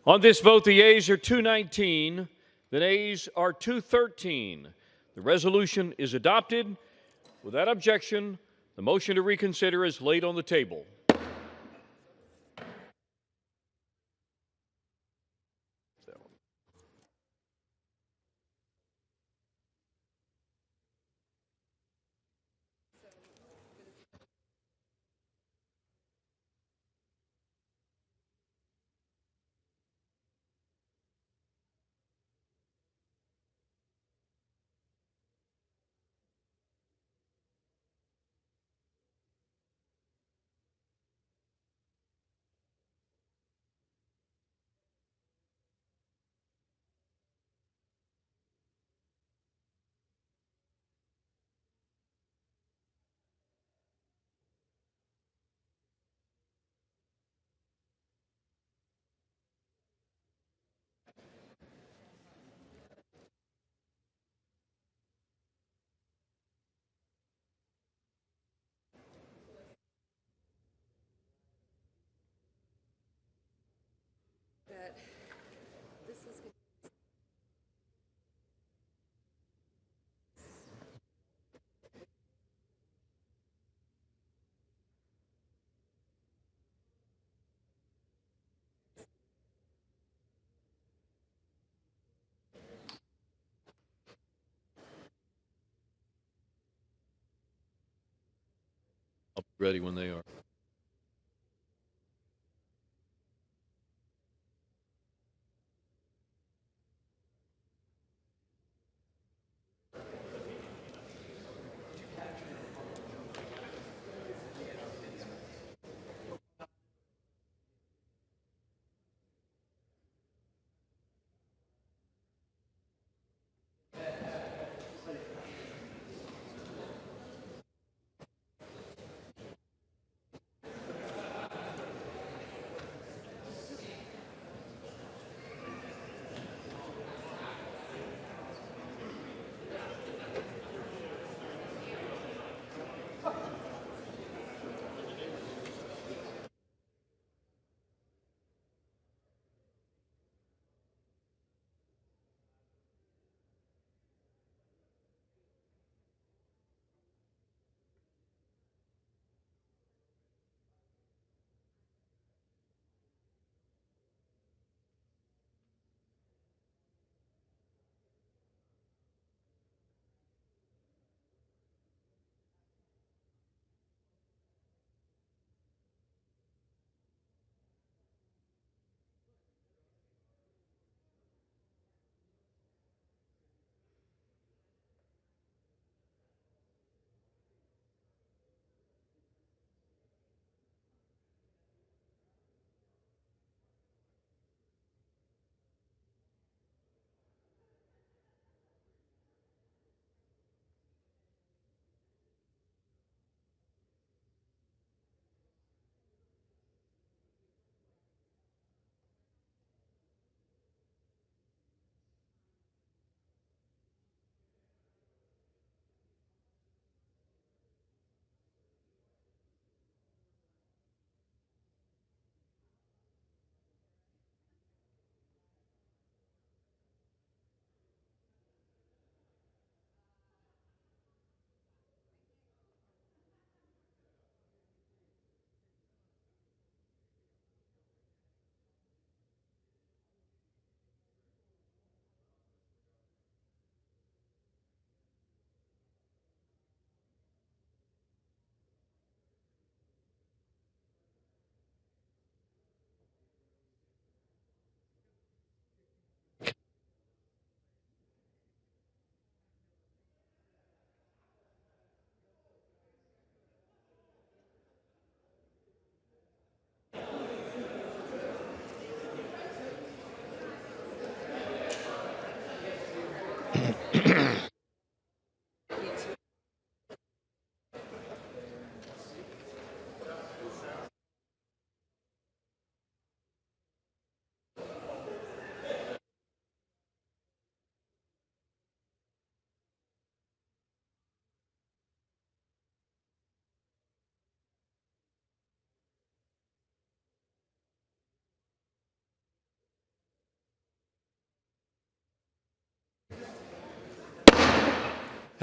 On this vote, the yeas are 219, the nays are 213. The resolution is adopted. Without objection, the motion to reconsider is laid on the table. I'll be ready when they are.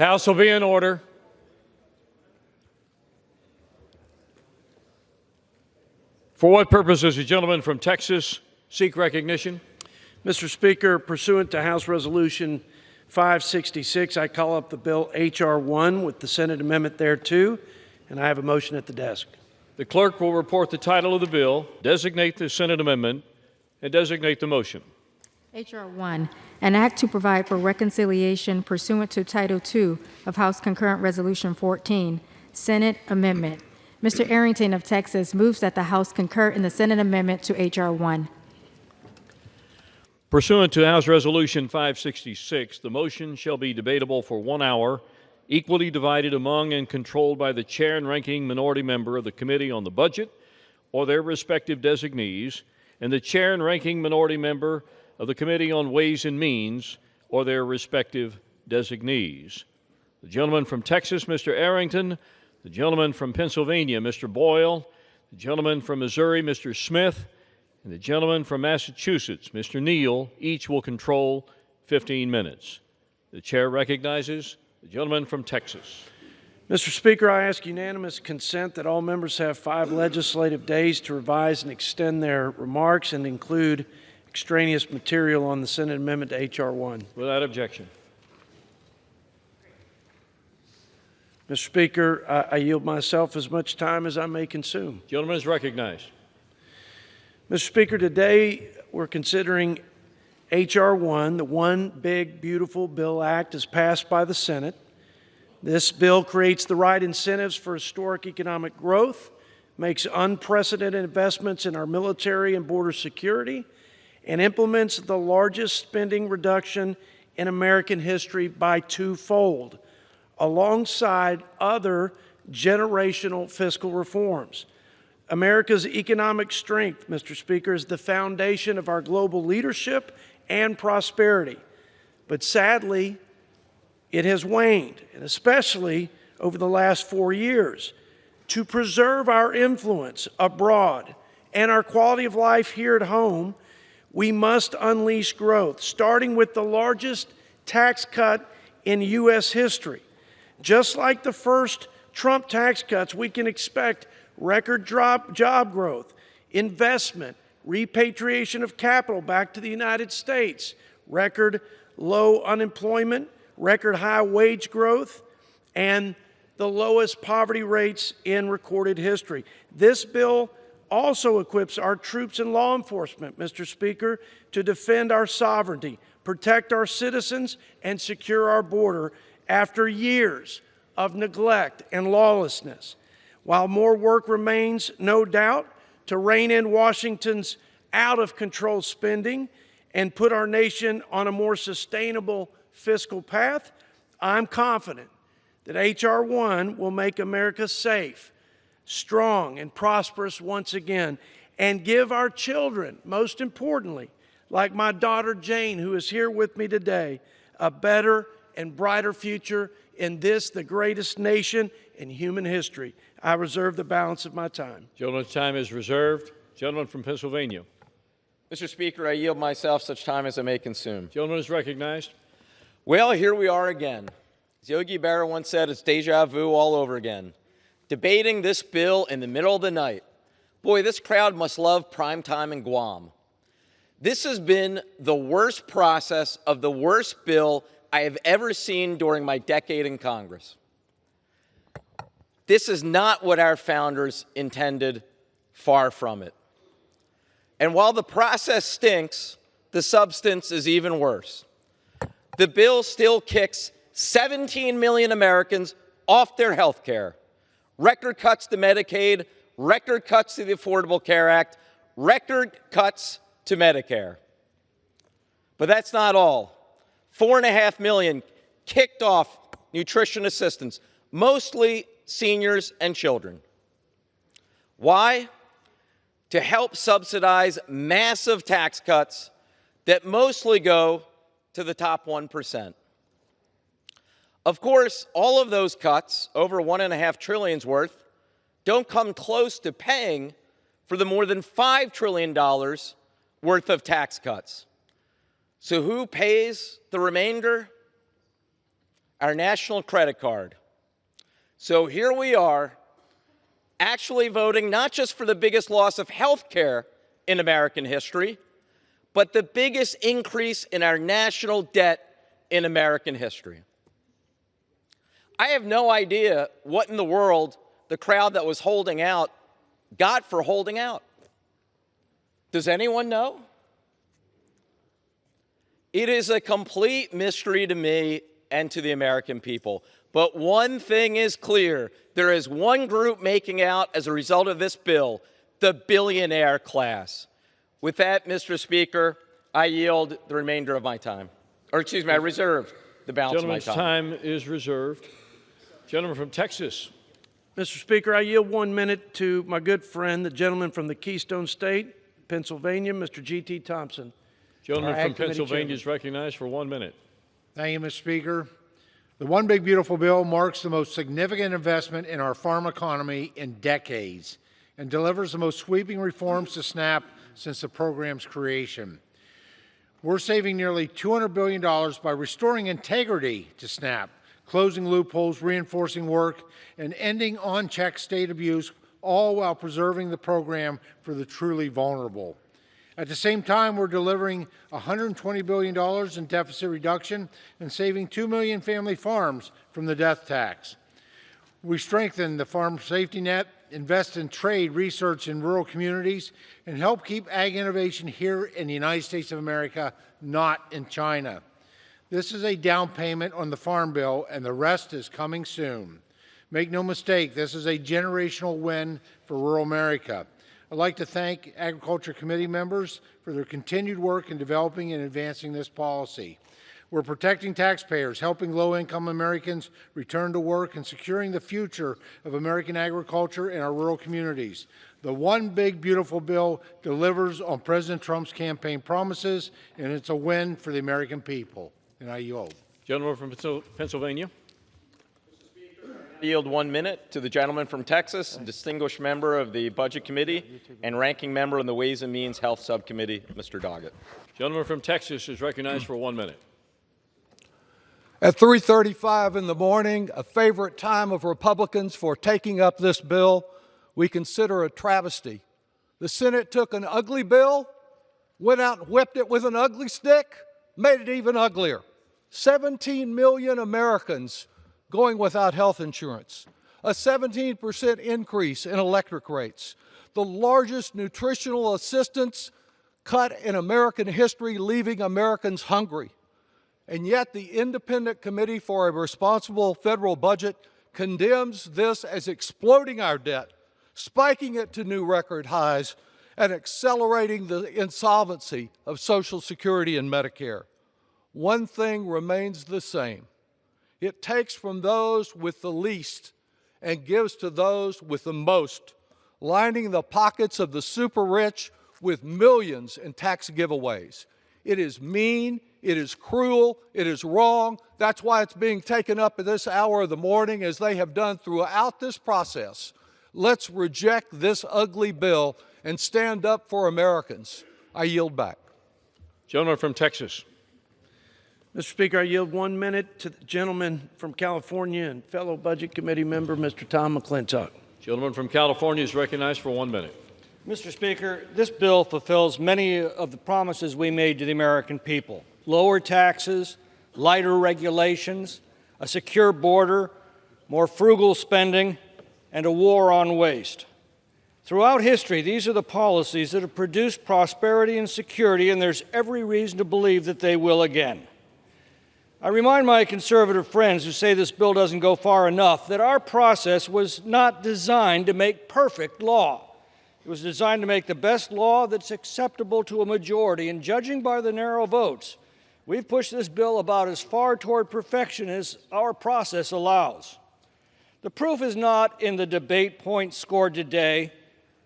House will be in order. For what purpose does the gentleman from Texas seek recognition? Mr. Speaker, pursuant to House Resolution 566, I call up the bill H.R. 1 with the Senate amendment thereto, and I have a motion at the desk. The clerk will report the title of the bill, designate the Senate amendment, and designate the motion. H.R. 1, an act to provide for reconciliation pursuant to Title II of House Concurrent Resolution 14, Senate Amendment. Mr. Arrington of Texas moves that the House concur in the Senate amendment to H.R. 1. Pursuant to House Resolution 566, the motion shall be debatable for 1 hour, equally divided among and controlled by the chair and ranking minority member of the Committee on the Budget or their respective designees, and the chair and ranking minority member of the Committee on Ways and Means or their respective designees. The gentleman from Texas, Mr. Arrington, the gentleman from Pennsylvania, Mr. Boyle, the gentleman from Missouri, Mr. Smith, and the gentleman from Massachusetts, Mr. Neal, each will control 15 minutes. The chair recognizes the gentleman from Texas. Mr. Speaker, I ask unanimous consent that all members have 5 legislative days to revise and extend their remarks and include extraneous material on the Senate amendment to H.R. 1. Without objection. Mr. Speaker, I yield myself as much time as I may consume. Gentleman is recognized. Mr. Speaker, today we're considering H.R. 1, the One Big Beautiful Bill Act is passed by the Senate. This bill creates the right incentives for historic economic growth, makes unprecedented investments in our military and border security, and implements the largest spending reduction in American history by 2-fold, alongside other generational fiscal reforms. America's economic strength, Mr. Speaker, is the foundation of our global leadership and prosperity. But sadly, it has waned, and especially over the last 4 years. To preserve our influence abroad and our quality of life here at home, we must unleash growth, starting with the largest tax cut in U.S. history. Just like the first Trump tax cuts, we can expect record job growth, investment, repatriation of capital back to the United States, record low unemployment, record high wage growth, and the lowest poverty rates in recorded history. This bill also equips our troops and law enforcement, Mr. Speaker, to defend our sovereignty, protect our citizens, and secure our border after years of neglect and lawlessness. While more work remains, no doubt, to rein in Washington's out-of-control spending and put our nation on a more sustainable fiscal path, I'm confident that H.R. 1 will make America safe, strong, and prosperous once again, and give our children, most importantly, like my daughter Jane, who is here with me today, a better and brighter future in this, the greatest nation in human history. I reserve the balance of my time. Gentleman's time is reserved. Gentleman from Pennsylvania. Mr. Speaker, I yield myself such time as I may consume. Gentleman is recognized. Well, here we are again. As Yogi Berra once said, it's deja vu all over again. Debating this bill in the middle of the night. Boy, this crowd must love primetime in Guam. This has been the worst process of the worst bill I have ever seen during my decade in Congress. This is not what our founders intended, far from it. And while the process stinks, the substance is even worse. The bill still kicks 17 million Americans off their health care. Record cuts to Medicaid, record cuts to the Affordable Care Act, record cuts to Medicare. But that's not all. 4.5 million kicked off nutrition assistance, mostly seniors and children. Why? To help subsidize massive tax cuts that mostly go to the top 1%. Of course, all of those cuts, over $1.5 trillion worth, don't come close to paying for the more than $5 trillion worth of tax cuts. So who pays the remainder? our national credit card. So here we are, actually voting not just for the biggest loss of health care in American history, but the biggest increase in our national debt in American history. I have no idea what in the world the crowd that was holding out got for holding out. Does anyone know? It is a complete mystery to me and to the American people. But one thing is clear. There is one group making out as a result of this bill, the billionaire class. With that, Mr. Speaker, I yield the remainder of my time. Or excuse me, I reserve the balance of my time. Gentleman's time is reserved. Gentleman from Texas. Mr. Speaker, I yield 1 minute to my good friend, the gentleman from the Keystone State, Pennsylvania, Mr. G.T. Thompson. Gentleman Our from Ag Committee Pennsylvania Chairman. is recognized for 1 minute. Thank you, Mr. Speaker. The One Big Beautiful Bill marks the most significant investment in our farm economy in decades and delivers the most sweeping reforms to SNAP since the program's creation. We're saving nearly $200 billion by restoring integrity to SNAP, closing loopholes, reinforcing work, and ending on-check state abuse, all while preserving the program for the truly vulnerable. At the same time, we're delivering $120 billion in deficit reduction and saving 2 million family farms from the death tax. We strengthen the farm safety net, invest in trade, research in rural communities, and help keep ag innovation here in the United States of America, not in China. This is a down payment on the Farm Bill, and the rest is coming soon. Make no mistake, this is a generational win for rural America. I'd like to thank Agriculture Committee members for their continued work in developing and advancing this policy. We're protecting taxpayers, helping low-income Americans return to work, and securing the future of American agriculture and our rural communities. The One Big Beautiful Bill delivers on President Trump's campaign promises, and it's a win for the American people. And I yield. Gentleman from Pennsylvania. I yield 1 minute to the gentleman from Texas, distinguished member of the Budget Committee and ranking member on the Ways and Means Health Subcommittee, Mr. Doggett. Gentleman from Texas is recognized for 1 minute. At 3:35 in the morning, a favorite time of Republicans for taking up this bill, we consider a travesty. The Senate took an ugly bill, went out and whipped it with an ugly stick, made it even uglier. 17 million Americans going without health insurance, a 17% increase in electric rates, the largest nutritional assistance cut in American history, leaving Americans hungry. And yet the Independent Committee for a Responsible Federal Budget condemns this as exploding our debt, spiking it to new record highs, and accelerating the insolvency of Social Security and Medicare. One thing remains the same. It takes from those with the least and gives to those with the most, lining the pockets of the super rich with millions in tax giveaways. It is mean, it is cruel, it is wrong. That's why it's being taken up at this hour of the morning, as they have done throughout this process. Let's reject this ugly bill and stand up for Americans. I yield back. Gentleman from Texas. Mr. Speaker, I yield 1 minute to the gentleman from California and fellow Budget Committee member, Mr. Tom McClintock. Gentleman from California is recognized for 1 minute. Mr. Speaker, this bill fulfills many of the promises we made to the American people. Lower taxes, lighter regulations, a secure border, more frugal spending, and a war on waste. Throughout history, these are the policies that have produced prosperity and security, and there's every reason to believe that they will again. I remind my conservative friends who say this bill doesn't go far enough that our process was not designed to make perfect law. It was designed to make the best law that's acceptable to a majority, and judging by the narrow votes, we've pushed this bill about as far toward perfection as our process allows. The proof is not in the debate points scored today,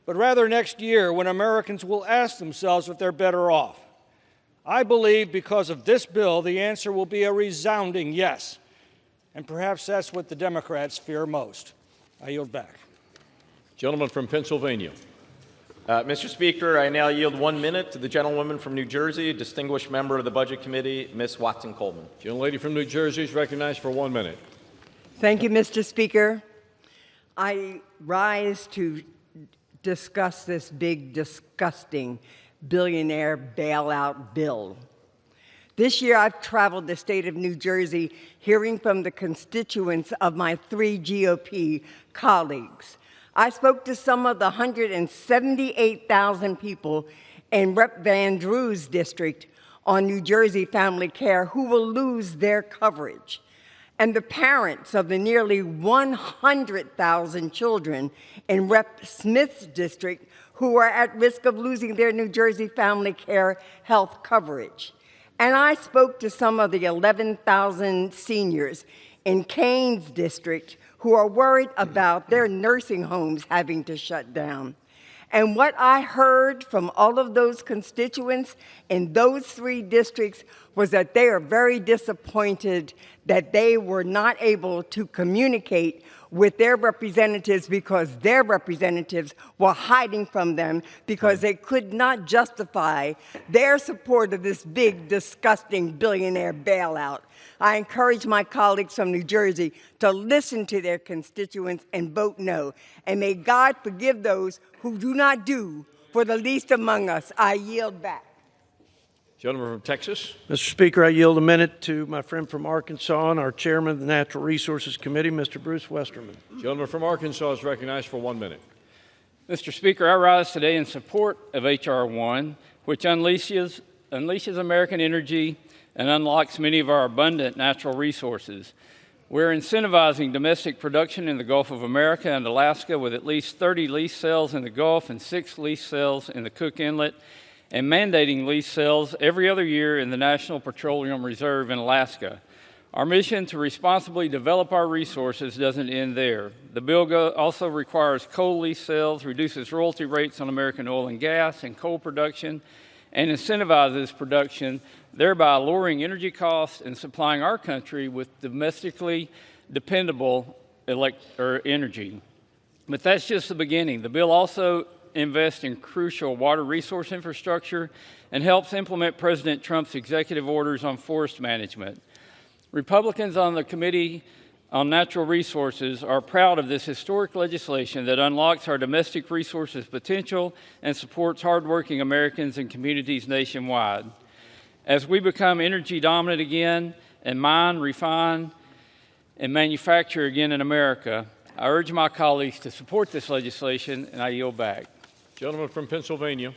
but rather next year, when Americans will ask themselves if they're better off. I believe because of this bill, the answer will be a resounding yes. And perhaps that's what the Democrats fear most. I yield back. Gentleman from Pennsylvania. Mr. Speaker, I now yield 1 minute to the gentlewoman from New Jersey, distinguished member of the Budget Committee, Ms. Watson-Coleman. Gentlelady from New Jersey is recognized for 1 minute. Thank you, Mr. Speaker. I rise to discuss this big, disgusting billionaire bailout bill. This year, I've traveled the state of New Jersey hearing from the constituents of my 3 GOP colleagues. I spoke to some of the 178,000 people in Rep. Van Drew's district on New Jersey Family Care who will lose their coverage, and the parents of the nearly 100,000 children in Rep. Smith's district who are at risk of losing their New Jersey Family Care health coverage. And I spoke to some of the 11,000 seniors in Kane's district who are worried about their nursing homes having to shut down. And what I heard from all of those constituents in those 3 districts was that they are very disappointed that they were not able to communicate with their representatives because their representatives were hiding from them because they could not justify their support of this big, disgusting billionaire bailout. I encourage my colleagues from New Jersey to listen to their constituents and vote no. And may God forgive those who do not do for the least among us. I yield back. Gentleman from Texas. Mr. Speaker, I yield a minute to my friend from Arkansas and our chairman of the Natural Resources Committee, Mr. Bruce Westerman. Gentleman from Arkansas is recognized for 1 minute. Mr. Speaker, I rise today in support of H.R. 1, which unleashes American energy and unlocks many of our abundant natural resources. We're incentivizing domestic production in the Gulf of America and Alaska with at least 30 lease sales in the Gulf and 6 lease sales in the Cook Inlet, and mandating lease sales every other year in the National Petroleum Reserve in Alaska. Our mission to responsibly develop our resources doesn't end there. The bill also requires coal lease sales, reduces royalty rates on American oil and gas and coal production, and incentivizes production, thereby lowering energy costs and supplying our country with domestically dependable energy. But that's just the beginning. The bill also invests in crucial water resource infrastructure and helps implement President Trump's executive orders on forest management. Republicans on the Committee on Natural Resources are proud of this historic legislation that unlocks our domestic resources potential and supports hardworking Americans and communities nationwide. As we become energy dominant again and mine, refine, and manufacture again in America, I urge my colleagues to support this legislation, and I yield back. Gentleman from Pennsylvania.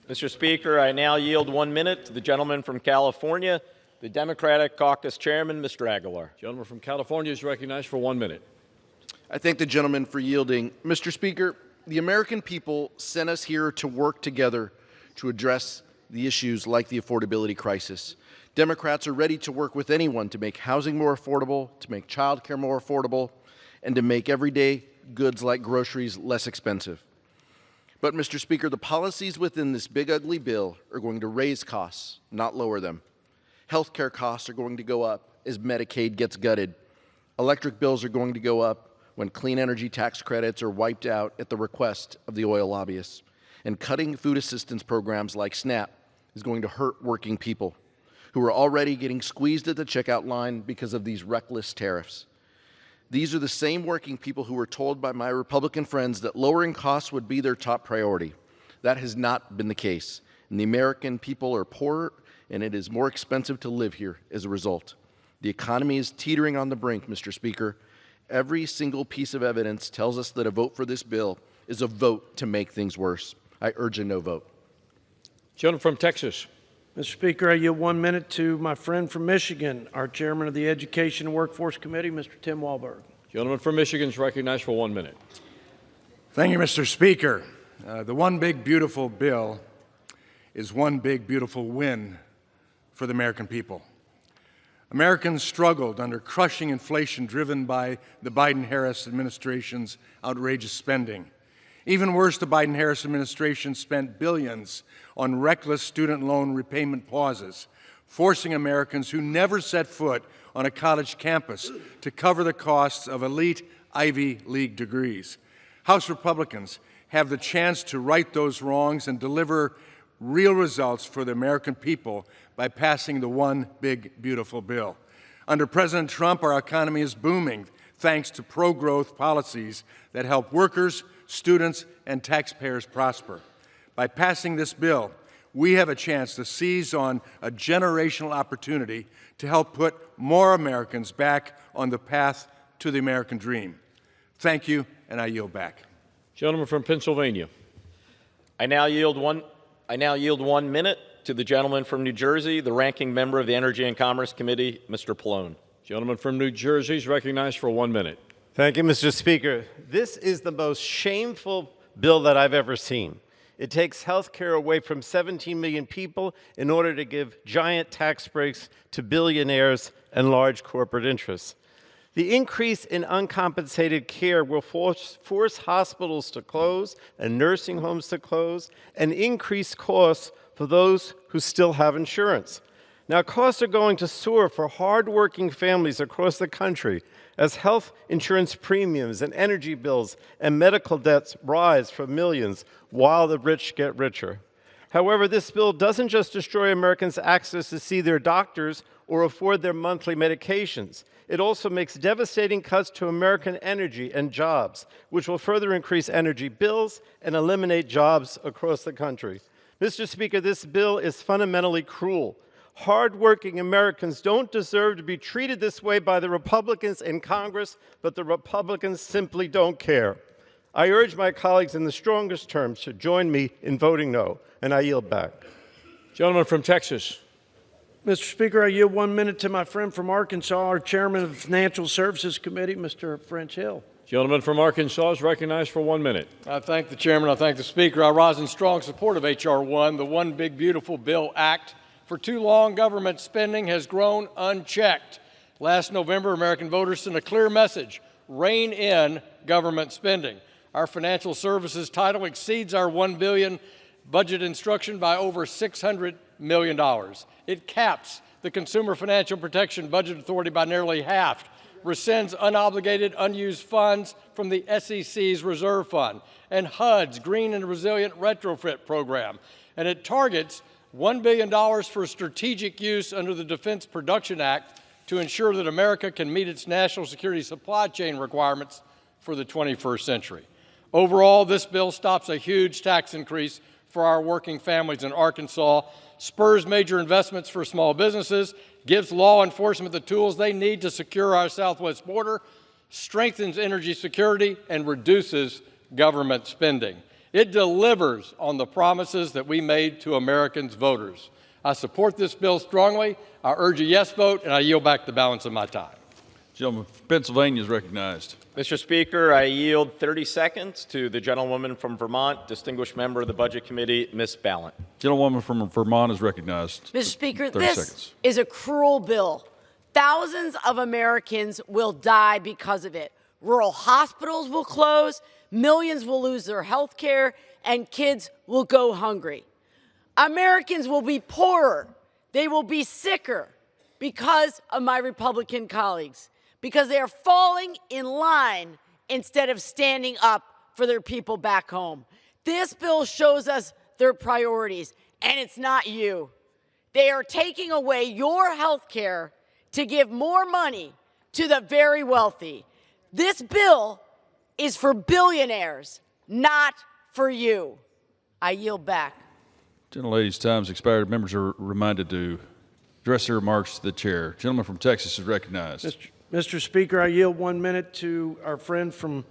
Mr. Speaker, I now yield 1 minute to the gentleman from California, the Democratic Caucus Chairman, Mr. Aguilar. Gentleman from California is recognized for 1 minute. I thank the gentleman for yielding. Mr. Speaker, the American people sent us here to work together to address the issues like the affordability crisis. Democrats are ready to work with anyone to make housing more affordable, to make child care more affordable, and to make everyday goods like groceries less expensive. But, Mr. Speaker, the policies within this big, ugly bill are going to raise costs, not lower them. Health care costs are going to go up as Medicaid gets gutted. Electric bills are going to go up when clean energy tax credits are wiped out at the request of the oil lobbyists. And cutting food assistance programs like SNAP is going to hurt working people who are already getting squeezed at the checkout line because of these reckless tariffs. These are the same working people who were told by my Republican friends that lowering costs would be their top priority. That has not been the case. And the American people are poorer, and it is more expensive to live here as a result. The economy is teetering on the brink, Mr. Speaker. Every single piece of evidence tells us that a vote for this bill is a vote to make things worse. I urge a no vote. Gentleman from Texas. Mr. Speaker, I yield 1 minute to my friend from Michigan, our chairman of the Education and Workforce Committee, Mr. Tim Walberg. Gentleman from Michigan is recognized for 1 minute. Thank you, Mr. Speaker. The one big beautiful bill is one big beautiful win for the American people. Americans struggled under crushing inflation driven by the Biden-Harris administration's outrageous spending. Even worse, the Biden-Harris administration spent billions on reckless student loan repayment pauses, forcing Americans who never set foot on a college campus to cover the costs of elite Ivy League degrees. House Republicans have the chance to right those wrongs and deliver real results for the American people by passing the One Big Beautiful Bill. Under President Trump, our economy is booming thanks to pro-growth policies that help workers, students, and taxpayers prosper. By passing this bill, we have a chance to seize on a generational opportunity to help put more Americans back on the path to the American dream. Thank you, and I yield back. Gentleman from Pennsylvania. I now yield 1 minute to the gentleman from New Jersey, the ranking member of the Energy and Commerce Committee, Mr. Pallone. Gentleman from New Jersey is recognized for 1 minute. Thank you, Mr. Speaker. This is the most shameful bill that I've ever seen. It takes health care away from 17 million people in order to give giant tax breaks to billionaires and large corporate interests. The increase in uncompensated care will force hospitals to close and nursing homes to close and increase costs for those who still have insurance. Now, costs are going to soar for hardworking families across the country as health insurance premiums and energy bills and medical debts rise for millions while the rich get richer. However, this bill doesn't just destroy Americans' access to see their doctors or afford their monthly medications. It also makes devastating cuts to American energy and jobs, which will further increase energy bills and eliminate jobs across the country. Mr. Speaker, this bill is fundamentally cruel. Hardworking Americans don't deserve to be treated this way by the Republicans in Congress, but the Republicans simply don't care. I urge my colleagues in the strongest terms to join me in voting no, and I yield back. Gentleman from Texas. Mr. Speaker, I yield 1 minute to my friend from Arkansas, our chairman of the Financial Services Committee, Mr. French Hill. Gentleman from Arkansas is recognized for 1 minute. I thank the chairman. I thank the speaker. I rise in strong support of H.R. 1, the One Big Beautiful Bill Act. For too long, government spending has grown unchecked. Last November, American voters sent a clear message: rein in government spending. Our financial services title exceeds our $1 billion budget instruction by over $600 million. It caps the Consumer Financial Protection Budget Authority by nearly half, rescinds unobligated unused funds from the SEC's reserve fund, and HUD's Green and Resilient Retrofit program. And it targets $1 billion for strategic use under the Defense Production Act to ensure that America can meet its national security supply chain requirements for the 21st century. Overall, this bill stops a huge tax increase for our working families in Arkansas, spurs major investments for small businesses, gives law enforcement the tools they need to secure our southwest border, strengthens energy security, and reduces government spending. It delivers on the promises that we made to Americans' voters. I support this bill strongly. I urge a yes vote, and I yield back the balance of my time. Gentleman from Pennsylvania is recognized. Mr. Speaker, I yield 30 seconds to the gentlewoman from Vermont, distinguished member of the Budget Committee, Ms. Ballant. Gentlewoman from Vermont is recognized. Mr. Speaker, 30 this seconds. is a cruel bill. Thousands of Americans will die because of it. Rural hospitals will close, millions will lose their health care, and kids will go hungry. Americans will be poorer. They will be sicker because of my Republican colleagues, because they are falling in line instead of standing up for their people back home. This bill shows us their priorities, and it's not you. They are taking away your health care to give more money to the very wealthy. This bill is for billionaires, not for you. I yield back. Gentlelady's time's expired. Members are reminded to address their remarks to the chair. Gentleman from Texas is recognized. Mr. Speaker, I yield 1 minute to our friend from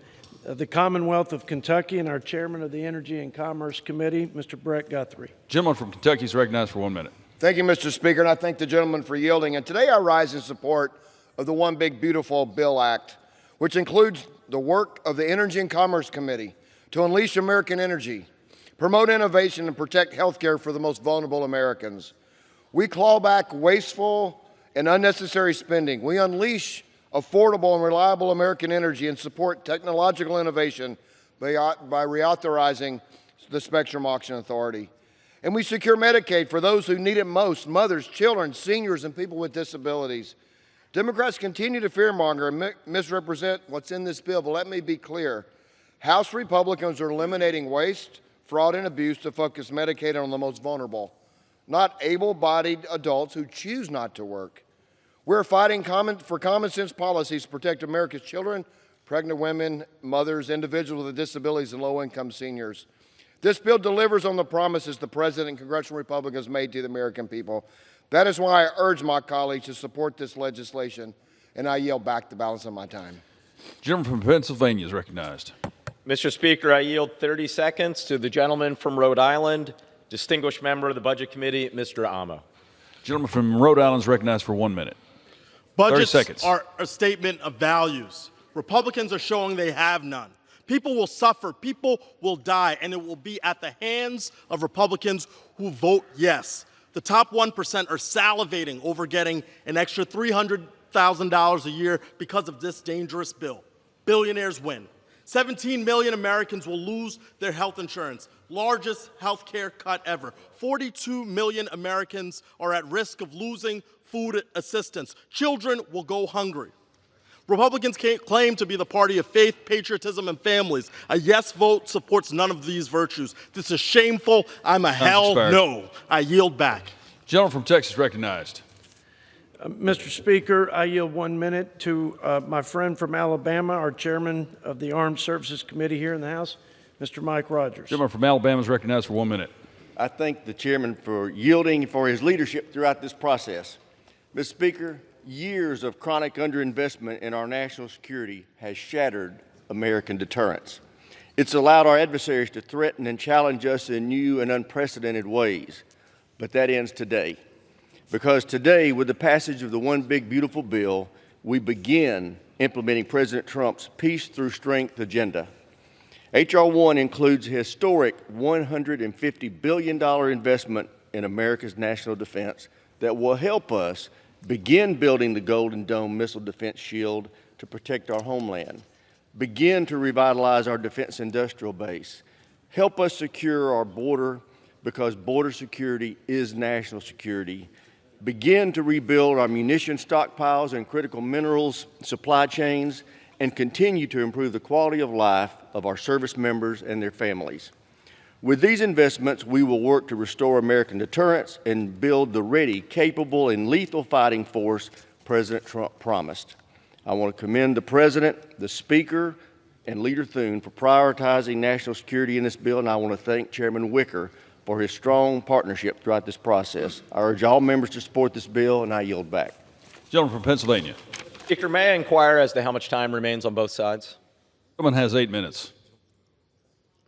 the Commonwealth of Kentucky and our chairman of the Energy and Commerce Committee, Mr. Brett Guthrie. Gentleman from Kentucky is recognized for 1 minute. Thank you, Mr. Speaker, and I thank the gentleman for yielding. And today I rise in support of the One Big Beautiful Bill Act, which includes the work of the Energy and Commerce Committee to unleash American energy, promote innovation, and protect health care for the most vulnerable Americans. We claw back wasteful and unnecessary spending. We unleash affordable and reliable American energy and support technological innovation by reauthorizing the Spectrum Auction Authority. And we secure Medicaid for those who need it most: mothers, children, seniors, and people with disabilities. Democrats continue to fearmonger and misrepresent what's in this bill, but let me be clear. House Republicans are eliminating waste, fraud, and abuse to focus Medicaid on the most vulnerable, not able-bodied adults who choose not to work. We're fighting for common sense policies to protect America's children, pregnant women, mothers, individuals with disabilities, and low-income seniors. This bill delivers on the promises the President and congressional Republicans made to the American people. That is why I urge my colleagues to support this legislation, and I yield back the balance of my time. Gentleman from Pennsylvania is recognized. Mr. Speaker, I yield 30 seconds to the gentleman from Rhode Island, distinguished member of the Budget Committee, Mr. Amo. Gentleman from Rhode Island is recognized for 1 minute. Budgets 30 seconds. are a statement of values. Republicans are showing they have none. People will suffer, people will die, and it will be at the hands of Republicans who vote yes. The top 1% are salivating over getting an extra $300,000 a year because of this dangerous bill. Billionaires win. 17 million Americans will lose their health insurance, largest health care cut ever. 42 million Americans are at risk of losing food assistance. Children will go hungry. Republicans claim to be the party of faith, patriotism, and families. A yes vote supports none of these virtues. This is shameful. I'm a hell no. I yield back. Gentleman from Texas recognized. Mr. Speaker, I yield 1 minute to my friend from Alabama, our chairman of the Armed Services Committee here in the House, Mr. Mike Rogers. Gentleman from Alabama is recognized for 1 minute. I thank the chairman for yielding for his leadership throughout this process. Mr. Speaker, years of chronic underinvestment in our national security has shattered American deterrence. It's allowed our adversaries to threaten and challenge us in new and unprecedented ways. But that ends today. Because today, with the passage of the One Big Beautiful Bill, we begin implementing President Trump's Peace Through Strength agenda. H.R. 1 includes a historic $150 billion investment in America's national defense that will help us begin building the Golden Dome missile defense shield to protect our homeland, begin to revitalize our defense industrial base, help us secure our border because border security is national security, begin to rebuild our munition stockpiles and critical minerals supply chains, and continue to improve the quality of life of our service members and their families. With these investments, we will work to restore American deterrence and build the ready, capable, and lethal fighting force President Trump promised. I want to commend the President, the Speaker, and Leader Thune for prioritizing national security in this bill, and I want to thank Chairman Wicker for his strong partnership throughout this process. I urge all members to support this bill, and I yield back. Gentleman from Pennsylvania. Speaker, may I inquire as to how much time remains on both sides? Gentleman has 8 minutes.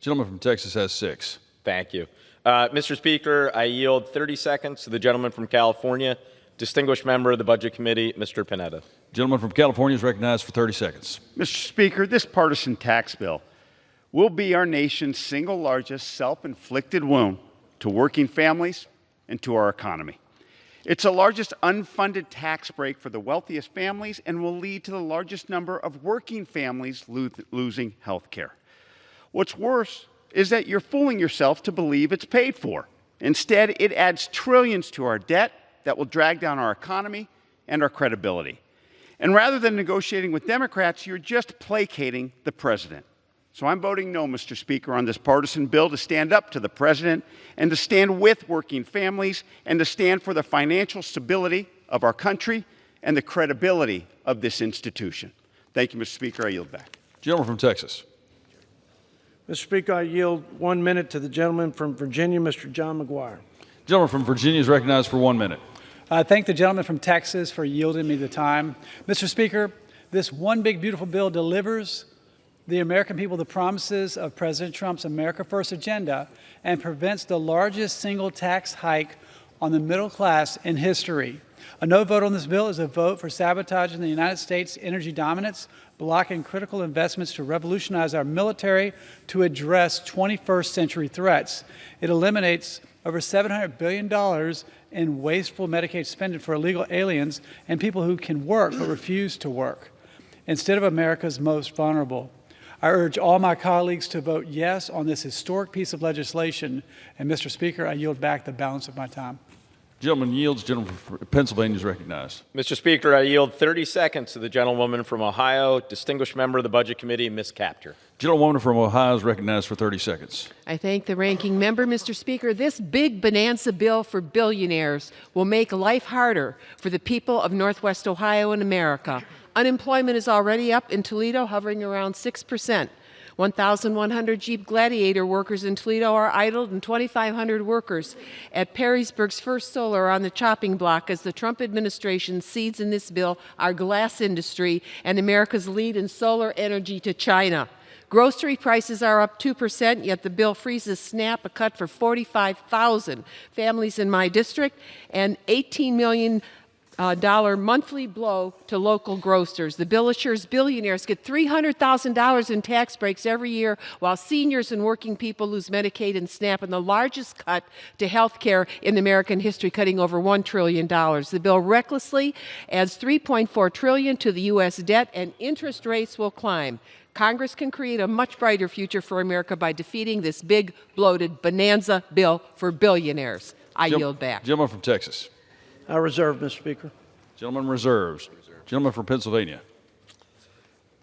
Gentleman from Texas has 6. Thank you. Mr. Speaker, I yield 30 seconds to the gentleman from California, distinguished member of the Budget Committee, Mr. Panetta. Gentleman from California is recognized for 30 seconds. Mr. Speaker, this partisan tax bill will be our nation's single largest self-inflicted wound to working families and to our economy. It's the largest unfunded tax break for the wealthiest families and will lead to the largest number of working families losing health care. What's worse is that you're fooling yourself to believe it's paid for. Instead, it adds trillions to our debt that will drag down our economy and our credibility. And rather than negotiating with Democrats, you're just placating the president. So I'm voting no, Mr. Speaker, on this partisan bill to stand up to the president and to stand with working families and to stand for the financial stability of our country and the credibility of this institution. Thank you, Mr. Speaker. I yield back. Gentleman from Texas. Mr. Speaker, I yield 1 minute to the gentleman from Virginia, Mr. John McGuire. Gentleman from Virginia is recognized for 1 minute. I thank the gentleman from Texas for yielding me the time. Mr. Speaker, this One Big Beautiful Bill delivers the American people the promises of President Trump's America First agenda and prevents the largest single tax hike on the middle class in history. A no vote on this bill is a vote for sabotaging the United States' energy dominance, blocking critical investments to revolutionize our military to address 21st century threats. It eliminates over $700 billion in wasteful Medicaid spending for illegal aliens and people who can work but refuse to work, instead of America's most vulnerable. I urge all my colleagues to vote yes on this historic piece of legislation. And, Mr. Speaker, I yield back the balance of my time. Gentleman yields. Gentleman from Pennsylvania is recognized. Mr. Speaker, I yield 30 seconds to the gentlewoman from Ohio, distinguished member of the Budget Committee, Ms. Capter. Gentlewoman from Ohio is recognized for 30 seconds. I thank the ranking member, Mr. Speaker. This big bonanza bill for billionaires will make life harder for the people of Northwest Ohio and America. Unemployment is already up in Toledo, hovering around 6%. 1,100 Jeep Gladiator workers in Toledo are idled, and 2,500 workers at Perrysburg's First Solar are on the chopping block as the Trump administration cedes in this bill our glass industry and America's lead in solar energy to China. Grocery prices are up 2%, yet the bill freezes SNAP, a cut for 45,000 families in my district, and $18 million monthly blow to local grocers. The bill assures billionaires get $300,000 in tax breaks every year, while seniors and working people lose Medicaid and SNAP, and the largest cut to health care in American history, cutting over $1 trillion. The bill recklessly adds $3.4 trillion to the U.S. debt, and interest rates will climb. Congress can create a much brighter future for America by defeating this big, bloated bonanza bill for billionaires. I yield back. Gentleman from Texas. I reserve, Mr. Speaker. Gentleman reserves. Gentleman from Pennsylvania.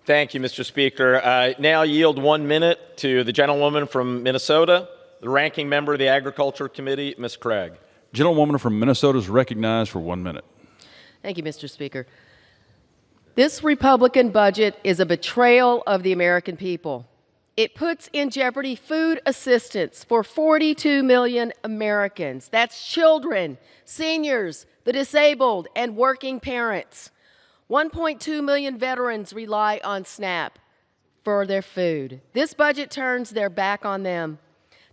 Thank you, Mr. Speaker. I now yield 1 minute to the gentlewoman from Minnesota, the ranking member of the Agriculture Committee, Ms. Craig. Gentlewoman from Minnesota is recognized for 1 minute. Thank you, Mr. Speaker. This Republican budget is a betrayal of the American people. It puts in jeopardy food assistance for 42 million Americans. That's children, seniors, the disabled, and working parents. 1.2 million veterans rely on SNAP for their food. This budget turns their back on them.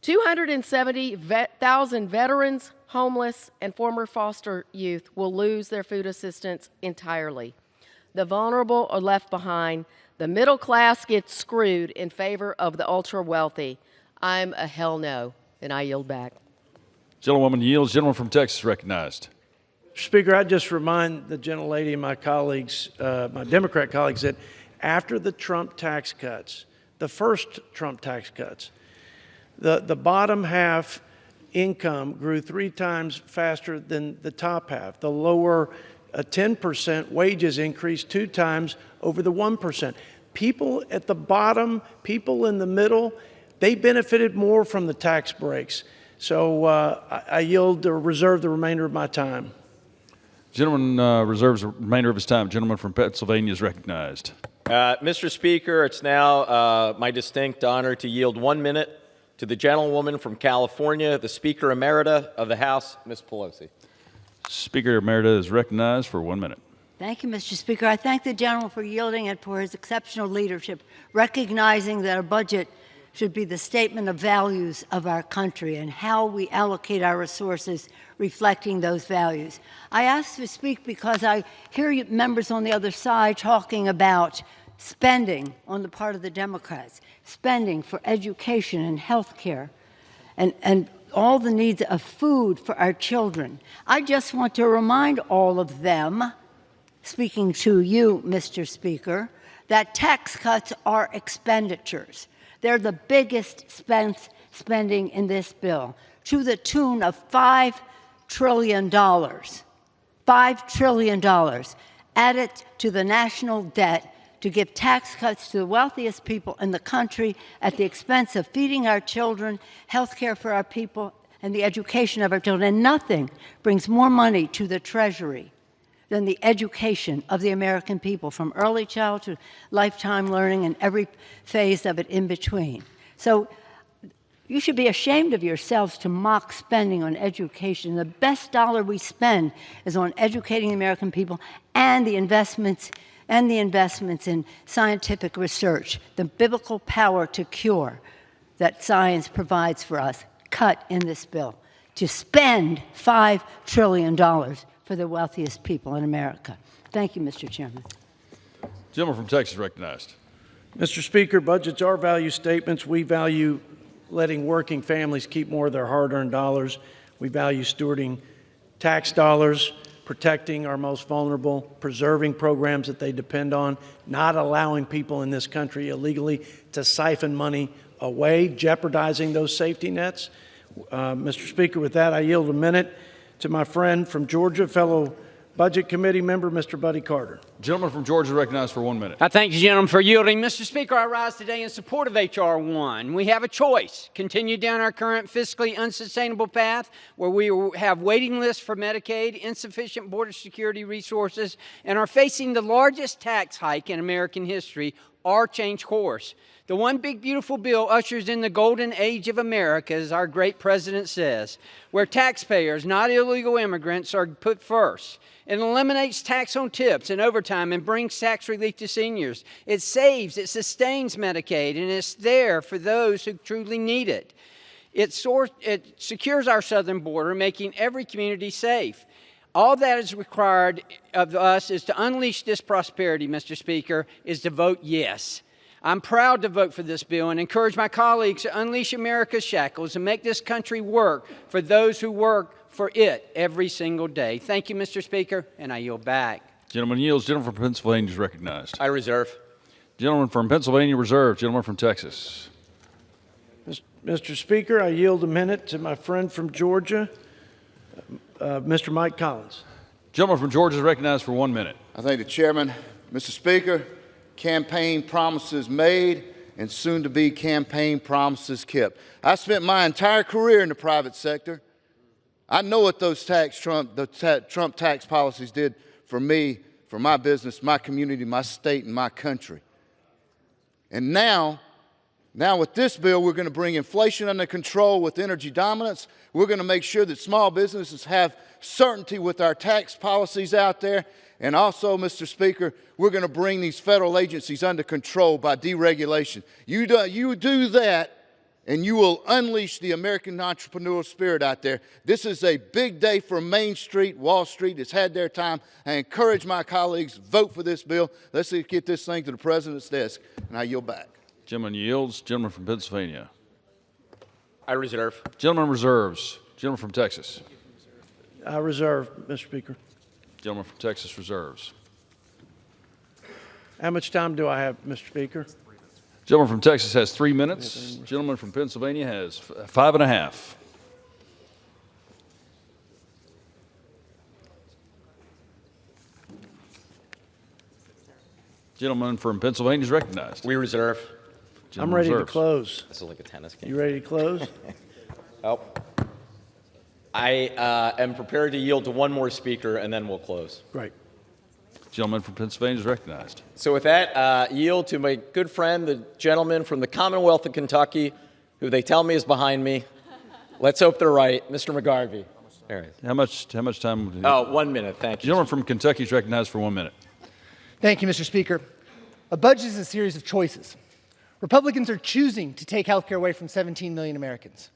270,000 veterans, homeless, and former foster youth will lose their food assistance entirely. The vulnerable are left behind. The middle class gets screwed in favor of the ultra-wealthy. I'm a hell no, and I yield back. Gentlewoman yields. Gentleman from Texas recognized. Speaker, I just remind the gentlelady and my colleagues, my Democrat colleagues, that after the Trump tax cuts, the first Trump tax cuts, the bottom half income grew 3 times faster than the top half. The lower 10% wages increased 2 times over the 1%. People at the bottom, people in the middle, they benefited more from the tax breaks. So I yield or reserve the remainder of my time. Gentleman reserves the remainder of his time. Gentleman from Pennsylvania is recognized. Mr. Speaker, it's now my distinct honor to yield 1 minute to the gentlewoman from California, the Speaker Emerita of the House, Ms. Pelosi. Speaker Emerita is recognized for 1 minute. Thank you, Mr. Speaker. I thank the gentleman for yielding and for his exceptional leadership, recognizing that our budget should be the statement of values of our country and how we allocate our resources reflecting those values. I ask to speak because I hear you members on the other side talking about spending on the part of the Democrats, spending for education and health care, and all the needs of food for our children. I just want to remind all of them, speaking to you, Mr. Speaker, that tax cuts are expenditures. They're the biggest spending in this bill, to the tune of $5 trillion. $5 trillion added to the national debt to give tax cuts to the wealthiest people in the country at the expense of feeding our children, health care for our people, and the education of our children. And nothing brings more money to the Treasury than the education of the American people, from early childhood to lifetime learning and every phase of it in between. So you should be ashamed of yourselves to mock spending on education. The best dollar we spend is on educating the American people and the investments in scientific research, the biblical power to cure that science provides for us, cut in this bill, to spend $5 trillion for the wealthiest people in America. Thank you, Mr. Chairman. Gentleman from Texas recognized. Mr. Speaker, budgets are value statements. We value letting working families keep more of their hard-earned dollars. We value stewarding tax dollars, protecting our most vulnerable, preserving programs that they depend on, not allowing people in this country illegally to siphon money away, jeopardizing those safety nets. Mr. Speaker, with that, I yield a minute to my friend from Georgia, fellow Budget Committee member, Mr. Buddy Carter. Gentleman from Georgia is recognized for 1 minute. I thank the gentleman for yielding. Mr. Speaker, I rise today in support of H.R. 1. We have a choice. Continue down our current fiscally unsustainable path where we have waiting lists for Medicaid, insufficient border security resources, and are facing the largest tax hike in American history, or change course. The One Big Beautiful Bill ushers in the golden age of America, as our great president says, where taxpayers, not illegal immigrants, are put first. It eliminates tax on tips and overtime and brings tax relief to seniors. It saves, it sustains Medicaid, and it's there for those who truly need it. It secures our southern border, making every community safe. All that is required of us is to unleash this prosperity, Mr. Speaker, is to vote yes. I'm proud to vote for this bill and encourage my colleagues to unleash America's shackles and make this country work for those who work for it every single day. Thank you, Mr. Speaker, and I yield back. Gentleman yields. Gentleman from Pennsylvania is recognized. I reserve. Gentleman from Pennsylvania reserved. Gentleman from Texas. Mr. Speaker, I yield a minute to my friend from Georgia, Mr. Mike Collins. Gentleman from Georgia is recognized for 1 minute. I thank the chairman. Mr. Speaker, campaign promises made and soon-to-be campaign promises kept. I spent my entire career in the private sector. I know what those Trump tax policies did for me, for my business, my community, my state, and my country. And now with this bill, we're going to bring inflation under control with energy dominance. We're going to make sure that small businesses have certainty with our tax policies out there. And also, Mr. Speaker, we're going to bring these federal agencies under control by deregulation. You do that, and you will unleash the American entrepreneurial spirit out there. This is a big day for Main Street. Wall Street has had their time. I encourage my colleagues, vote for this bill. Let's get this thing to the president's desk, and I yield back. Gentleman yields. Gentleman from Pennsylvania. I reserve. Gentleman reserves. Gentleman from Texas. I reserve, Mr. Speaker. Gentleman from Texas reserves. How much time do I have, Mr. Speaker? Gentleman from Texas has 3 minutes. Gentleman from Pennsylvania has 5.5. Gentleman from Pennsylvania is recognized. We reserve. I'm ready to close. This is like a tennis game. You ready to close? Oh. I am prepared to yield to one more speaker, and then we'll close. Great. Gentleman from Pennsylvania is recognized. So with that, yield to my good friend, the gentleman from the Commonwealth of Kentucky, who they tell me is behind me. Let's hope they're right. Mr. McGarvey. All right. How much time? Oh, 1 minute. Thank you. Gentleman from Kentucky is recognized for 1 minute. Thank you, Mr. Speaker. A budget is a series of choices. Republicans are choosing to take health care away from 17 million Americans.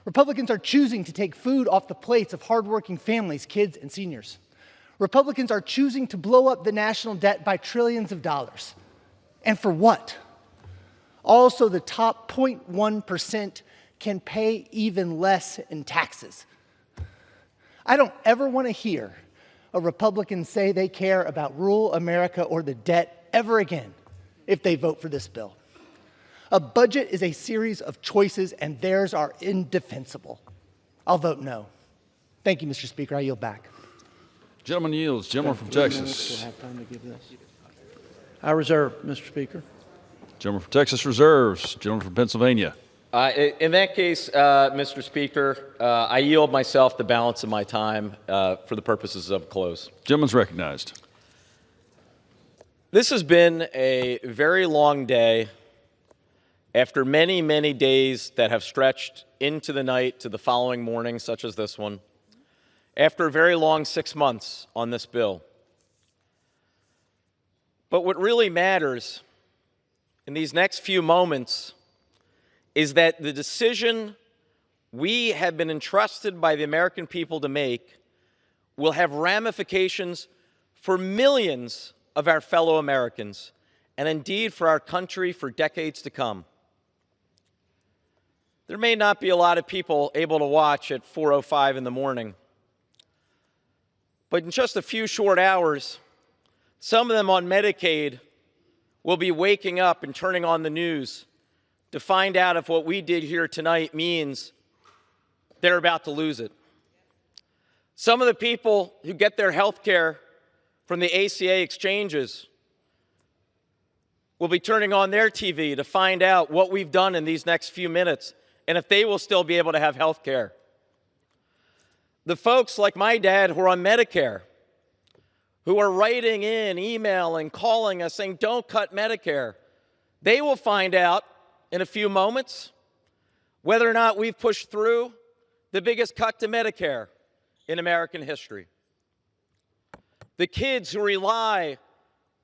Republicans are choosing to take food off the plates of hardworking families, kids, and seniors. Republicans are choosing to blow up the national debt by trillions of dollars. And for what? Also, the top 0.1% can pay even less in taxes. I don't ever want to hear a Republican say they care about rural America or the debt ever again if they vote for this bill. A budget is a series of choices, and theirs are indefensible. I'll vote no. Thank you, Mr. Speaker. I yield back. Gentleman yields. Gentleman from Texas. I reserve, Mr. Speaker. Gentleman from Texas reserves. Gentleman from Pennsylvania. In that case, Mr. Speaker, I yield myself the balance of my time for the purposes of close. Gentleman's recognized. This has been a very long day after many, many days that have stretched into the night to the following morning, such as this one, after a very long 6 months on this bill. But what really matters in these next few moments is that the decision we have been entrusted by the American people to make will have ramifications for millions of our fellow Americans, and indeed for our country for decades to come. There may not be a lot of people able to watch at 4:05 in the morning, but in just a few short hours, some of them on Medicaid will be waking up and turning on the news to find out if what we did here tonight means they're about to lose it. Some of the people who get their health care from the ACA exchanges will be turning on their TV to find out what we've done in these next few minutes and if they will still be able to have health care. The folks like my dad who are on Medicare, who are writing in, emailing, calling us saying, don't cut Medicare, they will find out in a few moments whether or not we've pushed through the biggest cut to Medicare in American history. The kids who rely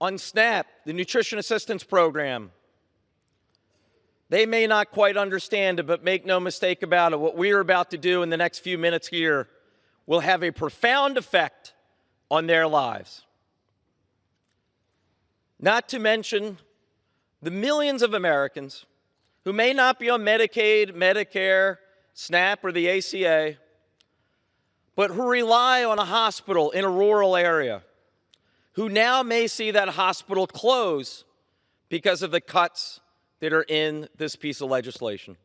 on SNAP, the Nutrition Assistance Program, they may not quite understand it, but make no mistake about it, what we are about to do in the next few minutes here will have a profound effect on their lives. Not to mention the millions of Americans who may not be on Medicaid, Medicare, SNAP, or the ACA, but who rely on a hospital in a rural area, who now may see that hospital close because of the cuts that are in this piece of legislation.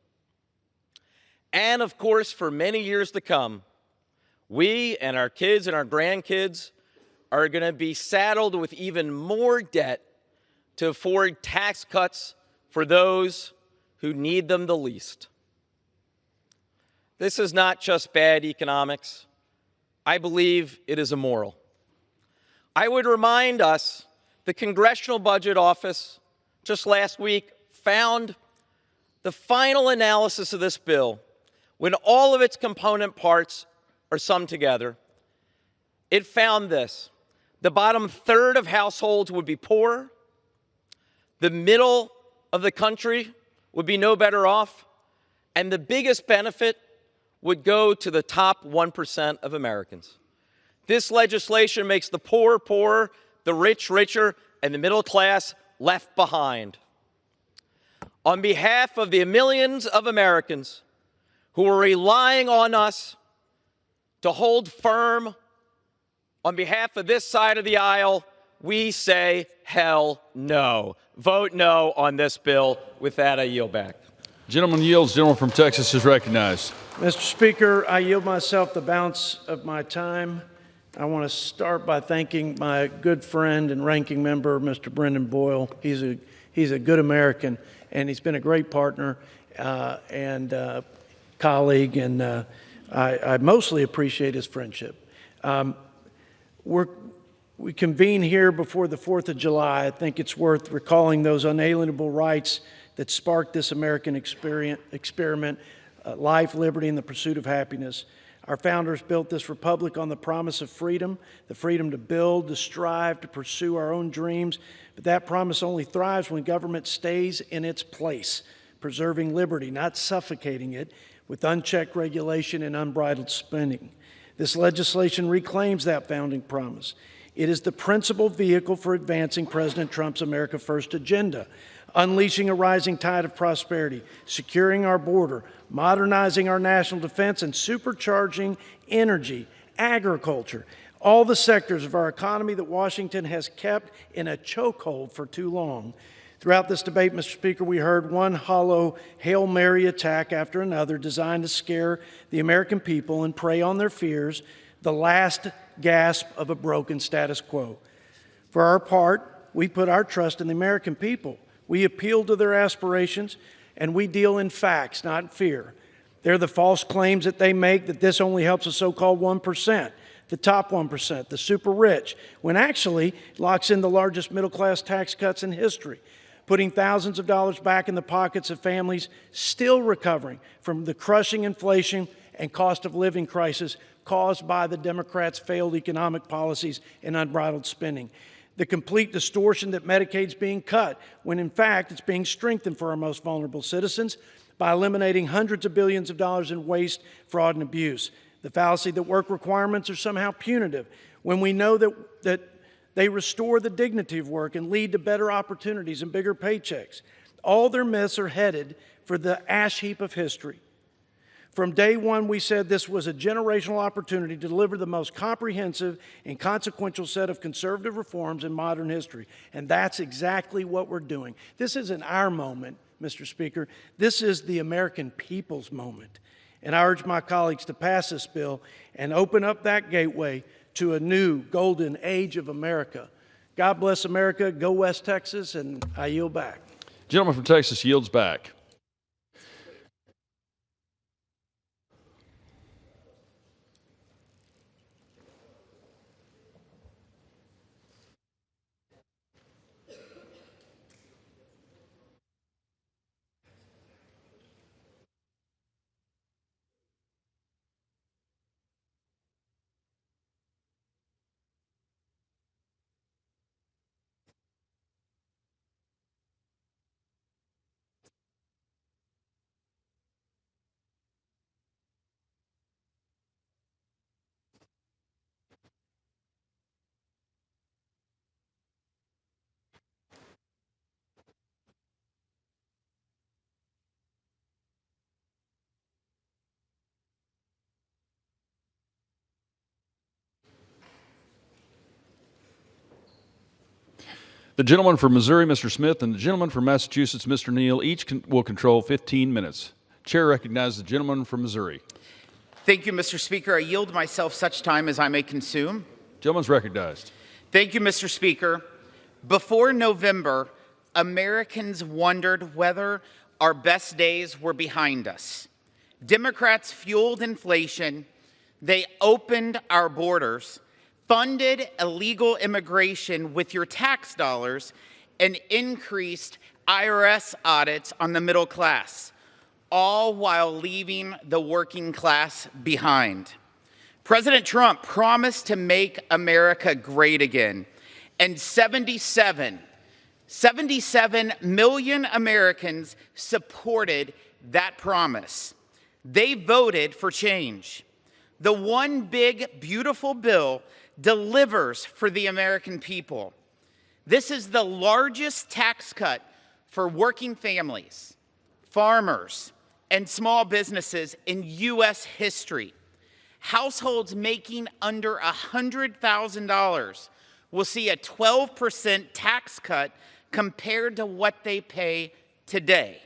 And of course, for many years to come, we and our kids and our grandkids are going to be saddled with even more debt to afford tax cuts for those who need them the least. This is not just bad economics. I believe it is immoral. I would remind us the Congressional Budget Office just last week found the final analysis of this bill, when all of its component parts are summed together. It found this: the bottom third of households would be poor, the middle of the country would be no better off, and the biggest benefit would go to the top 1% of Americans. This legislation makes the poor poorer, the rich richer, and the middle class left behind. On behalf of the millions of Americans who are relying on us to hold firm, on behalf of this side of the aisle, we say hell no. Vote no on this bill. With that, I yield back. Gentleman yields. Gentleman from Texas is recognized. Mr. Speaker, I yield myself the balance of my time. I want to start by thanking my good friend and ranking member, Mr. Brendan Boyle. He's a good American, and he's been a great partner and colleague, and I mostly appreciate his friendship. We convene here before the 4th of July. I think it's worth recalling those unalienable rights that sparked this American experiment, life, liberty, and the pursuit of happiness. Our founders built this republic on the promise of freedom, the freedom to build, to strive, to pursue our own dreams. But that promise only thrives when government stays in its place, preserving liberty, not suffocating it with unchecked regulation and unbridled spending. This legislation reclaims that founding promise. It is the principal vehicle for advancing President Trump's America First agenda, unleashing a rising tide of prosperity, securing our border, modernizing our national defense, and supercharging energy, agriculture, all the sectors of our economy that Washington has kept in a chokehold for too long. Throughout this debate, Mr. Speaker, we heard one hollow Hail Mary attack after another designed to scare the American people and prey on their fears, the last gasp of a broken status quo. For our part, we put our trust in the American people. We appeal to their aspirations, and we deal in facts, not in fear. They're the false claims that they make that this only helps the so-called 1%, the top 1%, the super rich, when actually it locks in the largest middle-class tax cuts in history, putting thousands of dollars back in the pockets of families still recovering from the crushing inflation and cost of living crisis caused by the Democrats' failed economic policies and unbridled spending. The complete distortion that Medicaid's being cut, when in fact it's being strengthened for our most vulnerable citizens by eliminating hundreds of billions of dollars in waste, fraud, and abuse. The fallacy that work requirements are somehow punitive, when we know that they restore the dignity of work and lead to better opportunities and bigger paychecks. All their myths are headed for the ash heap of history. From day one, we said this was a generational opportunity to deliver the most comprehensive and consequential set of conservative reforms in modern history. And that's exactly what we're doing. This isn't our moment, Mr. Speaker. This is the American people's moment. And I urge my colleagues to pass this bill and open up that gateway to a new golden age of America. God bless America. Go West Texas, and I yield back. Gentleman from Texas yields back. The gentleman from Missouri, Mr. Smith, and the gentleman from Massachusetts, Mr. Neal, each will control 15 minutes. Chair recognizes the gentleman from Missouri. Thank you, Mr. Speaker. I yield myself such time as I may consume. Gentleman's recognized. Thank you, Mr. Speaker. Before November, Americans wondered whether our best days were behind us. Democrats fueled inflation. They opened our borders, funded illegal immigration with your tax dollars, and increased IRS audits on the middle class, all while leaving the working class behind. President Trump promised to make America great again, and 77 million Americans supported that promise. They voted for change. The one big, beautiful bill delivers for the American people. This is the largest tax cut for working families, farmers, and small businesses in U.S. history. Households making under $100,000 will see a 12% tax cut compared to what they pay today.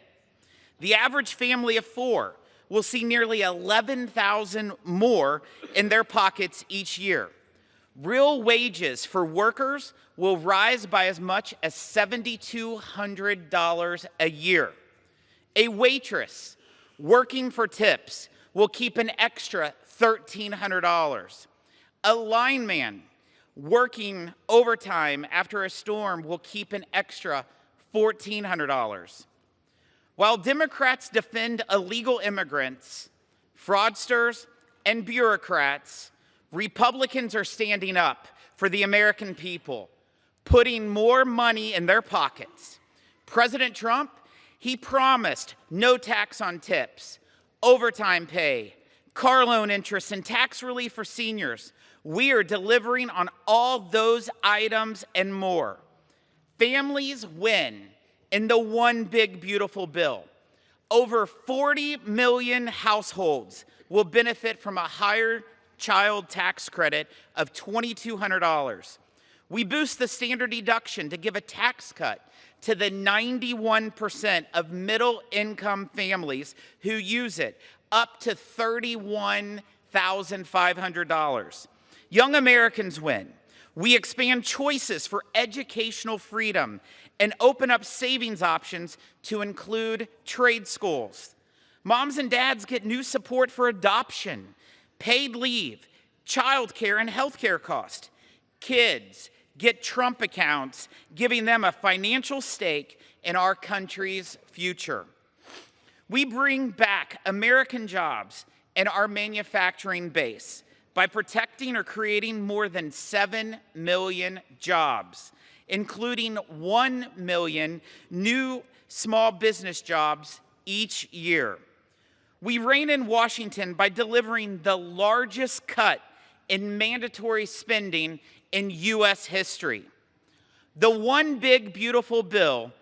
The average family of four will see nearly $11,000 more in their pockets each year. Real wages for workers will rise by as much as $7,200 a year. A waitress working for tips will keep an extra $1,300. A lineman working overtime after a storm will keep an extra $1,400. While Democrats defend illegal immigrants, fraudsters, and bureaucrats, Republicans are standing up for the American people, putting more money in their pockets. President Trump, he promised no tax on tips, overtime pay, car loan interest, and tax relief for seniors. We are delivering on all those items and more. Families win in the one big, beautiful bill. Over 40 million households will benefit from a higher child tax credit of $2,200. We boost the standard deduction to give a tax cut to the 91% of middle-income families who use it, up to $31,500. Young Americans win. We expand choices for educational freedom and open up savings options to include trade schools. Moms and dads get new support for adoption, paid leave, childcare, and healthcare costs. Kids get Trump accounts, giving them a financial stake in our country's future. We bring back American jobs and our manufacturing base by protecting or creating more than 7 million jobs, including 1 million new small business jobs each year. We reign in Washington by delivering the largest cut in mandatory spending in U.S. history. The one big, beautiful bill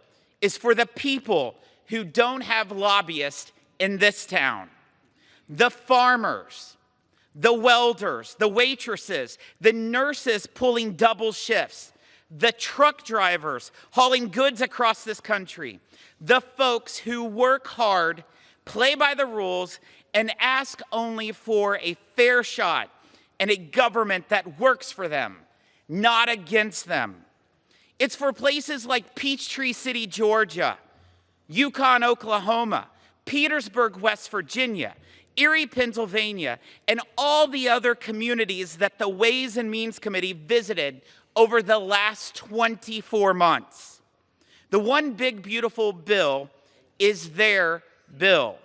is for the people who don't have lobbyists in this town. The farmers, the welders, the waitresses, the nurses pulling double shifts, the truck drivers hauling goods across this country, the folks who work hard, play by the rules, and ask only for a fair shot and a government that works for them, not against them. It's for places like Peachtree City, Georgia, Yukon, Oklahoma, Petersburg, West Virginia, Erie, Pennsylvania, and all the other communities that the Ways and Means Committee visited over the last 24 months. The One Big Beautiful Bill is their bill.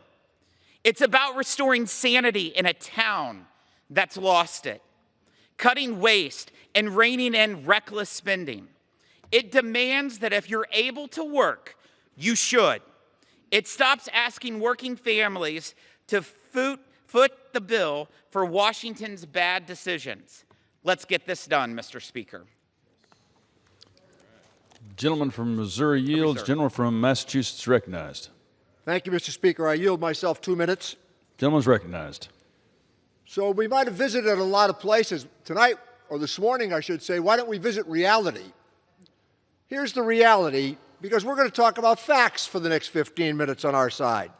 It's about restoring sanity in a town that's lost it, cutting waste and reining in reckless spending. It demands that if you're able to work, you should. It stops asking working families to foot the bill for Washington's bad decisions. Let's get this done, Mr. Speaker. Gentleman from Missouri yields. Gentleman from Massachusetts recognized. Thank you, Mr. Speaker. I yield myself 2 minutes. Gentleman's recognized. So we might have visited a lot of places. Tonight, or this morning, I should say, why don't we visit reality? Here's the reality, because we're going to talk about facts for the next 15 minutes on our side.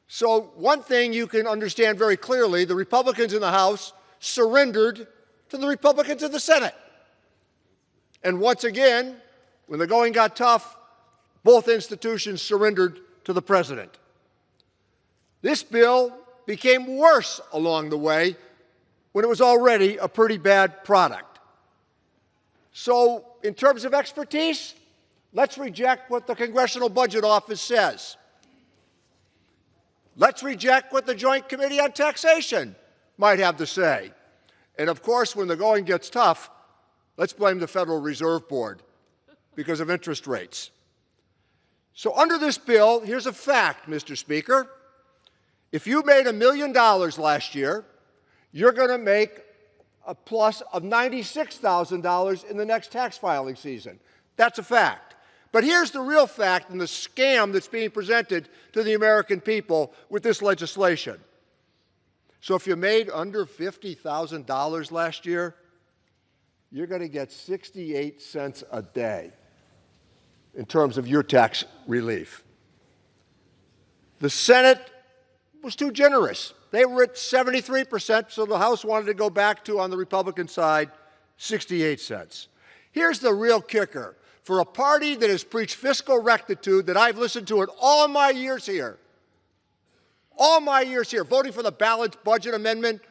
So one thing you can understand very clearly, the Republicans in the House surrendered to the Republicans in the Senate. And once again, when the going got tough, both institutions surrendered to the president. This bill became worse along the way when it was already a pretty bad product. So in terms of expertise, let's reject what the Congressional Budget Office says. Let's reject what the Joint Committee on Taxation might have to say. And of course, when the going gets tough, let's blame the Federal Reserve Board because of interest rates. So under this bill, here's a fact, Mr. Speaker. If you made $1 million last year, you're going to make a plus of $96,000 in the next tax filing season. That's a fact. But here's the real fact and the scam that's being presented to the American people with this legislation. So if you made under $50,000 last year, you're going to get 68 cents a day in terms of your tax relief. The Senate was too generous. They were at 73%, so the House wanted to go back to, on the Republican side, 68 cents. Here's the real kicker. For a party that has preached fiscal rectitude that I've listened to in all my years here, voting for the balanced budget amendment,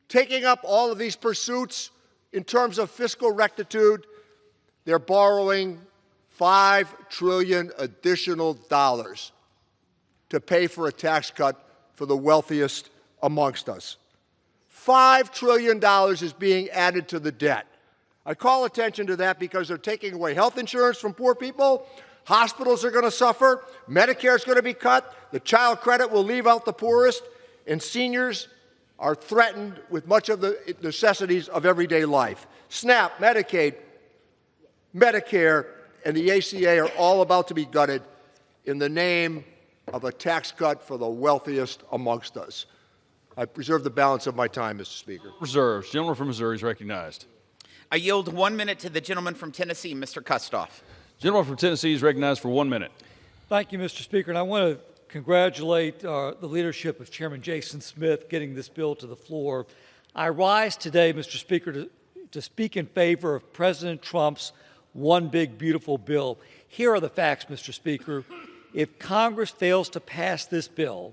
taking up all of these pursuits in terms of fiscal rectitude, they're borrowing $5 trillion additional dollars to pay for a tax cut for the wealthiest amongst us. $5 trillion is being added to the debt. I call attention to that because they're taking away health insurance from poor people. Hospitals are going to suffer. Medicare is going to be cut. The child credit will leave out the poorest. And seniors are threatened with much of the necessities of everyday life. SNAP, Medicaid, Medicare, and the ACA are all about to be gutted in the name of a tax cut for the wealthiest amongst us. I preserve the balance of my time, Mr. Speaker. Reserves. Gentleman from Missouri is recognized. I yield 1 minute to the gentleman from Tennessee, Mr. Kustoff. Gentleman from Tennessee is recognized for 1 minute. Thank you, Mr. Speaker. And I want to congratulate the leadership of Chairman Jason Smith getting this bill to the floor. I rise today, Mr. Speaker, to speak in favor of President Trump's One Big Beautiful Bill. Here are the facts, Mr. Speaker. If Congress fails to pass this bill,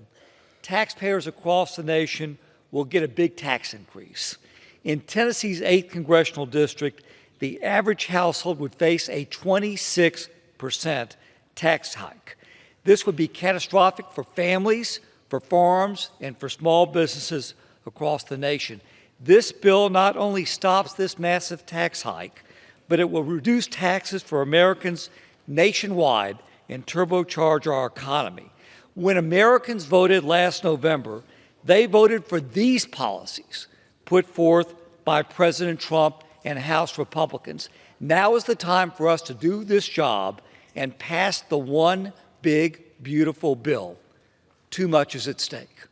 taxpayers across the nation will get a big tax increase. In Tennessee's 8th congressional district, the average household would face a 26% tax hike. This would be catastrophic for families, for farms, and for small businesses across the nation. This bill not only stops this massive tax hike, but it will reduce taxes for Americans nationwide and turbocharge our economy. When Americans voted last November, they voted for these policies put forth by President Trump and House Republicans. Now is the time for us to do this job and pass the One Big Beautiful Bill. Too much is at stake.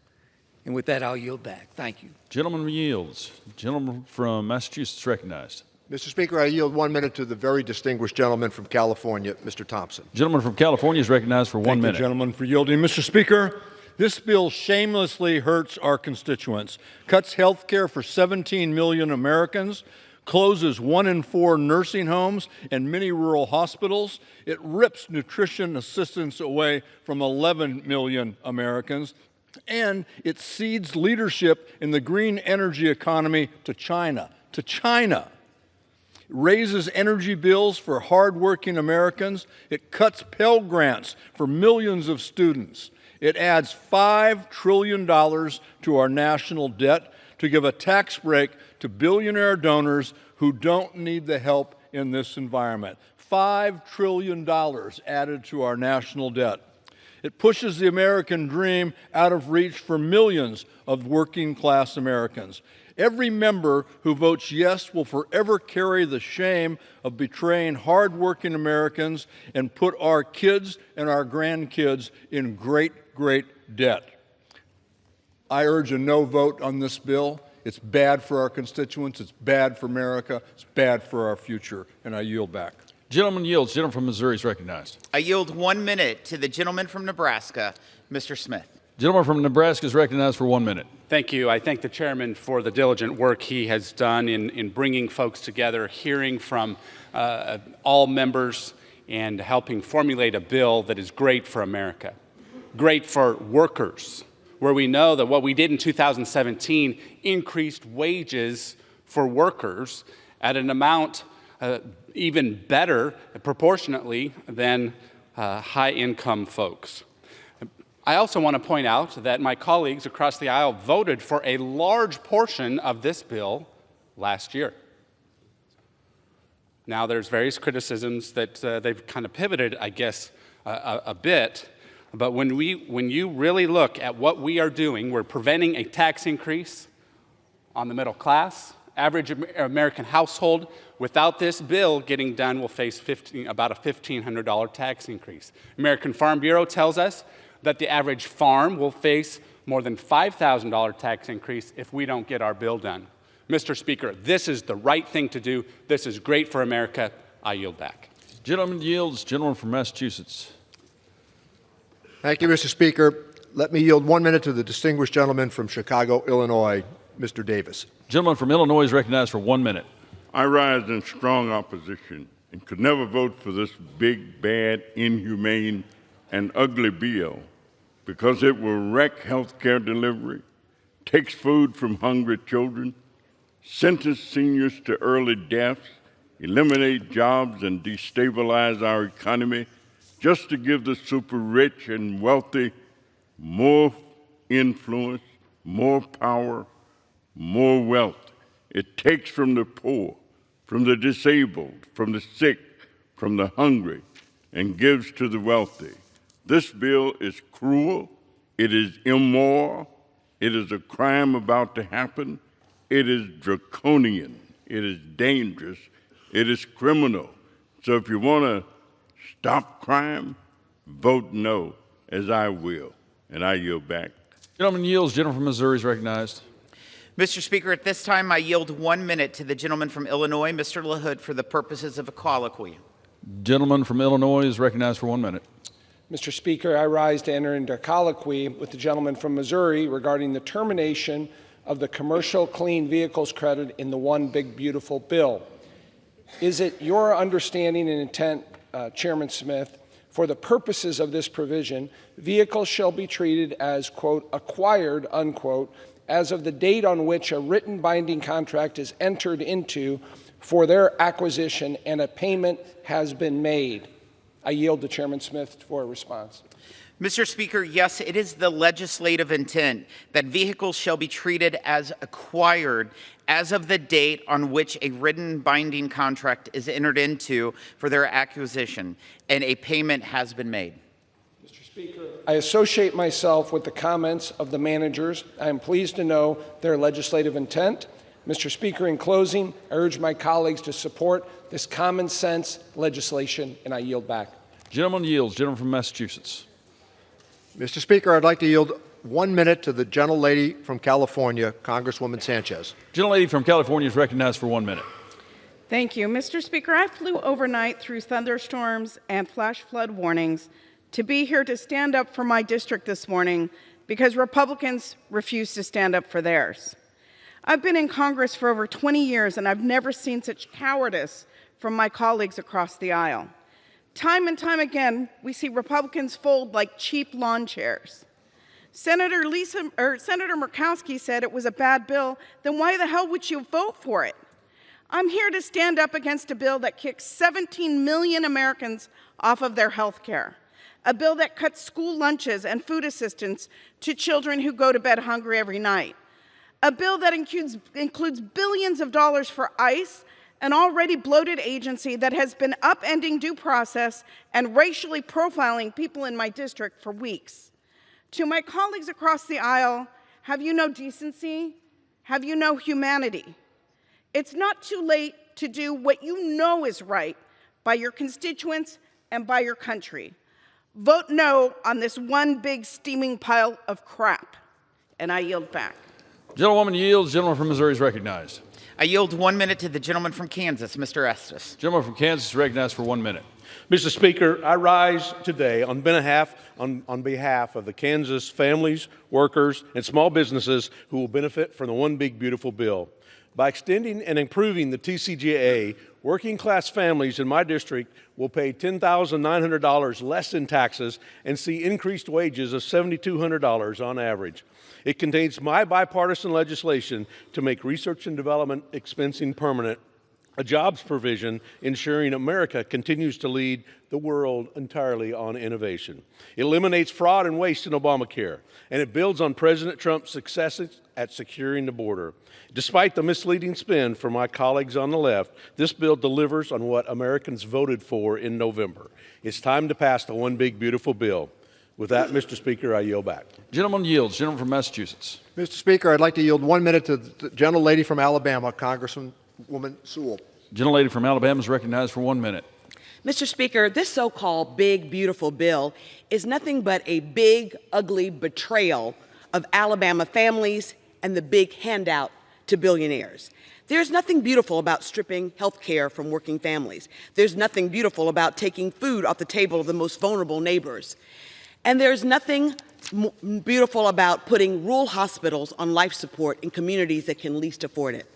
And with that, I'll yield back. Thank you. Gentleman yields. Gentleman from Massachusetts recognized. Mr. Speaker, I yield 1 minute to the very distinguished gentleman from California, Mr. Thompson. Gentleman from California is recognized for 1 minute. Thank you, gentleman, for yielding. Mr. Speaker, this bill shamelessly hurts our constituents, cuts health care for 17 million Americans, closes 1 in 4 nursing homes and many rural hospitals. It rips nutrition assistance away from 11 million Americans, and it cedes leadership in the green energy economy to China. Raises energy bills for hardworking Americans. It cuts Pell Grants for millions of students. It adds $5 trillion to our national debt to give a tax break to billionaire donors who don't need the help in this environment. $5 trillion added to our national debt. It pushes the American dream out of reach for millions of working-class Americans. Every member who votes yes will forever carry the shame of betraying hardworking Americans and put our kids and our grandkids in great, great debt. I urge a no vote on this bill. It's bad for our constituents. It's bad for America. It's bad for our future. And I yield back. Gentleman yields. Gentleman from Missouri is recognized. I yield 1 minute to the gentleman from Nebraska, Mr. Smith. Gentleman from Nebraska is recognized for 1 minute. Thank you. I thank the chairman for the diligent work he has done in bringing folks together, hearing from all members, and helping formulate a bill that is great for America, great for workers, where we know that what we did in 2017 increased wages for workers at an amount even better proportionately than high-income folks. I also want to point out that my colleagues across the aisle voted for a large portion of this bill last year. Now, there's various criticisms that they've kind of pivoted, I guess, a bit. But when you really look at what we are doing, we're preventing a tax increase on the middle class. Average American household without this bill getting done will face about a $1,500 tax increase. American Farm Bureau tells us that the average farm will face more than $5,000 tax increase if we don't get our bill done. Mr. Speaker, this is the right thing to do. This is great for America. I yield back. Gentleman yields. Gentleman from Massachusetts. Thank you, Mr. Speaker. Let me yield 1 minute to the distinguished gentleman from Chicago, Illinois, Mr. Davis. Gentleman from Illinois is recognized for 1 minute. I rise in strong opposition and could never vote for this big, bad, inhumane, and ugly bill because it will wreck health care delivery, takes food from hungry children, sentence seniors to early deaths, eliminate jobs, and destabilize our economy just to give the super rich and wealthy more influence, more power, more wealth. It takes from the poor, from the disabled, from the sick, from the hungry, and gives to the wealthy. This bill is cruel, it is immoral, it is a crime about to happen, it is draconian, it is dangerous, it is criminal. So if you want to stop crime, vote no, as I will, and I yield back. Gentleman yields. Gentleman from Missouri is recognized. Mr. Speaker, at this time, I yield 1 minute to the gentleman from Illinois, Mr. LaHood, for the purposes of a colloquy. Gentleman from Illinois is recognized for 1 minute. Mr. Speaker, I rise to enter into colloquy with the gentleman from Missouri regarding the termination of the commercial clean vehicles credit in the One Big Beautiful bill. Is it your understanding and intent, Chairman Smith, for the purposes of this provision, vehicles shall be treated as, quote, acquired, unquote, as of the date on which a written binding contract is entered into for their acquisition and a payment has been made? I yield to Chairman Smith for a response. Mr. Speaker, yes, it is the legislative intent that vehicles shall be treated as acquired as of the date on which a written binding contract is entered into for their acquisition and a payment has been made. Mr. Speaker, I associate myself with the comments of the managers. I am pleased to know their legislative intent. Mr. Speaker, in closing, I urge my colleagues to support this common sense legislation, and I yield back. Gentleman yields. Gentleman from Massachusetts. Mr. Speaker, I'd like to yield 1 minute to the gentlelady from California, Congresswoman Sanchez. Gentlelady from California is recognized for 1 minute. Thank you. Mr. Speaker, I flew overnight through thunderstorms and flash flood warnings to be here to stand up for my district this morning because Republicans refuse to stand up for theirs. I've been in Congress for over 20 years, and I've never seen such cowardice from my colleagues across the aisle. Time and time again, we see Republicans fold like cheap lawn chairs. Senator Murkowski said it was a bad bill. Then why the hell would you vote for it? I'm here to stand up against a bill that kicks 17 million Americans off of their health care, a bill that cuts school lunches and food assistance to children who go to bed hungry every night, a bill that includes billions of dollars for ICE, an already bloated agency that has been upending due process and racially profiling people in my district for weeks. To my colleagues across the aisle, have you no decency? Have you no humanity? It's not too late to do what you know is right by your constituents and by your country. Vote no on this one big steaming pile of crap. And I yield back. Gentlewoman yields. Gentleman from Missouri is recognized. I yield 1 minute to the gentleman from Kansas, Mr. Estes. Gentleman from Kansas is recognized for 1 minute. Mr. Speaker, I rise today on behalf of the Kansas families, workers, and small businesses who will benefit from the One Big Beautiful Bill. By extending and improving the TCJA, working-class families in my district will pay $10,900 less in taxes and see increased wages of $7,200 on average. It contains my bipartisan legislation to make research and development expensing permanent, a jobs provision ensuring America continues to lead the world entirely on innovation. It eliminates fraud and waste in Obamacare, and it builds on President Trump's successes at securing the border. Despite the misleading spin from my colleagues on the left, this bill delivers on what Americans voted for in November. It's time to pass the One Big Beautiful Bill. With that, Mr. Speaker, I yield back. Gentleman yields. Gentleman from Massachusetts. Mr. Speaker, I'd like to yield 1 minute to the gentlelady from Alabama, Congresswoman Sewell. Gentlelady from Alabama is recognized for 1 minute. Mr. Speaker, this so-called big, beautiful bill is nothing but a big, ugly betrayal of Alabama families and the big handout to billionaires. There's nothing beautiful about stripping health care from working families. There's nothing beautiful about taking food off the table of the most vulnerable neighbors. And there's nothing beautiful about putting rural hospitals on life support in communities that can least afford it.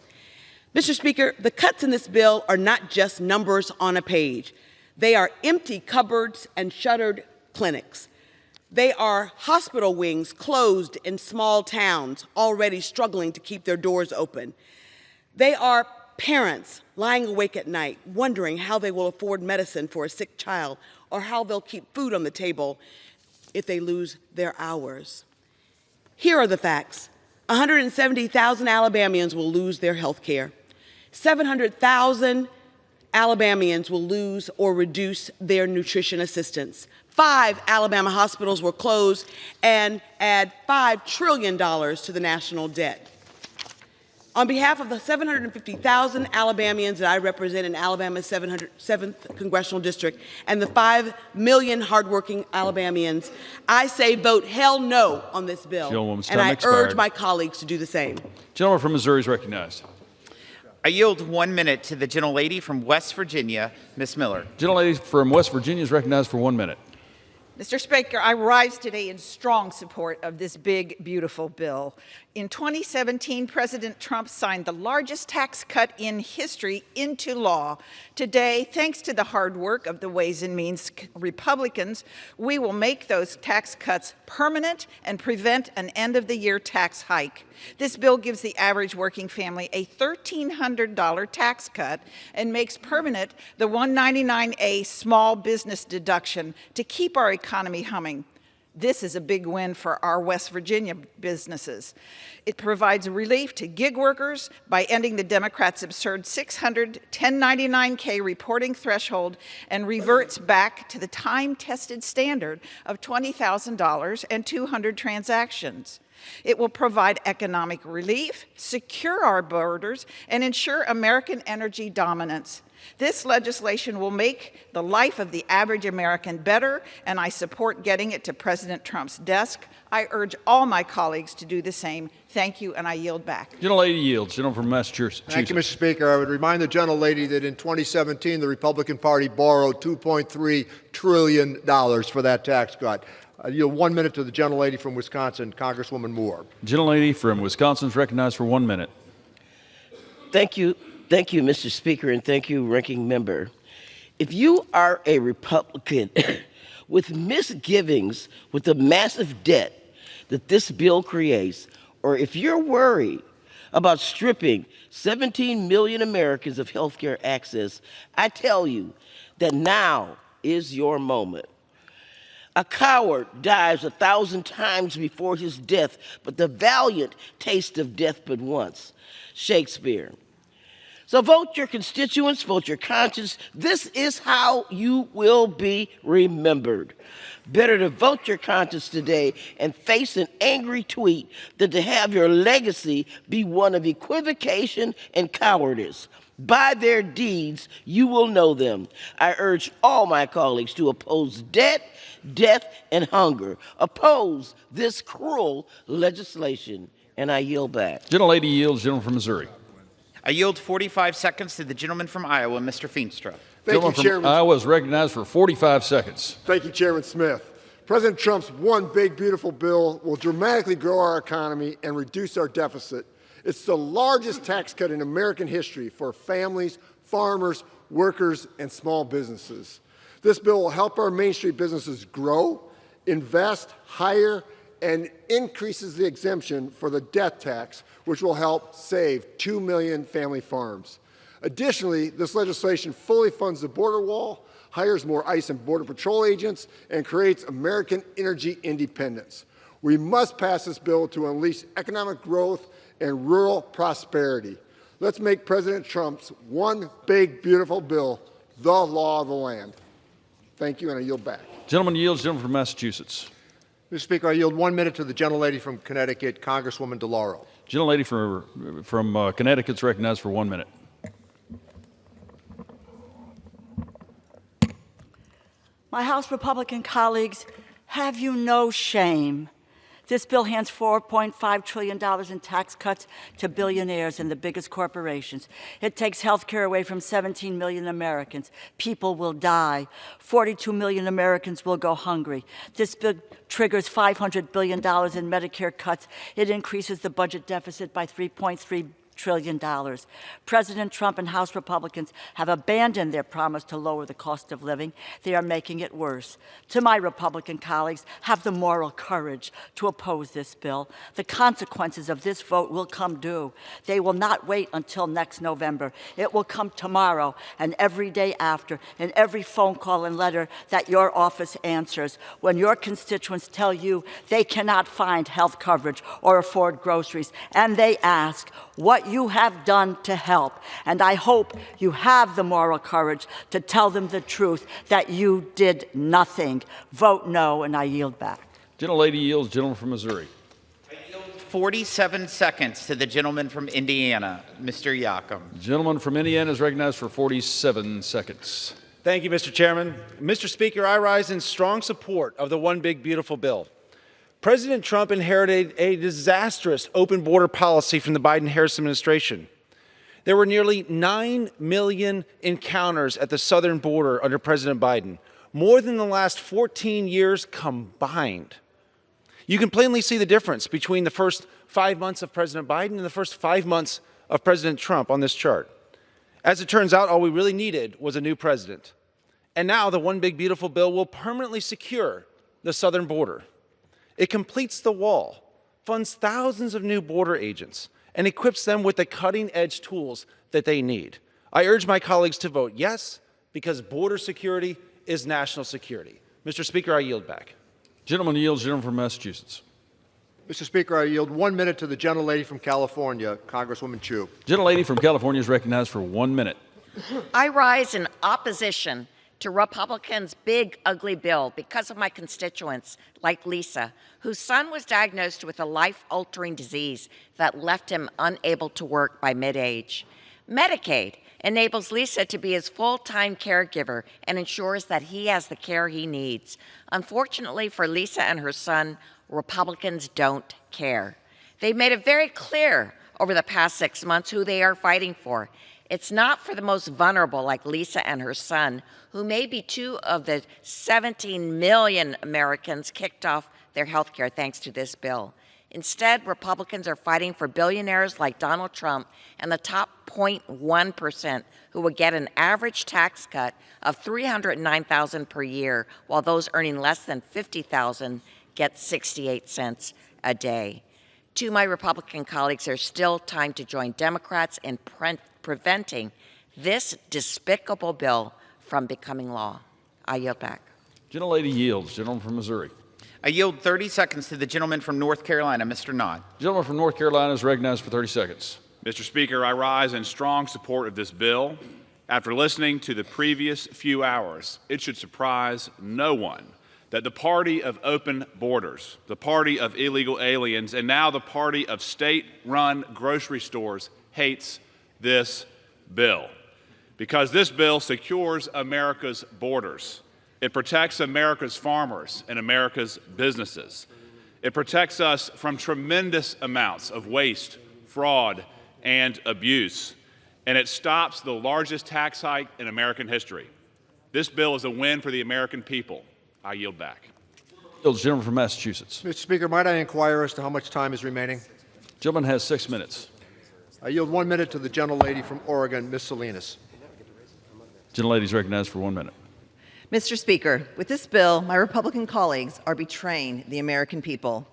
Mr. Speaker, the cuts in this bill are not just numbers on a page. They are empty cupboards and shuttered clinics. They are hospital wings closed in small towns already struggling to keep their doors open. They are parents lying awake at night wondering how they will afford medicine for a sick child or how they'll keep food on the table if they lose their hours. Here are the facts. 170,000 Alabamians will lose their health care. 700,000 Alabamians will lose or reduce their nutrition assistance. 5 Alabama hospitals will close and add $5 trillion to the national debt. On behalf of the 750,000 Alabamians that I represent in Alabama's 7th Congressional District and the 5 million hardworking Alabamians, I say vote hell no on this bill, and I urge my colleagues to do the same. Gentleman from Missouri is recognized. I yield 1 minute to the gentlelady from West Virginia, Ms. Miller. Gentlelady from West Virginia is recognized for 1 minute. Mr. Speaker, I rise today in strong support of this big, beautiful bill. In 2017, President Trump signed the largest tax cut in history into law. Today, thanks to the hard work of the Ways and Means Republicans, we will make those tax cuts permanent and prevent an end-of-the-year tax hike. This bill gives the average working family a $1,300 tax cut and makes permanent the $199A small business deduction to keep our economy humming. This is a big win for our West Virginia businesses. It provides relief to gig workers by ending the Democrats' absurd $600 1099K reporting threshold and reverts back to the time-tested standard of $20,000 and 200 transactions. It will provide economic relief, secure our borders, and ensure American energy dominance. This legislation will make the life of the average American better, and I support getting it to President Trump's desk. I urge all my colleagues to do the same. Thank you, and I yield back. Gentlelady yields. Gentleman from Massachusetts. Thank you, Mr. Speaker. I would remind the gentlelady that in 2017, the Republican Party borrowed $2.3 trillion for that tax cut. I yield 1 minute to the gentlelady from Wisconsin, Congresswoman Moore. Gentlelady from Wisconsin is recognized for 1 minute. Thank you, Mr. Speaker, and thank you, Ranking Member. If you are a Republican with misgivings with the massive debt that this bill creates, or if you're worried about stripping 17 million Americans of health care access, I tell you that now is your moment. A coward dies 1,000 times before his death, but the valiant taste of death but once. Shakespeare. So vote your constituents, vote your conscience. This is how you will be remembered. Better to vote your conscience today and face an angry tweet than to have your legacy be one of equivocation and cowardice. By their deeds, you will know them. I urge all my colleagues to oppose debt, death, and hunger. Oppose this cruel legislation, and I yield back. Gentlelady yields. Gentleman from Missouri. I yield 45 seconds to the gentleman from Iowa, Mr. Feenstra. Thank you, Chairman. Iowa is recognized for 45 seconds. Thank you, Chairman Smith. President Trump's one big, beautiful bill will dramatically grow our economy and reduce our deficit. It's the largest tax cut in American history for families, farmers, workers, and small businesses. This bill will help our Main Street businesses grow, invest, hire, and increases the exemption for the death tax, which will help save 2 million family farms. Additionally, this legislation fully funds the border wall, hires more ICE and Border Patrol agents, and creates American energy independence. We must pass this bill to unleash economic growth and rural prosperity. Let's make President Trump's one big, beautiful bill the law of the land. Thank you, and I yield back. Gentleman yields. Gentleman from Massachusetts. Mr. Speaker, I yield 1 minute to the gentlelady from Connecticut, Congresswoman DeLauro. Gentlelady from Connecticut is recognized for 1 minute. My House Republican colleagues, have you no shame? This bill hands $4.5 trillion in tax cuts to billionaires and the biggest corporations. It takes health care away from 17 million Americans. People will die. 42 million Americans will go hungry. This bill triggers $500 billion in Medicare cuts. It increases the budget deficit by $3.3 trillion. President Trump and House Republicans have abandoned their promise to lower the cost of living. They are making it worse. To my Republican colleagues, have the moral courage to oppose this bill. The consequences of this vote will come due. They will not wait until next November. It will come tomorrow and every day after, and every phone call and letter that your office answers when your constituents tell you they cannot find health coverage or afford groceries, and they ask what you have done to help. And I hope you have the moral courage to tell them the truth, that you did nothing. Vote no, and I yield back. Gentlelady yields. Gentleman from Missouri. I yield 47 seconds to the gentleman from Indiana, Mr. Yocum. Gentleman from Indiana is recognized for 47 seconds. Thank you, Mr. Chairman. Mr. Speaker, I rise in strong support of the One Big Beautiful Bill. President Trump inherited a disastrous open border policy from the Biden-Harris administration. There were nearly 9 million encounters at the southern border under President Biden, more than the last 14 years combined. You can plainly see the difference between the first 5 months of President Biden and the first 5 months of President Trump on this chart. As it turns out, all we really needed was a new president. And now the One Big Beautiful Bill will permanently secure the southern border. It completes the wall, funds thousands of new border agents, and equips them with the cutting-edge tools that they need. I urge my colleagues to vote yes, because border security is national security. Mr. Speaker, I yield back. Gentleman yields. Gentleman from Massachusetts. Mr. Speaker, I yield 1 minute to the gentlelady from California, Congresswoman Chu. Gentlelady from California is recognized for 1 minute. I rise in opposition to Republicans' big, ugly bill because of my constituents, like Lisa, whose son was diagnosed with a life-altering disease that left him unable to work by mid-age. Medicaid, enables Lisa to be his full-time caregiver, and ensures that he has the care he needs. Unfortunately for Lisa and her son, Republicans don't care. They've made it very clear over the past 6 months who they are fighting for. It's not for the most vulnerable like Lisa and her son, who may be 2 of the 17 million Americans kicked off their health care thanks to this bill. Instead, Republicans are fighting for billionaires like Donald Trump and the top 0.1% who will get an average tax cut of $309,000 per year, while those earning less than $50,000 get 68 cents a day. To my Republican colleagues, there's still time to join Democrats in preventing this despicable bill from becoming law. I yield back. Gentlelady yields. Gentleman from Missouri. I yield 30 seconds to the gentleman from North Carolina, Mr. Nod. Gentleman from North Carolina is recognized for 30 seconds. Mr. Speaker, I rise in strong support of this bill. After listening to the previous few hours, it should surprise no one that the party of open borders, the party of illegal aliens, and now the party of state-run grocery stores hates this bill. Because this bill secures America's borders. It protects America's farmers and America's businesses. It protects us from tremendous amounts of waste, fraud, and abuse. And it stops the largest tax hike in American history. This bill is a win for the American people. I yield back. The gentleman from Massachusetts. Mr. Speaker, might I inquire as to how much time is remaining? Gentleman has 6 minutes. I yield 1 minute to the gentlelady from Oregon, Ms. Salinas. Gentlelady is recognized for 1 minute. Mr. Speaker, with this bill, my Republican colleagues are betraying the American people.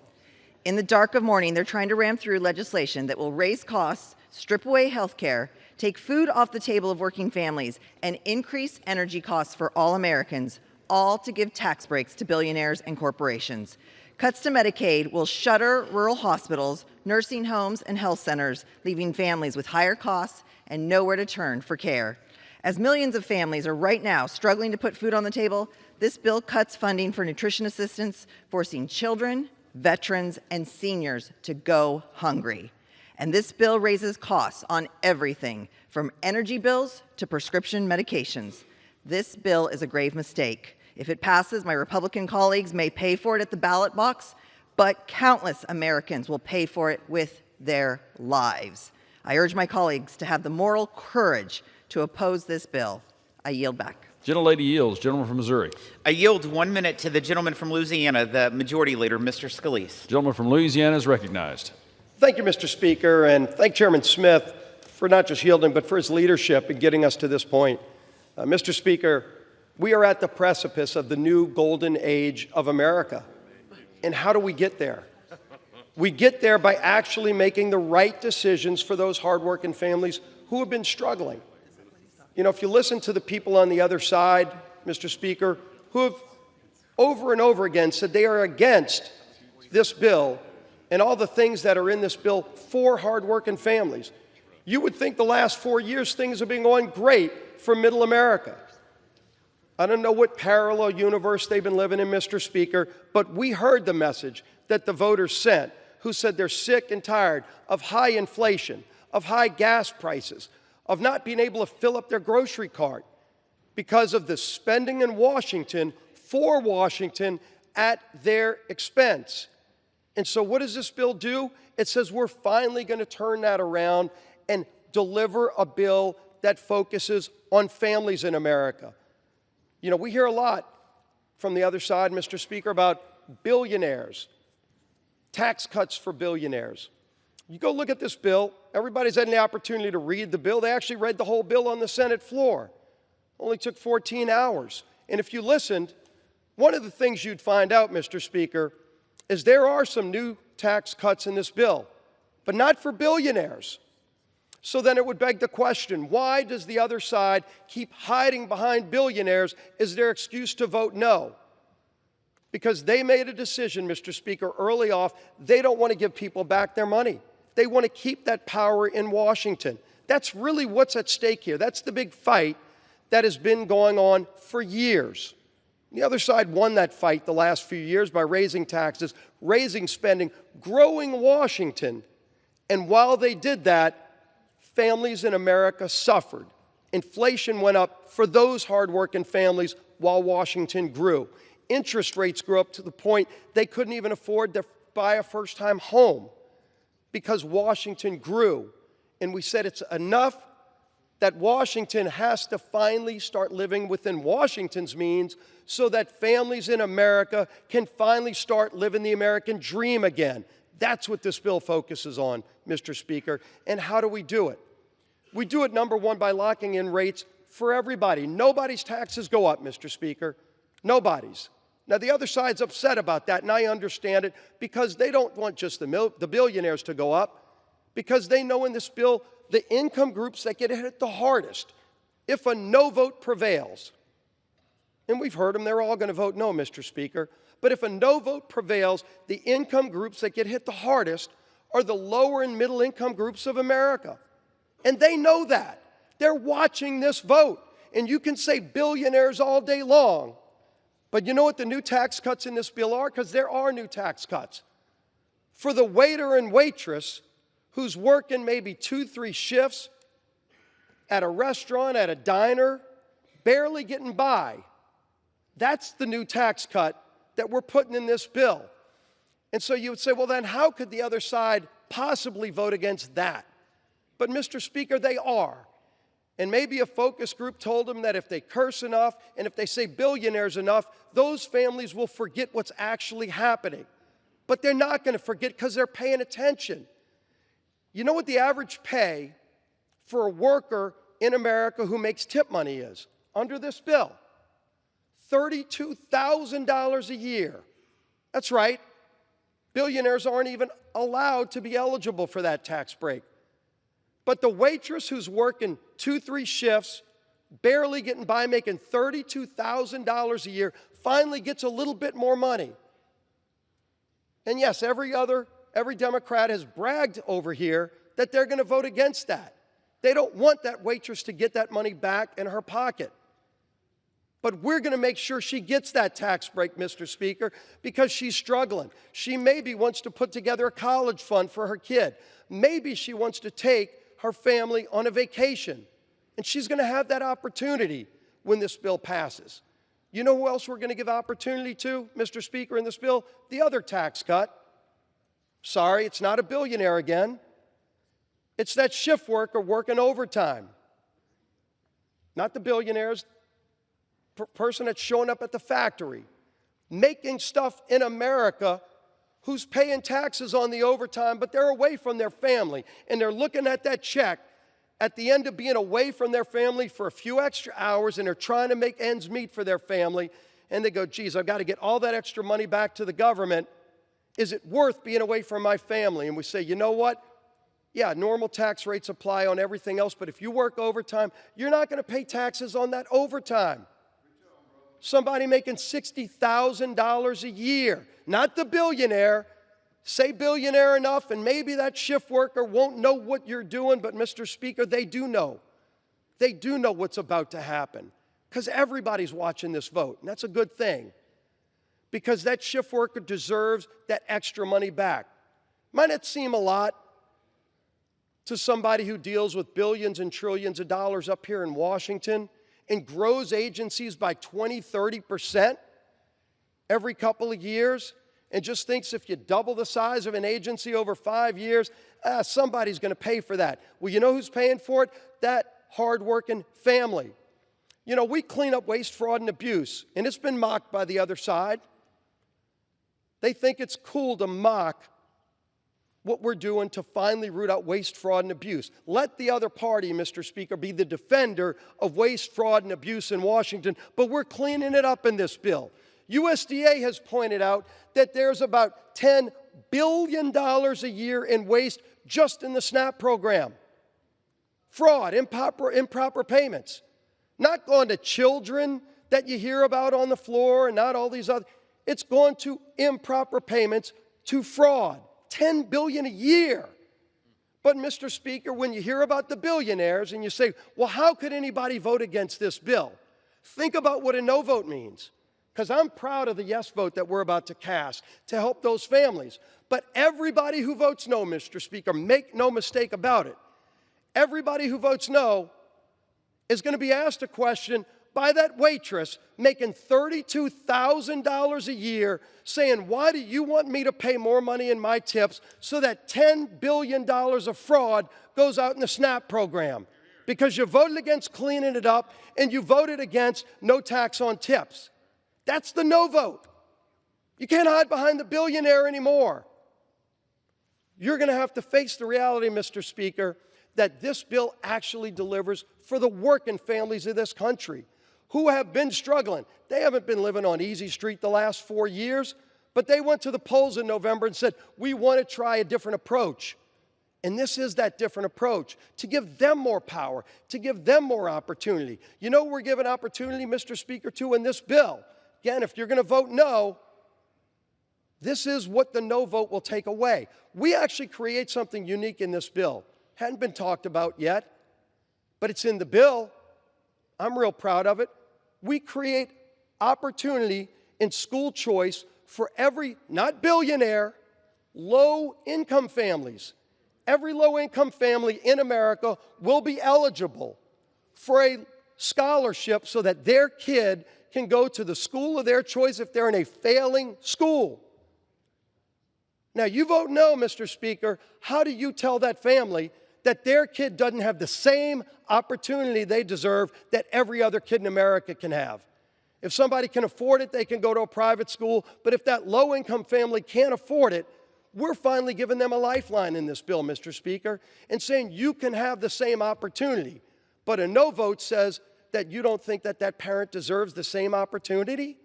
In the dark of morning, they're trying to ram through legislation that will raise costs, strip away health care, take food off the table of working families, and increase energy costs for all Americans, all to give tax breaks to billionaires and corporations. Cuts to Medicaid will shutter rural hospitals, nursing homes, and health centers, leaving families with higher costs and nowhere to turn for care. As millions of families are right now struggling to put food on the table, this bill cuts funding for nutrition assistance, forcing children, veterans, and seniors to go hungry. And this bill raises costs on everything from energy bills to prescription medications. This bill is a grave mistake. If it passes, my Republican colleagues may pay for it at the ballot box, but countless Americans will pay for it with their lives. I urge my colleagues to have the moral courage to oppose this bill. I yield back. Gentlelady yields. Gentleman from Missouri. I yield 1 minute to the gentleman from Louisiana, the Majority Leader, Mr. Scalise. Gentleman from Louisiana is recognized. Thank you, Mr. Speaker, and thank Chairman Smith for not just yielding, but for his leadership in getting us to this point. Mr. Speaker, we are at the precipice of the new golden age of America. And how do we get there? We get there by actually making the right decisions for those hardworking families who have been struggling. You know, if you listen to the people on the other side, Mr. Speaker, who have over and over again said they are against this bill and all the things that are in this bill for hardworking families, you would think the last 4 years things have been going great for middle America. I don't know what parallel universe they've been living in, Mr. Speaker, but we heard the message that the voters sent, who said they're sick and tired of high inflation, of high gas prices, of not being able to fill up their grocery cart because of the spending in Washington for Washington at their expense. And so what does this bill do? It says we're finally going to turn that around and deliver a bill that focuses on families in America. You know, we hear a lot from the other side, Mr. Speaker, about billionaires, tax cuts for billionaires. You go look at this bill. Everybody's had the opportunity to read the bill. They actually read the whole bill on the Senate floor. Only took 14 hours. And if you listened, one of the things you'd find out, Mr. Speaker, is there are some new tax cuts in this bill, but not for billionaires. So then it would beg the question, why does the other side keep hiding behind billionaires as their excuse to vote no? Because they made a decision, Mr. Speaker, early off, they don't want to give people back their money. They want to keep that power in Washington. That's really what's at stake here. That's the big fight that has been going on for years. The other side won that fight the last few years by raising taxes, raising spending, growing Washington. And while they did that, families in America suffered. Inflation went up for those hardworking families while Washington grew. Interest rates grew up to the point they couldn't even afford to buy a first-time home because Washington grew. And we said it's enough that Washington has to finally start living within Washington's means so that families in America can finally start living the American dream again. That's what this bill focuses on, Mr. Speaker. And how do we do it? We do it, number one, by locking in rates for everybody. Nobody's taxes go up, Mr. Speaker. Nobody's. Now, the other side's upset about that, and I understand it, because they don't want just the billionaires to go up, because they know in this bill the income groups that get hit the hardest if a no vote prevails. And we've heard them, they're all going to vote no, Mr. Speaker. But if a no vote prevails, the income groups that get hit the hardest are the lower and middle income groups of America. And they know that. They're watching this vote. And you can say billionaires all day long. But you know what the new tax cuts in this bill are? Because there are new tax cuts. For the waiter and waitress who's working maybe 2-3 shifts at a restaurant, at a diner, barely getting by. That's the new tax cut that we're putting in this bill. And so you would say, well, then how could the other side possibly vote against that? But, Mr. Speaker, they are. And maybe a focus group told them that if they curse enough and if they say billionaires enough, those families will forget what's actually happening. But they're not going to forget because they're paying attention. You know what the average pay for a worker in America who makes tip money is under this bill? $32,000 a year. That's right. Billionaires aren't even allowed to be eligible for that tax break. But the waitress who's working 2-3 shifts, barely getting by, making $32,000 a year, finally gets a little bit more money. And yes, every Democrat has bragged over here that they're going to vote against that. They don't want that waitress to get that money back in her pocket. But we're going to make sure she gets that tax break, Mr. Speaker, because she's struggling. She maybe wants to put together a college fund for her kid. Maybe she wants to take her family on a vacation. And she's going to have that opportunity when this bill passes. You know who else we're going to give opportunity to, Mr. Speaker, in this bill? The other tax cut. Sorry, it's not a billionaire again. It's that shift worker working overtime. Not the billionaires. Person that's showing up at the factory, making stuff in America, who's paying taxes on the overtime, but they're away from their family, and they're looking at that check at the end of being away from their family for a few extra hours, and they're trying to make ends meet for their family, and they go, geez, I've got to get all that extra money back to the government. Is it worth being away from my family? And we say, you know what? Yeah, normal tax rates apply on everything else, but if you work overtime, you're not going to pay taxes on that overtime. Somebody making $60,000 a year, not the billionaire. Say billionaire enough, and maybe that shift worker won't know what you're doing, but Mr. Speaker, they do know. They do know what's about to happen because everybody's watching this vote, and that's a good thing because that shift worker deserves that extra money back. Might not seem a lot to somebody who deals with billions and trillions of dollars up here in Washington and grows agencies by 20-30% every couple of years, and just thinks if you double the size of an agency over 5 years, somebody's going to pay for that. Well, you know who's paying for it? That hardworking family. You know, we clean up waste, fraud, and abuse, and it's been mocked by the other side. They think it's cool to mock what we're doing to finally root out waste, fraud, and abuse. Let the other party, Mr. Speaker, be the defender of waste, fraud, and abuse in Washington, but we're cleaning it up in this bill. USDA has pointed out that there's about $10 billion a year in waste just in the SNAP program. Fraud, improper payments. Not going to children that you hear about on the floor and not all these other. It's going to improper payments, to fraud. $10 billion a year. But, Mr. Speaker, when you hear about the billionaires and you say, well, how could anybody vote against this bill? Think about what a no vote means. Because I'm proud of the yes vote that we're about to cast to help those families. But everybody who votes no, Mr. Speaker, make no mistake about it, everybody who votes no is going to be asked a question by that waitress making $32,000 a year saying, why do you want me to pay more money in my tips so that $10 billion of fraud goes out in the SNAP program? Because you voted against cleaning it up and you voted against no tax on tips. That's the no vote. You can't hide behind the billionaire anymore. You're going to have to face the reality, Mr. Speaker, that this bill actually delivers for the working families of this country who have been struggling. They haven't been living on easy street the last 4 years, but they went to the polls in November and said, we want to try a different approach. And this is that different approach, to give them more power, to give them more opportunity. You know we're giving opportunity, Mr. Speaker, to in this bill. Again, if you're going to vote no, this is what the no vote will take away. We actually create something unique in this bill. Hadn't been talked about yet, but it's in the bill. I'm real proud of it. We create opportunity in school choice for every, not billionaire, low-income families. Every low-income family in America will be eligible for a scholarship so that their kid can go to the school of their choice if they're in a failing school. Now, you vote no, Mr. Speaker. How do you tell that family that their kid doesn't have the same opportunity they deserve that every other kid in America can have? If somebody can afford it, they can go to a private school. But if that low-income family can't afford it, we're finally giving them a lifeline in this bill, Mr. Speaker, and saying you can have the same opportunity. But a no vote says that you don't think that that parent deserves the same opportunity?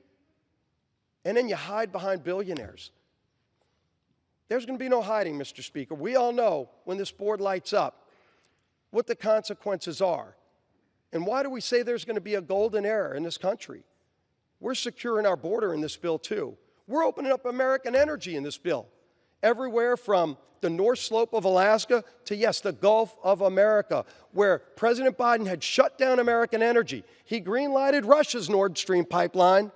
And then you hide behind billionaires. There's going to be no hiding, Mr. Speaker. We all know when this board lights up what the consequences are. And why do we say there's going to be a golden era in this country? We're securing our border in this bill, too. We're opening up American energy in this bill. Everywhere from the North Slope of Alaska to, yes, the Gulf of America, where President Biden had shut down American energy. He green-lighted Russia's Nord Stream pipeline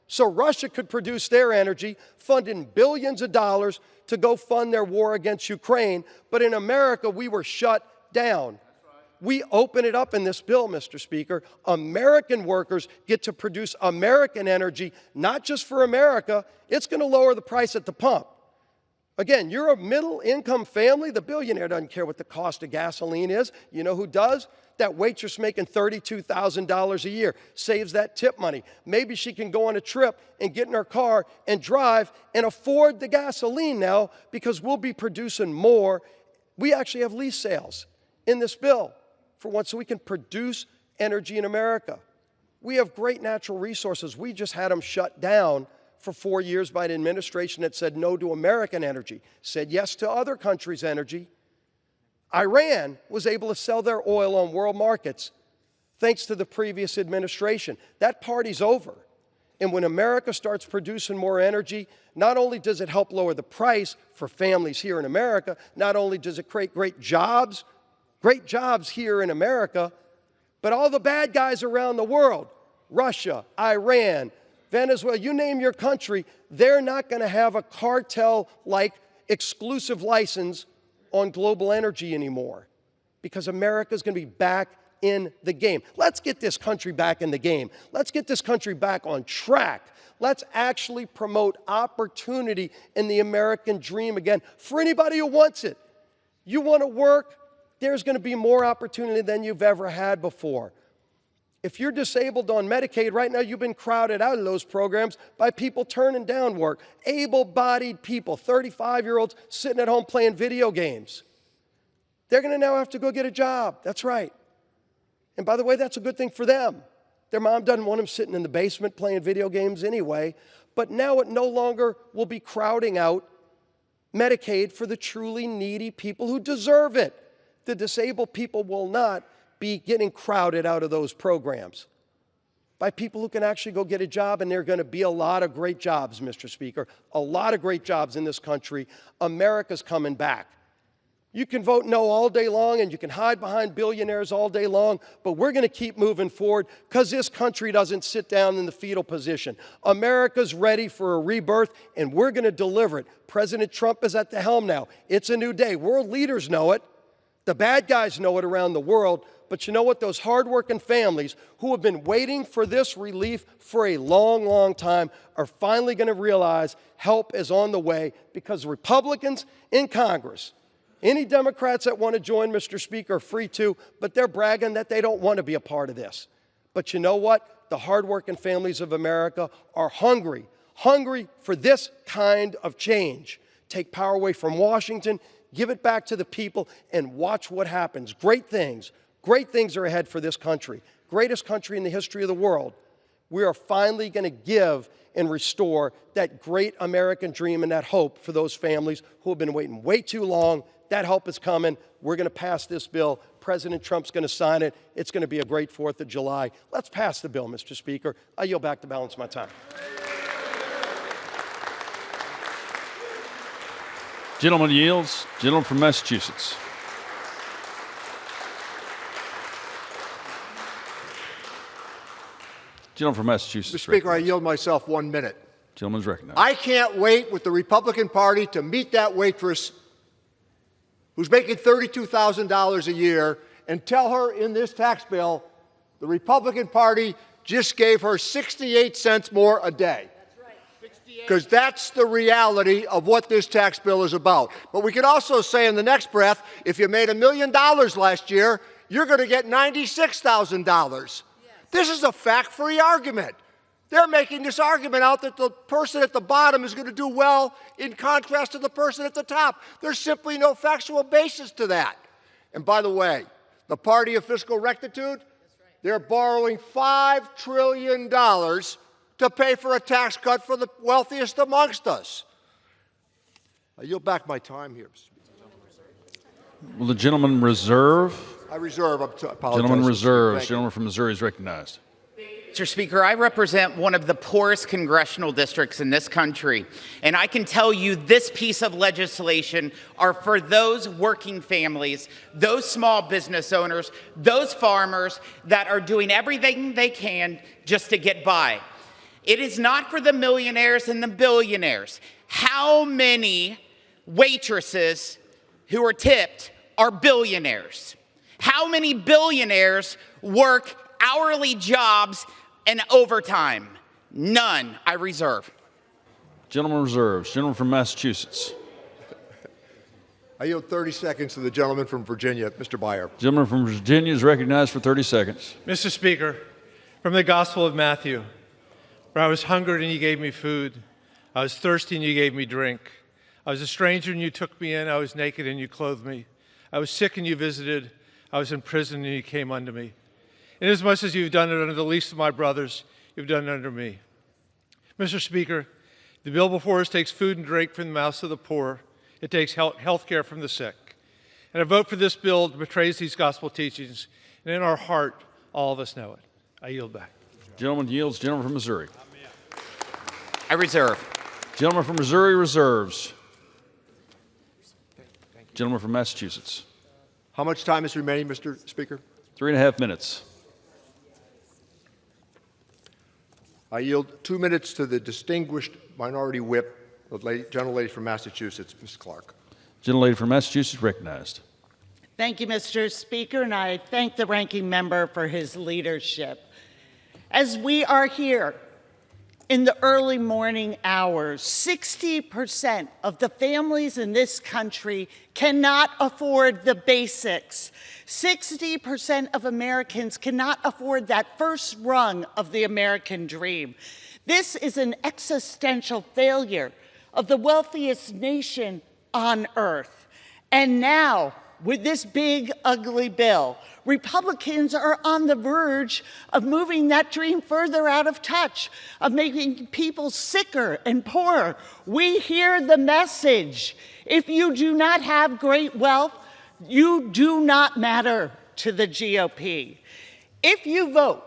so Russia could produce their energy, funding billions of dollars to go fund their war against Ukraine. But in America, we were shut down. We open it up in this bill, Mr. Speaker. American workers get to produce American energy, not just for America. It's going to lower the price at the pump. Again, you're a middle-income family. The billionaire doesn't care what the cost of gasoline is. You know who does? That waitress making $32,000 a year saves that tip money. Maybe she can go on a trip and get in her car and drive and afford the gasoline now because we'll be producing more. We actually have lease sales in this bill for once so we can produce energy in America. We have great natural resources. We just had them shut down for 4 years by an administration that said no to American energy, said yes to other countries' energy. Iran was able to sell their oil on world markets thanks to the previous administration. That party's over. And when America starts producing more energy, not only does it help lower the price for families here in America, not only does it create great jobs here in America, but all the bad guys around the world, Russia, Iran, Venezuela, you name your country, they're not going to have a cartel-like exclusive license on global energy anymore because America's going to be back in the game. Let's get this country back in the game. Let's get this country back on track. Let's actually promote opportunity in the American dream again for anybody who wants it. You want to work? There's going to be more opportunity than you've ever had before. If you're disabled on Medicaid, right now you've been crowded out of those programs by people turning down work. Able-bodied people, 35-year-olds sitting at home playing video games. They're going to now have to go get a job. That's right. And by the way, that's a good thing for them. Their mom doesn't want them sitting in the basement playing video games anyway. But now it no longer will be crowding out Medicaid for the truly needy people who deserve it. The disabled people will not be getting crowded out of those programs by people who can actually go get a job, and there are going to be a lot of great jobs, Mr. Speaker, a lot of great jobs in this country. America's coming back. You can vote no all day long, and you can hide behind billionaires all day long, but we're going to keep moving forward because this country doesn't sit down in the fetal position. America's ready for a rebirth, and we're going to deliver it. President Trump is at the helm now. It's a new day. World leaders know it. The bad guys know it around the world, but you know what? Those hardworking families who have been waiting for this relief for a long, long time are finally going to realize help is on the way because Republicans in Congress, any Democrats that want to join, Mr. Speaker, are free to, but they're bragging that they don't want to be a part of this. But you know what? The hardworking families of America are hungry for this kind of change. Take power away from Washington, give it back to the people, and watch what happens. Great things are ahead for this country. Greatest country in the history of the world. We are finally going to give and restore that great American dream and that hope for those families who have been waiting way too long. That help is coming. We're going to pass this bill. President Trump's going to sign it. It's going to be a great 4th of July. Let's pass the bill, Mr. Speaker. I yield back to balance my time. Gentleman yields. Gentleman from Massachusetts. Gentleman from Massachusetts. Mr. Speaker, I yield myself 1 minute. Gentleman's recognized. I can't wait with the Republican Party to meet that waitress who's making $32,000 a year and tell her in this tax bill the Republican Party just gave her 68 cents more a day. Because that's the reality of what this tax bill is about. But we could also say in the next breath, if you made $1 million last year, you're going to get $96,000. This is a fact-free argument. They're making this argument out that the person at the bottom is going to do well in contrast to the person at the top. There's simply no factual basis to that. And by the way, the party of fiscal rectitude, they're borrowing $5 trillion to pay for a tax cut for the wealthiest amongst us. I yield back my time here. Will the gentleman reserve? I reserve. Apologize. Gentleman reserves. Gentleman from Missouri is recognized. Mr. Speaker, I represent one of the poorest congressional districts in this country, and I can tell you this piece of legislation are for those working families, those small business owners, those farmers that are doing everything they can just to get by. It is not for the millionaires and the billionaires. How many waitresses who are tipped are billionaires? How many billionaires work hourly jobs and overtime? None. I reserve. Gentleman reserves. Gentleman from Massachusetts. I yield 30 seconds to the gentleman from Virginia, Mr. Byer. Gentleman from Virginia is recognized for 30 seconds. Mr. Speaker, from the Gospel of Matthew, where I was hungry and you gave me food, I was thirsty and you gave me drink, I was a stranger and you took me in, I was naked and you clothed me, I was sick and you visited, I was in prison and you came unto me. Inasmuch as you've done it under the least of my brothers, you've done it under me. Mr. Speaker, the bill before us takes food and drink from the mouths of the poor. It takes health care from the sick. And a vote for this bill betrays these gospel teachings. And in our heart, all of us know it. I yield back. Gentleman yields. Gentleman from Missouri. I reserve. Gentleman from Missouri reserves. Gentleman from Massachusetts. How much time is remaining, Mr. Speaker? 3.5 minutes. I yield 2 minutes to the distinguished minority whip, the gentlelady from Massachusetts, Ms. Clark. Gentlelady from Massachusetts recognized. Thank you, Mr. Speaker, and I thank the ranking member for his leadership. As we are here in the early morning hours, 60% of the families in this country cannot afford the basics. 60% of Americans cannot afford that first rung of the American dream. This is an existential failure of the wealthiest nation on earth. And now, with this big, ugly bill, Republicans are on the verge of moving that dream further out of touch, of making people sicker and poorer. We hear the message. If you do not have great wealth, you do not matter to the GOP. If you vote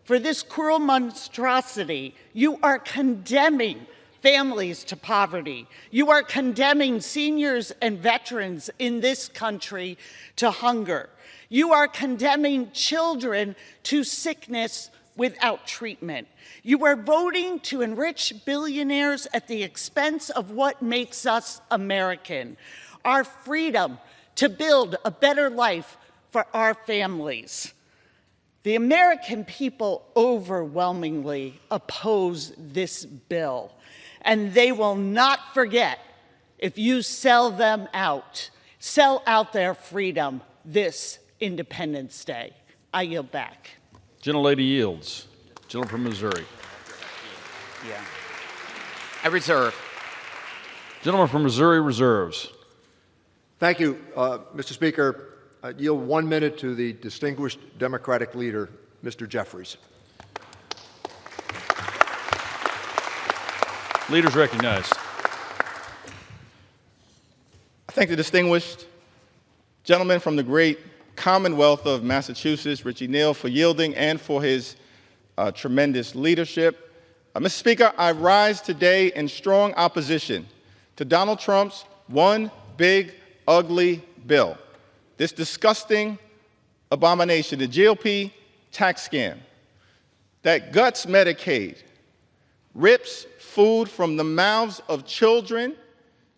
for this cruel monstrosity, you are condemning families to poverty. You are condemning seniors and veterans in this country to hunger. You are condemning children to sickness without treatment. You are voting to enrich billionaires at the expense of what makes us American. Our freedom to build a better life for our families. The American people overwhelmingly oppose this bill, and they will not forget if you sell out their freedom this Independence Day. I yield back. Gentlelady yields. Gentleman from Missouri. Yeah. I reserve. Gentleman from Missouri reserves. Thank you, Mr. Speaker. I yield 1 minute to the distinguished Democratic leader, Mr. Jeffries. Leaders recognized. I thank the distinguished gentleman from the great Commonwealth of Massachusetts, Richie Neal, for yielding and for his tremendous leadership. Mr. Speaker, I rise today in strong opposition to Donald Trump's one big, ugly bill, this disgusting abomination, the GOP tax scam that guts Medicaid, rips food from the mouths of children,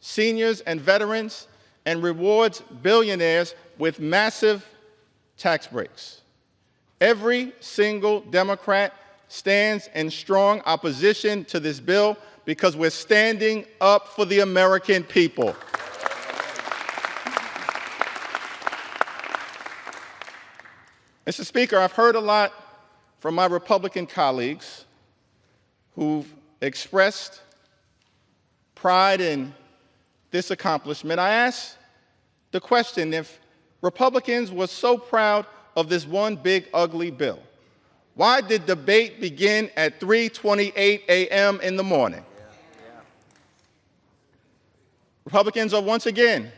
seniors, and veterans, and rewards billionaires with massive tax breaks. Every single Democrat stands in strong opposition to this bill because we're standing up for the American people. Mr. Speaker, I've heard a lot from my Republican colleagues who've expressed pride in this accomplishment. I asked the question, if Republicans were so proud of this one big, ugly bill, why did debate begin at 3:28 a.m. in the morning? Republicans are once again,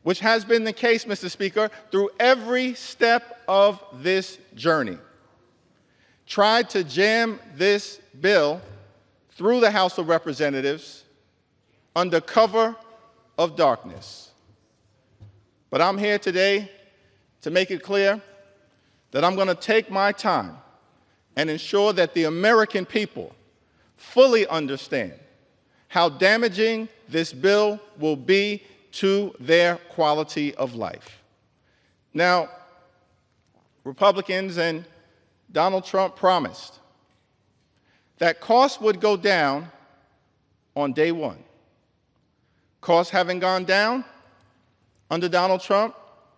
which has been the case, Mr. Speaker, through every step of this journey, tried to jam this bill through the House of Representatives under cover of darkness. But I'm here today to make it clear that I'm going to take my time and ensure that the American people fully understand how damaging this bill will be to their quality of life. Now, Republicans and Donald Trump promised that costs would go down on day one. Costs haven't gone down under Donald Trump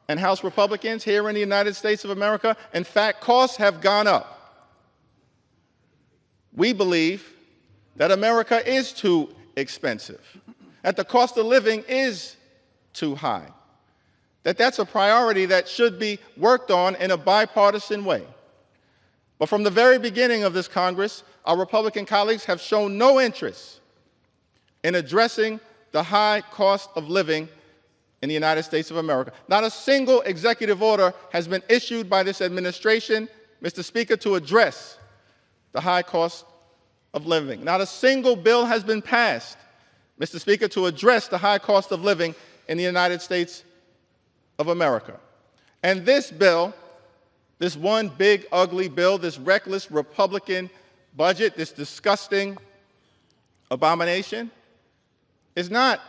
and House Republicans here in the United States of America. In fact, costs have gone up. We believe that America is too expensive, that the cost of living is too high, that that's a priority that should be worked on in a bipartisan way. But from the very beginning of this Congress, our Republican colleagues have shown no interest in addressing the high cost of living in the United States of America. Not a single executive order has been issued by this administration, Mr. Speaker, to address the high cost of living. Not a single bill has been passed, Mr. Speaker, to address the high cost of living in the United States of America. And this bill, this one big, ugly bill, this reckless Republican budget, this disgusting abomination, is not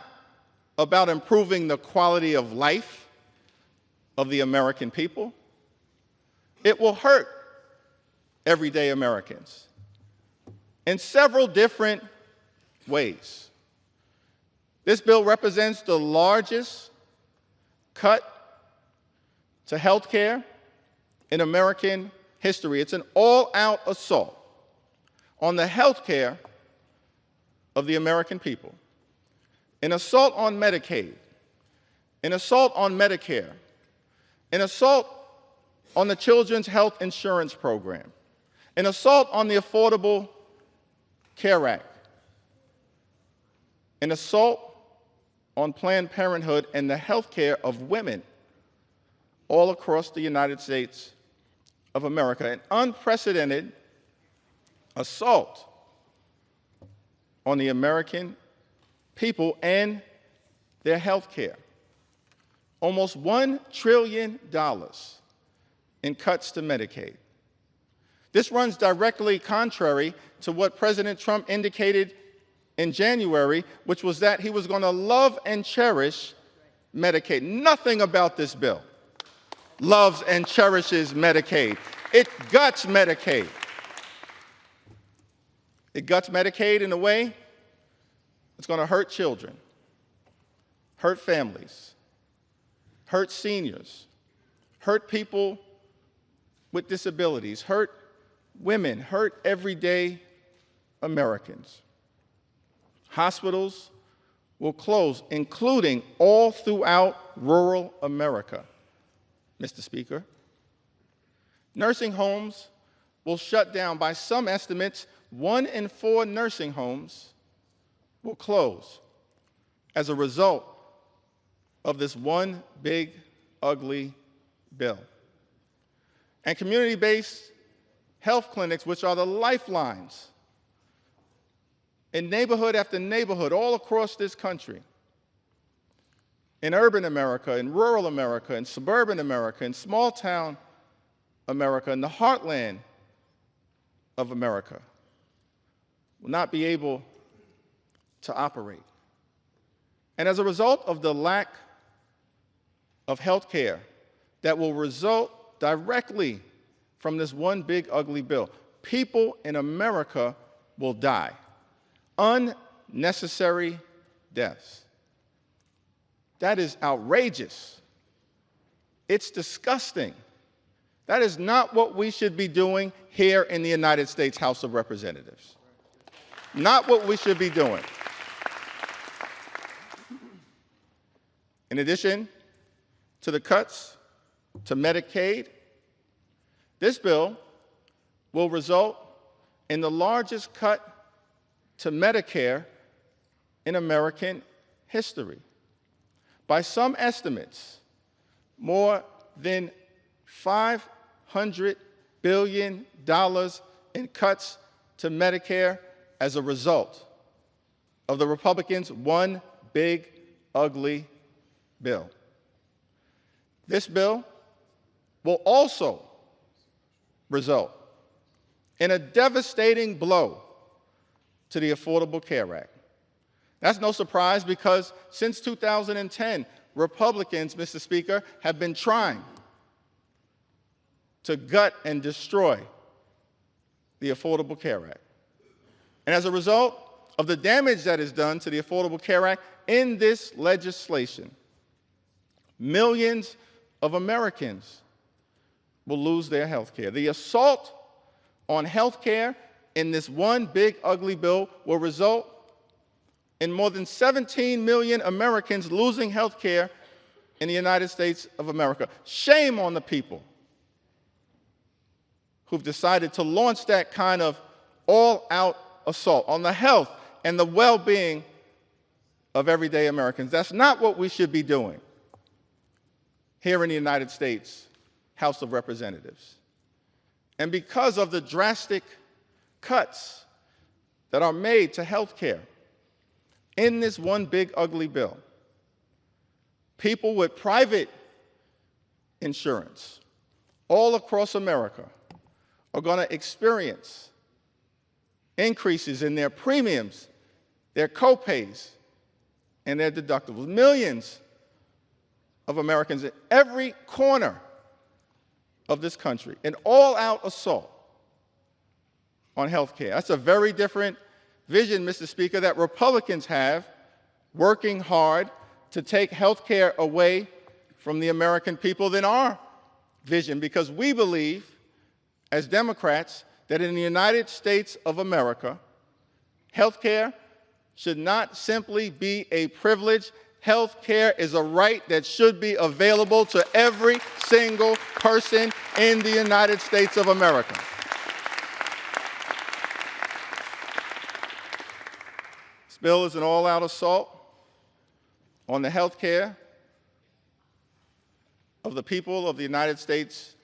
about improving the quality of life of the American people. It will hurt everyday Americans in several different ways. This bill represents the largest cut to health care in American history. It's an all-out assault on the health care of the American people, an assault on Medicaid, an assault on Medicare, an assault on the Children's Health Insurance Program, an assault on the Affordable Care Act, an assault on Planned Parenthood and the health care of women all across the United States of America, an unprecedented assault on the American people and their health care. Almost $1 trillion in cuts to Medicaid. This runs directly contrary to what President Trump indicated in January, which was that he was going to love and cherish Medicaid. Nothing about this bill loves and cherishes Medicaid. It guts Medicaid. It guts Medicaid in a way that's going to hurt children, hurt families, hurt seniors, hurt people with disabilities, hurt women, hurt everyday Americans. Hospitals will close, including all throughout rural America, Mr. Speaker. Nursing homes will shut down. By some estimates, 1 in 4 nursing homes will close as a result of this one big, ugly bill. And community-based health clinics, which are the lifelines in neighborhood after neighborhood all across this country, in urban America, in rural America, in suburban America, in small-town America, in the heartland of America, will not be able to operate. And as a result of the lack of health care that will result directly from this one big ugly bill, people in America will die. Unnecessary deaths. That is outrageous. It's disgusting. That is not what we should be doing here in the United States House of Representatives. Not what we should be doing. In addition to the cuts to Medicaid, this bill will result in the largest cut to Medicare in American history. By some estimates, more than $500 billion in cuts to Medicare as a result of the Republicans' one big, ugly bill. This bill will also result in a devastating blow to the Affordable Care Act. That's no surprise because since 2010, Republicans, Mr. Speaker, have been trying to gut and destroy the Affordable Care Act. And as a result of the damage that is done to the Affordable Care Act in this legislation, millions of Americans will lose their health care. The assault on health care in this one big ugly bill will result in more than 17 million Americans losing health care in the United States of America. Shame on the people who've decided to launch that kind of all-out assault on the health and the well-being of everyday Americans. That's not what we should be doing here in the United States House of Representatives. And because of the drastic cuts that are made to health care in this one big ugly bill, people with private insurance all across America are going to experience increases in their premiums, their co-pays, and their deductibles. Millions of Americans in every corner of this country, an all-out assault on health care. That's a very different vision, Mr. Speaker, that Republicans have working hard to take health care away from the American people than our vision, because we believe, as Democrats, that in the United States of America, health care should not simply be a privilege. Health care is a right that should be available to every single person in the United States of America. This bill is an all-out assault on the health care of the people of the United States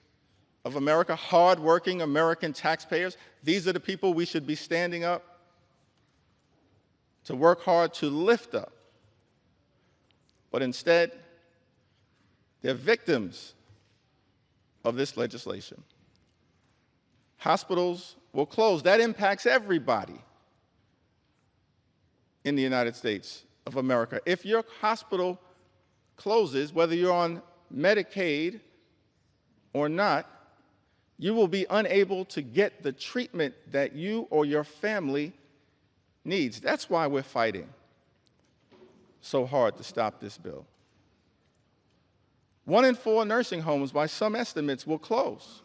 of America, hard-working American taxpayers. These are the people we should be standing up to work hard to lift up. But instead, they're victims of this legislation. Hospitals will close. That impacts everybody in the United States of America. If your hospital closes, whether you're on Medicaid or not, you will be unable to get the treatment that you or your family needs. That's why we're fighting so hard to stop this bill. 1 in 4 nursing homes, by some estimates, will close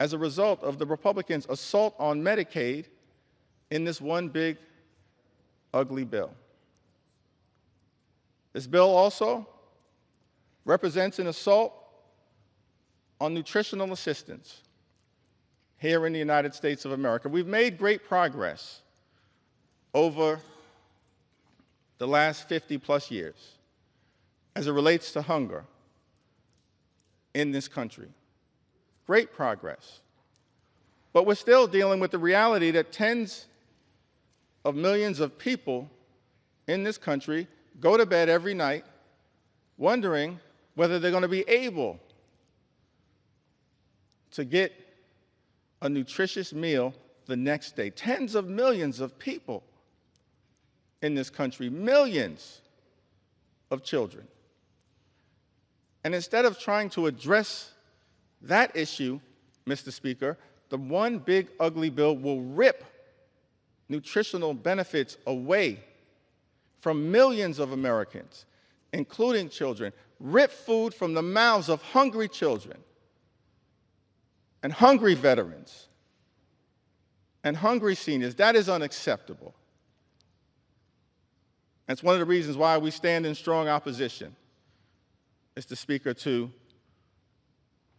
as a result of the Republicans' assault on Medicaid in this one big, ugly bill. This bill also represents an assault on nutritional assistance here in the United States of America. We've made great progress over the last 50-plus years as it relates to hunger in this country. Great progress. But we're still dealing with the reality that tens of millions of people in this country go to bed every night wondering whether they're going to be able to get a nutritious meal the next day. Tens of millions of people in this country, millions of children. And instead of trying to address that issue, Mr. Speaker, the one big ugly bill will rip nutritional benefits away from millions of Americans, including children, rip food from the mouths of hungry children and hungry veterans and hungry seniors. That is unacceptable. That's one of the reasons why we stand in strong opposition, Mr. Speaker, to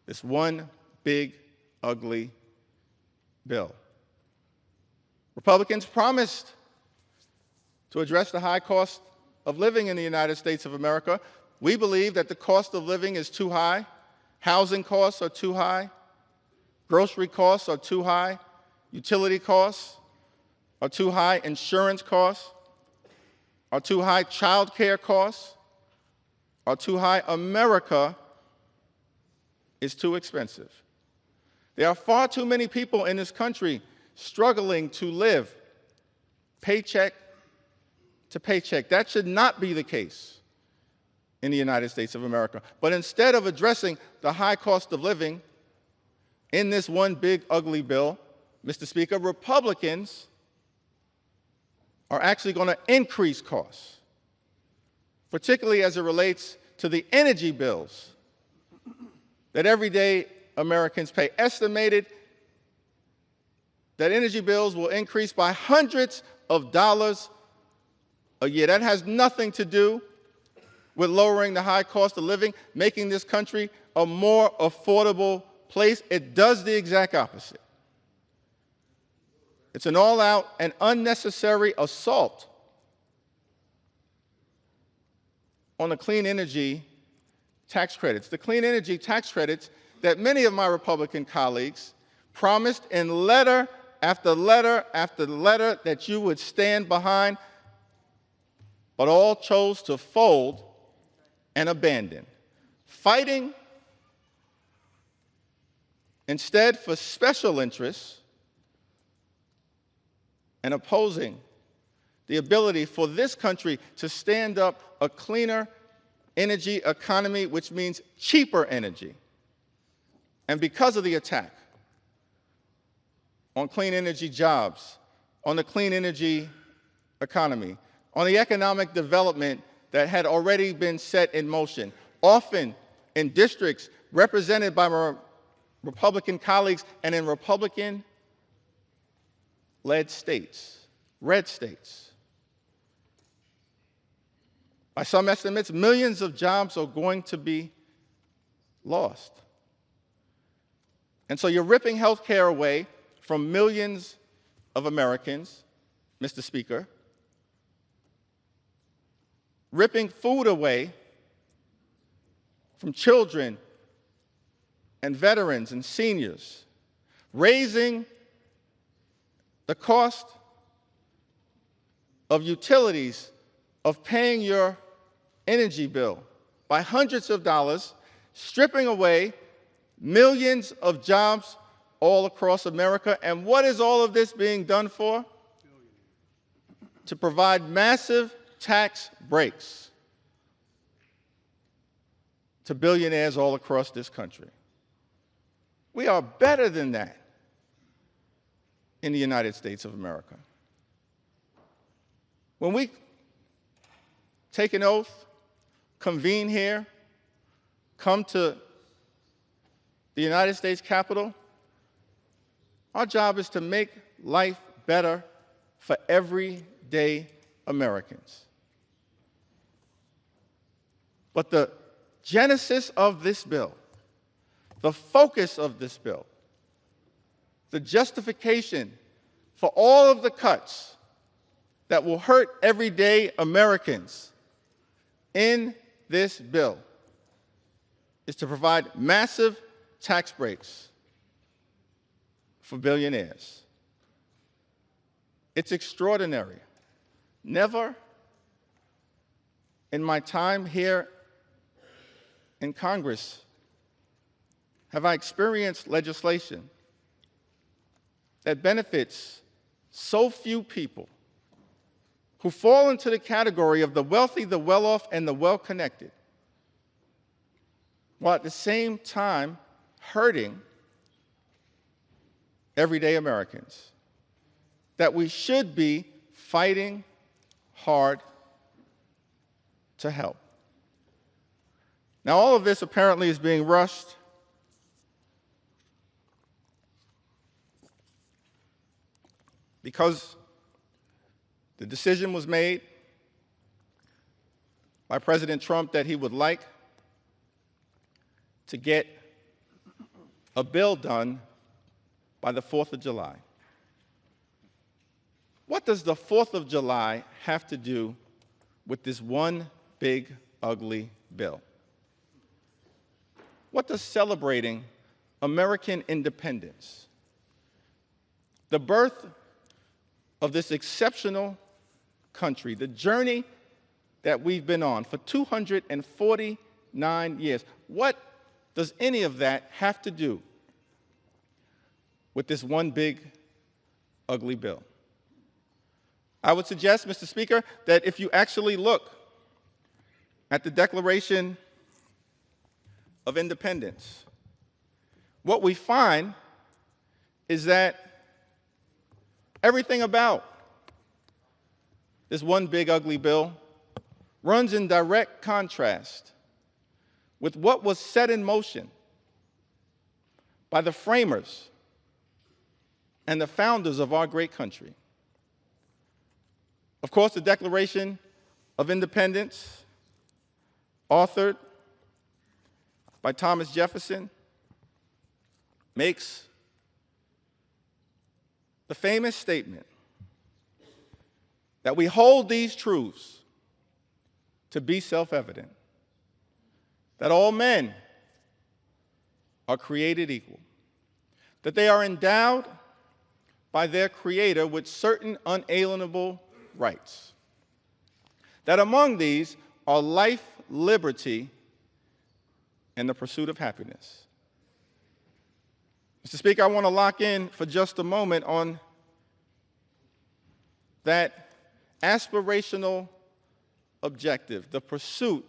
this one big, ugly bill. Republicans promised to address the high cost of living in the United States of America. We believe that the cost of living is too high. Housing costs are too high. Grocery costs are too high. Utility costs are too high. Insurance costs are too high. Child care costs are too high. America is too expensive. There are far too many people in this country struggling to live paycheck to paycheck. That should not be the case in the United States of America. But instead of addressing the high cost of living in this one big ugly bill, Mr. Speaker, Republicans are actually going to increase costs, particularly as it relates to the energy bills that everyday Americans pay. Estimated that energy bills will increase by hundreds of dollars a year. That has nothing to do with lowering the high cost of living, making this country a more affordable place. It does the exact opposite. It's an all-out and unnecessary assault on the clean energy tax credits. The clean energy tax credits that many of my Republican colleagues promised in letter after letter after letter that you would stand behind, but all chose to fold and abandon, fighting instead for special interests and opposing the ability for this country to stand up a cleaner energy economy, which means cheaper energy. And because of the attack on clean energy jobs, on the clean energy economy, on the economic development that had already been set in motion, often in districts represented by my Republican colleagues and in Republican-led states, red states. By some estimates, millions of jobs are going to be lost. And so you're ripping health care away from millions of Americans, Mr. Speaker, ripping food away from children and veterans and seniors, raising the cost of utilities, of paying your energy bill by hundreds of dollars, stripping away millions of jobs all across America. And what is all of this being done for? To provide massive tax breaks to billionaires all across this country. We are better than that in the United States of America. When we take an oath, convene here, come to the United States Capitol, our job is to make life better for everyday Americans. But the genesis of this bill, the focus of this bill, the justification for all of the cuts that will hurt everyday Americans in this bill is to provide massive tax breaks for billionaires. It's extraordinary. Never in my time here in Congress have I experienced legislation that benefits so few people who fall into the category of the wealthy, the well-off, and the well-connected, while at the same time hurting everyday Americans, that we should be fighting hard to help. Now, all of this apparently is being rushed because the decision was made by President Trump that he would like to get a bill done by the 4th of July. What does the 4th of July have to do with this one big, ugly bill? What does celebrating American independence, the birth of this exceptional country, the journey that we've been on for 249 years, what does any of that have to do with this one big, ugly bill? I would suggest, Mr. Speaker, that if you actually look at the Declaration of Independence, what we find is that everything about this one big, ugly bill runs in direct contrast with what was set in motion by the framers and the founders of our great country. Of course, the Declaration of Independence, authored by Thomas Jefferson, makes the famous statement that we hold these truths to be self-evident, that all men are created equal, that they are endowed by their Creator with certain unalienable rights, that among these are life, liberty, and the pursuit of happiness. Mr. Speaker, I want to lock in for just a moment on that aspirational objective, the pursuit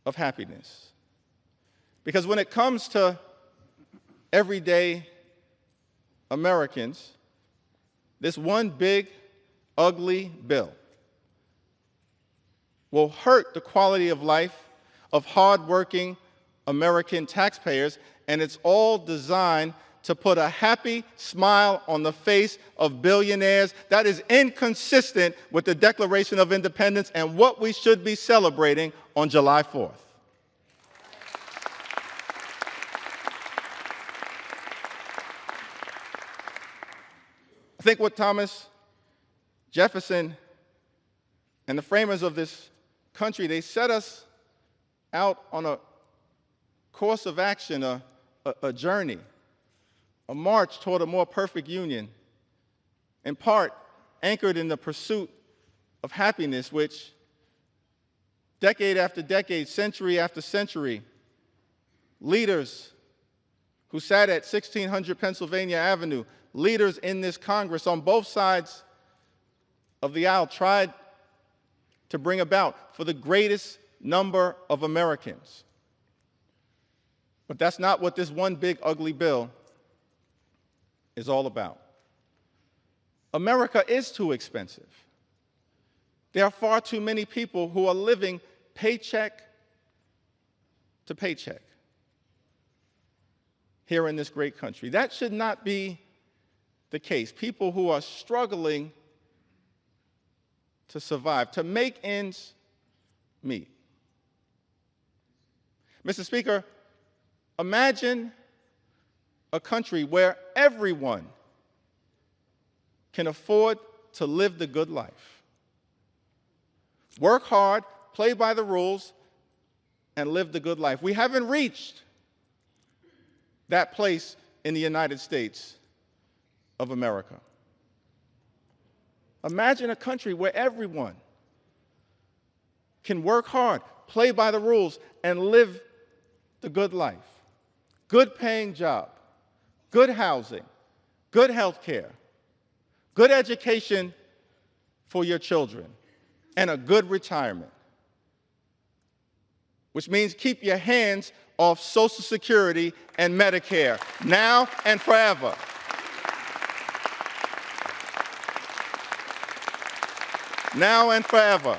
of happiness. Because when it comes to everyday Americans, this one big, ugly bill will hurt the quality of life of hardworking American taxpayers, and it's all designed to put a happy smile on the face of billionaires. That is inconsistent with the Declaration of Independence and what we should be celebrating on July 4th. I think what Thomas Jefferson and the framers of this country, they set us out on a course of action, a journey, a march toward a more perfect union, in part anchored in the pursuit of happiness, which decade after decade, century after century, leaders who sat at 1600 Pennsylvania Avenue, leaders in this Congress on both sides of the aisle tried to bring about for the greatest number of Americans. But that's not what this one big ugly bill is all about. America is too expensive. There are far too many people who are living paycheck to paycheck here in this great country. That should not be the case. People who are struggling to survive, to make ends meet. Mr. Speaker, imagine a country where everyone can afford to live the good life. Work hard, play by the rules, and live the good life. We haven't reached that place in the United States of America. Imagine a country where everyone can work hard, play by the rules, and live the good life. Good paying job, good housing, good health care, good education for your children, and a good retirement. Which means keep your hands off Social Security and Medicare, now and forever. Now and forever.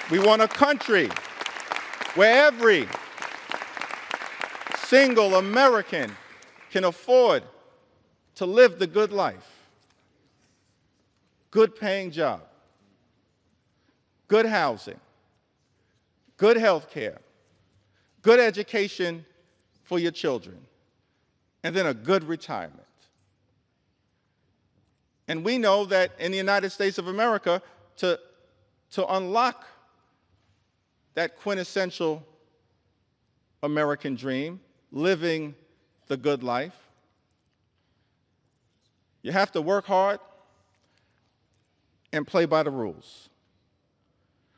We want a country where every single American can afford to live the good life. Good paying job, good housing, good health care, good education for your children, and then a good retirement. And we know that in the United States of America, to unlock that quintessential American dream, living the good life, you have to work hard and play by the rules.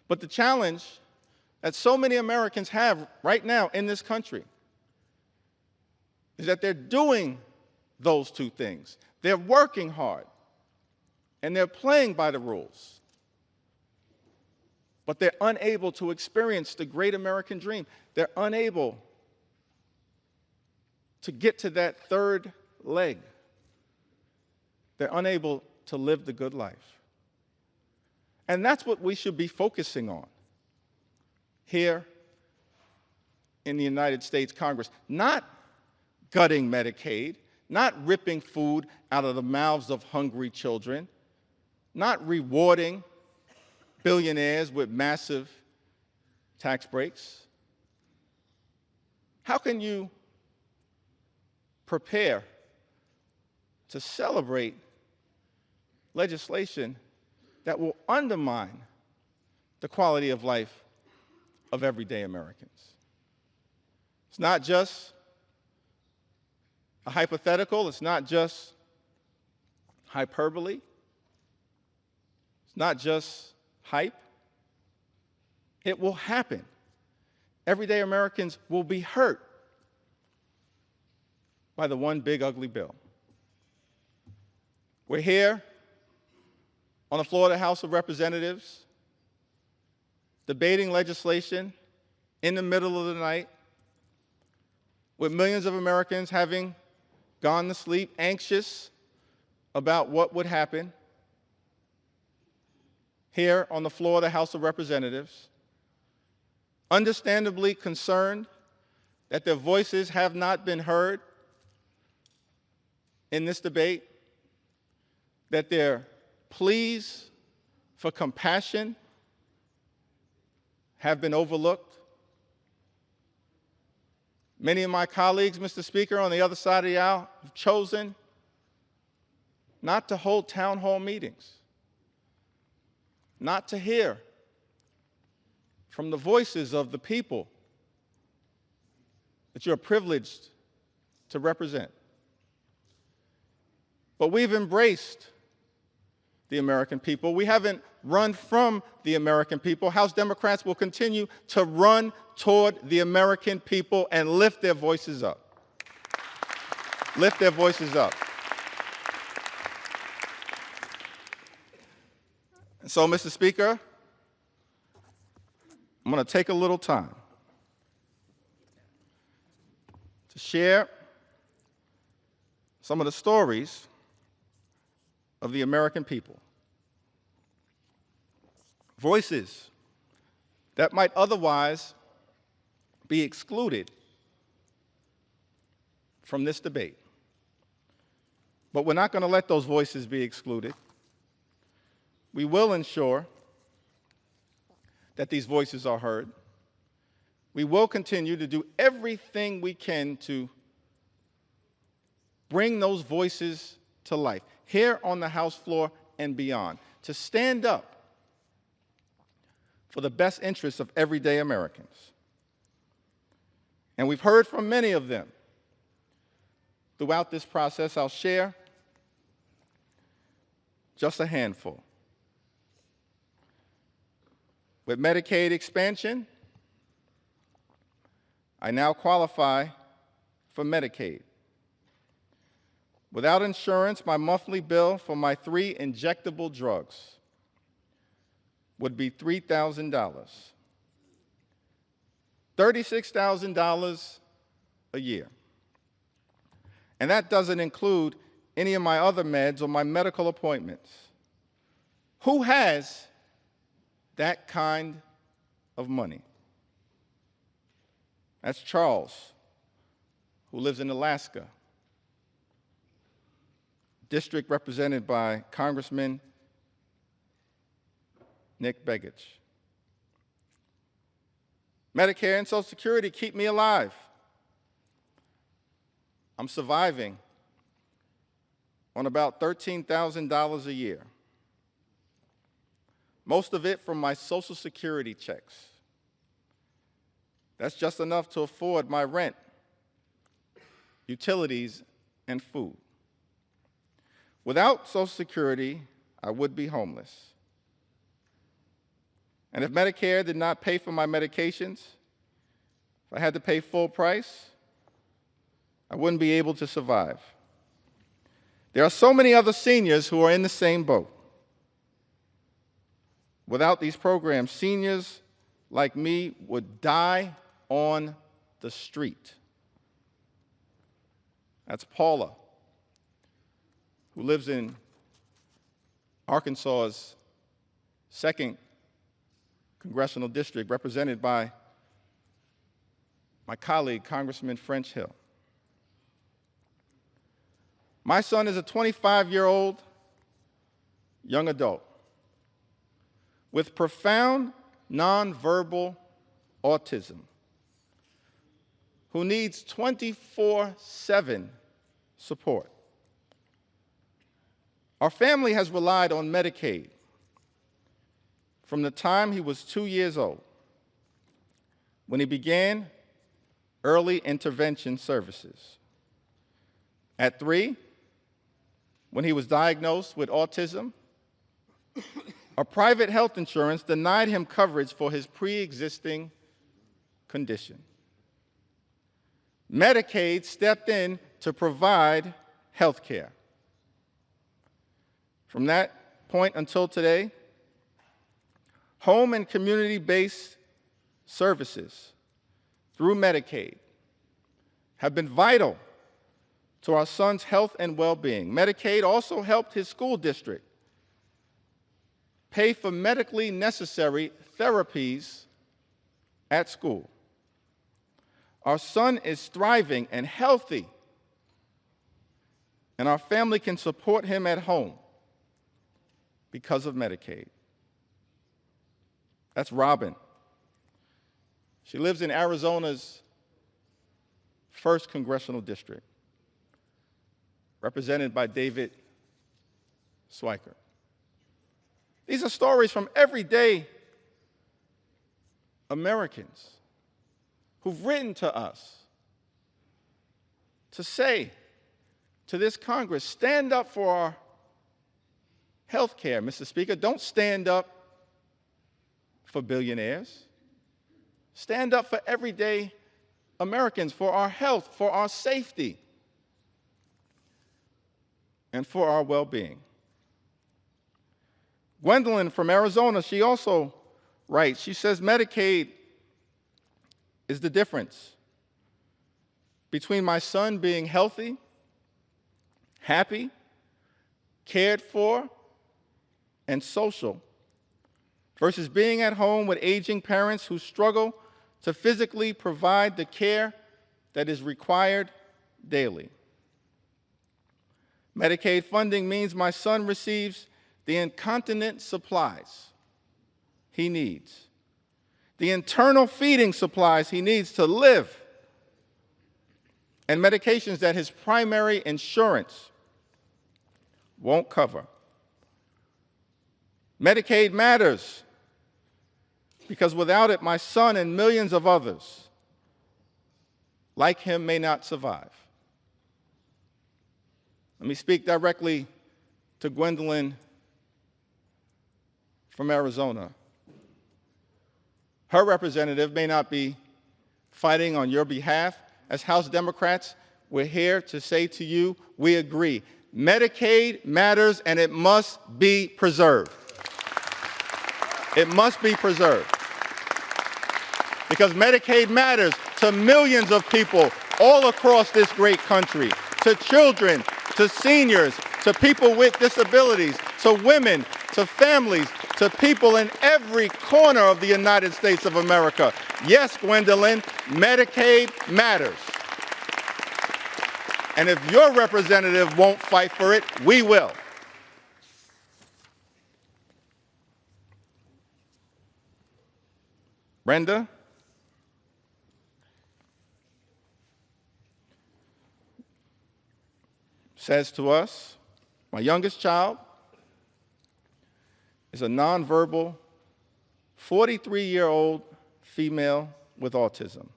But the challenge that so many Americans have right now in this country is that they're doing those two things. They're working hard and they're playing by the rules, but they're unable to experience the great American dream. They're unable to get to that third leg. They're unable to live the good life. And that's what we should be focusing on here in the United States Congress. Not gutting Medicaid, not ripping food out of the mouths of hungry children, not rewarding billionaires with massive tax breaks. How can you prepare to celebrate legislation that will undermine the quality of life of everyday Americans? It's not just a hypothetical. It's not just hyperbole. It's not just hype. It will happen. Everyday Americans will be hurt by the one big ugly bill. We're here on the floor of the House of Representatives, debating legislation in the middle of the night, with millions of Americans having gone to sleep, anxious about what would happen. Here on the floor of the House of Representatives, understandably concerned that their voices have not been heard in this debate, that their pleas for compassion have been overlooked. Many of my colleagues, Mr. Speaker, on the other side of the aisle have chosen not to hold town hall meetings, not to hear from the voices of the people that you're privileged to represent. But we've embraced the American people. We haven't run from the American people. House Democrats will continue to run toward the American people and lift their voices up. Lift their voices up. So, Mr. Speaker, going to take a little time to share some of the stories of the American people. Voices that might otherwise be excluded from this debate. But we're not going to let those voices be excluded. We will ensure that these voices are heard. We will continue to do everything we can to bring those voices to life, here on the House floor and beyond, to stand up for the best interests of everyday Americans. And we've heard from many of them throughout this process. I'll share just a handful. With Medicaid expansion, I now qualify for Medicaid. Without insurance, my monthly bill for my 3 injectable drugs would be $3,000. $36,000 a year. And that doesn't include any of my other meds or my medical appointments. Who has that kind of money? That's Charles, who lives in Alaska, district represented by Congressman Nick Begich. Medicare and Social Security keep me alive. I'm surviving on about $13,000 a year, most of it from my Social Security checks. That's just enough to afford my rent, utilities, and food. Without Social Security, I would be homeless. And if Medicare did not pay for my medications, if I had to pay full price, I wouldn't be able to survive. There are so many other seniors who are in the same boat. Without these programs, seniors like me would die on the street. That's Paula, who lives in Arkansas's 2nd Congressional District, represented by my colleague, Congressman French Hill. My son is a 25-year-old young adult with profound nonverbal autism who needs 24/7 support. Our family has relied on Medicaid from the time he was 2 years old, when he began early intervention services. At 3, when he was diagnosed with autism, a private health insurance denied him coverage for his pre-existing condition. Medicaid stepped in to provide health care. From that point until today, home and community-based services through Medicaid have been vital to our son's health and well-being. Medicaid also helped his school district pay for medically necessary therapies at school. Our son is thriving and healthy, and our family can support him at home because of Medicaid. That's Robin. She lives in Arizona's 1st Congressional District, represented by David Swiker. These are stories from everyday Americans who've written to us to say to this Congress, stand up for our health care, Mr. Speaker. Don't stand up for billionaires. Stand up for everyday Americans, for our health, for our safety, and for our well-being. Gwendolyn from Arizona, she also writes, she says, Medicaid is the difference between my son being healthy, happy, cared for, and social, versus being at home with aging parents who struggle to physically provide the care that is required daily. Medicaid funding means my son receives the incontinent supplies he needs, the internal feeding supplies he needs to live, and medications that his primary insurance won't cover. Medicaid matters because without it, my son and millions of others like him may not survive. Let me speak directly to Gwendolyn from Arizona. Her representative may not be fighting on your behalf. As House Democrats, we're here to say to you, we agree. Medicaid matters and it must be preserved. It must be preserved. Because Medicaid matters to millions of people all across this great country, to children, to seniors, to people with disabilities, to women, to families, to people in every corner of the United States of America. Yes, Gwendolyn, Medicaid matters. And if your representative won't fight for it, we will. Brenda? Says to us, my youngest child is a nonverbal 43-year-old female with autism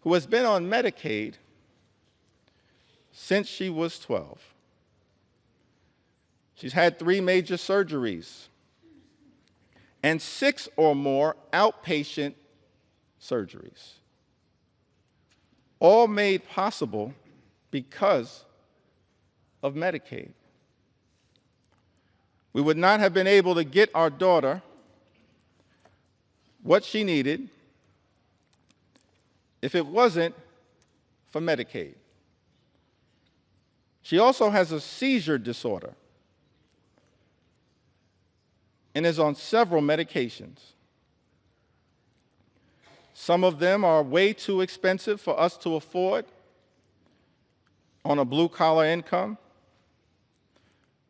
who has been on Medicaid since she was 12. She's had 3 major surgeries and 6 or more outpatient surgeries, all made possible because of Medicaid. We would not have been able to get our daughter what she needed if it wasn't for Medicaid. She also has a seizure disorder and is on several medications. Some of them are way too expensive for us to afford on a blue-collar income.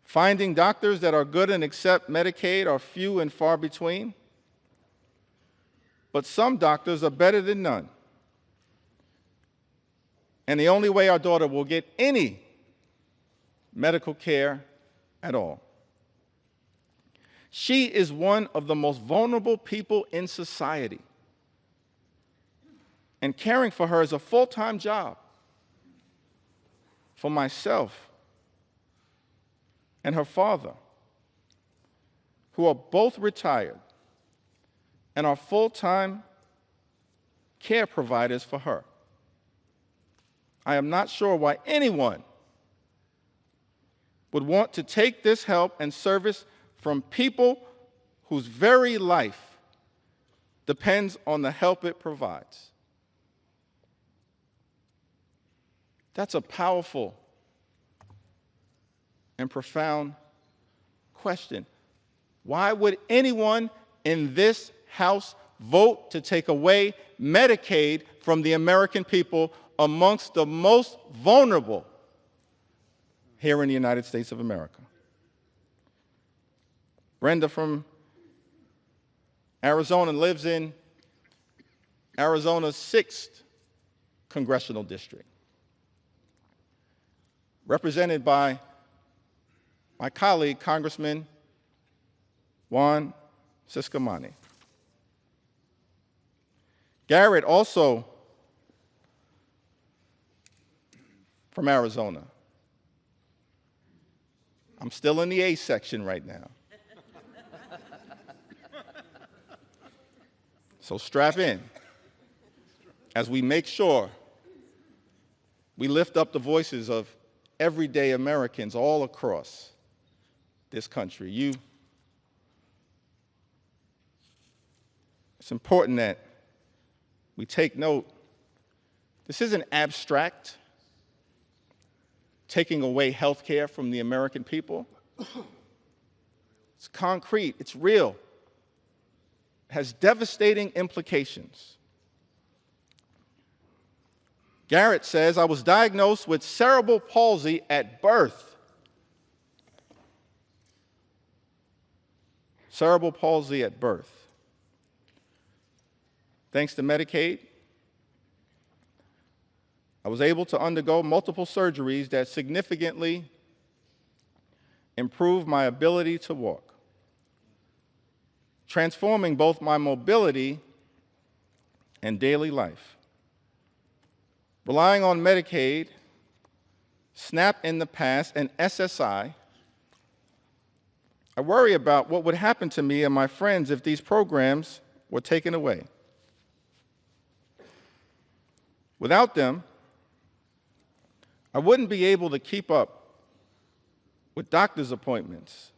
Finding doctors that are good and accept Medicaid are few and far between. But some doctors are better than none. And the only way our daughter will get any medical care at all. She is one of the most vulnerable people in society. And caring for her is a full-time job. For myself and her father, who are both retired and are full-time care providers for her. I am not sure why anyone would want to take this help and service from people whose very life depends on the help it provides. That's a powerful and profound question. Why would anyone in this House vote to take away Medicaid from the American people amongst the most vulnerable here in the United States of America? Brenda from Arizona lives in Arizona's 6th congressional district, represented by my colleague, Congressman Juan Ciscomani. Garrett, also from Arizona. I'm still in the A section right now. So strap in as we make sure we lift up the voices of everyday Americans all across this country. It's important that we take note, this isn't abstract, taking away health care from the American people. It's concrete, it's real, it has devastating implications. Garrett says, I was diagnosed with cerebral palsy at birth. Cerebral palsy at birth. Thanks to Medicaid, I was able to undergo multiple surgeries that significantly improved my ability to walk, transforming both my mobility and daily life. Relying on Medicaid, SNAP in the past, and SSI, I worry about what would happen to me and my friends if these programs were taken away. Without them, I wouldn't be able to keep up with doctor's appointments,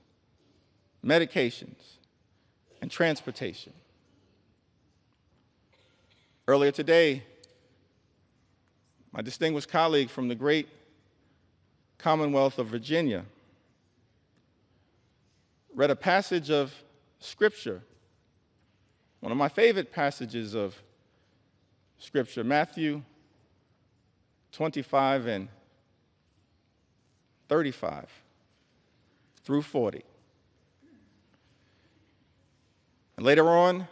medications, and transportation. Earlier today, my distinguished colleague from the great Commonwealth of Virginia read a passage of Scripture, one of my favorite passages of Scripture, Matthew 25 and 35 through 40. And later on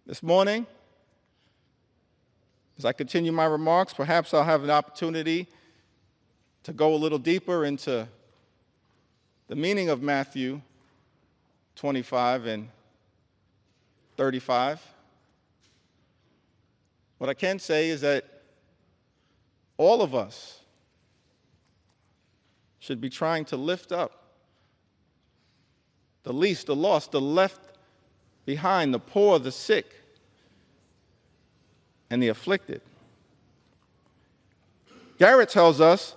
this morning, as I continue my remarks, perhaps I'll have an opportunity to go a little deeper into the meaning of Matthew 25 and 35. What I can say is that all of us should be trying to lift up the least, the lost, the left behind, the poor, the sick, and the afflicted. Garrett tells us,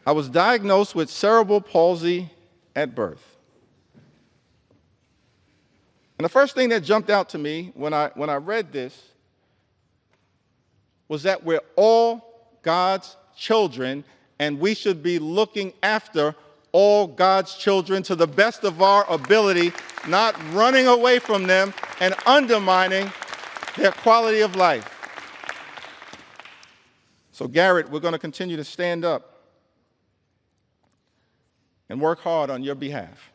I was diagnosed with cerebral palsy at birth. And the first thing that jumped out to me when I read this was that we're all God's children, and we should be looking after all God's children to the best of our ability, not running away from them and undermining their quality of life. So Garrett, we're going to continue to stand up and work hard on your behalf.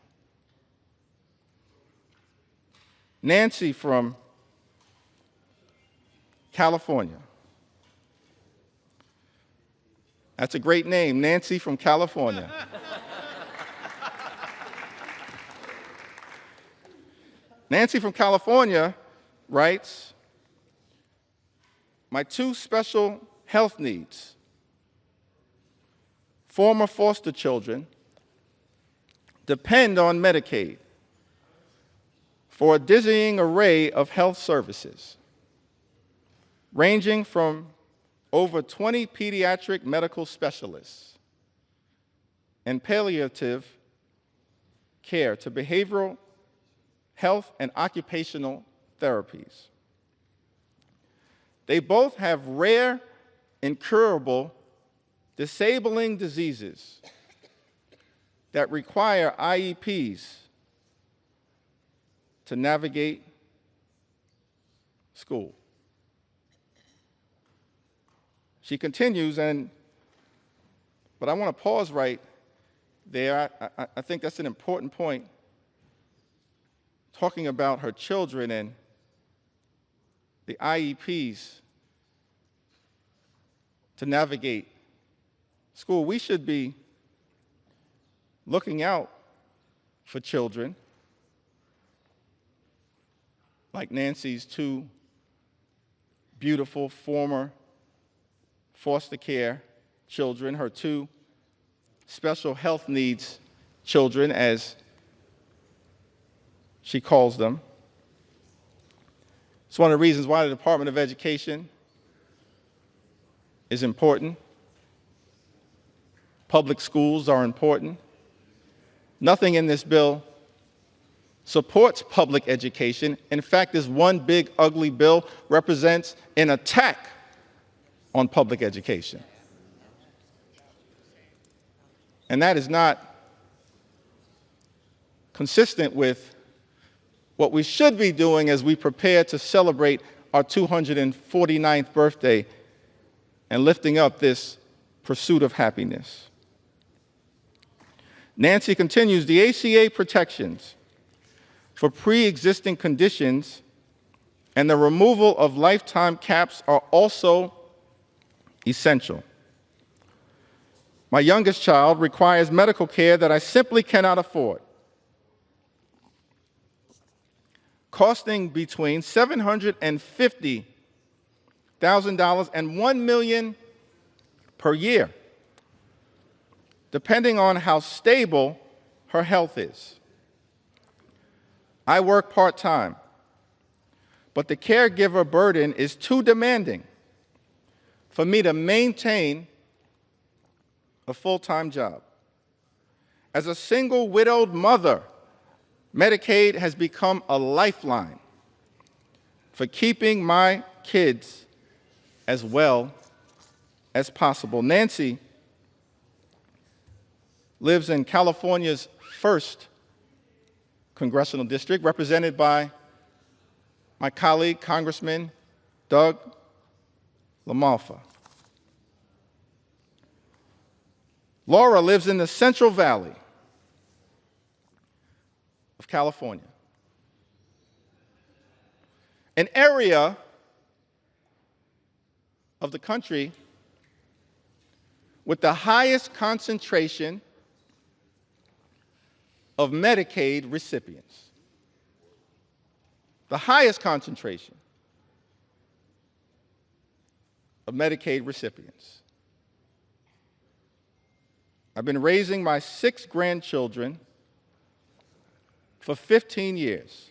Nancy from California. That's a great name, Nancy from California. Nancy from California writes, my two special health needs, former foster children, depend on Medicaid for a dizzying array of health services, ranging from over 20 pediatric medical specialists and palliative care to behavioral health and occupational therapies. They both have rare, incurable, disabling diseases that require IEPs to navigate school. She continues, but I want to pause right there. I think that's an important point, talking about her children and the IEPs to navigate school. We should be looking out for children like Nancy's two beautiful former foster care children, her two special health needs children, as she calls them. It's one of the reasons why the Department of Education is important. Public schools are important. Nothing in this bill supports public education. In fact, this one big ugly bill represents an attack on public education. And that is not consistent with what we should be doing as we prepare to celebrate our 249th birthday and lifting up this pursuit of happiness. Nancy continues, the ACA protections for pre-existing conditions and the removal of lifetime caps are also essential. My youngest child requires medical care that I simply cannot afford, costing between $750,000 and $1 million per year, depending on how stable her health is. I work part-time, but the caregiver burden is too demanding for me to maintain a full-time job. As a single widowed mother, Medicaid has become a lifeline for keeping my kids as well as possible. Nancy lives in California's 1st congressional district, represented by my colleague, Congressman Doug LaMalfa. Laura lives in the Central Valley of California, an area of the country with the highest concentration of Medicaid recipients. The highest concentration of Medicaid recipients. I've been raising my 6 grandchildren for 15 years,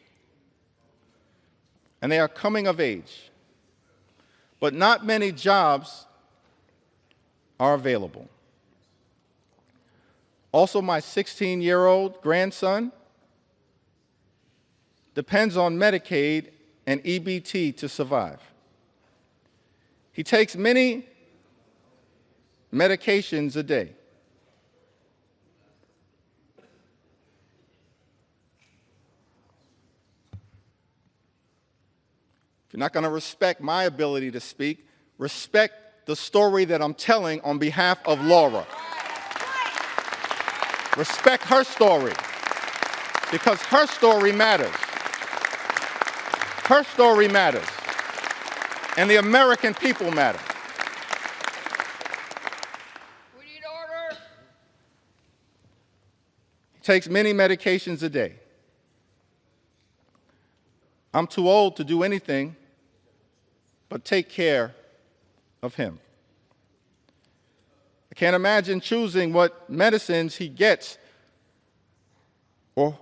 and they are coming of age, but not many jobs are available. Also, my 16-year-old grandson depends on Medicaid and EBT to survive. He takes many medications a day. If you're not going to respect my ability to speak, respect the story that I'm telling on behalf of Laura. Respect her story, because her story matters. Her story matters, and the American people matter. We need order. He takes many medications a day. I'm too old to do anything but take care of him. I can't imagine choosing what medicines he gets or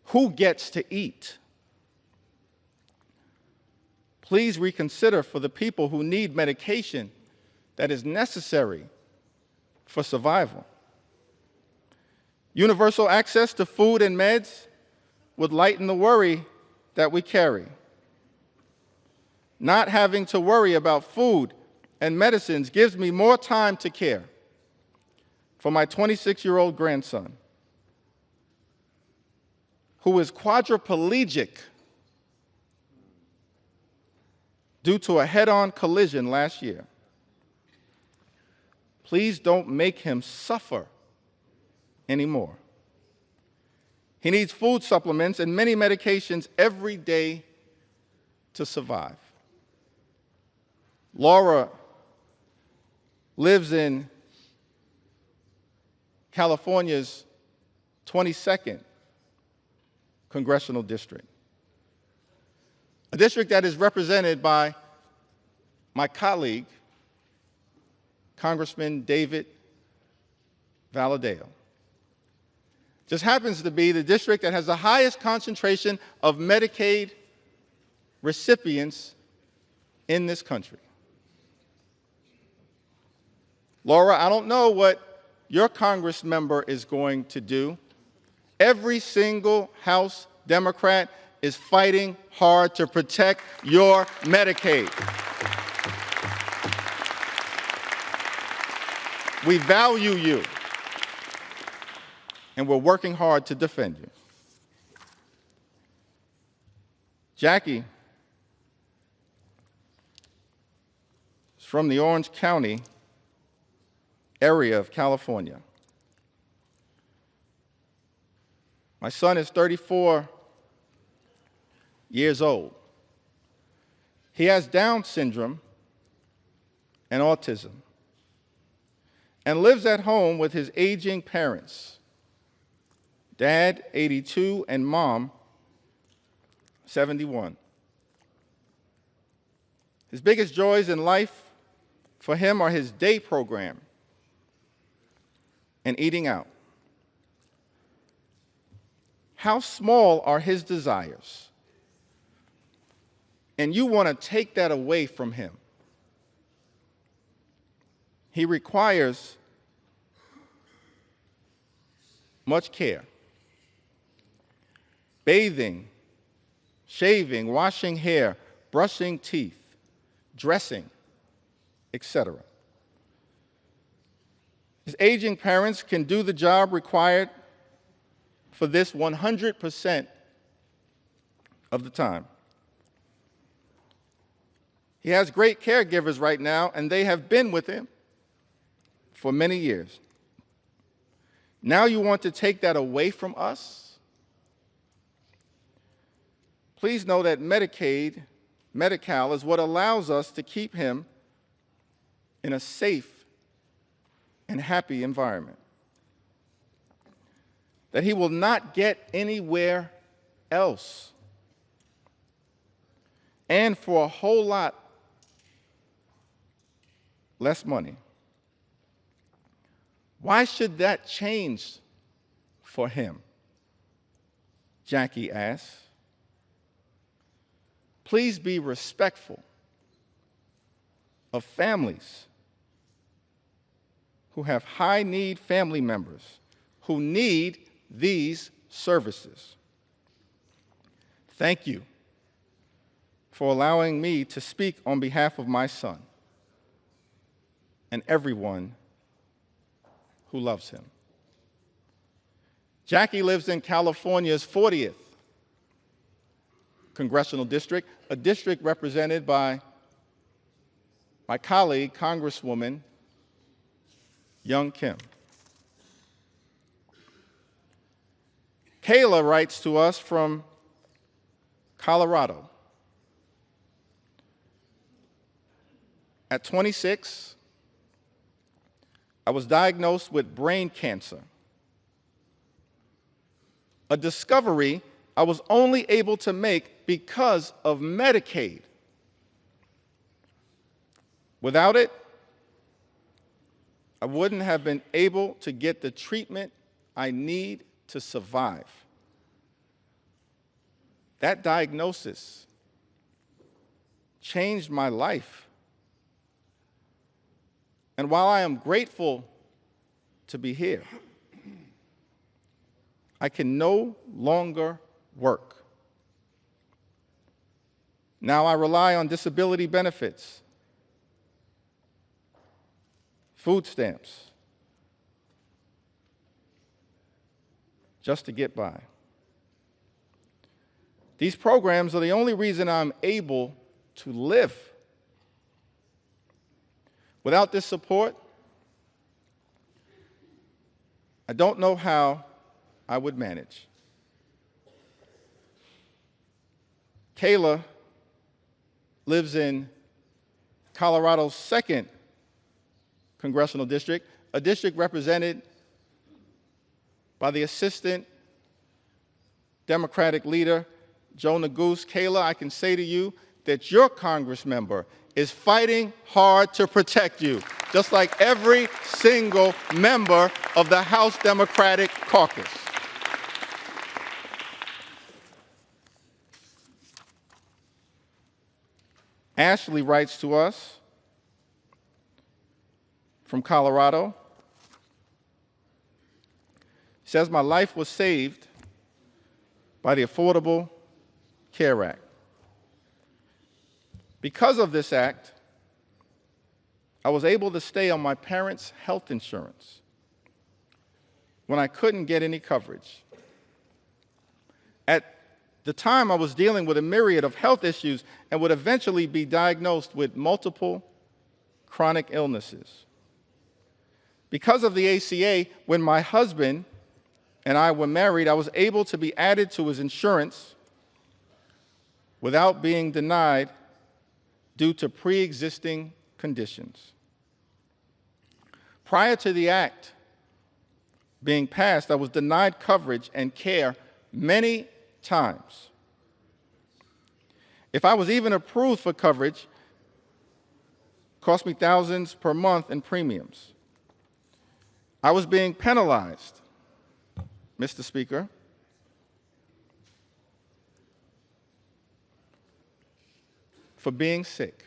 who gets to eat. Please reconsider for the people who need medication that is necessary for survival. Universal access to food and meds would lighten the worry that we carry. Not having to worry about food and medicines gives me more time to care for my 26-year-old grandson, who is quadriplegic due to a head-on collision last year. Please don't make him suffer anymore. He needs food supplements and many medications every day to survive. Laura lives in California's 22nd congressional district, a district that is represented by my colleague, Congressman David Valadao. Just happens to be the district that has the highest concentration of Medicaid recipients in this country. Laura, I don't know what your Congress member is going to do. Every single House Democrat is fighting hard to protect your Medicaid. We value you, and we're working hard to defend you. Jackie is from the Orange County area of California. My son is 34 years old. He has Down syndrome and autism and lives at home with his aging parents, Dad, 82, and Mom, 71. His biggest joys in life for him are his day program and eating out. How small are his desires? And you want to take that away from him. He requires much care. Bathing, shaving, washing hair, brushing teeth, dressing, etc. His aging parents can do the job required for this 100% of the time. He has great caregivers right now, and they have been with him for many years. Now you want to take that away from us? Please know that Medicaid, Medi-Cal, is what allows us to keep him in a safe and happy environment that he will not get anywhere else. And for a whole lot less money. Why should that change for him? Jackie asks. Please be respectful of families who have high-need family members who need these services. Thank you for allowing me to speak on behalf of my son and everyone who loves him. Jackie lives in California's 40th congressional district, a district represented by my colleague, Congresswoman Young Kim. Kayla writes to us from Colorado. At 26, I was diagnosed with brain cancer, a discovery I was only able to make because of Medicaid. Without it, I wouldn't have been able to get the treatment I need to survive. That diagnosis changed my life. And while I am grateful to be here, I can no longer work. Now I rely on disability benefits, food stamps, just to get by. These programs are the only reason I'm able to live. Without this support, I don't know how I would manage. Kayla lives in Colorado's 2nd congressional district, a district represented by the Assistant Democratic leader, Joe Neguse. Kayla, I can say to you that your Congress member is fighting hard to protect you, just like every single member of the House Democratic Caucus. Ashley writes to us from Colorado. Says, my life was saved by the Affordable Care Act. Because of this act, I was able to stay on my parents' health insurance when I couldn't get any coverage. At the time, I was dealing with a myriad of health issues and would eventually be diagnosed with multiple chronic illnesses. Because of the ACA, when my husband and I were married, I was able to be added to his insurance without being denied due to pre-existing conditions. Prior to the act being passed, I was denied coverage and care many times. If I was even approved for coverage, it cost me thousands per month in premiums. I was being penalized, Mr. Speaker, for being sick.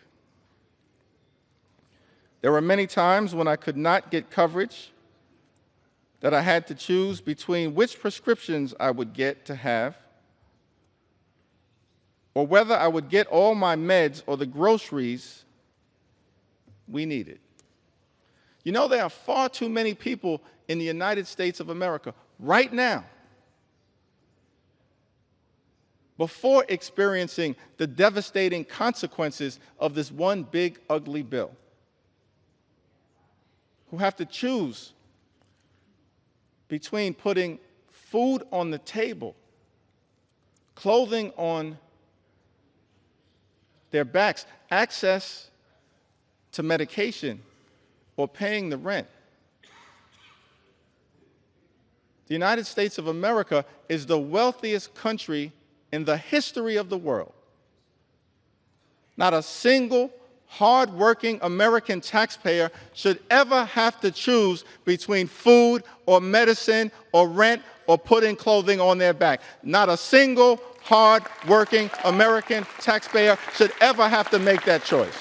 There were many times when I could not get coverage that I had to choose between which prescriptions I would get to have or whether I would get all my meds or the groceries we needed. You know, there are far too many people in the United States of America right now, before experiencing the devastating consequences of this one big, ugly bill, who have to choose between putting food on the table, clothing on their backs, access to medication, or paying the rent. The United States of America is the wealthiest country in the history of the world. Not a single hard-working American taxpayer should ever have to choose between food or medicine or rent or putting clothing on their back. Not a single hard-working American taxpayer should ever have to make that choice.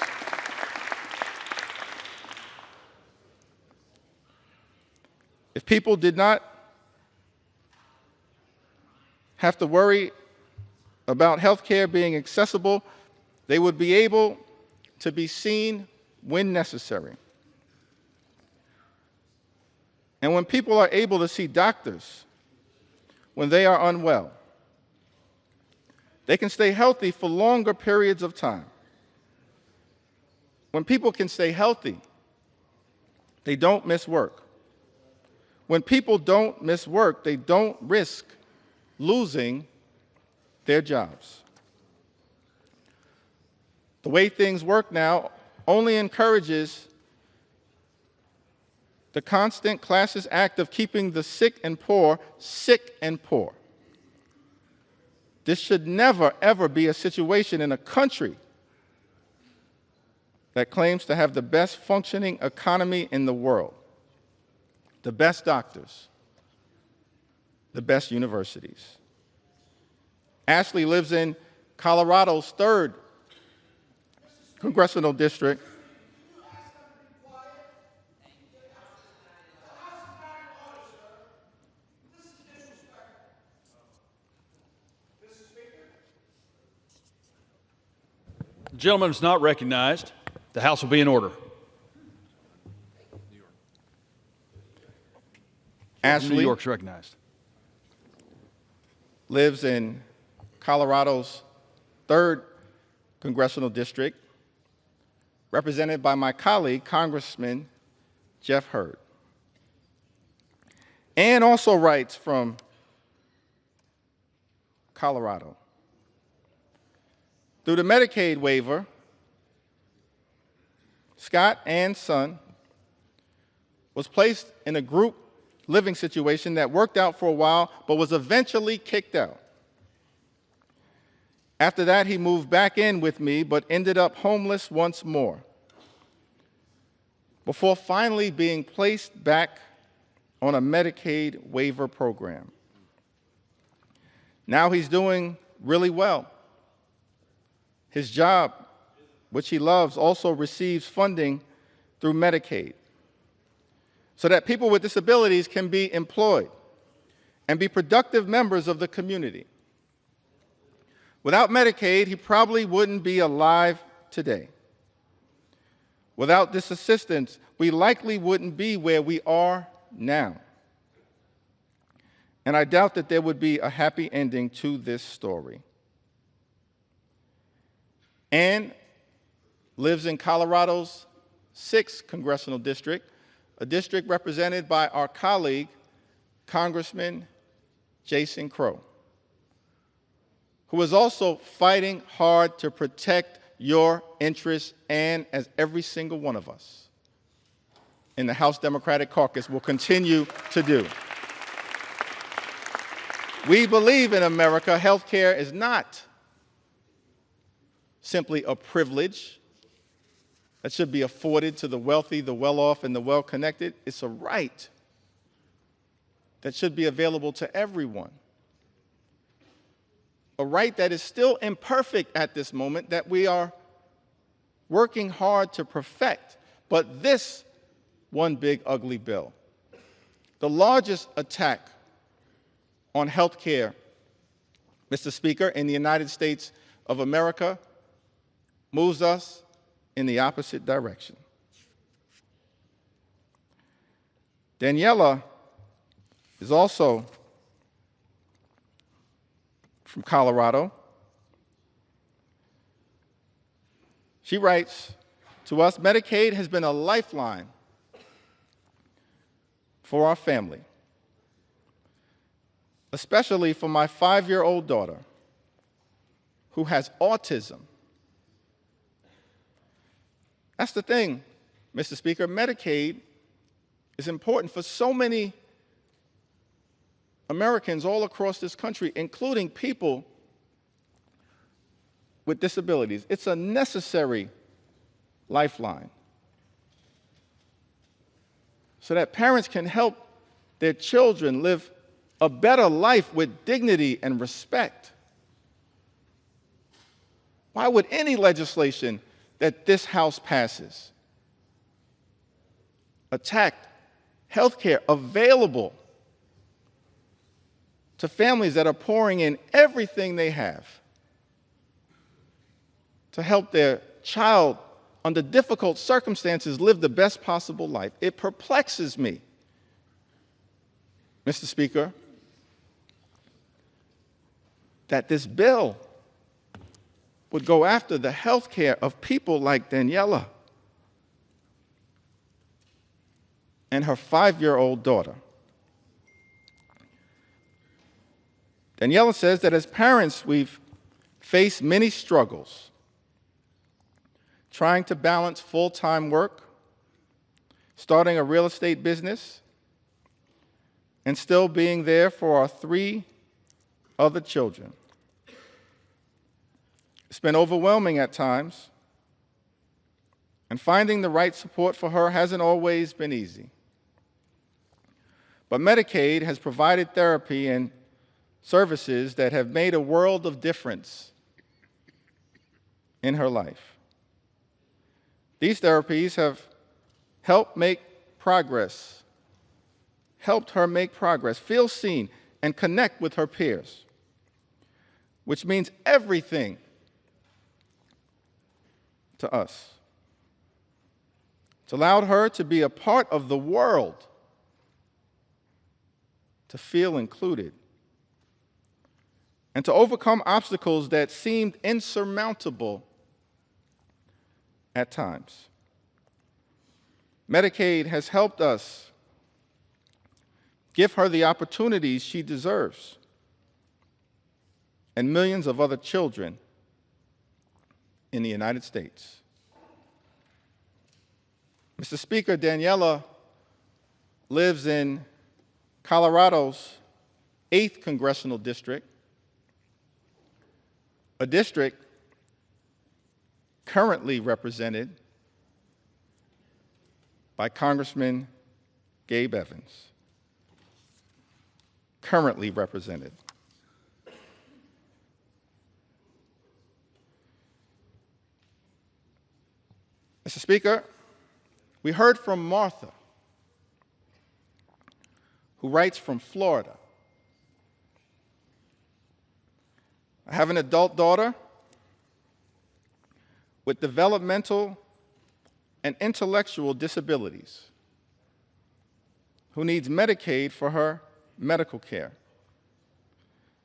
If people did not have to worry about health care being accessible, they would be able to be seen when necessary. And when people are able to see doctors when they are unwell, they can stay healthy for longer periods of time. When people can stay healthy, they don't miss work. When people don't miss work, they don't risk losing their jobs. The way things work now only encourages the constant classist act of keeping the sick and poor sick and poor. This should never, ever be a situation in a country that claims to have the best functioning economy in the world, the best doctors, the best universities. Ashley lives in Colorado's 3rd congressional district. The gentleman is not recognized. The House will be in order. Ashley New York's recognized. Lives in Colorado's 3rd congressional district, represented by my colleague, Congressman Jeff Hurd. Ann also writes from Colorado. Through the Medicaid waiver, Scott, Ann's son, was placed in a group living situation that worked out for a while, but was eventually kicked out. After that, he moved back in with me, but ended up homeless once more, before finally being placed back on a Medicaid waiver program. Now he's doing really well. His job, which he loves, also receives funding through Medicaid, so that people with disabilities can be employed and be productive members of the community. Without Medicaid, he probably wouldn't be alive today. Without this assistance, we likely wouldn't be where we are now. And I doubt that there would be a happy ending to this story. Ann lives in Colorado's 6th congressional district, a district represented by our colleague, Congressman Jason Crow, who is also fighting hard to protect your interests, and as every single one of us in the House Democratic Caucus will continue to do. We believe in America, health care is not simply a privilege that should be afforded to the wealthy, the well-off, and the well-connected. It's a right that should be available to everyone. A right that is still imperfect at this moment, that we are working hard to perfect. But this one big ugly bill, the largest attack on health care, Mr. Speaker, in the United States of America, moves us in the opposite direction. Daniela is also from Colorado. She writes to us, Medicaid has been a lifeline for our family, especially for my 5-year-old daughter who has autism. That's the thing, Mr. Speaker. Medicaid is important for so many Americans all across this country, including people with disabilities. It's a necessary lifeline so that parents can help their children live a better life with dignity and respect. Why would any legislation that this House passes attack health care available to families that are pouring in everything they have to help their child under difficult circumstances live the best possible life? It perplexes me, Mr. Speaker, that this bill would go after the health care of people like Daniela and her 5-year-old daughter. Daniela says that as parents, we've faced many struggles trying to balance full-time work, starting a real estate business, and still being there for our 3 other children. It's been overwhelming at times, and finding the right support for her hasn't always been easy. But Medicaid has provided therapy and services that have made a world of difference in her life. These therapies have helped her make progress, feel seen, and connect with her peers, which means everything to us. It's allowed her to be a part of the world, to feel included, and to overcome obstacles that seemed insurmountable at times. Medicaid has helped us give her the opportunities she deserves, and millions of other children in the United States. Mr. Speaker, Daniela lives in Colorado's 8th congressional district, a district currently represented by Congressman Gabe Evans. Currently represented. Mr. Speaker, we heard from Martha, who writes from Florida. I have an adult daughter with developmental and intellectual disabilities who needs Medicaid for her medical care.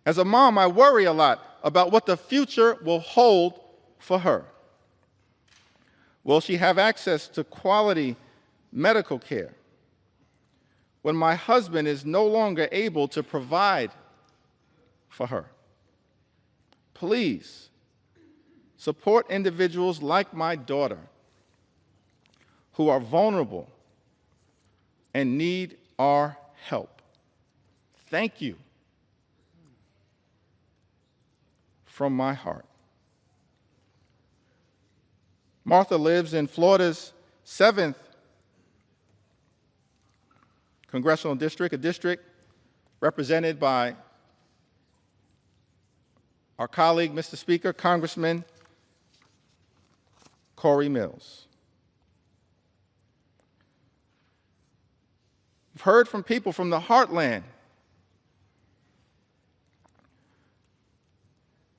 As a mom, I worry a lot about what the future will hold for her. Will she have access to quality medical care when my husband is no longer able to provide for her? Please support individuals like my daughter who are vulnerable and need our help. Thank you from my heart. Martha lives in Florida's 7th congressional district, a district represented by our colleague, Mr. Speaker, Congressman Corey Mills. We've heard from people from the heartland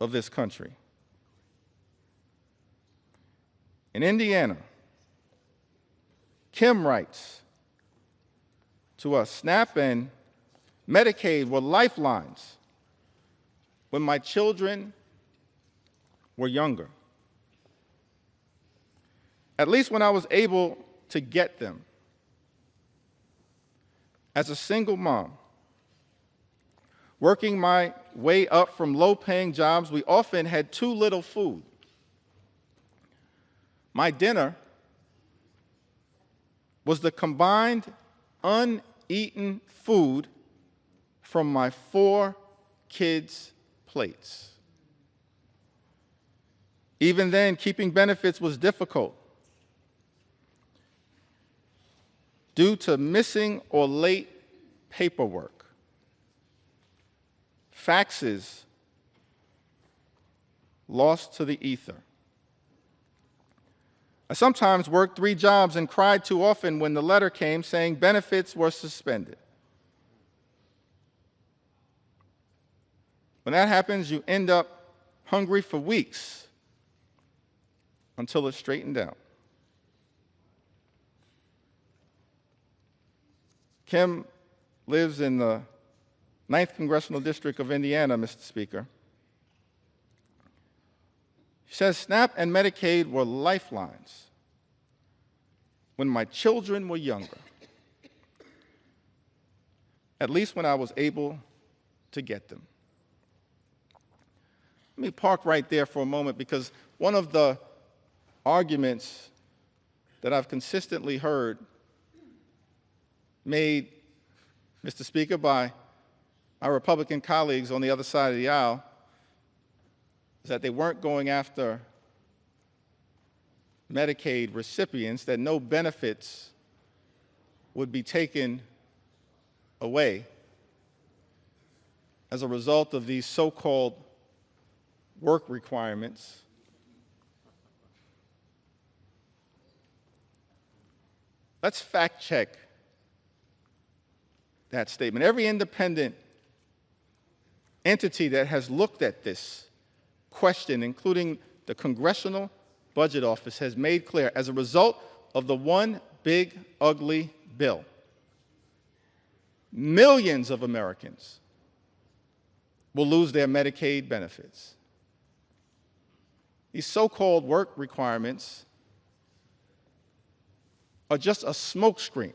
of this country. In Indiana, Kim writes to us, SNAP and Medicaid were lifelines when my children were younger. At least when I was able to get them. As a single mom, working my way up from low-paying jobs, we often had too little food. My dinner was the combined uneaten food from my 4 kids' plates. Even then, keeping benefits was difficult due to missing or late paperwork, faxes lost to the ether. I sometimes worked 3 jobs and cried too often when the letter came saying benefits were suspended. When that happens, you end up hungry for weeks until it's straightened out. Kim lives in the 9th Congressional District of Indiana, Mr. Speaker. She says, SNAP and Medicaid were lifelines when my children were younger, at least when I was able to get them. Let me park right there for a moment, because one of the arguments that I've consistently heard made, Mr. Speaker, by our Republican colleagues on the other side of the aisle is that they weren't going after Medicaid recipients, that no benefits would be taken away as a result of these so-called work requirements. Let's fact check that statement. Every independent entity that has looked at this question, including the Congressional Budget Office, has made clear, as a result of the one big, ugly bill, millions of Americans will lose their Medicaid benefits. These so-called work requirements are just a smokescreen,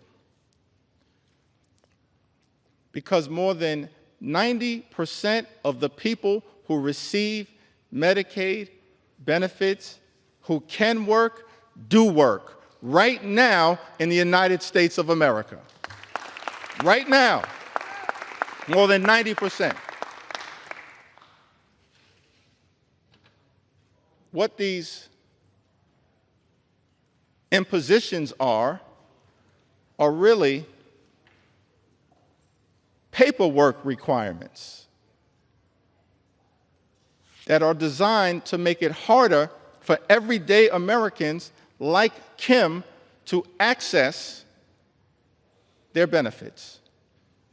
because more than 90% of the people who receive Medicaid benefits who can work, do work right now in the United States of America. Right now, more than 90%. What these impositions are really paperwork requirements that are designed to make it harder for everyday Americans like Kim to access their benefits.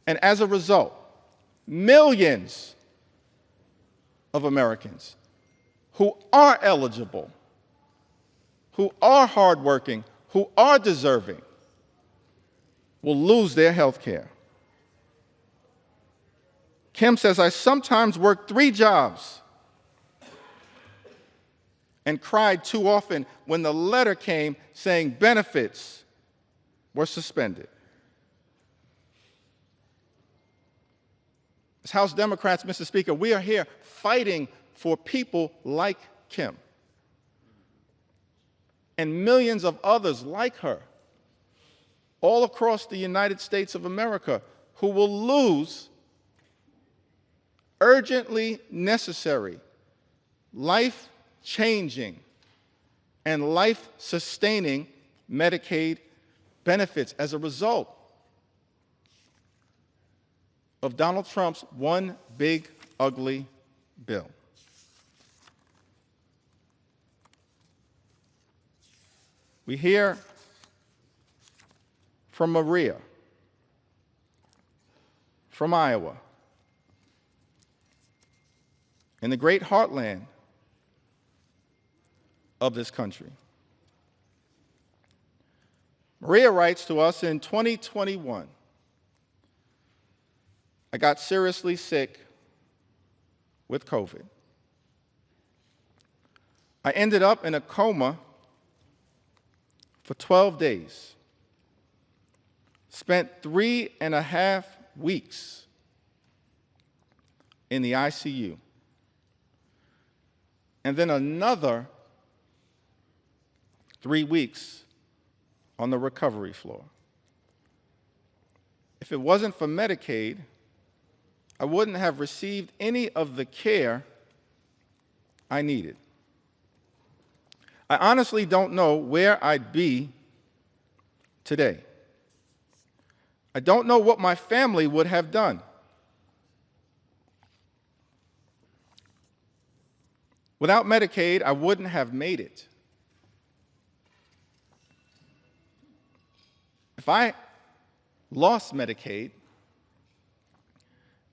And as a result, millions of Americans who are eligible, who are hardworking, who are deserving, will lose their health care. Kim says, I sometimes work 3 jobs and cried too often when the letter came saying benefits were suspended. As House Democrats, Mr. Speaker, we are here fighting for people like Kim and millions of others like her all across the United States of America who will lose urgently necessary, life-changing, and life-sustaining Medicaid benefits as a result of Donald Trump's one big, ugly bill. We hear from Maria, from Iowa, in the great heartland of this country. Maria writes to us in 2021, I got seriously sick with COVID. I ended up in a coma for 12 days, spent 3.5 weeks in the ICU, and then another 3 weeks on the recovery floor. If it wasn't for Medicaid, I wouldn't have received any of the care I needed. I honestly don't know where I'd be today. I don't know what my family would have done. Without Medicaid, I wouldn't have made it. If I lost Medicaid,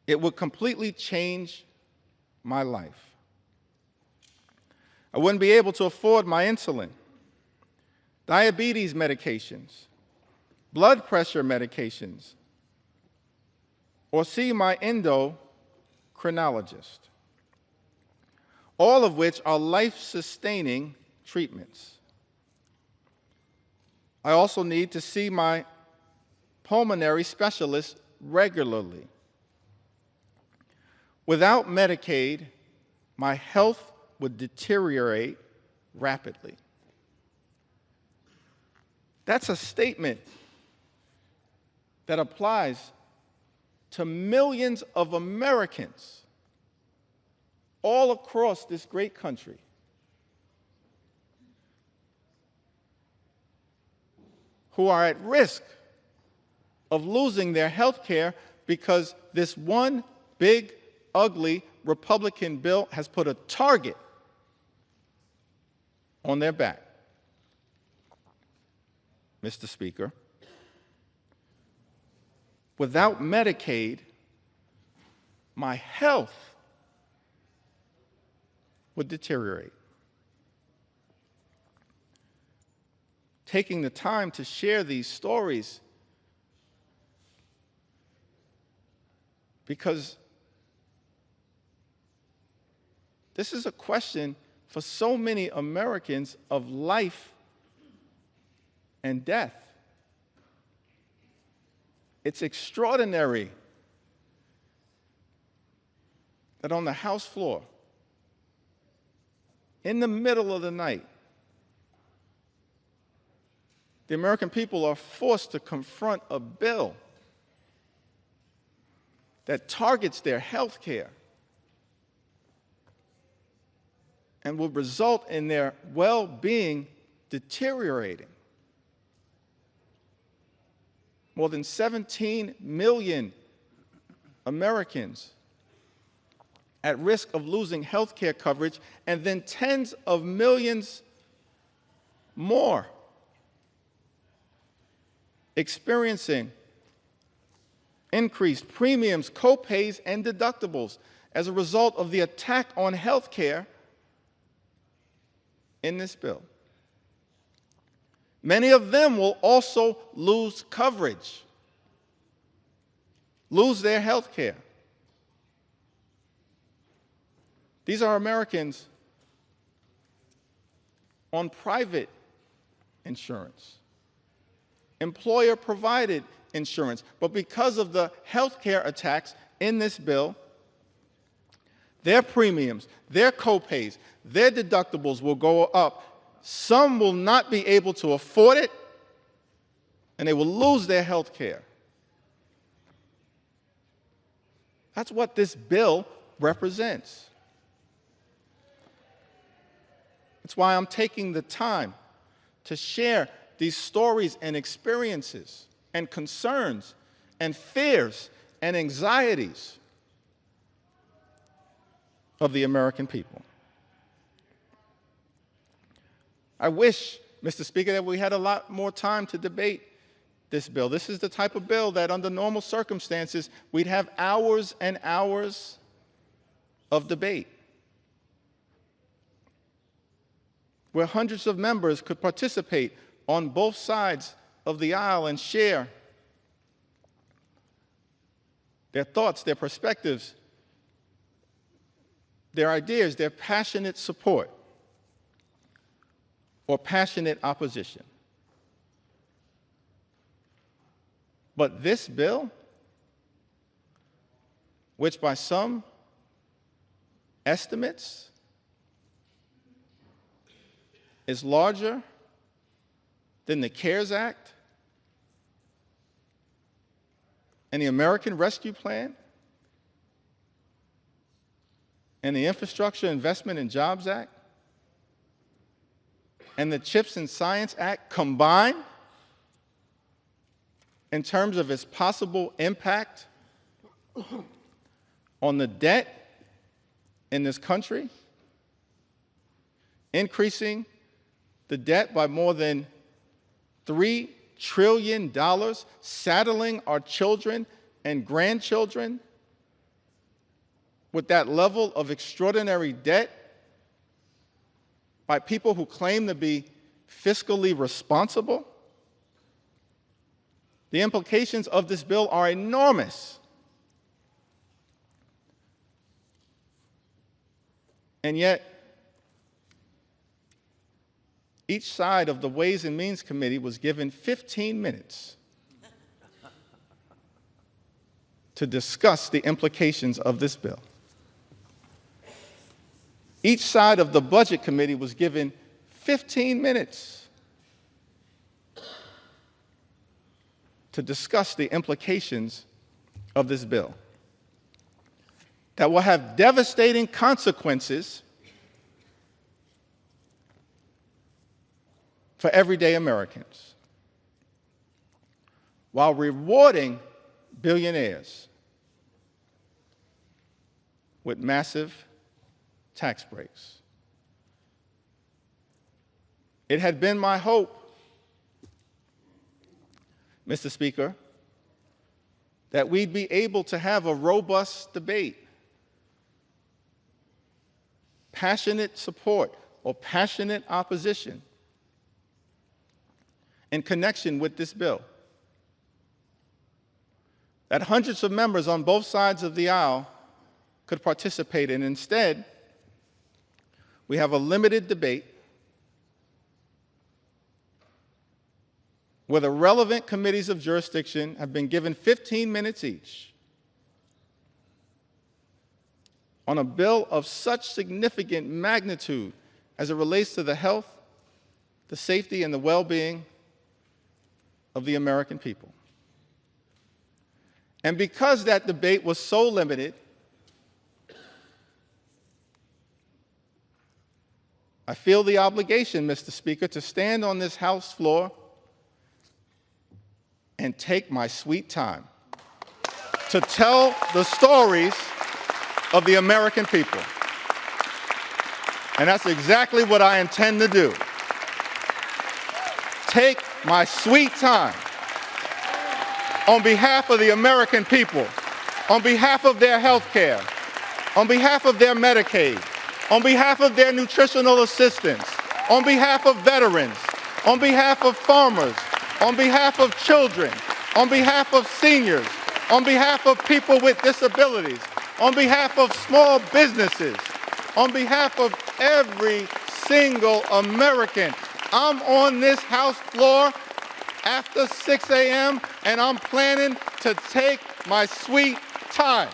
it would completely change my life. I wouldn't be able to afford my insulin, diabetes medications, blood pressure medications, or see my endocrinologist, all of which are life-sustaining treatments. I also need to see my pulmonary specialist regularly. Without Medicaid, my health would deteriorate rapidly. That's a statement that applies to millions of Americans all across this great country. Who are at risk of losing their health care because this one big, ugly Republican bill has put a target on their back. Mr. Speaker, without Medicaid, my health would deteriorate. Taking the time to share these stories because this is a question for so many Americans of life and death. It's extraordinary that on the House floor, in the middle of the night, the American people are forced to confront a bill that targets their health care and will result in their well-being deteriorating. More than 17 million Americans at risk of losing health care coverage, and then tens of millions more experiencing increased premiums, co-pays, and deductibles. as a result of the attack on health care in this bill. Many of them will also lose coverage, lose their health care. These are Americans on private insurance, employer-provided insurance. But because of the health care attacks in this bill, their premiums, their copays, their deductibles will go up. Some will not be able to afford it, and they will lose their health care. That's what this bill represents. That's why I'm taking the time to share these stories and experiences and concerns and fears and anxieties of the American people. I wish, Mr. Speaker, that we had a lot more time to debate this bill. This is the type of bill that under normal circumstances we'd have hours and hours of debate, where hundreds of members could participate on both sides of the aisle and share their thoughts, their perspectives, their ideas, their passionate support or passionate opposition. But this bill, which by some estimates is larger than the CARES Act and the American Rescue Plan and the Infrastructure Investment and Jobs Act and the CHIPS and Science Act combined in terms of its possible impact on the debt in this country, increasing the debt by more than $3 trillion, saddling our children and grandchildren with that level of extraordinary debt by people who claim to be fiscally responsible. The implications of this bill are enormous. And yet, each side of the Ways and Means Committee was given 15 minutes to discuss the implications of this bill. Each side of the Budget Committee was given 15 minutes to discuss the implications of this bill that will have devastating consequences for everyday Americans, while rewarding billionaires with massive tax breaks. It had been my hope, Mr. Speaker, that we'd be able to have a robust debate, passionate support or passionate opposition in connection with this bill, that hundreds of members on both sides of the aisle could participate in. Instead, we have a limited debate where the relevant committees of jurisdiction have been given 15 minutes each on a bill of such significant magnitude as it relates to the health, the safety, and the well-being of the American people. And because that debate was so limited, I feel the obligation, Mr. Speaker, to stand on this House floor and take my sweet time to tell the stories of the American people. And that's exactly what I intend to do. Take my sweet time on behalf of the American people, on behalf of their health care, on behalf of their Medicaid, on behalf of their nutritional assistance, on behalf of veterans, on behalf of farmers, on behalf of children, on behalf of seniors, on behalf of people with disabilities, on behalf of small businesses, on behalf of every single American. I'm on this House floor after 6 a.m., and I'm planning to take my sweet time.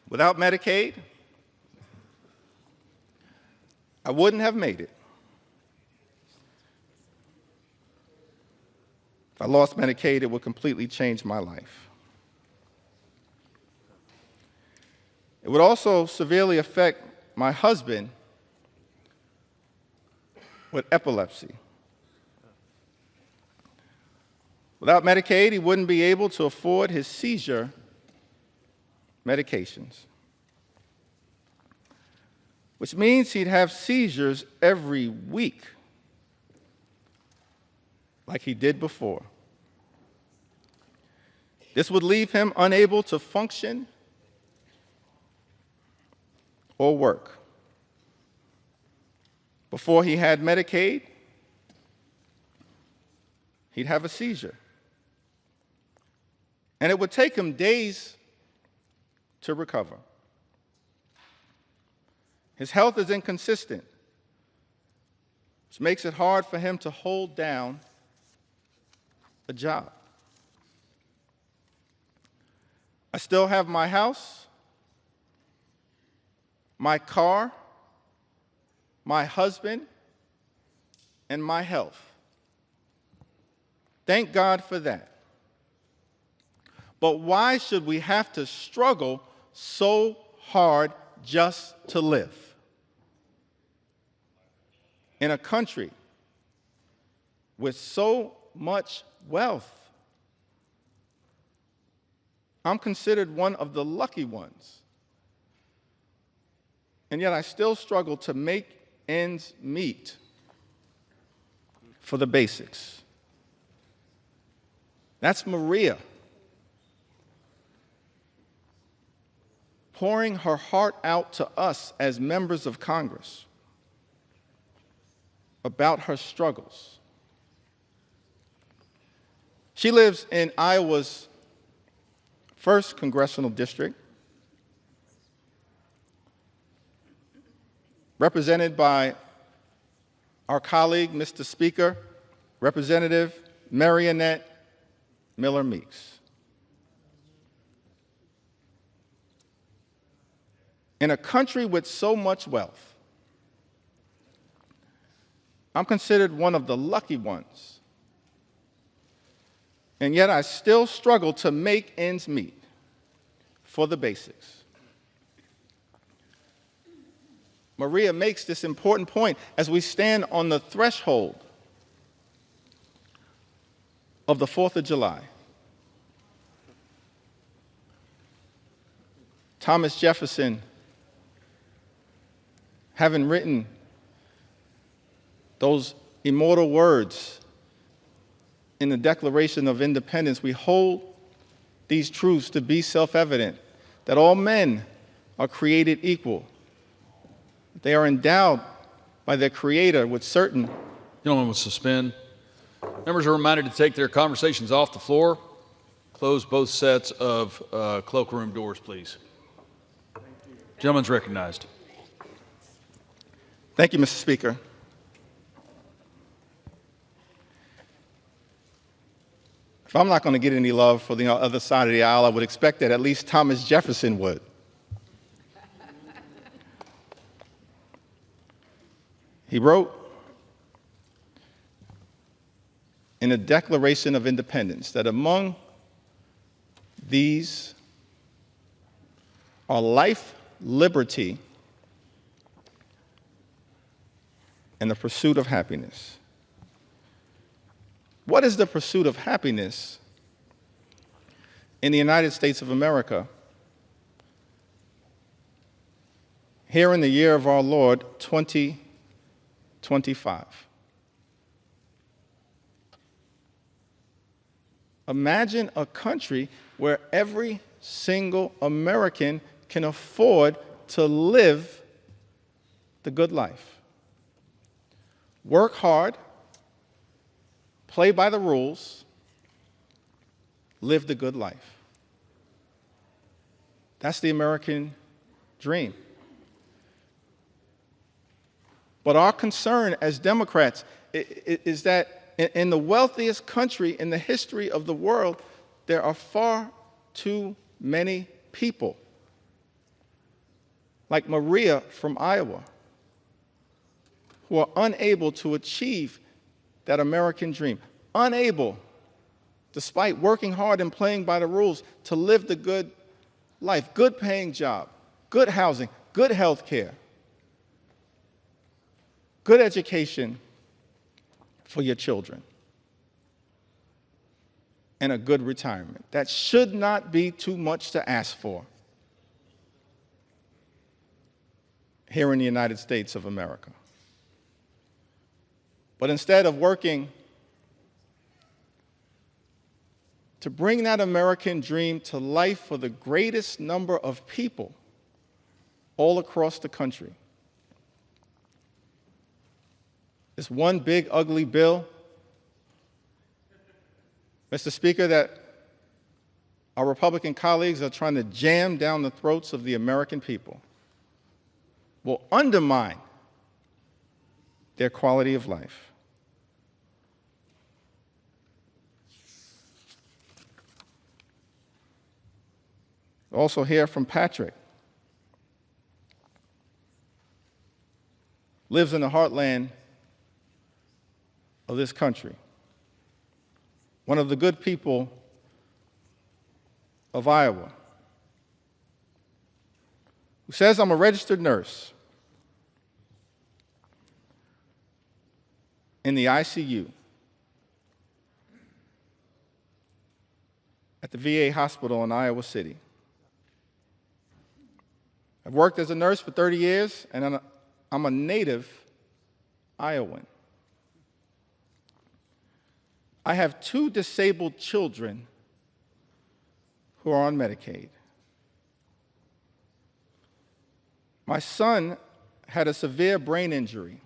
Without Medicaid, I wouldn't have made it. If I lost Medicaid, it would completely change my life. It would also severely affect my husband with epilepsy. Without Medicaid, he wouldn't be able to afford his seizure medications, which means he'd have seizures every week, like he did before. This would leave him unable to function or work. Before he had Medicaid, he'd have a seizure. And it would take him days to recover. His health is inconsistent, which makes it hard for him to hold down a job. I still have my house, my car, my husband, and my health. Thank God for that. But why should we have to struggle so hard just to live? In a country with so much wealth, I'm considered one of the lucky ones. And yet I still struggle to make ends meet for the basics. That's Maria, pouring her heart out to us as members of Congress about her struggles. She lives in Iowa's 1st Congressional District, represented by our colleague, Mr. Speaker, Representative Marionette Miller Meeks. In a country with so much wealth, I'm considered one of the lucky ones. And yet I still struggle to make ends meet for the basics. Maria makes this important point as we stand on the threshold of the 4th of July. Thomas Jefferson, having written those immortal words in the Declaration of Independence, we hold these truths to be self-evident, that all men are created equal. They are endowed by their Creator with certain... Gentlemen will suspend. Members are reminded to take their conversations off the floor. Close both sets of cloakroom doors, please. Gentleman's recognized. Thank you, Mr. Speaker. If I'm not going to get any love for the other side of the aisle, I would expect that at least Thomas Jefferson would. He wrote in the Declaration of Independence that among these are life, liberty, and the pursuit of happiness. What is the pursuit of happiness in the United States of America? here in the year of our Lord, 2025. Imagine a country where every single American can afford to live the good life. Work hard, play by the rules, live the good life. That's the American dream. But our concern as Democrats is that in the wealthiest country in the history of the world, there are far too many people, like Maria from Iowa, who are unable to achieve that American dream, unable, despite working hard and playing by the rules, to live the good life, good paying job, good housing, good health care, good education for your children, and a good retirement. That should not be too much to ask for here in the United States of America. But instead of working to bring that American dream to life for the greatest number of people all across the country, this one big, ugly bill, Mr. Speaker, that our Republican colleagues are trying to jam down the throats of the American people, will undermine their quality of life. Also hear from Patrick. Lives in the heartland of this country. One of the good people of Iowa, who says, I'm a registered nurse in the ICU at the VA hospital in Iowa City. I've worked as a nurse for 30 years, and I'm a native Iowan. I have 2 disabled children who are on Medicaid. My son had a severe brain injury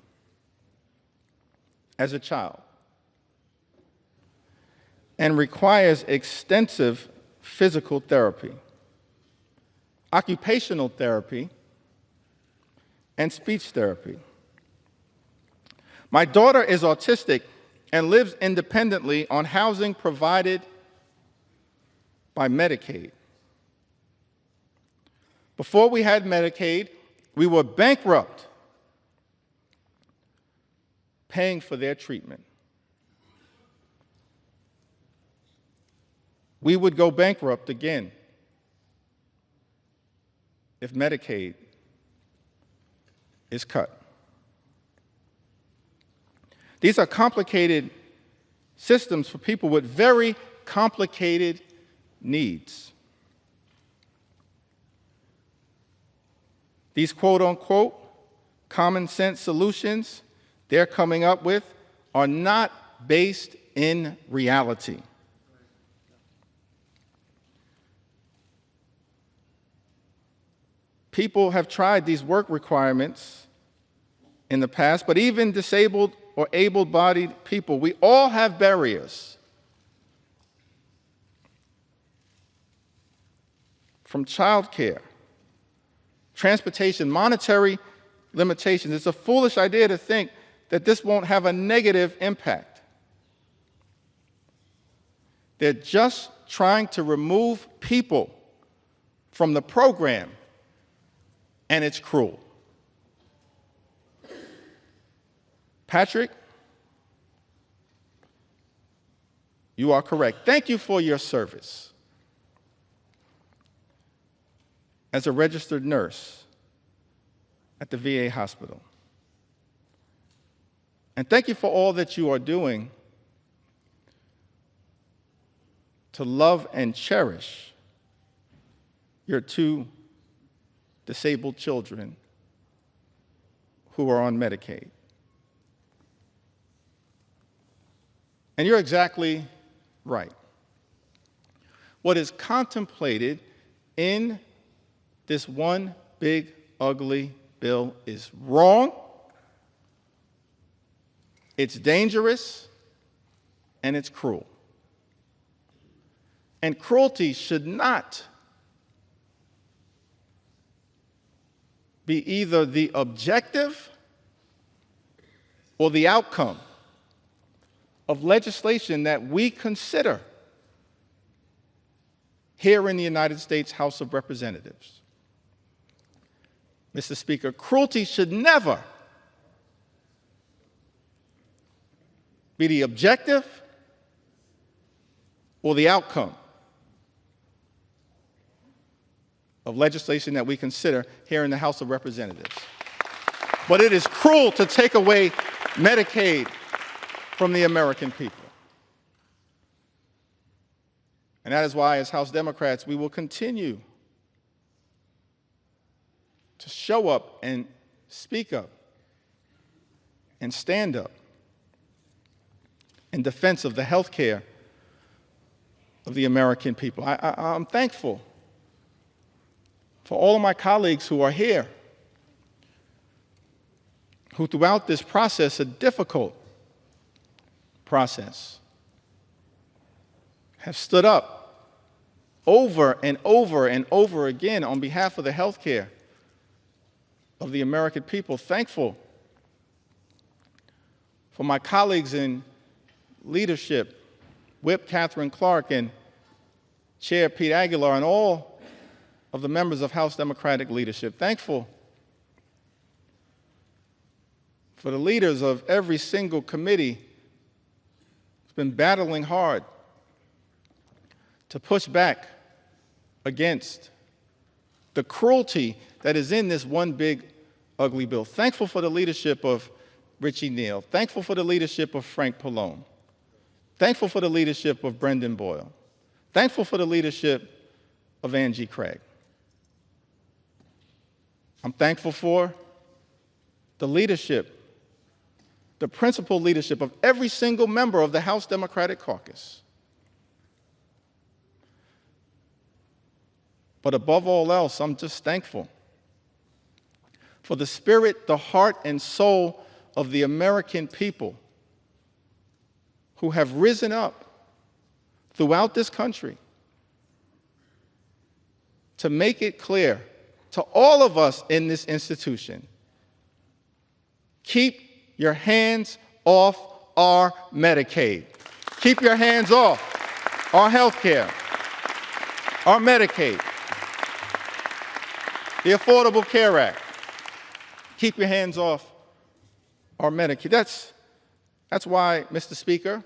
as a child and requires extensive physical therapy, occupational therapy, and speech therapy. My daughter is autistic and lives independently on housing provided by Medicaid. Before we had Medicaid, we were bankrupt paying for their treatment. We would go bankrupt again if Medicaid is cut. These are complicated systems for people with very complicated needs. These quote-unquote common sense solutions they're coming up with are not based in reality. People have tried these work requirements in the past, but even disabled or able-bodied people, we all have barriers. From childcare, transportation, monetary limitations. It's a foolish idea to think that this won't have a negative impact. They're just trying to remove people from the program, and it's cruel. Patrick, you are correct. Thank you for your service as a registered nurse at the VA hospital. And thank you for all that you are doing to love and cherish your 2 disabled children who are on Medicaid. And you're exactly right. What is contemplated in this one big, ugly bill is wrong, it's dangerous, and it's cruel. And cruelty should not be either the objective or the outcome of legislation that we consider here in the United States House of Representatives. Mr. Speaker, cruelty should never be the objective or the outcome of legislation that we consider here in the House of Representatives. But it is cruel to take away Medicaid from the American people. And that is why, as House Democrats, we will continue to show up and speak up and stand up in defense of the health care of the American people. I'm thankful for all of my colleagues who are here, who throughout this process, a difficult process, have stood up over and over and over again on behalf of the health care of the American people. Thankful for my colleagues in leadership, Whip Catherine Clark and Chair Pete Aguilar, and all of the members of House Democratic leadership. Thankful for the leaders of every single committee who's been battling hard to push back against the cruelty that is in this one big, ugly bill. Thankful for the leadership of Richie Neal. Thankful for the leadership of Frank Pallone. Thankful for the leadership of Brendan Boyle. Thankful for the leadership of Angie Craig. I'm thankful for the leadership, the principal leadership of every single member of the House Democratic Caucus. But above all else, I'm just thankful for the spirit, the heart, and soul of the American people who have risen up throughout this country to make it clear to all of us in this institution, keep your hands off our Medicaid. Keep your hands off our health care, our Medicaid, the Affordable Care Act. Keep your hands off our Medicaid. That's why, Mr. Speaker,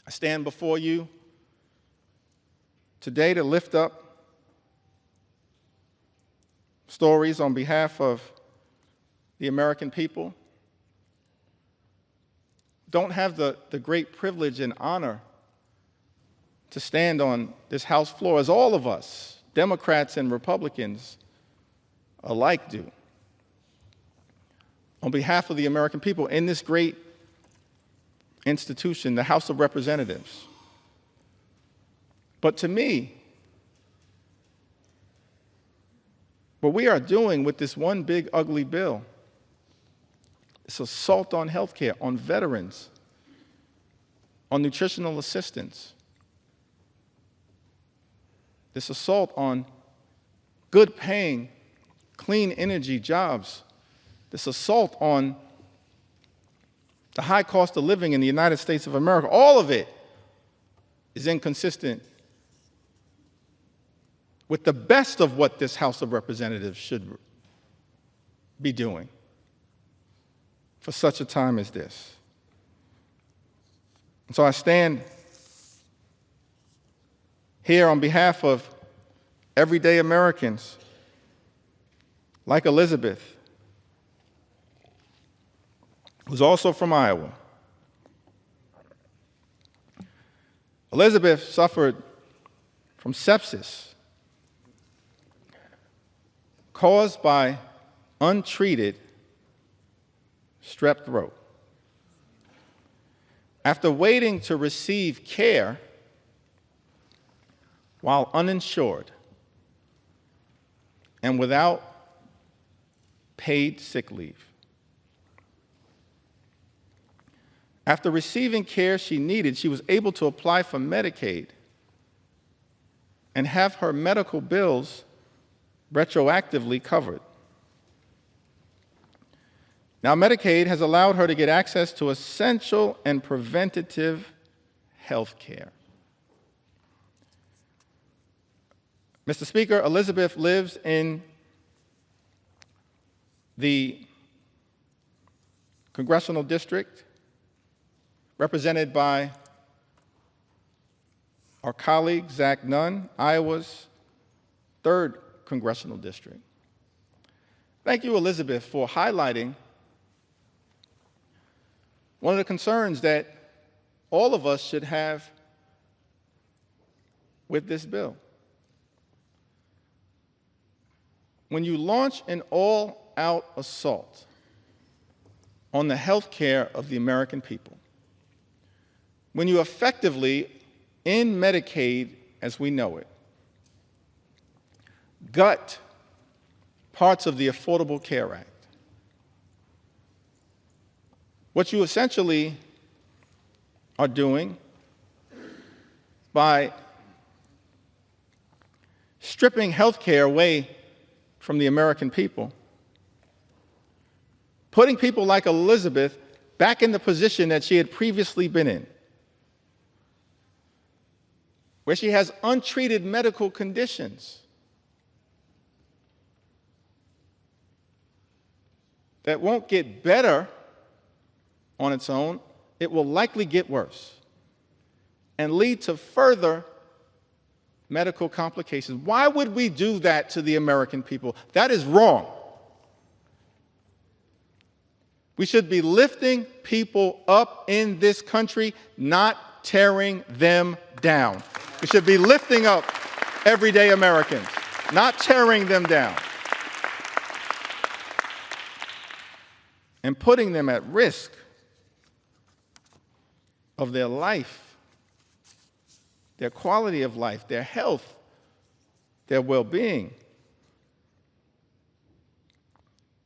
I stand before you today to lift up stories on behalf of the American people. Don't have the great privilege and honor to stand on this House floor, as all of us, Democrats and Republicans alike, do, on behalf of the American people in this great institution, the House of Representatives. But to me, what we are doing with this one big, ugly bill is assault on health care, on veterans, on nutritional assistance. This assault on good-paying, clean energy jobs. This assault on the high cost of living in the United States of America. All of it is inconsistent with the best of what this House of Representatives should be doing for such a time as this. And so I stand here on behalf of everyday Americans like Elizabeth, who's also from Iowa. Elizabeth suffered from sepsis caused by untreated strep throat. After waiting to receive care while uninsured and without paid sick leave. After receiving care she needed, she was able to apply for Medicaid and have her medical bills retroactively covered. Now, Medicaid has allowed her to get access to essential and preventative health care. Mr. Speaker, Elizabeth lives in the congressional district represented by our colleague, Zach Nunn, Iowa's 3rd congressional district. Thank you, Elizabeth, for highlighting one of the concerns that all of us should have with this bill. When you launch an all-out assault on the health care of the American people, when you effectively end Medicaid as we know it, gut parts of the Affordable Care Act, what you essentially are doing by stripping health care away from the American people, putting people like Elizabeth back in the position that she had previously been in, where she has untreated medical conditions that won't get better on its own, it will likely get worse and lead to further medical complications. Why would we do that to the American people? That is wrong. We should be lifting people up in this country, not tearing them down. We should be lifting up everyday Americans, not tearing them down, and putting them at risk of their life, their quality of life, their health, their well-being,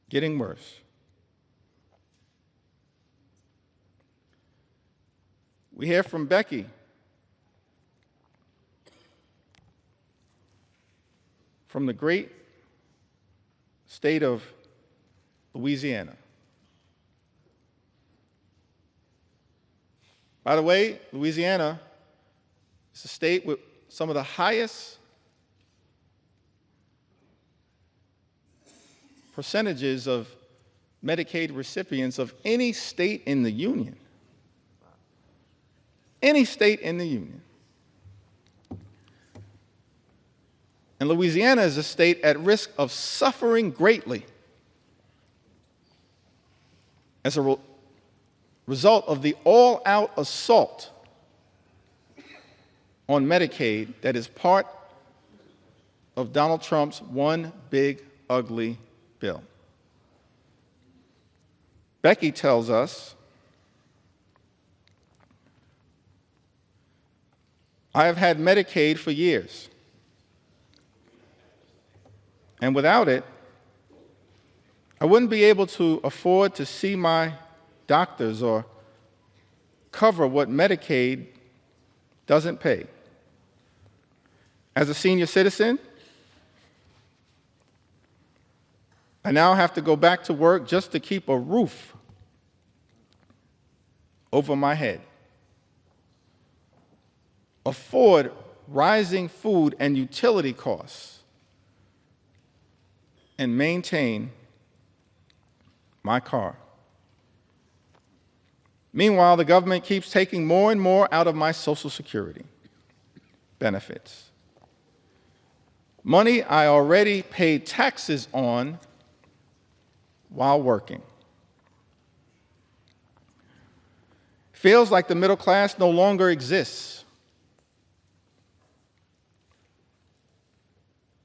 getting worse. We hear from Becky from the great state of Louisiana. By the way, Louisiana is a state with some of the highest percentages of Medicaid recipients of any state in the Union. Any state in the Union. And Louisiana is a state at risk of suffering greatly as a result of the all-out assault on Medicaid that is part of Donald Trump's one big ugly bill. Becky tells us, I have had Medicaid for years, and without it, I wouldn't be able to afford to see my doctors or cover what Medicaid doesn't pay. As a senior citizen, I now have to go back to work just to keep a roof over my head, afford rising food and utility costs, and maintain my car. Meanwhile, the government keeps taking more and more out of my Social Security benefits. Money I already paid taxes on while working. Feels like the middle class no longer exists.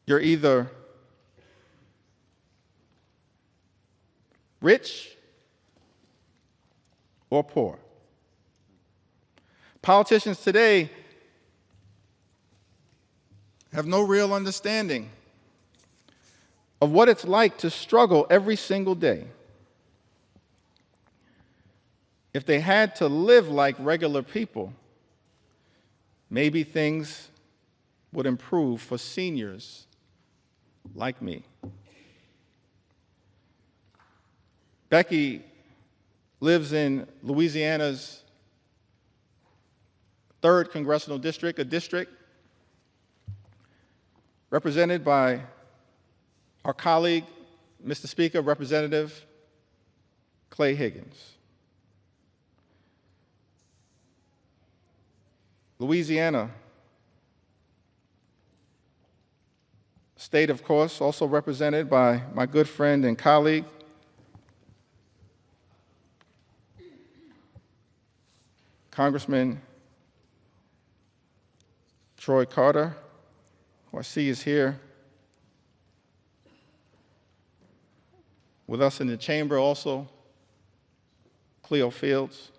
You're either rich or poor. Politicians today have no real understanding of what it's like to struggle every single day. If they had to live like regular people, maybe things would improve for seniors like me. Becky lives in Louisiana's 3rd Congressional District, a district represented by our colleague, Mr. Speaker, Representative Clay Higgins. Louisiana, state, of course, also represented by my good friend and colleague, Congressman Troy Carter, who I see is here with us in the chamber also, Cleo Fields,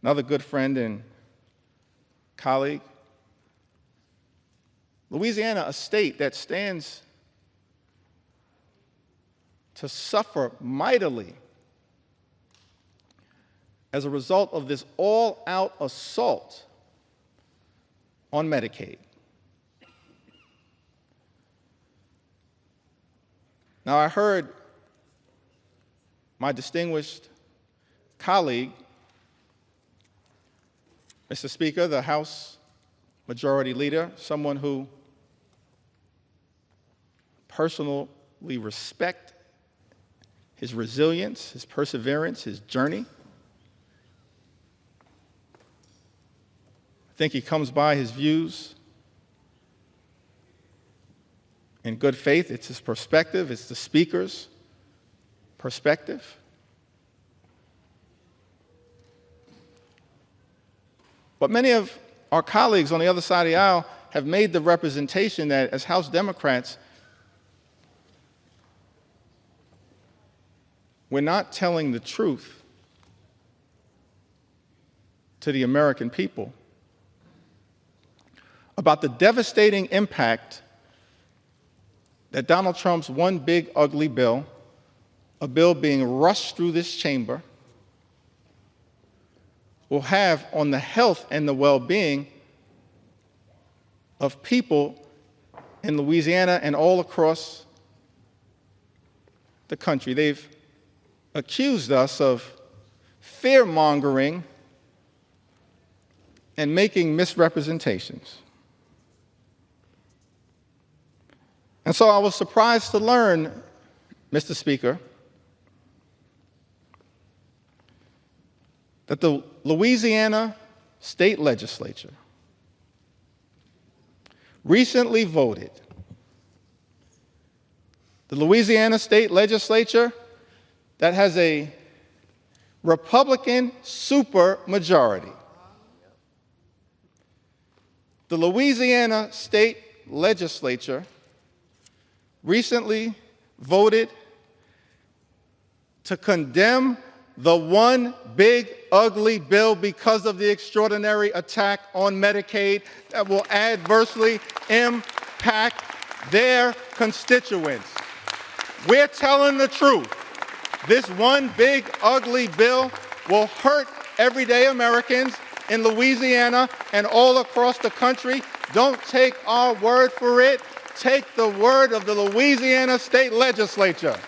another good friend and colleague. Louisiana, a state that stands to suffer mightily as a result of this all-out assault on Medicaid. Now, I heard my distinguished colleague, Mr. Speaker, the House Majority Leader, someone who personally respect his resilience, his perseverance, his journey. I think he comes by his views in good faith. It's his perspective, it's the speaker's perspective. But many of our colleagues on the other side of the aisle have made the representation that as House Democrats, we're not telling the truth to the American people about the devastating impact that Donald Trump's one big ugly bill, a bill being rushed through this chamber, will have on the health and the well-being of people in Louisiana and all across the country. They've accused us of fear-mongering and making misrepresentations. And so I was surprised to learn, Mr. Speaker, that the Louisiana State Legislature recently voted. The Louisiana State Legislature that has a Republican supermajority. The Louisiana State Legislature recently voted to condemn the one big ugly bill because of the extraordinary attack on Medicaid that will adversely impact their constituents. We're telling the truth. This one big ugly bill will hurt everyday Americans in Louisiana and all across the country. Don't take our word for it. Take the word of the Louisiana State Legislature.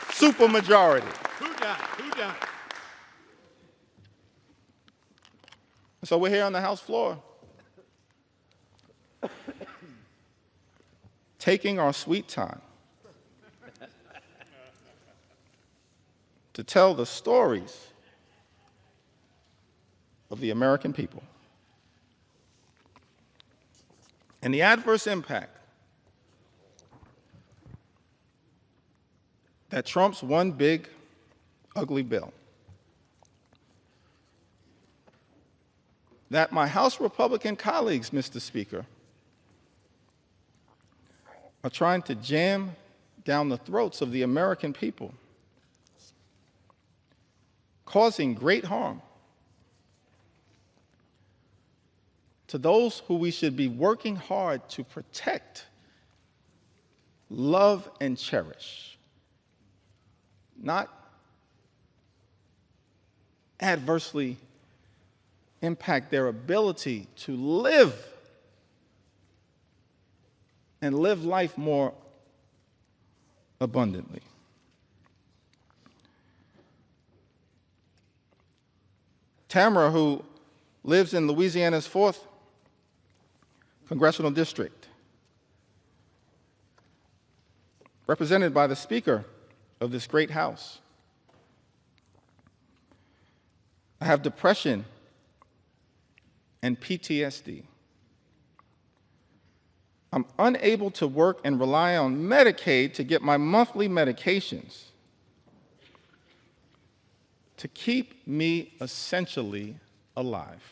Supermajority. Who done? So we're here on the House floor, taking our sweet time to tell the stories of the American people and the adverse impact that Trump's one big ugly bill, that my House Republican colleagues, Mr. Speaker, are trying to jam down the throats of the American people causing great harm to those who we should be working hard to protect, love, and cherish, not adversely impact their ability to live and live life more abundantly. Tamara, who lives in Louisiana's 4th Congressional District, represented by the Speaker of this great House. I have depression and PTSD. I'm unable to work and rely on Medicaid to get my monthly medications to keep me essentially alive.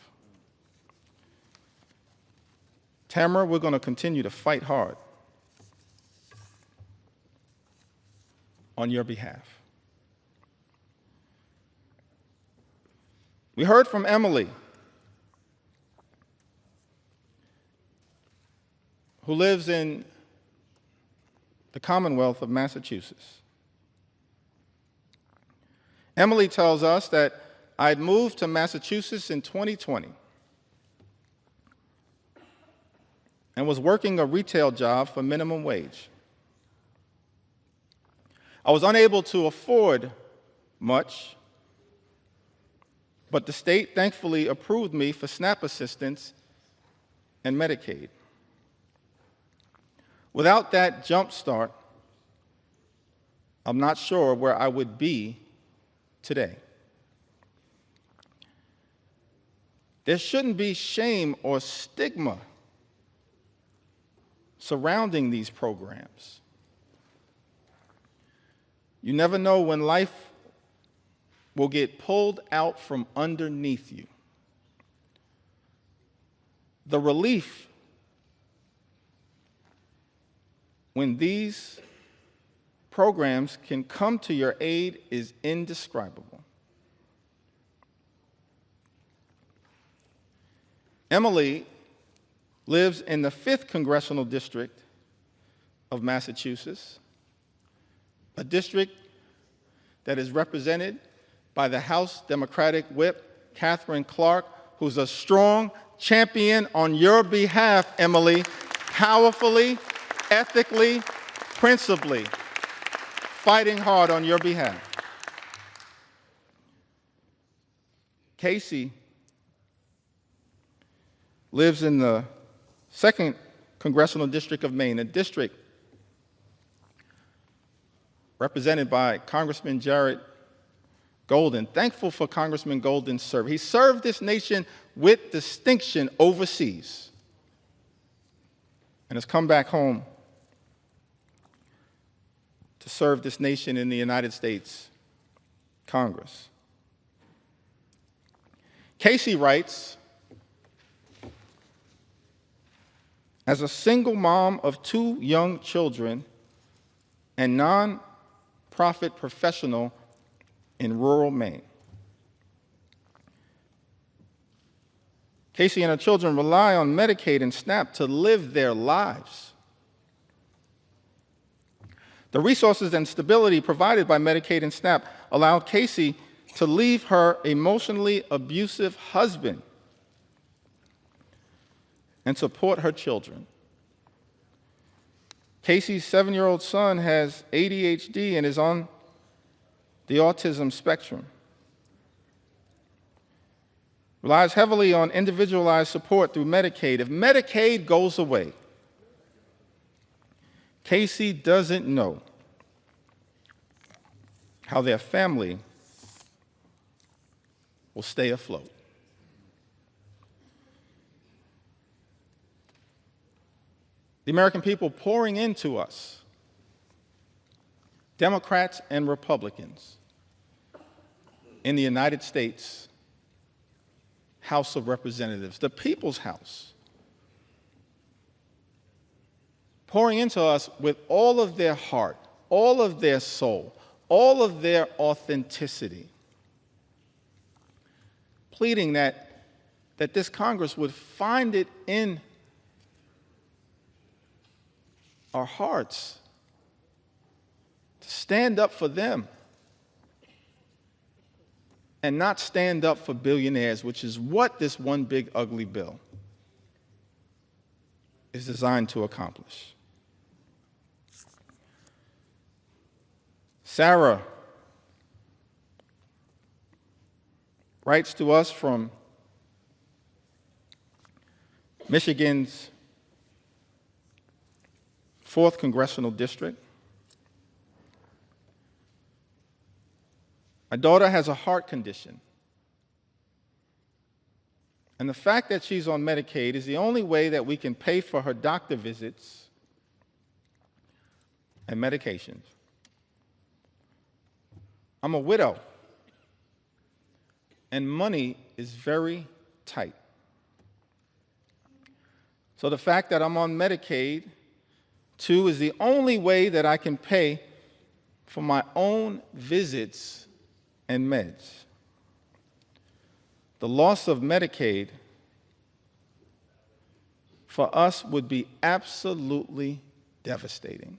Tamara, we're going to continue to fight hard on your behalf. We heard from Emily, who lives in the Commonwealth of Massachusetts. Emily tells us that I'd moved to Massachusetts in 2020 and was working a retail job for minimum wage. I was unable to afford much, but the state thankfully approved me for SNAP assistance and Medicaid. Without that jump start, I'm not sure where I would be today. There shouldn't be shame or stigma surrounding these programs. You never know when life will get pulled out from underneath you. The relief when these programs can come to your aid is indescribable. Emily lives in the 5th Congressional District of Massachusetts, a district that is represented by the House Democratic Whip, Catherine Clark, who's a strong champion on your behalf, Emily, powerfully, ethically, principally, fighting hard on your behalf. Casey lives in the 2nd Congressional District of Maine, a district represented by Congressman Jared Golden. Thankful for Congressman Golden's service. He served this nation with distinction overseas and has come back home to serve this nation in the United States Congress. Casey writes, as a single mom of 2 young children and non-profit professional in rural Maine, Casey and her children rely on Medicaid and SNAP to live their lives. The resources and stability provided by Medicaid and SNAP allowed Casey to leave her emotionally abusive husband and support her children. Casey's 7-year-old son has ADHD and is on the autism spectrum. Relies heavily on individualized support through Medicaid. If Medicaid goes away, Casey doesn't know how their family will stay afloat. The American people pouring into us, Democrats and Republicans, in the United States House of Representatives, the People's House, pouring into us with all of their heart, all of their soul, all of their authenticity. pleading that this Congress would find it in our hearts to stand up for them and not stand up for billionaires, which is what this one big ugly bill is designed to accomplish. Sarah writes to us from Michigan's 4th Congressional District. My daughter has a heart condition, and the fact that she's on Medicaid is the only way that we can pay for her doctor visits and medications. I'm a widow, and money is very tight. So the fact that I'm on Medicaid, too, is the only way that I can pay for my own visits and meds. The loss of Medicaid for us would be absolutely devastating.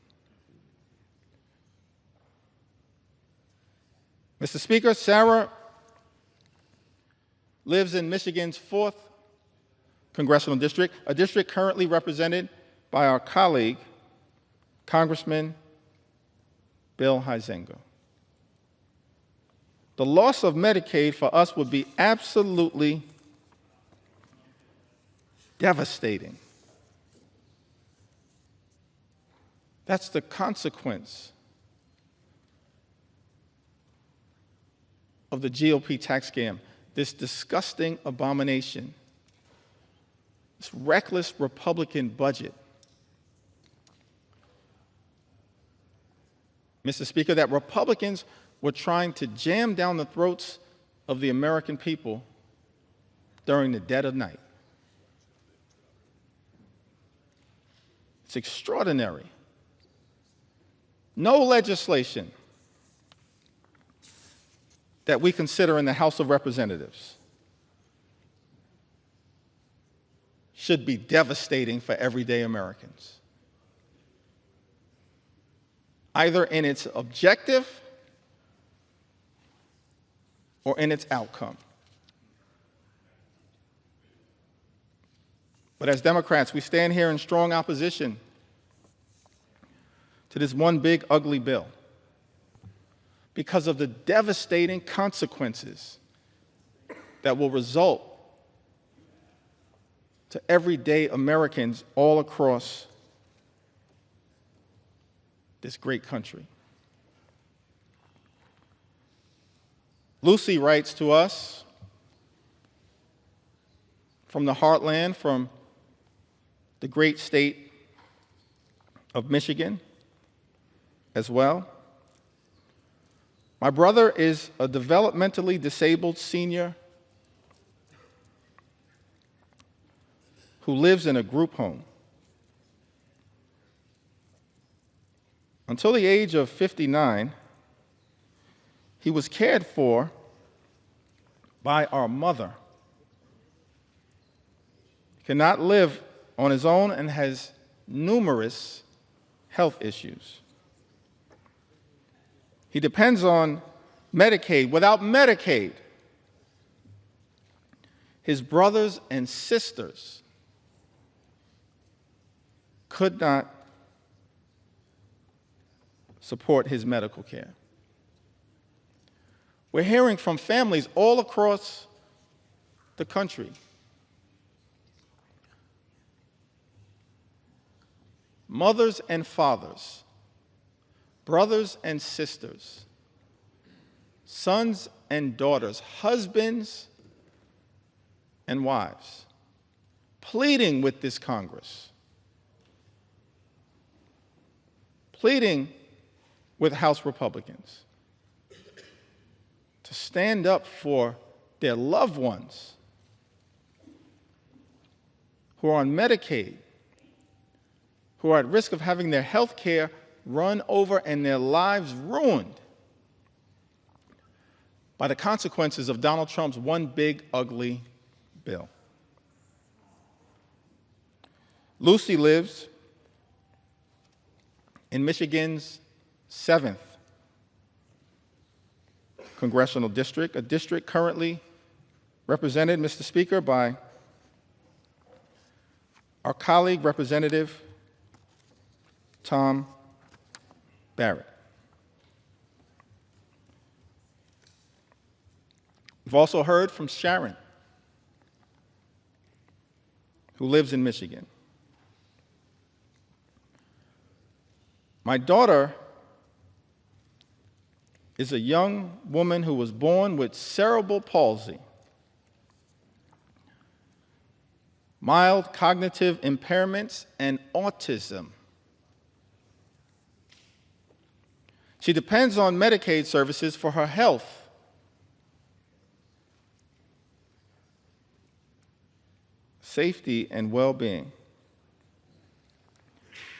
Mr. Speaker, Sarah lives in Michigan's 4th Congressional District, a district currently represented by our colleague, Congressman Bill Huizenga. The loss of Medicaid for us would be absolutely devastating. That's the consequence of the GOP tax scam, this disgusting abomination, this reckless Republican budget. Mr. Speaker, that Republicans were trying to jam down the throats of the American people during the dead of night. It's extraordinary. No legislation that we consider in the House of Representatives should be devastating for everyday Americans, either in its objective or in its outcome. But as Democrats, we stand here in strong opposition to this one big ugly bill because of the devastating consequences that will result to everyday Americans all across this great country. Lucy writes to us from the heartland, from the great state of Michigan as well. My brother is a developmentally disabled senior who lives in a group home. Until the age of 59, he was cared for by our mother. He cannot live on his own and has numerous health issues. He depends on Medicaid. Without Medicaid, his brothers and sisters could not support his medical care. We're hearing from families all across the country. Mothers and fathers, brothers and sisters, sons and daughters, husbands and wives, pleading with this Congress, pleading with House Republicans to stand up for their loved ones who are on Medicaid, who are at risk of having their health care run over and their lives ruined by the consequences of Donald Trump's one big, ugly bill. Lucy lives in Michigan's 7th congressional district, a district currently represented, Mr. Speaker, by our colleague, Representative Tom Barrett. We've also heard from Sharon, who lives in Michigan. My daughter is a young woman who was born with cerebral palsy, mild cognitive impairments, and autism. She depends on Medicaid services for her health. Safety and well-being.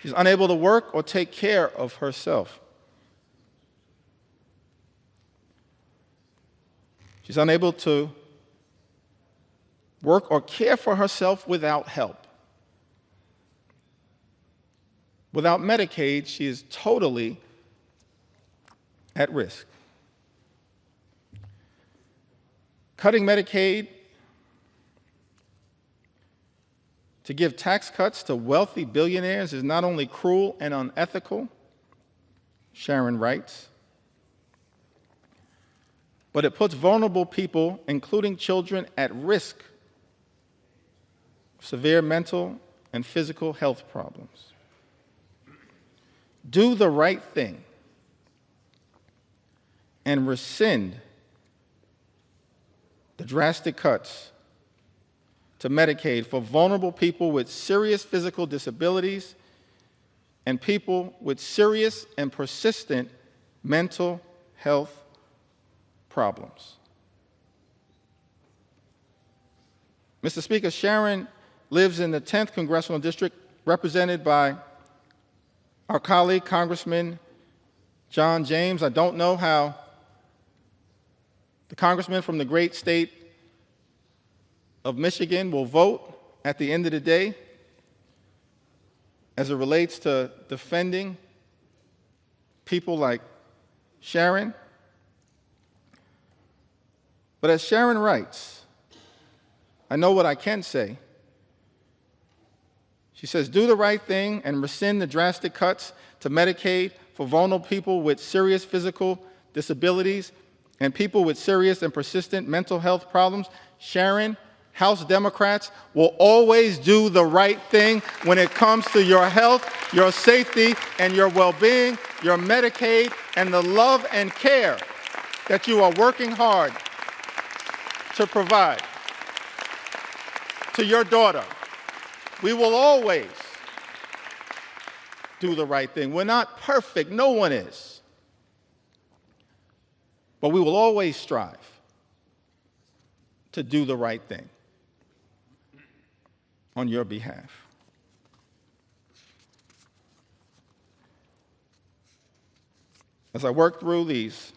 She's unable to work or take care of herself. She's unable to work or care for herself without help. Without Medicaid, she is totally at risk. Cutting Medicaid to give tax cuts to wealthy billionaires is not only cruel and unethical, Sharon writes, but it puts vulnerable people, including children, at risk of severe mental and physical health problems. Do the right thing and rescind the drastic cuts to Medicaid for vulnerable people with serious physical disabilities and people with serious and persistent mental health problems. Mr. Speaker, Sharon lives in the 10th Congressional District, represented by our colleague, Congressman John James. I don't know how the congressman from the great state of Michigan will vote at the end of the day as it relates to defending people like Sharon. But as Sharon writes, I know what I can say. She says, do the right thing and rescind the drastic cuts to Medicaid for vulnerable people with serious physical disabilities and people with serious and persistent mental health problems. Sharon, House Democrats will always do the right thing when it comes to your health, your safety, and your well-being, your Medicaid, and the love and care that you are working hard to provide to your daughter. We will always do the right thing. We're not perfect, no one is. But we will always strive to do the right thing on your behalf. As I work through these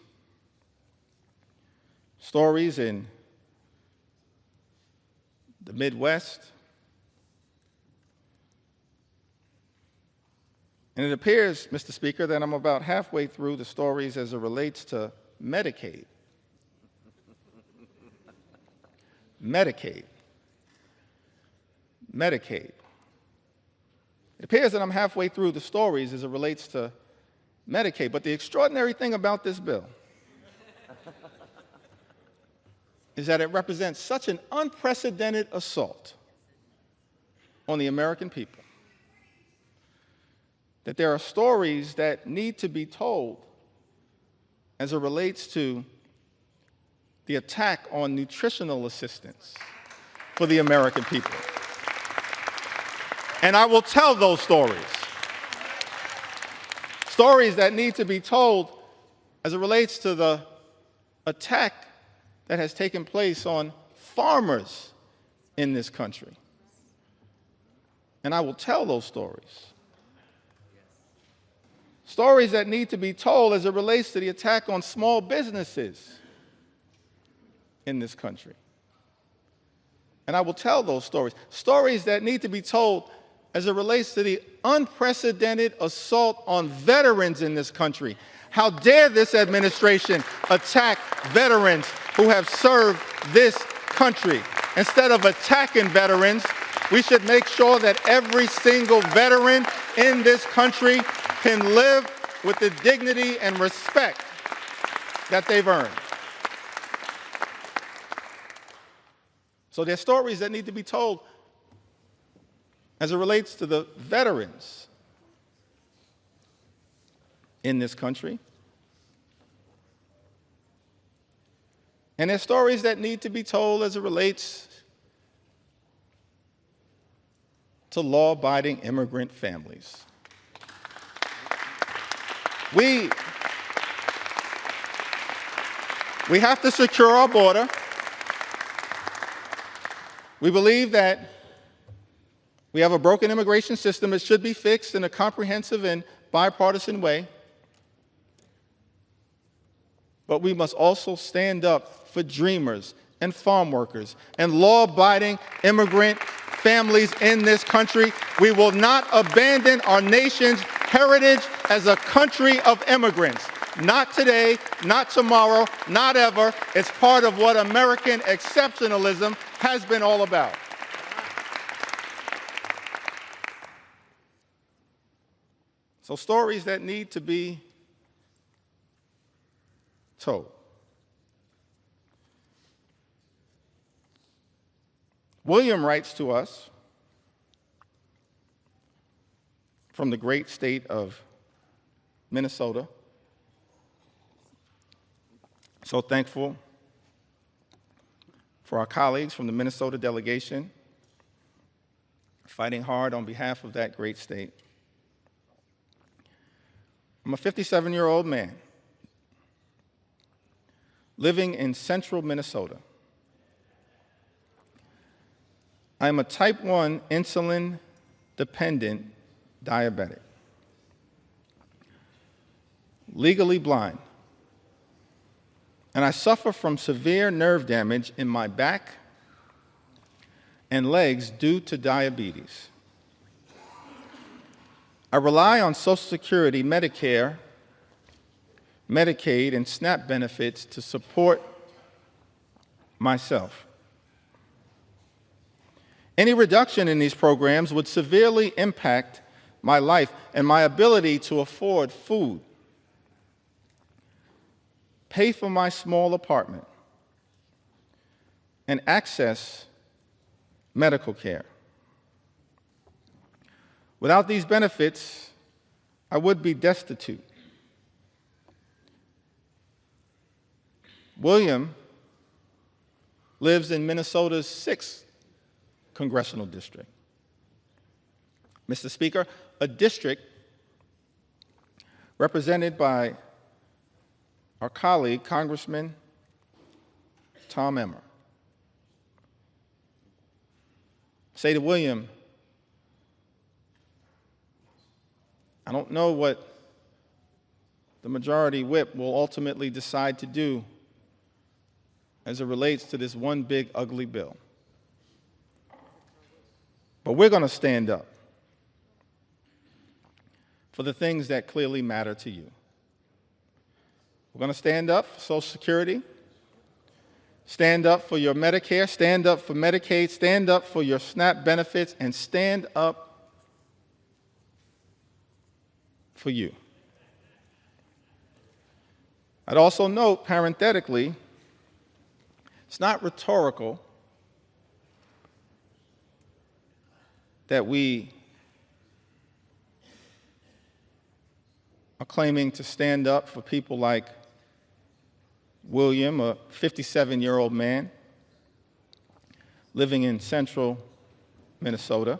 stories in the Midwest, and it appears, Mr. Speaker, that I'm about halfway through the stories as it relates to Medicaid. Medicaid. Medicaid. It appears that I'm halfway through the stories as it relates to Medicaid, but the extraordinary thing about this bill is that it represents such an unprecedented assault on the American people that there are stories that need to be told as it relates to the attack on nutritional assistance for the American people. And I will tell those stories. Stories that need to be told as it relates to the attack that has taken place on farmers in this country. And I will tell those stories. Stories that need to be told as it relates to the attack on small businesses in this country. And I will tell those stories, stories that need to be told as it relates to the unprecedented assault on veterans in this country. How dare this administration attack veterans who have served this country? Instead of attacking veterans, we should make sure that every single veteran in this country can live with the dignity and respect that they've earned. So there are stories that need to be told as it relates to the veterans in this country. And there are stories that need to be told as it relates to law-abiding immigrant families. We have to secure our border. We believe that we have a broken immigration system. It should be fixed in a comprehensive and bipartisan way. But we must also stand up for dreamers and farm workers and law-abiding immigrant families in this country. We will not abandon our nation's heritage as a country of immigrants. Not today, not tomorrow, not ever. It's part of what American exceptionalism has been all about. So stories that need to be told. William writes to us from the great state of Minnesota. So thankful for our colleagues from the Minnesota delegation fighting hard on behalf of that great state. I'm a 57-year-old man living in central Minnesota. I am a type 1 insulin-dependent diabetic, legally blind, and I suffer from severe nerve damage in my back and legs due to diabetes. I rely on Social Security, Medicare, Medicaid, and SNAP benefits to support myself. Any reduction in these programs would severely impact my life and my ability to afford food, pay for my small apartment, and access medical care. Without these benefits, I would be destitute. William lives in Minnesota's 6th congressional district. Mr. Speaker, a district represented by our colleague, Congressman Tom Emmer. Say to William, I don't know what the majority whip will ultimately decide to do as it relates to this one big ugly bill. But we're going to stand up for the things that clearly matter to you. We're going to stand up for Social Security, stand up for your Medicare, stand up for Medicaid, stand up for your SNAP benefits, and stand up for you. I'd also note, parenthetically, it's not rhetorical that we are claiming to stand up for people like William, a 57-year-old man living in central Minnesota.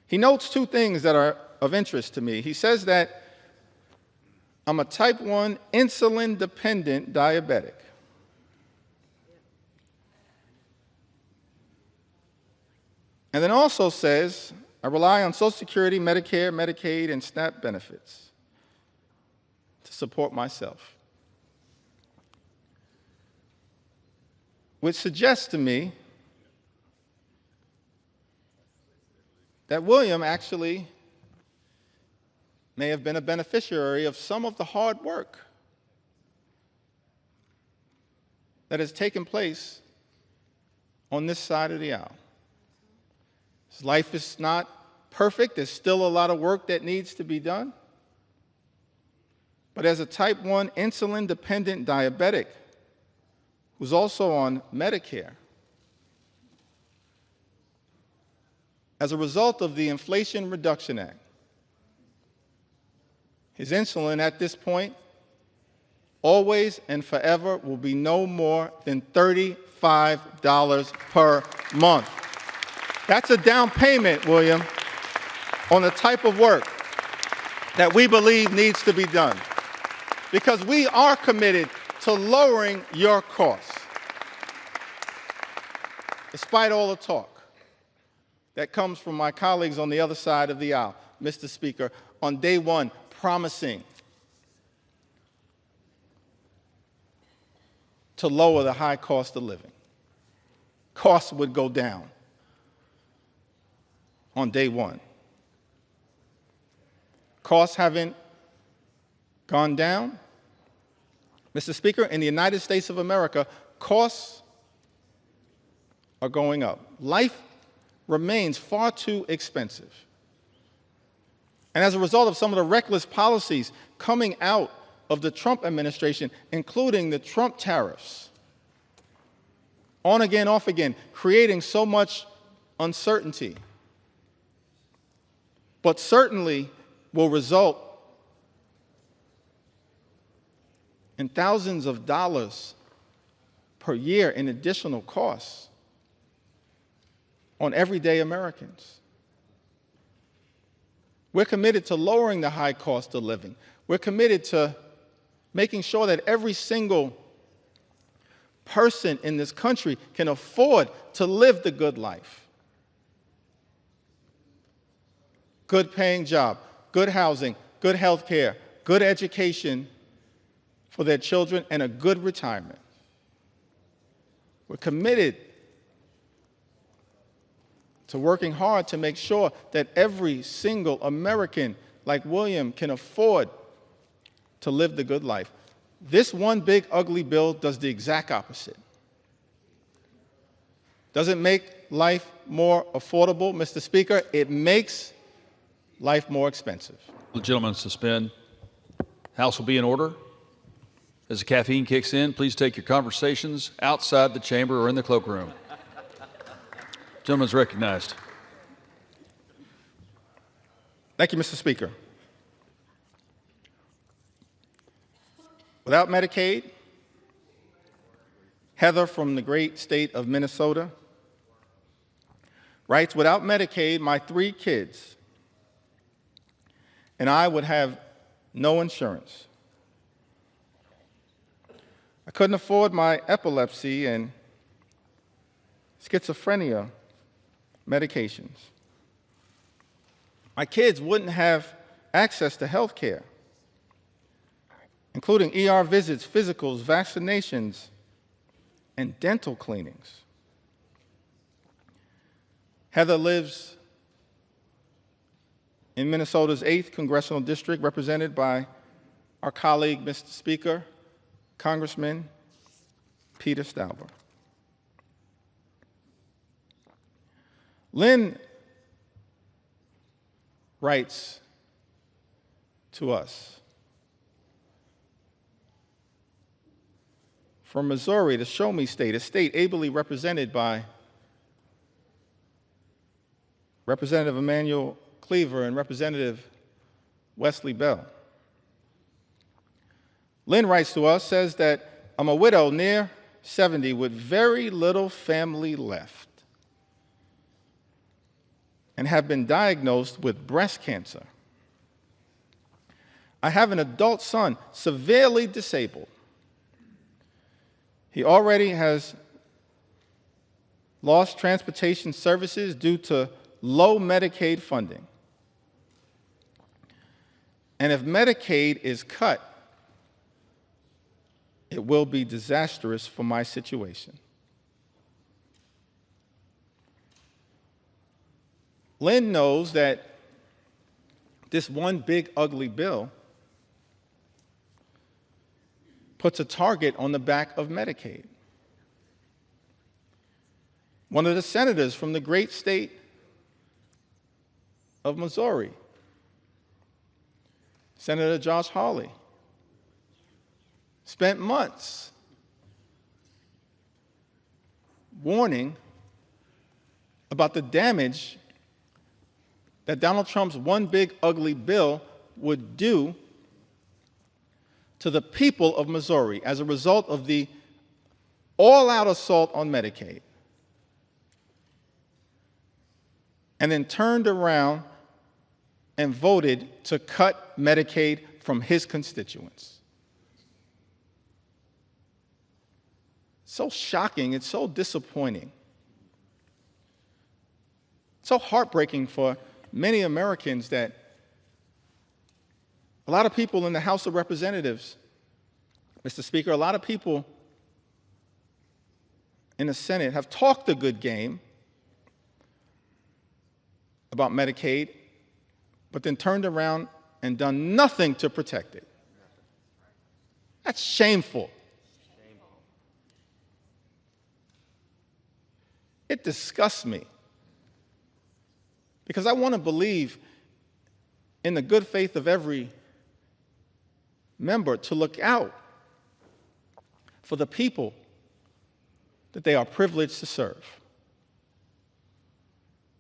He notes two things that are of interest to me. He says that I'm a type 1 insulin-dependent diabetic. And then also says, I rely on Social Security, Medicare, Medicaid, and SNAP benefits to support myself. which suggests to me that William actually may have been a beneficiary of some of the hard work that has taken place on this side of the aisle. His life is not perfect. There's still a lot of work that needs to be done. But as a type 1 insulin-dependent diabetic who's also on Medicare, as a result of the Inflation Reduction Act, his insulin at this point, always and forever, will be no more than $35 per month. That's a down payment, William, on the type of work that we believe needs to be done, because we are committed to lowering your costs. Despite all the talk that comes from my colleagues on the other side of the aisle, Mr. Speaker, on day one, promising to lower the high cost of living. Costs would go down on day one. Costs haven't gone down. Mr. Speaker, in the United States of America, costs are going up. Life remains far too expensive. And as a result of some of the reckless policies coming out of the Trump administration, including the Trump tariffs, on again, off again, creating so much uncertainty, but certainly will result in thousands of dollars per year in additional costs on everyday Americans. We're committed to lowering the high cost of living. We're committed to making sure that every single person in this country can afford to live the good life. Good paying job, good housing, good health care, good education for their children, and a good retirement. We're committed to working hard to make sure that every single American like William can afford to live the good life. This one big ugly bill does the exact opposite. Does it make life more affordable, Mr. Speaker? It makes life more expensive. The gentleman suspend. House will be in order. As the caffeine kicks in, please take your conversations outside the chamber or in the cloakroom. Gentleman's recognized. Thank you, Mr. Speaker. Without Medicaid, Heather from the great state of Minnesota writes, without Medicaid, my 3 kids and I would have no insurance. I couldn't afford my epilepsy and schizophrenia medications. My kids wouldn't have access to health care, including ER visits, physicals, vaccinations, and dental cleanings. Heather lives in Minnesota's 8th Congressional District, represented by our colleague, Mr. Speaker, Congressman Peter Stauber. Lynn writes to us, from Missouri, the Show Me State, a state ably represented by Representative Emanuel Cleaver and Representative Wesley Bell. Lynn writes to us, says that I'm a widow near 70 with very little family left and have been diagnosed with breast cancer. I have an adult son, severely disabled. He already has lost transportation services due to low Medicaid funding. And if Medicaid is cut, it will be disastrous for my situation. Lynn knows that this one big ugly bill puts a target on the back of Medicaid. One of the senators from the great state of Missouri, Senator Josh Hawley, spent months warning about the damage that Donald Trump's one big ugly bill would do to the people of Missouri as a result of the all-out assault on Medicaid. And then turned around and voted to cut Medicaid from his constituents. So shocking, it's so disappointing. So heartbreaking for many Americans that a lot of people in the House of Representatives, Mr. Speaker, a lot of people in the Senate have talked a good game about Medicaid, but then turned around and done nothing to protect it. That's shameful. It disgusts me because I want to believe in the good faith of every member to look out for the people that they are privileged to serve.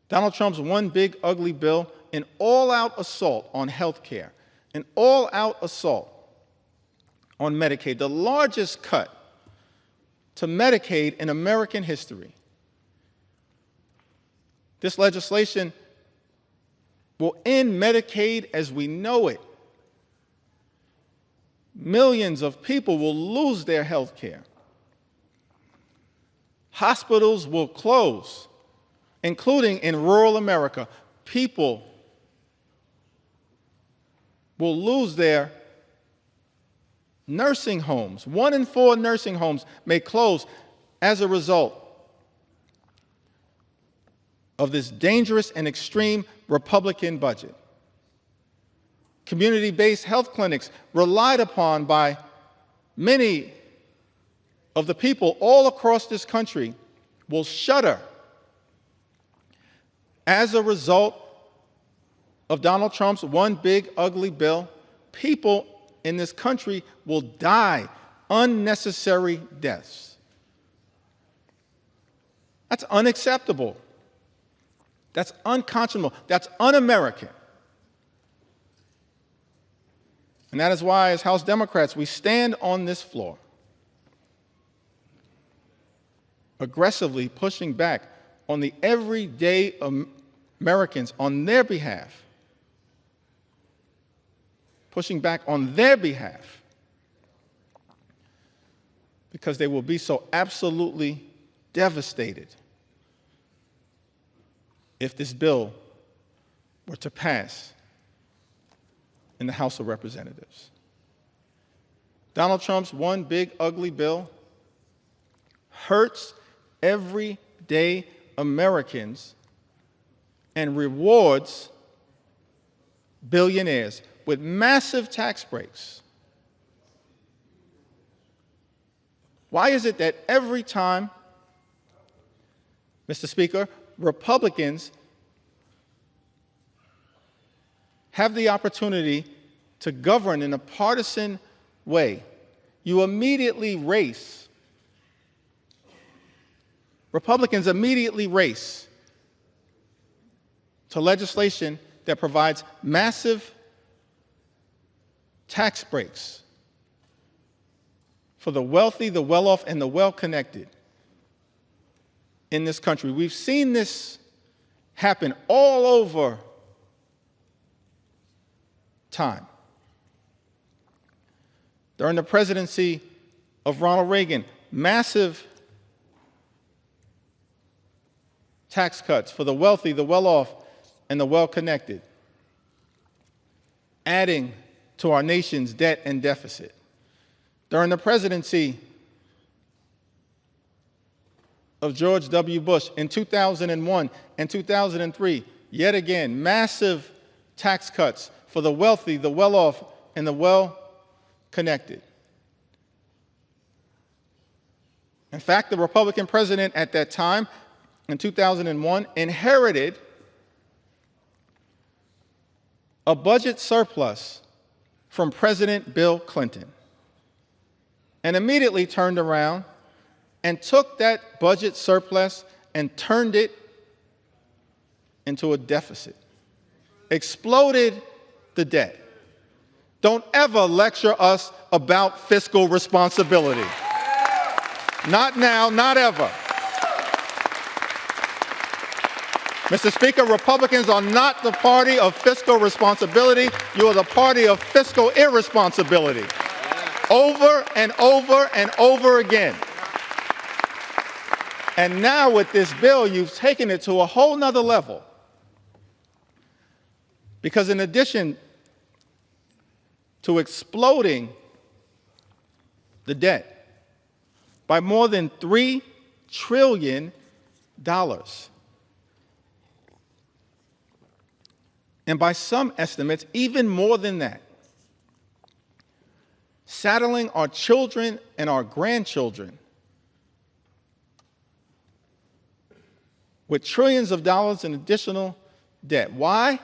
Donald Trump's one big ugly bill, an all-out assault on health care, an all-out assault on Medicaid, the largest cut to Medicaid in American history. This legislation will end Medicaid as we know it. Millions of people will lose their health care. Hospitals will close, including in rural America. People will lose their nursing homes. 1 in 4 nursing homes may close as a result of this dangerous and extreme Republican budget. Community-based health clinics relied upon by many of the people all across this country will shutter as a result of Donald Trump's one big ugly bill. People in this country will die unnecessary deaths. That's unacceptable. That's unconscionable. That's un-American. And that is why, as House Democrats, we stand on this floor, aggressively pushing back on the everyday Americans on their behalf, pushing back on their behalf, because they will be so absolutely devastated if this bill were to pass in the House of Representatives. Donald Trump's one big ugly bill hurts everyday Americans and rewards billionaires with massive tax breaks. Why is it that every time, Mr. Speaker, Republicans have the opportunity to govern in a partisan way, you immediately race, Republicans immediately race to legislation that provides massive tax breaks for the wealthy, the well-off, and the well-connected in this country. We've seen this happen all over time. During the presidency of Ronald Reagan, massive tax cuts for the wealthy, the well-off, and the well-connected, adding to our nation's debt and deficit. During the presidency of George W. Bush in 2001 and 2003, yet again, massive tax cuts for the wealthy, the well-off, and the well-connected. In fact, the Republican president at that time, in 2001, inherited a budget surplus from President Bill Clinton and immediately turned around and took that budget surplus and turned it into a deficit, exploded the debt. Don't ever lecture us about fiscal responsibility. Not now, not ever. Mr. Speaker, Republicans are not the party of fiscal responsibility. You are the party of fiscal irresponsibility. Over and over and over again. And now with this bill, you've taken it to a whole nother level. Because in addition to exploding the debt by more than $3 trillion, and by some estimates, even more than that, saddling our children and our grandchildren with trillions of dollars in additional debt. Why?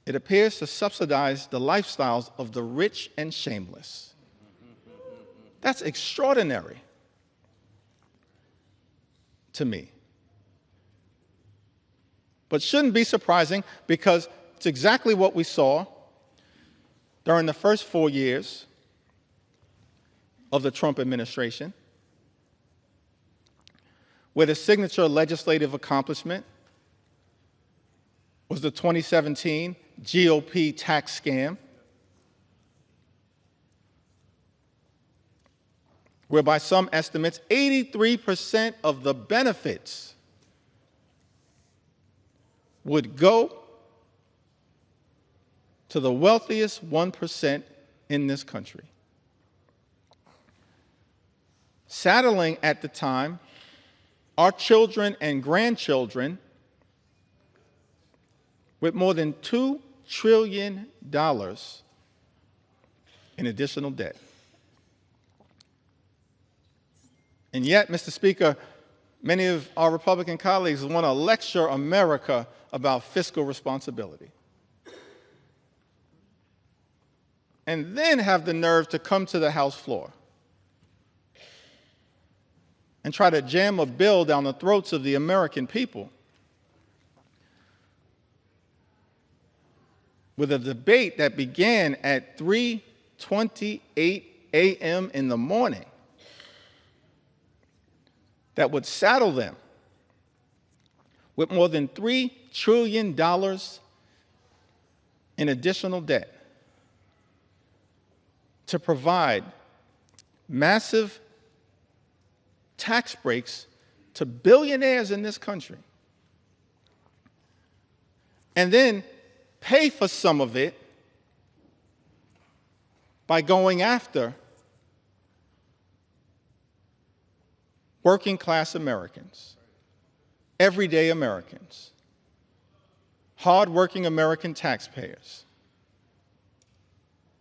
It appears to subsidize the lifestyles of the rich and shameless. That's extraordinary to me. But shouldn't be surprising because it's exactly what we saw during the first 4 years of the Trump administration, where the signature legislative accomplishment was the 2017 GOP tax scam, where by some estimates, 83% of the benefits would go to the wealthiest 1% in this country. Saddling at the time our children and grandchildren with more than $2 trillion in additional debt. And yet, Mr. Speaker, many of our Republican colleagues want to lecture America about fiscal responsibility. And then have the nerve to come to the House floor and try to jam a bill down the throats of the American people with a debate that began at 3:28 a.m. in the morning that would saddle them with more than $3 trillion in additional debt to provide massive tax breaks to billionaires in this country, and then pay for some of it by going after working class Americans, everyday Americans, hardworking American taxpayers,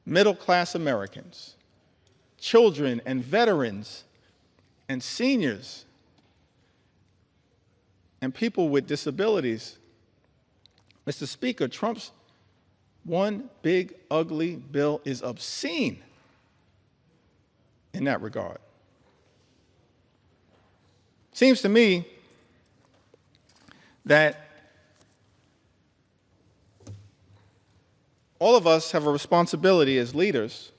middle class Americans, children and veterans and seniors and people with disabilities. Mr. Speaker, Trump's one big ugly bill is obscene in that regard. Seems to me that all of us have a responsibility as leaders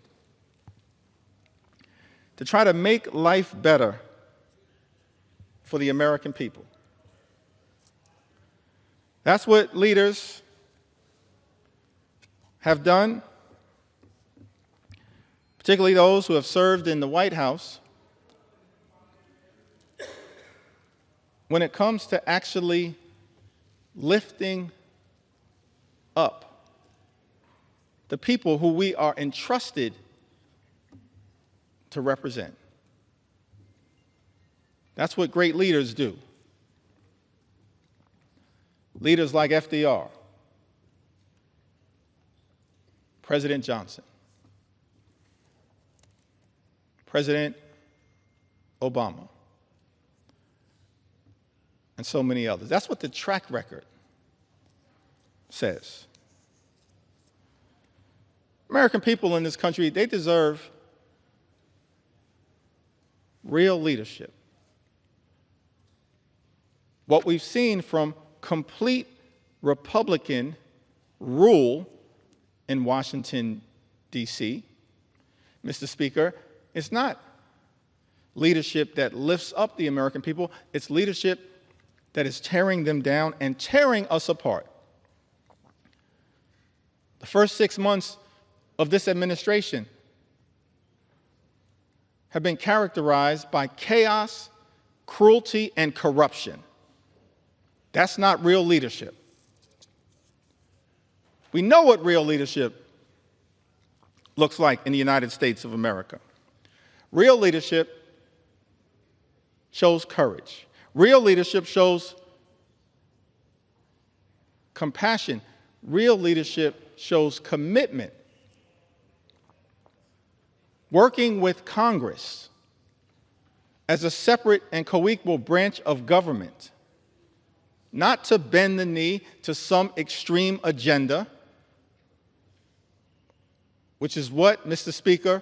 to try to make life better for the American people. That's what leaders have done, particularly those who have served in the White House, when it comes to actually lifting up the people who we are entrusted to represent. That's what great leaders do. leaders like FDR, President Johnson, President Obama, and so many others. That's what the track record says. American people in this country, they deserve real leadership. What we've seen from complete Republican rule in Washington, D.C., Mr. Speaker, it's not leadership that lifts up the American people. It's leadership that is tearing them down and tearing us apart. The first 6 months of this administration have been characterized by chaos, cruelty, and corruption. That's not real leadership. We know what real leadership looks like in the United States of America. Real leadership shows courage. Real leadership shows compassion. Real leadership shows commitment. Working with Congress as a separate and co-equal branch of government, not to bend the knee to some extreme agenda, which is what, Mr. Speaker,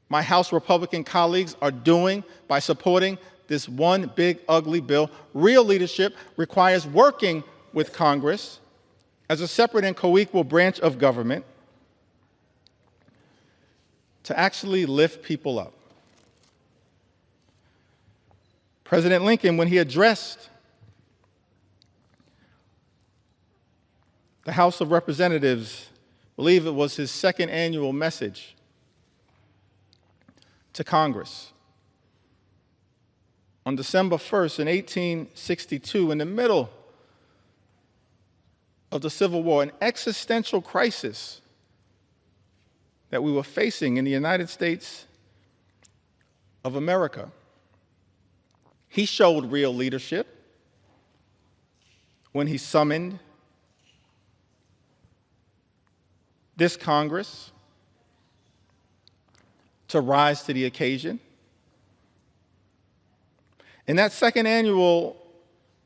my House Republican colleagues are doing by supporting this one big ugly bill. Real leadership requires working with Congress as a separate and co-equal branch of government to actually lift people up. President Lincoln, when he addressed the House of Representatives, I believe it was his second annual message to Congress, on December 1st in 1862, in the middle of the Civil War, an existential crisis that we were facing in the United States of America. He showed real leadership when he summoned this Congress to rise to the occasion. In that second annual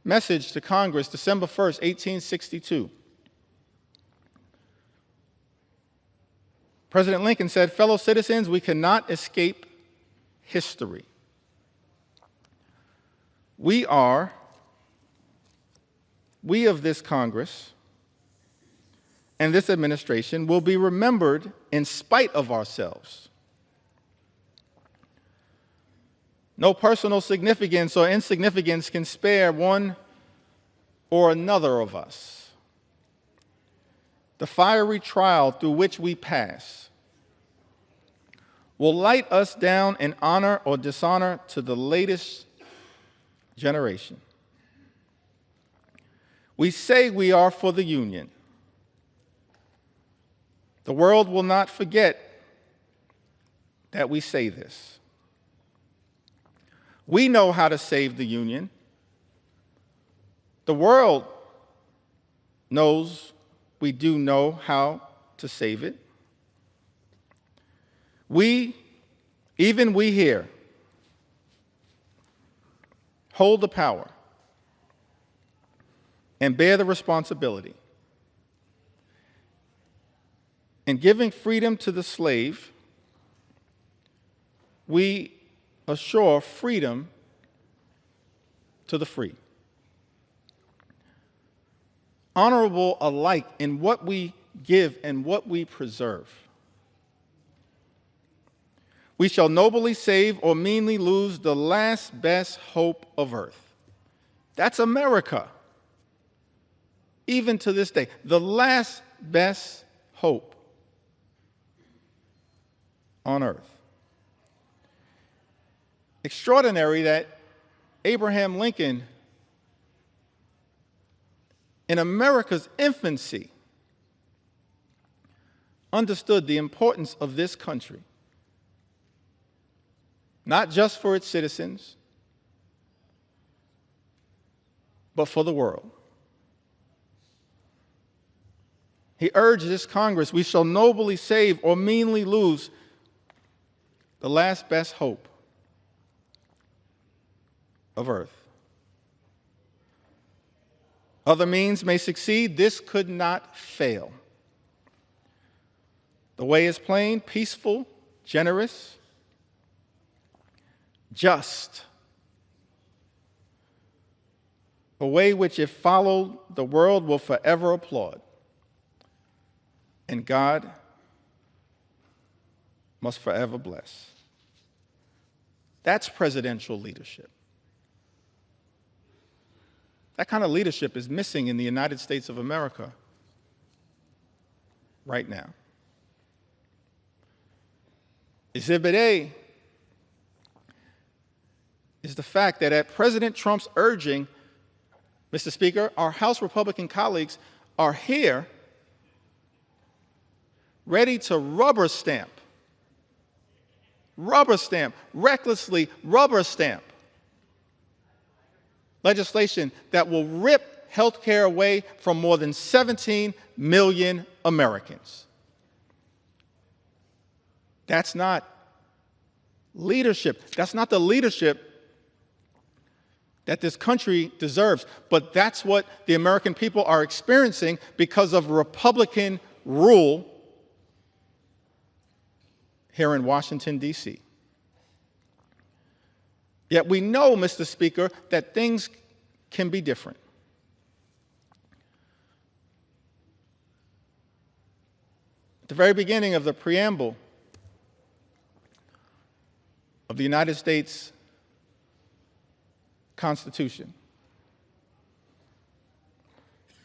message to Congress, December 1st, 1862, President Lincoln said, "Fellow citizens, we cannot escape history. We of this Congress and this administration will be remembered in spite of ourselves. No personal significance or insignificance can spare one or another of us. The fiery trial through which we pass will light us down in honor or dishonor to the latest generation. We say we are for the Union. The world will not forget that we say this. We know how to save the Union. The world knows we do know how to save it. Even we here, hold the power and bear the responsibility. In giving freedom to the slave, we assure freedom to the free. Honorable alike in what we give and what we preserve. We shall nobly save or meanly lose the last best hope of earth. That's America. Even to this day, the last best hope on earth. Extraordinary that Abraham Lincoln, in America's infancy, understood the importance of this country, not just for its citizens, but for the world. He urged this Congress, we shall nobly save or meanly lose the last best hope of earth. Other means may succeed, this could not fail. The way is plain, peaceful, generous, just. A way which, if followed, the world will forever applaud. And God must forever bless. That's presidential leadership. That kind of leadership is missing in the United States of America right now. Exhibit A is the fact that at President Trump's urging, Mr. Speaker, our House Republican colleagues are here ready to rubber stamp, recklessly rubber stamp legislation that will rip health care away from more than 17 million Americans. That's not leadership. That's not the leadership that this country deserves. But that's what the American people are experiencing because of Republican rule here in Washington, D.C. Yet we know, Mr. Speaker, that things can be different. At the very beginning of the preamble of the United States Constitution,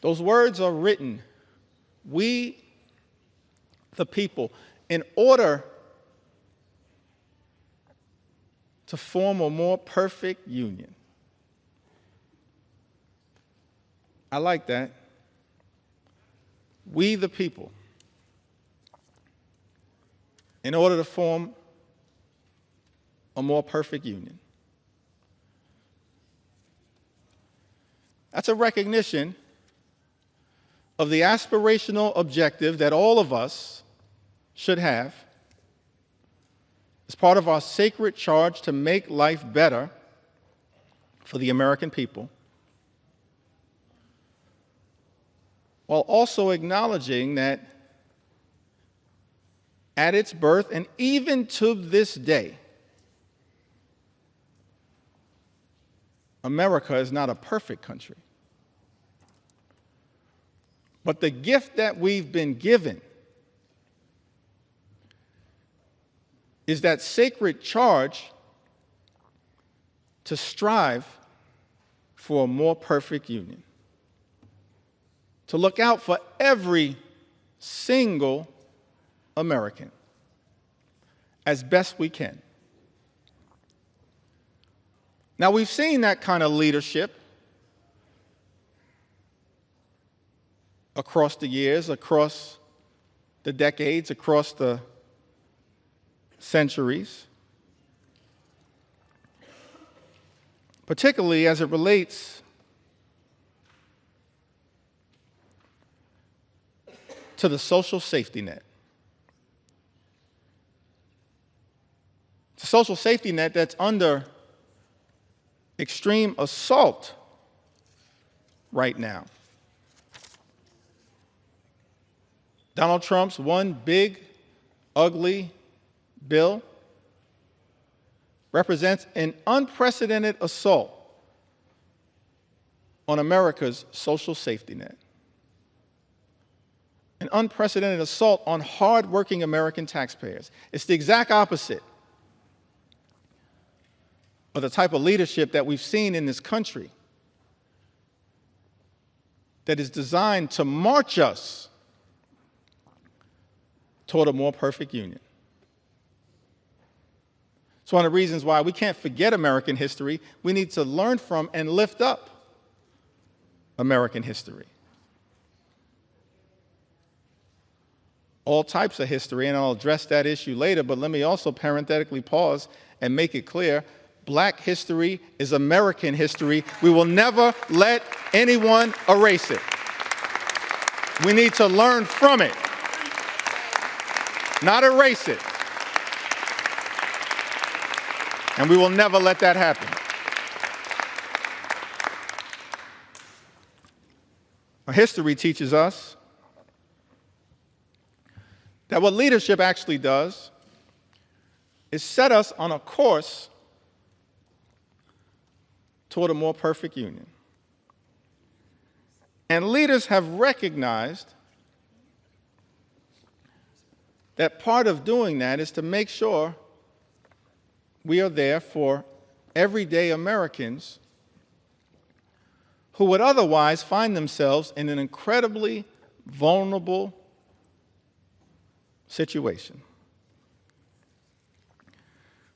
those words are written, we, the people, in order to form a more perfect union. I like that. We, the people, in order to form a more perfect union. That's a recognition of the aspirational objective that all of us should have as part of our sacred charge to make life better for the American people, while also acknowledging that at its birth and even to this day, America is not a perfect country. But the gift that we've been given is that sacred charge to strive for a more perfect union, to look out for every single American as best we can. Now, we've seen that kind of leadership across the years, across the decades, across the centuries, particularly as it relates to the social safety net. It's a social safety net that's under extreme assault right now. Donald Trump's one big, ugly bill represents an unprecedented assault on America's social safety net, an unprecedented assault on hardworking American taxpayers. It's the exact opposite of the type of leadership that we've seen in this country that is designed to march us toward a more perfect union. It's one of the reasons why we can't forget American history. We need to learn from and lift up American history. All types of history, and I'll address that issue later, but let me also parenthetically pause and make it clear Black history is American history. We will never let anyone erase it. We need to learn from it, not erase it. And we will never let that happen. Our history teaches us that what leadership actually does is set us on a course toward a more perfect union. And leaders have recognized that part of doing that is to make sure we are there for everyday Americans who would otherwise find themselves in an incredibly vulnerable situation.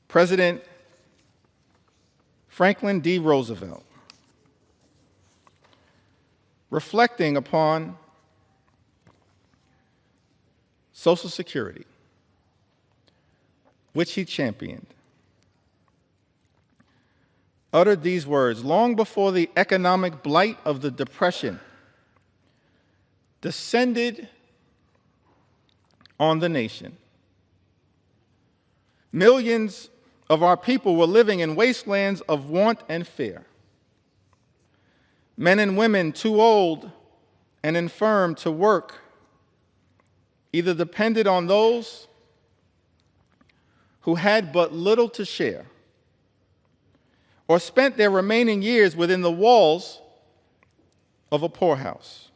President Franklin D. Roosevelt, reflecting upon Social Security, which he championed, uttered these words: long before the economic blight of the Depression descended on the nation, millions of our people were living in wastelands of want and fear. Men and women too old and infirm to work either depended on those who had but little to share, or spent their remaining years within the walls of a poorhouse.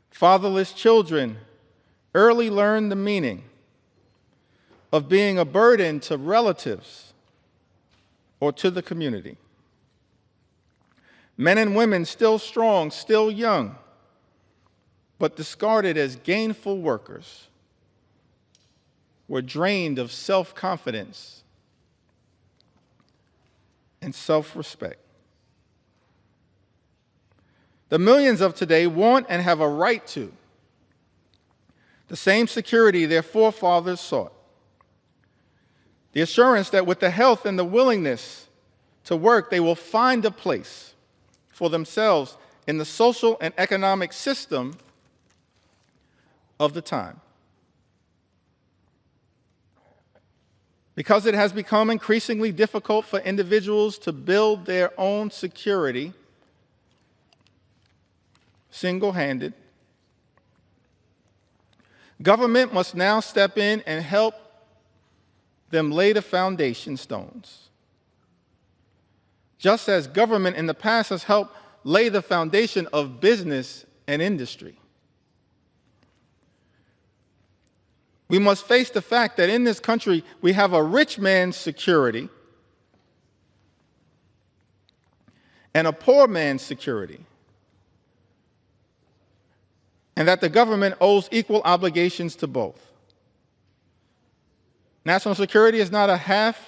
Fatherless children early learned the meaning of being a burden to relatives or to the community. Men and women still strong, still young, but discarded as gainful workers, were drained of self-confidence and self-respect. The millions of today want and have a right to the same security their forefathers sought. The assurance that with the health and the willingness to work, they will find a place for themselves in the social and economic system of the time. Because it has become increasingly difficult for individuals to build their own security single-handed, government must now step in and help them lay the foundation stones. Just as government in the past has helped lay the foundation of business and industry. We must face the fact that in this country we have a rich man's security and a poor man's security, and that the government owes equal obligations to both. National security is not a half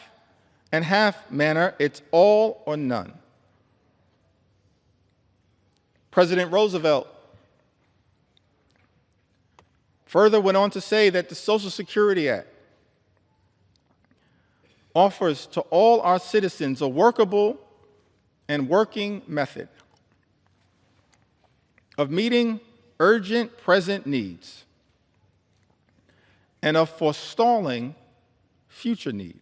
and half manner, it's all or none. President Roosevelt further went on to say that the Social Security Act offers to all our citizens a workable and working method of meeting urgent present needs and of forestalling future need.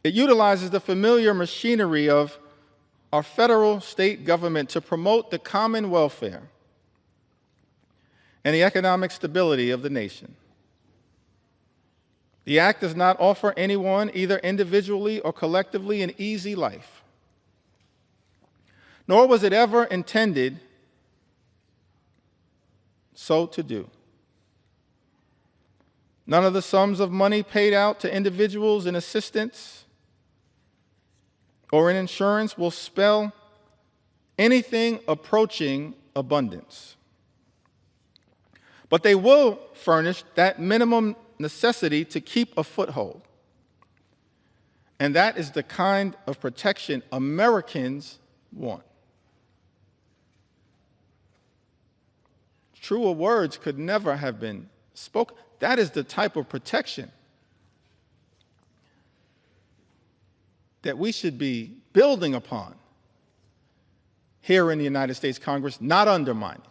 It utilizes the familiar machinery of our federal state government to promote the common welfare and the economic stability of the nation. The Act does not offer anyone, either individually or collectively, an easy life, nor was it ever intended so to do. None of the sums of money paid out to individuals in assistance or in insurance will spell anything approaching abundance. But they will furnish that minimum necessity to keep a foothold. And that is the kind of protection Americans want. Truer words could never have been spoken. That is the type of protection that we should be building upon here in the United States Congress, not undermining.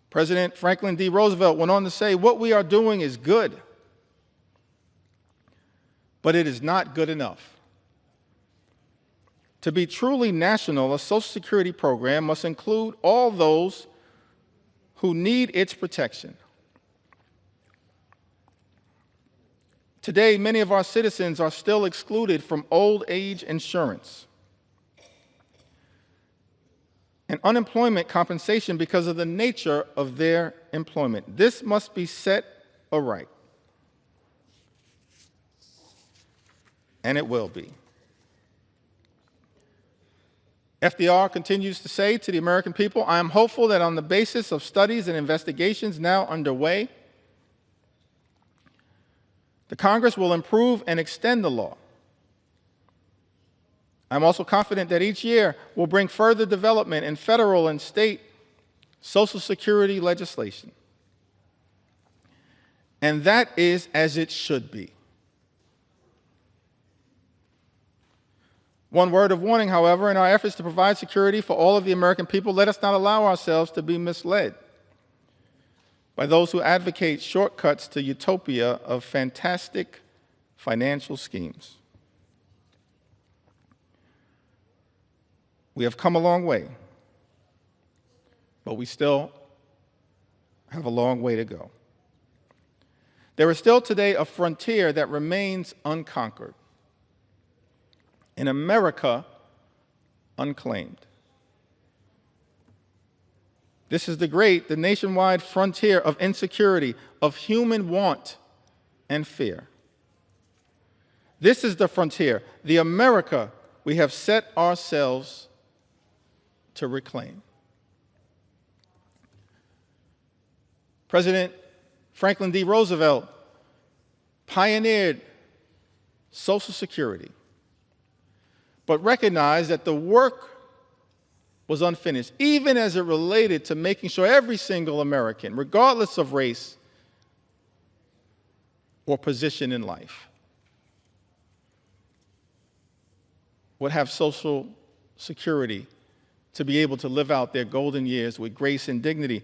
President Franklin D. Roosevelt went on to say, what we are doing is good, but it is not good enough. To be truly national, a Social Security program must include all those who need its protection. Today, many of our citizens are still excluded from old age insurance and unemployment compensation because of the nature of their employment. This must be set aright, and it will be. FDR continues to say to the American people, I am hopeful that on the basis of studies and investigations now underway, the Congress will improve and extend the law. I'm also confident that each year will bring further development in federal and state Social Security legislation. And that is as it should be. One word of warning, however, in our efforts to provide security for all of the American people, let us not allow ourselves to be misled by those who advocate shortcuts to utopia of fantastic financial schemes. We have come a long way, but we still have a long way to go. There is still today a frontier that remains unconquered. In America, unclaimed. This is the nationwide frontier of insecurity, of human want and fear. This is the frontier, the America we have set ourselves to reclaim. President Franklin D. Roosevelt pioneered Social Security, but recognized that the work was unfinished, even as it related to making sure every single American, regardless of race or position in life, would have Social Security to be able to live out their golden years with grace and dignity.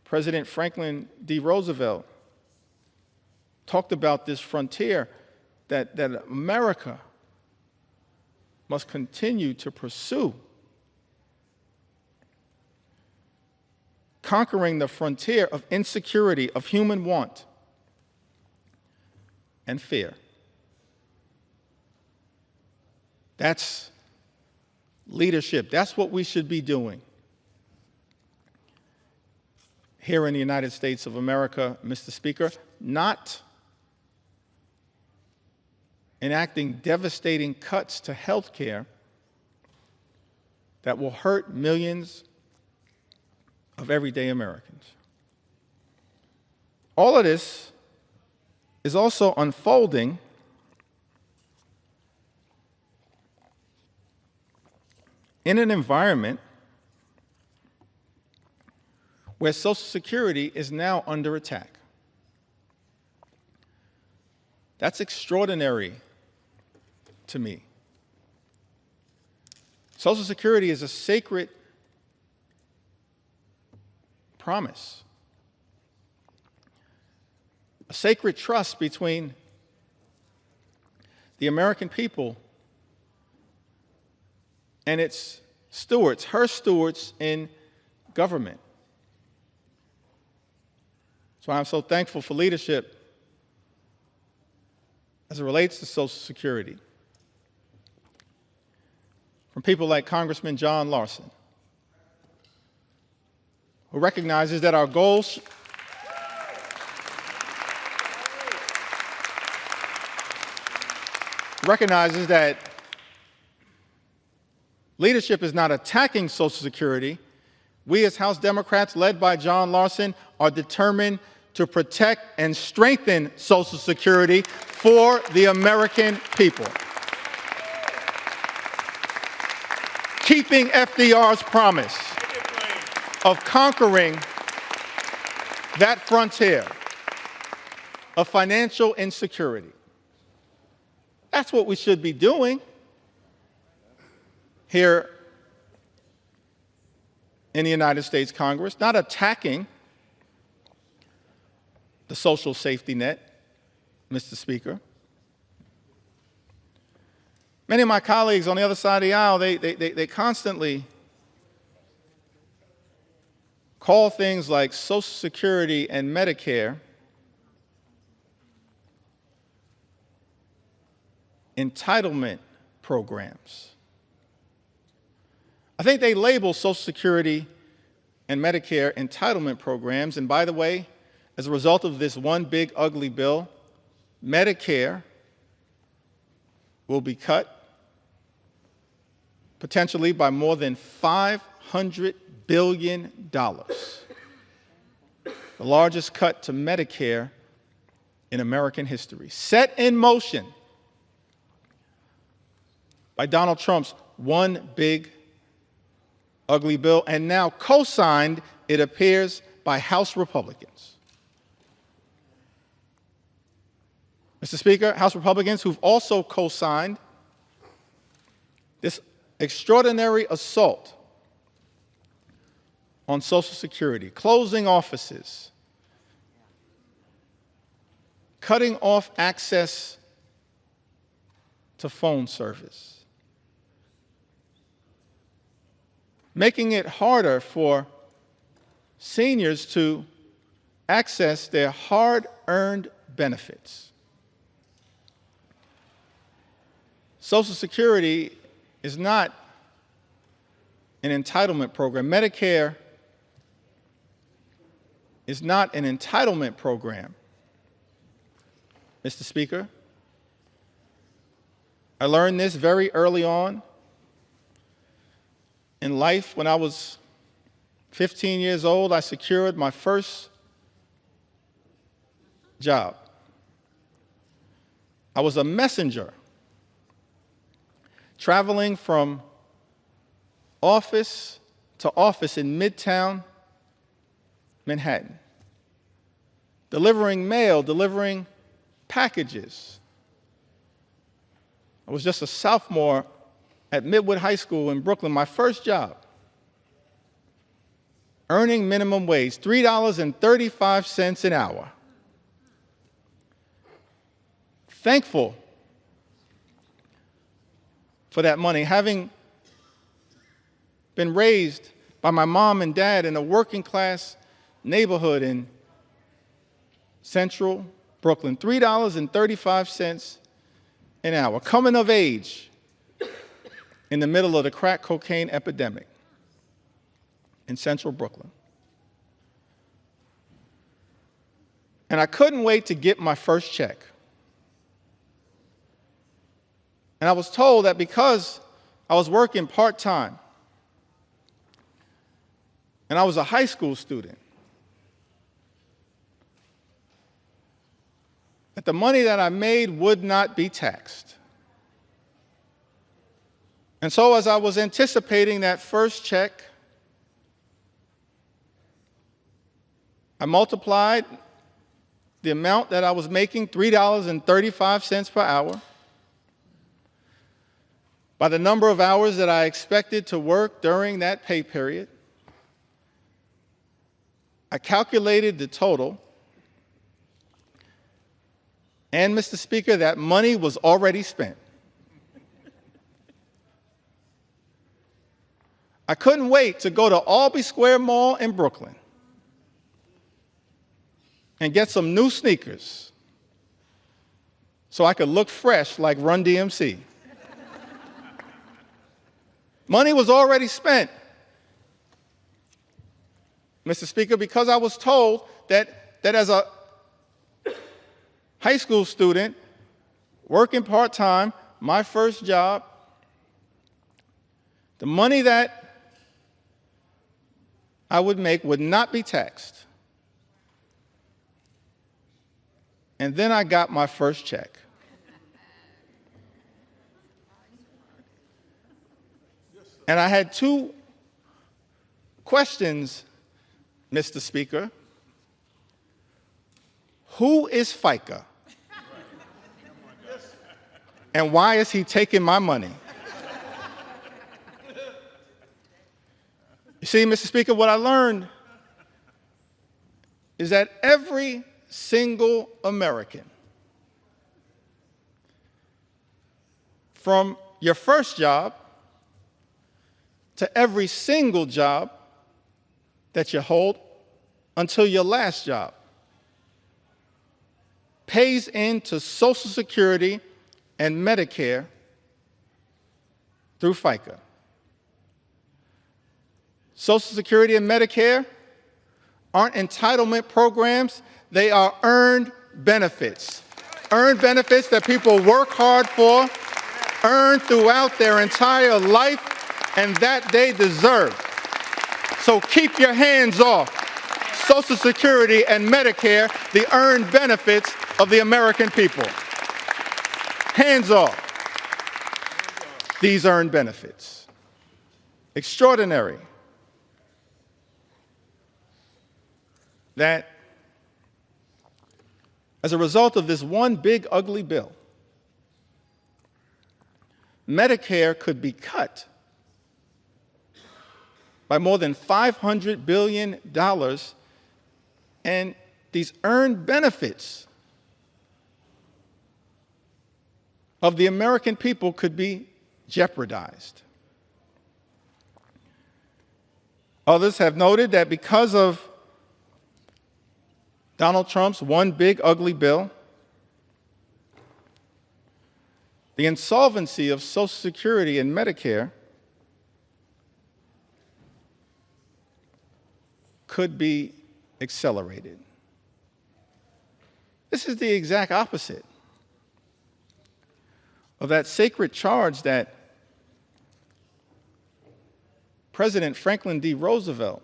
President Franklin D. Roosevelt talked about this frontier that America must continue to pursue, conquering the frontier of insecurity, of human want and fear. That's leadership. That's what we should be doing here in the United States of America, Mr. Speaker, not enacting devastating cuts to health care that will hurt millions of everyday Americans. All of this is also unfolding in an environment where Social Security is now under attack. That's extraordinary to me. Social Security is a sacred promise, a sacred trust between the American people and its stewards, her stewards in government. That's why I'm so thankful for leadership as it relates to Social Security from people like Congressman John Larson, who recognizes that our goals recognizes that leadership is not attacking Social Security. We as House Democrats, led by John Larson, are determined to protect and strengthen Social Security for the American people. Keeping FDR's promise of conquering that frontier of financial insecurity. That's what we should be doing here in the United States Congress, not attacking the social safety net, Mr. Speaker. Many of my colleagues on the other side of the aisle, they constantly call things like Social Security and Medicare entitlement programs. I think they label Social Security and Medicare entitlement programs, and by the way, as a result of this one big ugly bill, Medicare will be cut potentially by more than $500 billion, the largest cut to Medicare in American history, set in motion by Donald Trump's one big ugly bill, and now co-signed, it appears, by House Republicans. Mr. Speaker, House Republicans who've also co-signed this extraordinary assault on Social Security, closing offices, cutting off access to phone service, making it harder for seniors to access their hard-earned benefits. Social Security is not an entitlement program. Medicare is not an entitlement program, Mr. Speaker. I learned this very early on in life. When I was 15 years old, I secured my first job. I was a messenger traveling from office to office in Midtown Manhattan, delivering mail, delivering packages. I was just a sophomore at Midwood High School in Brooklyn, my first job, earning minimum wage, $3.35 an hour. Thankful for that money, having been raised by my mom and dad in a working class neighborhood in central Brooklyn, $3.35 an hour, coming of age in the middle of the crack cocaine epidemic in central Brooklyn. And I couldn't wait to get my first check. And I was told that because I was working part-time and I was a high school student, that the money that I made would not be taxed. And so as I was anticipating that first check, I multiplied the amount that I was making, $3.35 per hour, by the number of hours that I expected to work during that pay period. I calculated the total, and Mr. Speaker, that money was already spent. I couldn't wait to go to Albee Square Mall in Brooklyn and get some new sneakers so I could look fresh like Run DMC. Money was already spent, Mr. Speaker, because I was told that as a high school student working part-time, my first job, the money that I would make would not be taxed. And then I got my first check. And I had two questions, Mr. Speaker. who is FICA? And why is he taking my money? You see, Mr. Speaker, what I learned is that every single American, from your first job to every single job that you hold until your last job, pays into Social Security and Medicare through FICA. Social Security and Medicare aren't entitlement programs, they are earned benefits. Earned benefits that people work hard for, earn throughout their entire life, and that they deserve. So keep your hands off Social Security and Medicare, the earned benefits of the American people. Hands off these earned benefits. Extraordinary that as a result of this one big ugly bill, Medicare could be cut by more than $500 billion, and these earned benefits of the American people could be jeopardized. Others have noted that because of Donald Trump's one big ugly bill, the insolvency of Social Security and Medicare could be accelerated. This is the exact opposite of that sacred charge that President Franklin D. Roosevelt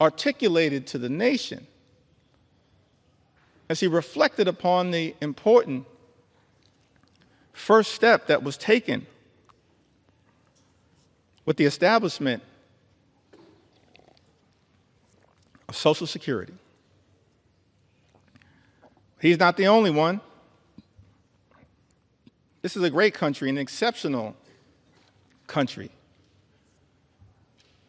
articulated to the nation as he reflected upon the important first step that was taken with the establishment of Social Security. He's not the only one. This is a great country, an exceptional country.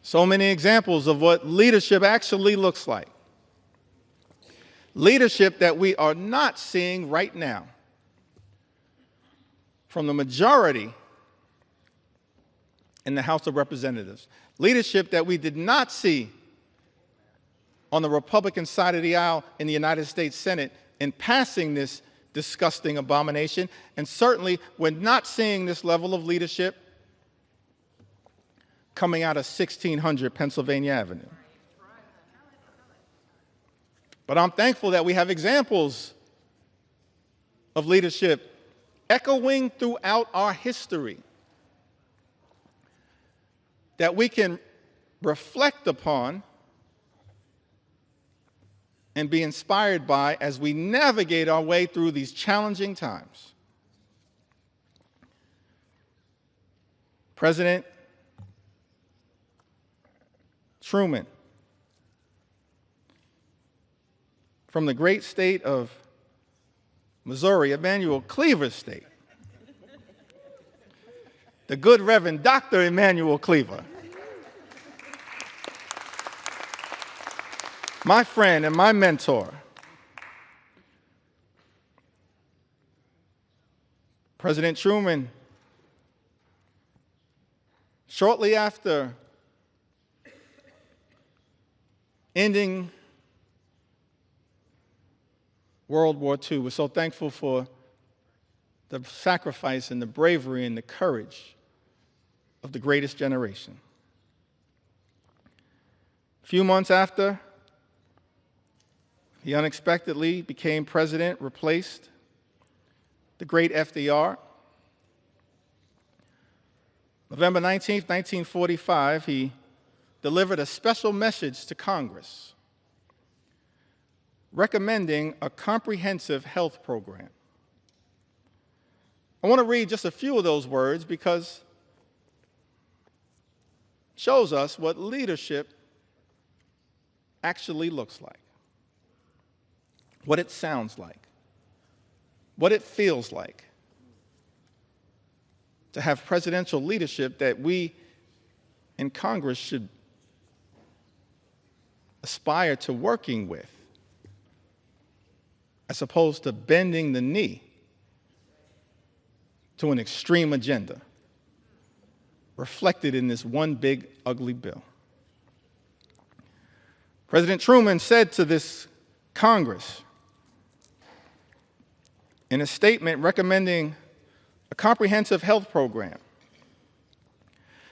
So many examples of what leadership actually looks like. Leadership that we are not seeing right now from the majority in the House of Representatives. Leadership that we did not see on the Republican side of the aisle in the United States Senate in passing this disgusting abomination, and certainly we're not seeing this level of leadership coming out of 1600 Pennsylvania Avenue. But I'm thankful that we have examples of leadership echoing throughout our history that we can reflect upon and be inspired by as we navigate our way through these challenging times. President Truman, from the great state of Missouri, Emanuel Cleaver's state, the good Reverend Dr. Emanuel Cleaver, my friend and my mentor, President Truman, shortly after ending World War II, we're so thankful for the sacrifice and the bravery and the courage of the greatest generation. A few months after, he unexpectedly became president, replaced the great FDR. November 19th, 1945, he delivered a special message to Congress recommending a comprehensive health program. I want to read just a few of those words because it shows us what leadership actually looks like. what it sounds like, what it feels like to have presidential leadership that we in Congress should aspire to working with, as opposed to bending the knee to an extreme agenda reflected in this one big, ugly bill. President Truman said to this Congress in a statement recommending a comprehensive health program,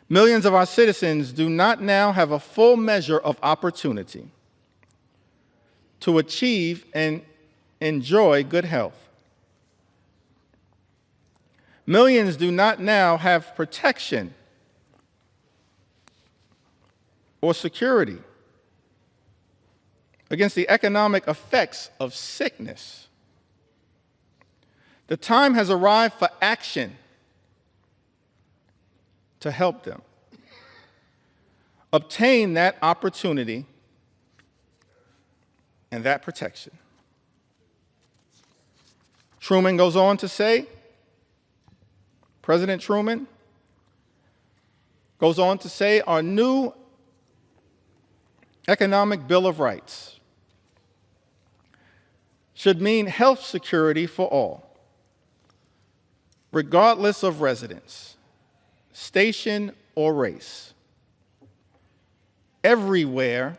millions of our citizens do not now have a full measure of opportunity to achieve and enjoy good health. Millions do not now have protection or security against the economic effects of sickness. The time has arrived for action to help them obtain that opportunity and that protection. Truman goes on to say, President Truman goes on to say, our new Economic Bill of Rights should mean health security for all, regardless of residence, station, or race, everywhere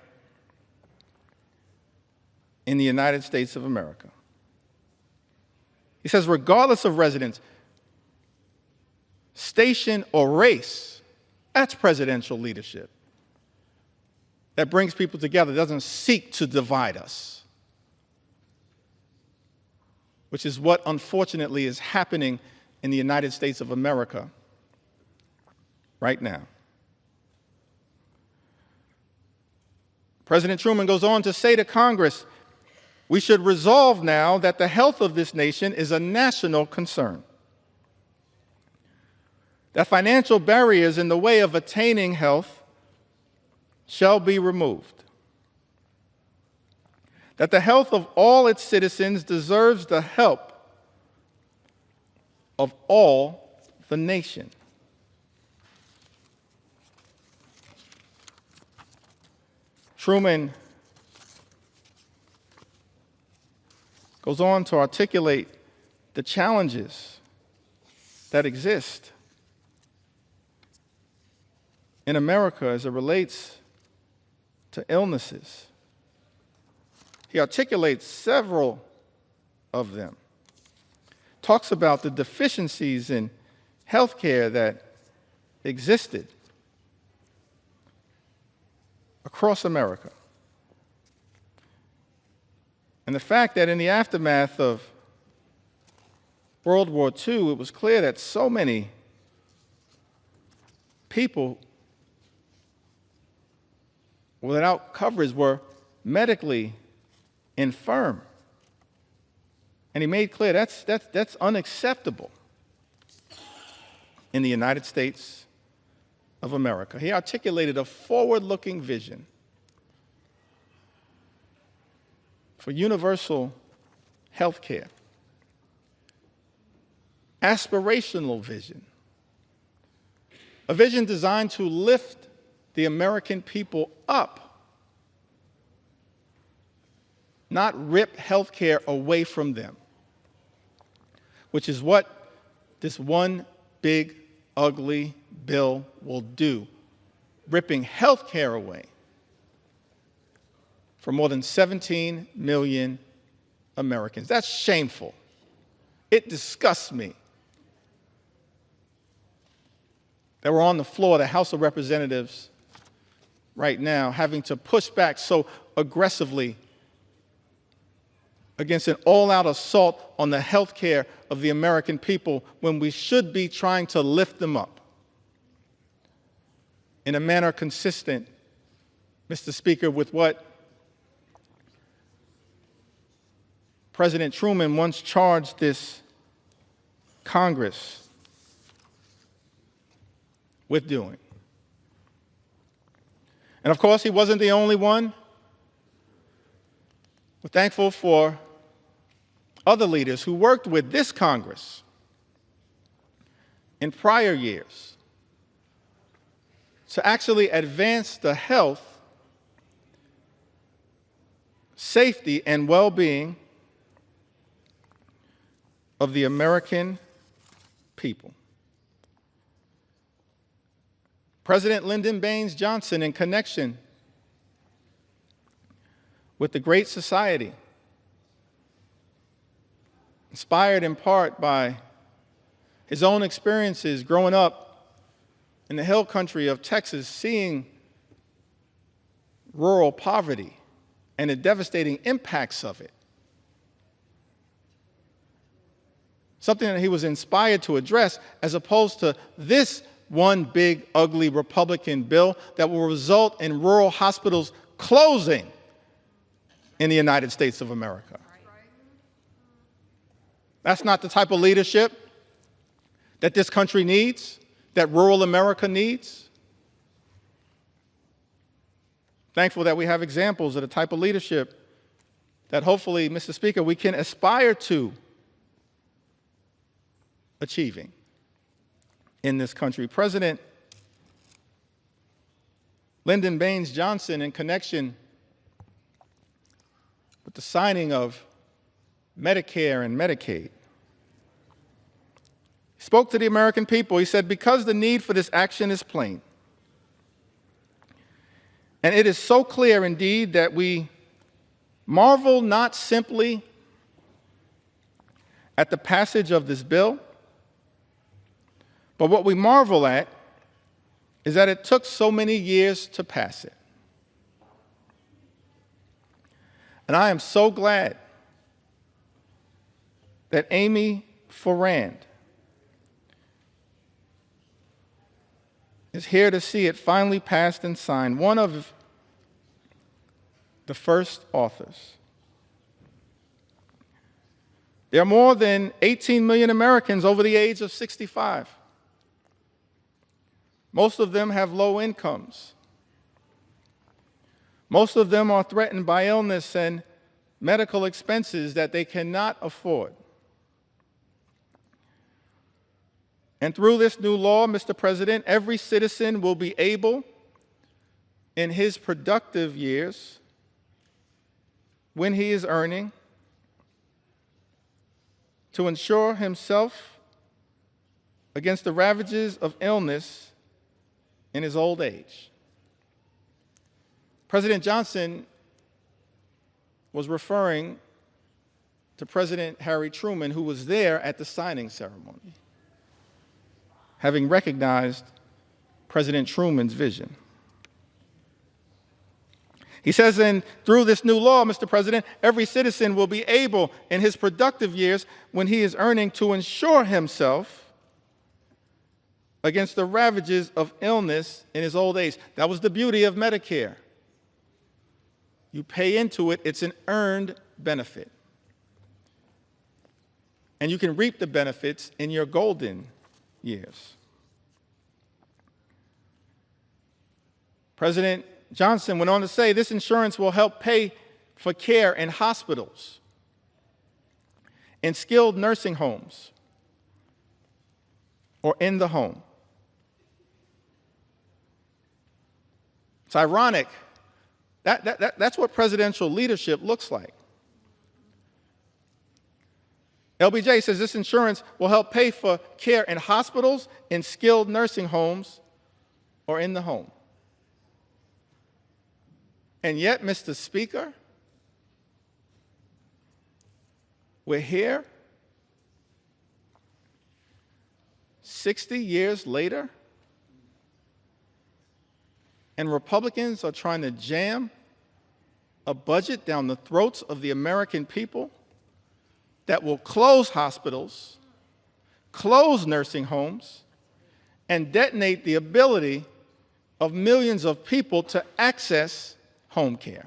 in the United States of America. He says, regardless of residence, station, or race, that's presidential leadership. That brings people together, doesn't seek to divide us, which is what unfortunately is happening in the United States of America right now. President Truman goes on to say to Congress, we should resolve now that the health of this nation is a national concern, that financial barriers in the way of attaining health shall be removed, that the health of all its citizens deserves the help of all the nation. Truman goes on to articulate the challenges that exist in America as it relates to illnesses. He articulates several of them, talks about the deficiencies in health care that existed across America, and the fact that in the aftermath of World War II, it was clear that so many people without coverage were medically infirm. And he made clear that's unacceptable in the United States of America. He articulated a forward-looking vision for universal health care, aspirational vision, a vision designed to lift the American people up, not rip health care away from them, which is what this one big, ugly bill will do, ripping health care away for more than 17 million Americans. That's shameful. It disgusts me that we're on the floor of the House of Representatives right now having to push back so aggressively against an all-out assault on the health care of the American people when we should be trying to lift them up in a manner consistent, Mr. Speaker, with what President Truman once charged this Congress with doing. And of course, he wasn't the only one. We're thankful for other leaders who worked with this Congress in prior years to actually advance the health, safety, and well-being of the American people. President Lyndon Baines Johnson, in connection with the Great Society, inspired in part by his own experiences growing up in the hill country of Texas, seeing rural poverty and the devastating impacts of it. Something that he was inspired to address, as opposed to this one big, ugly Republican bill that will result in rural hospitals closing in the United States of America. That's not the type of leadership that this country needs, that rural America needs. Thankful that we have examples of the type of leadership that hopefully, Mr. Speaker, we can aspire to achieving in this country. President Lyndon Baines Johnson, in connection with the signing of Medicare and Medicaid, spoke to the American people. He said, because the need for this action is plain, and it is so clear indeed that we marvel not simply at the passage of this bill, but what we marvel at is that it took so many years to pass it. And I am so glad that Amy Forand is here to see it finally passed and signed, one of the first authors. There are more than 18 million Americans over the age of 65. Most of them have low incomes. Most of them are threatened by illness and medical expenses that they cannot afford. And through this new law, Mr. President, every citizen will be able, in his productive years, when he is earning, to insure himself against the ravages of illness in his old age. President Johnson was referring to President Harry Truman, who was there at the signing ceremony, having recognized President Truman's vision. He says, and through this new law, Mr. President, every citizen will be able, in his productive years, when he is earning, to insure himself against the ravages of illness in his old age. That was the beauty of Medicare. You pay into it, it's an earned benefit. And you can reap the benefits in your golden years. President Johnson went on to say, this insurance will help pay for care in hospitals, in skilled nursing homes, or in the home. It's ironic. That's what presidential leadership looks like. LBJ says this insurance will help pay for care in hospitals, in skilled nursing homes, or in the home. And yet, Mr. Speaker, we're here 60 years later, and Republicans are trying to jam a budget down the throats of the American people that will close hospitals, close nursing homes, and detonate the ability of millions of people to access home care.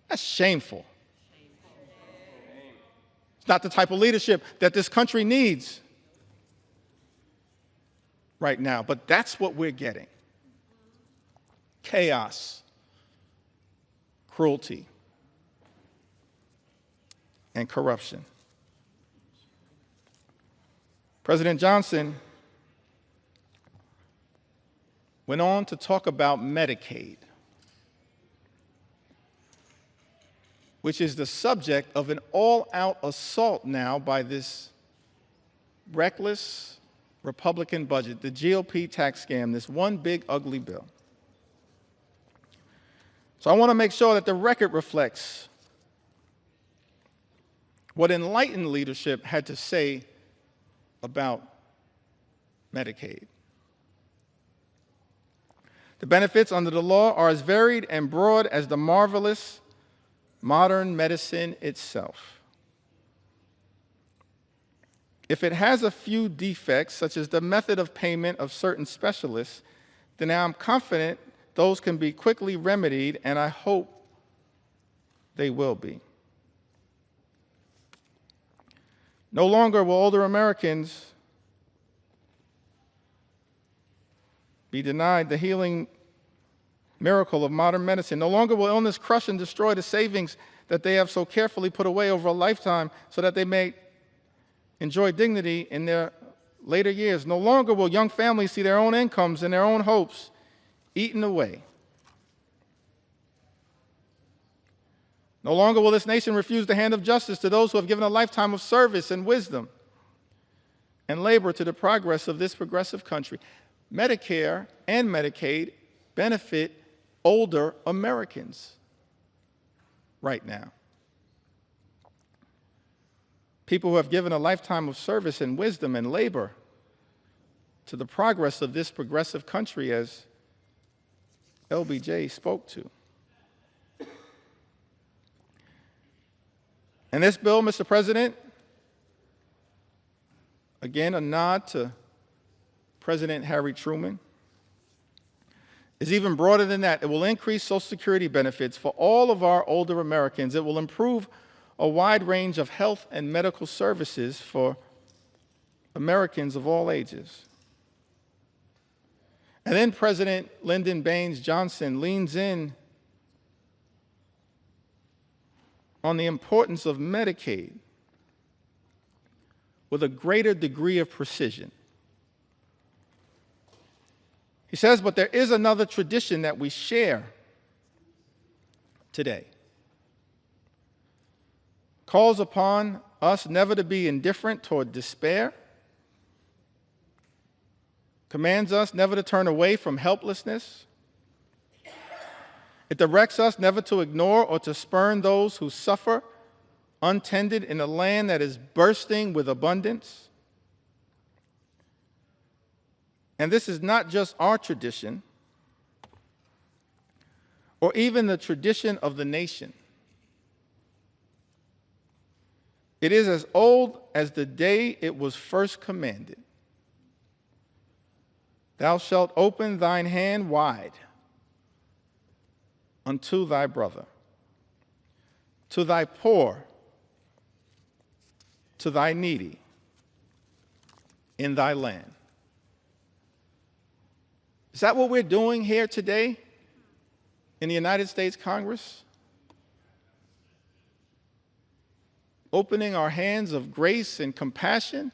That's shameful. It's not the type of leadership that this country needs right now, but that's what we're getting. Chaos, cruelty, and corruption. President Johnson went on to talk about Medicaid, which is the subject of an all-out assault now by this reckless Republican budget, the GOP tax scam, this one big ugly bill. So I want to make sure that the record reflects what enlightened leadership had to say about Medicaid. The benefits under the law are as varied and broad as the marvelous modern medicine itself. If it has a few defects, such as the method of payment of certain specialists, then I'm confident those can be quickly remedied, and I hope they will be. No longer will older Americans be denied the healing miracle of modern medicine. No longer will illness crush and destroy the savings that they have so carefully put away over a lifetime so that they may enjoy dignity in their later years. No longer will young families see their own incomes and their own hopes eaten away. No longer will this nation refuse the hand of justice to those who have given a lifetime of service and wisdom and labor to the progress of this progressive country. Medicare and Medicaid benefit older Americans right now. People who have given a lifetime of service and wisdom and labor to the progress of this progressive country, as LBJ spoke to. And this bill, Mr. President, again, a nod to President Harry Truman, is even broader than that. It will increase Social Security benefits for all of our older Americans. It will improve a wide range of health and medical services for Americans of all ages. And then President Lyndon Baines Johnson leans in on the importance of Medicaid with a greater degree of precision. He says, but there is another tradition that we share today. Calls upon us never to be indifferent toward despair, commands us never to turn away from helplessness. It directs us never to ignore or to spurn those who suffer untended in a land that is bursting with abundance. And this is not just our tradition, or even the tradition of the nation. It is as old as the day it was first commanded. Thou shalt open thine hand wide unto thy brother, to thy poor, to thy needy in thy land. Is that what we're doing here today in the United States Congress? Opening our hands of grace and compassion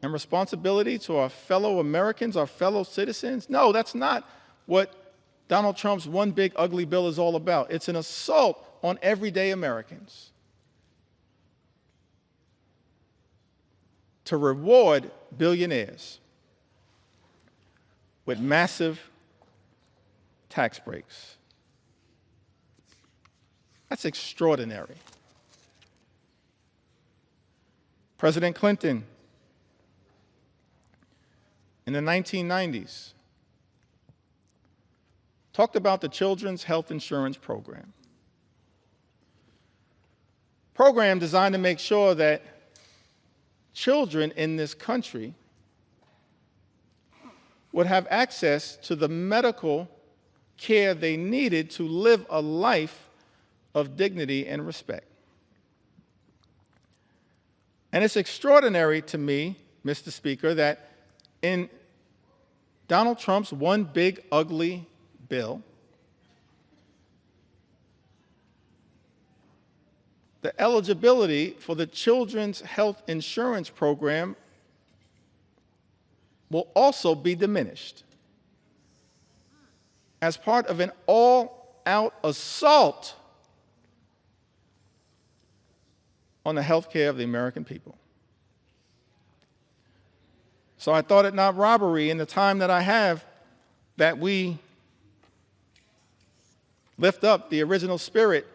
and responsibility to our fellow Americans, our fellow citizens? No, that's not what Donald Trump's one big ugly bill is all about. It's an assault on everyday Americans to reward billionaires with massive tax breaks. That's extraordinary. President Clinton, in the 1990s, talked about the Children's Health Insurance Program. Program designed to make sure that children in this country would have access to the medical care they needed to live a life of dignity and respect. And it's extraordinary to me, Mr. Speaker, that in Donald Trump's one big ugly bill, the eligibility for the Children's Health Insurance Program will also be diminished as part of an all-out assault on the health care of the American people. So I thought it not robbery in the time that I have that we lift up the original spirit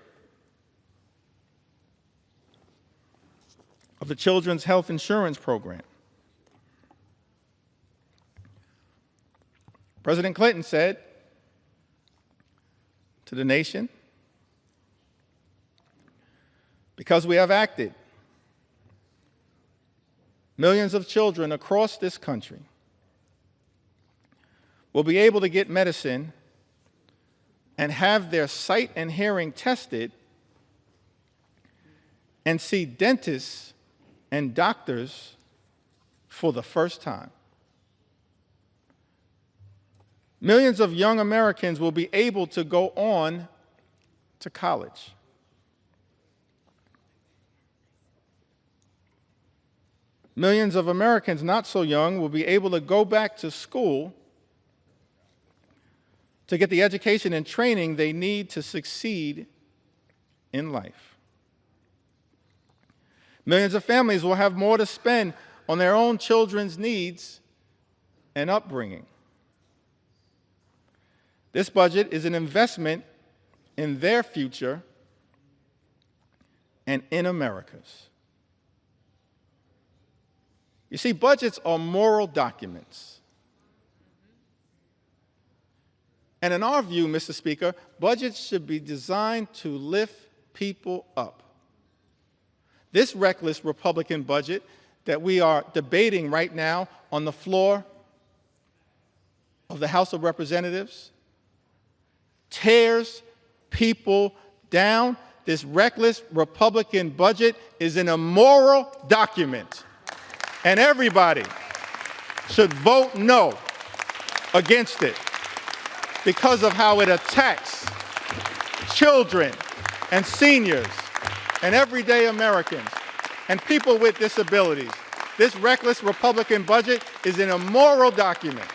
of the Children's Health Insurance Program. President Clinton said to the nation, because we have acted, millions of children across this country will be able to get medicine and have their sight and hearing tested and see dentists and doctors for the first time. Millions of young Americans will be able to go on to college. Millions of Americans not so young will be able to go back to school to get the education and training they need to succeed in life. Millions of families will have more to spend on their own children's needs and upbringing. This budget is an investment in their future and in America's. You see, budgets are moral documents. And in our view, Mr. Speaker, budgets should be designed to lift people up. This reckless Republican budget that we are debating right now on the floor of the House of Representatives tears people down. This reckless Republican budget is an immoral document. And everybody should vote no against it because of how it attacks children and seniors and everyday Americans and people with disabilities. This reckless Republican budget is an immoral document.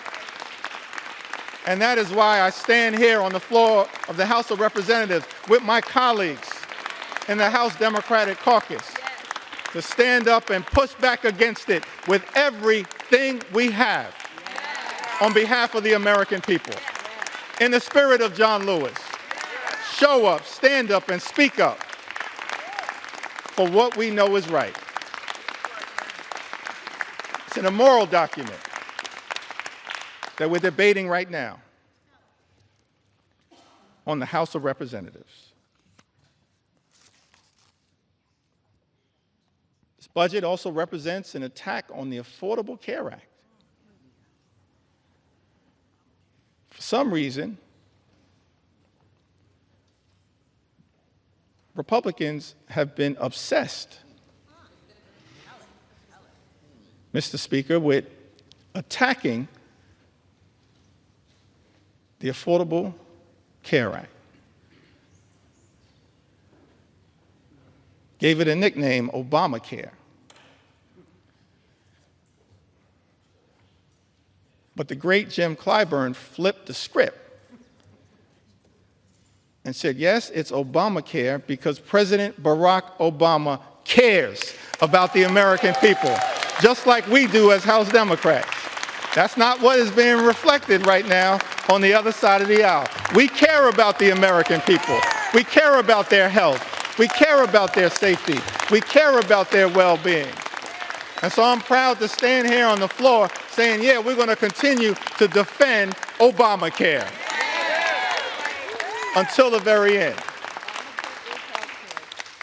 And that is why I stand here on the floor of the House of Representatives with my colleagues in the House Democratic Caucus to stand up and push back against it with everything we have on behalf of the American people. In the spirit of John Lewis, show up, stand up, and speak up for what we know is right. It's an immoral document that we're debating right now on the House of Representatives. This budget also represents an attack on the Affordable Care Act. For some reason, Republicans have been obsessed, Mr. Speaker, with attacking the Affordable Care Act. Gave it a nickname, Obamacare. But the great Jim Clyburn flipped the script and said, yes, it's Obamacare because President Barack Obama cares about the American people, just like we do as House Democrats. That's not what is being reflected right now on the other side of the aisle. We care about the American people. We care about their health. We care about their safety. We care about their well-being. And so I'm proud to stand here on the floor saying, yeah, we're going to continue to defend Obamacare until the very end,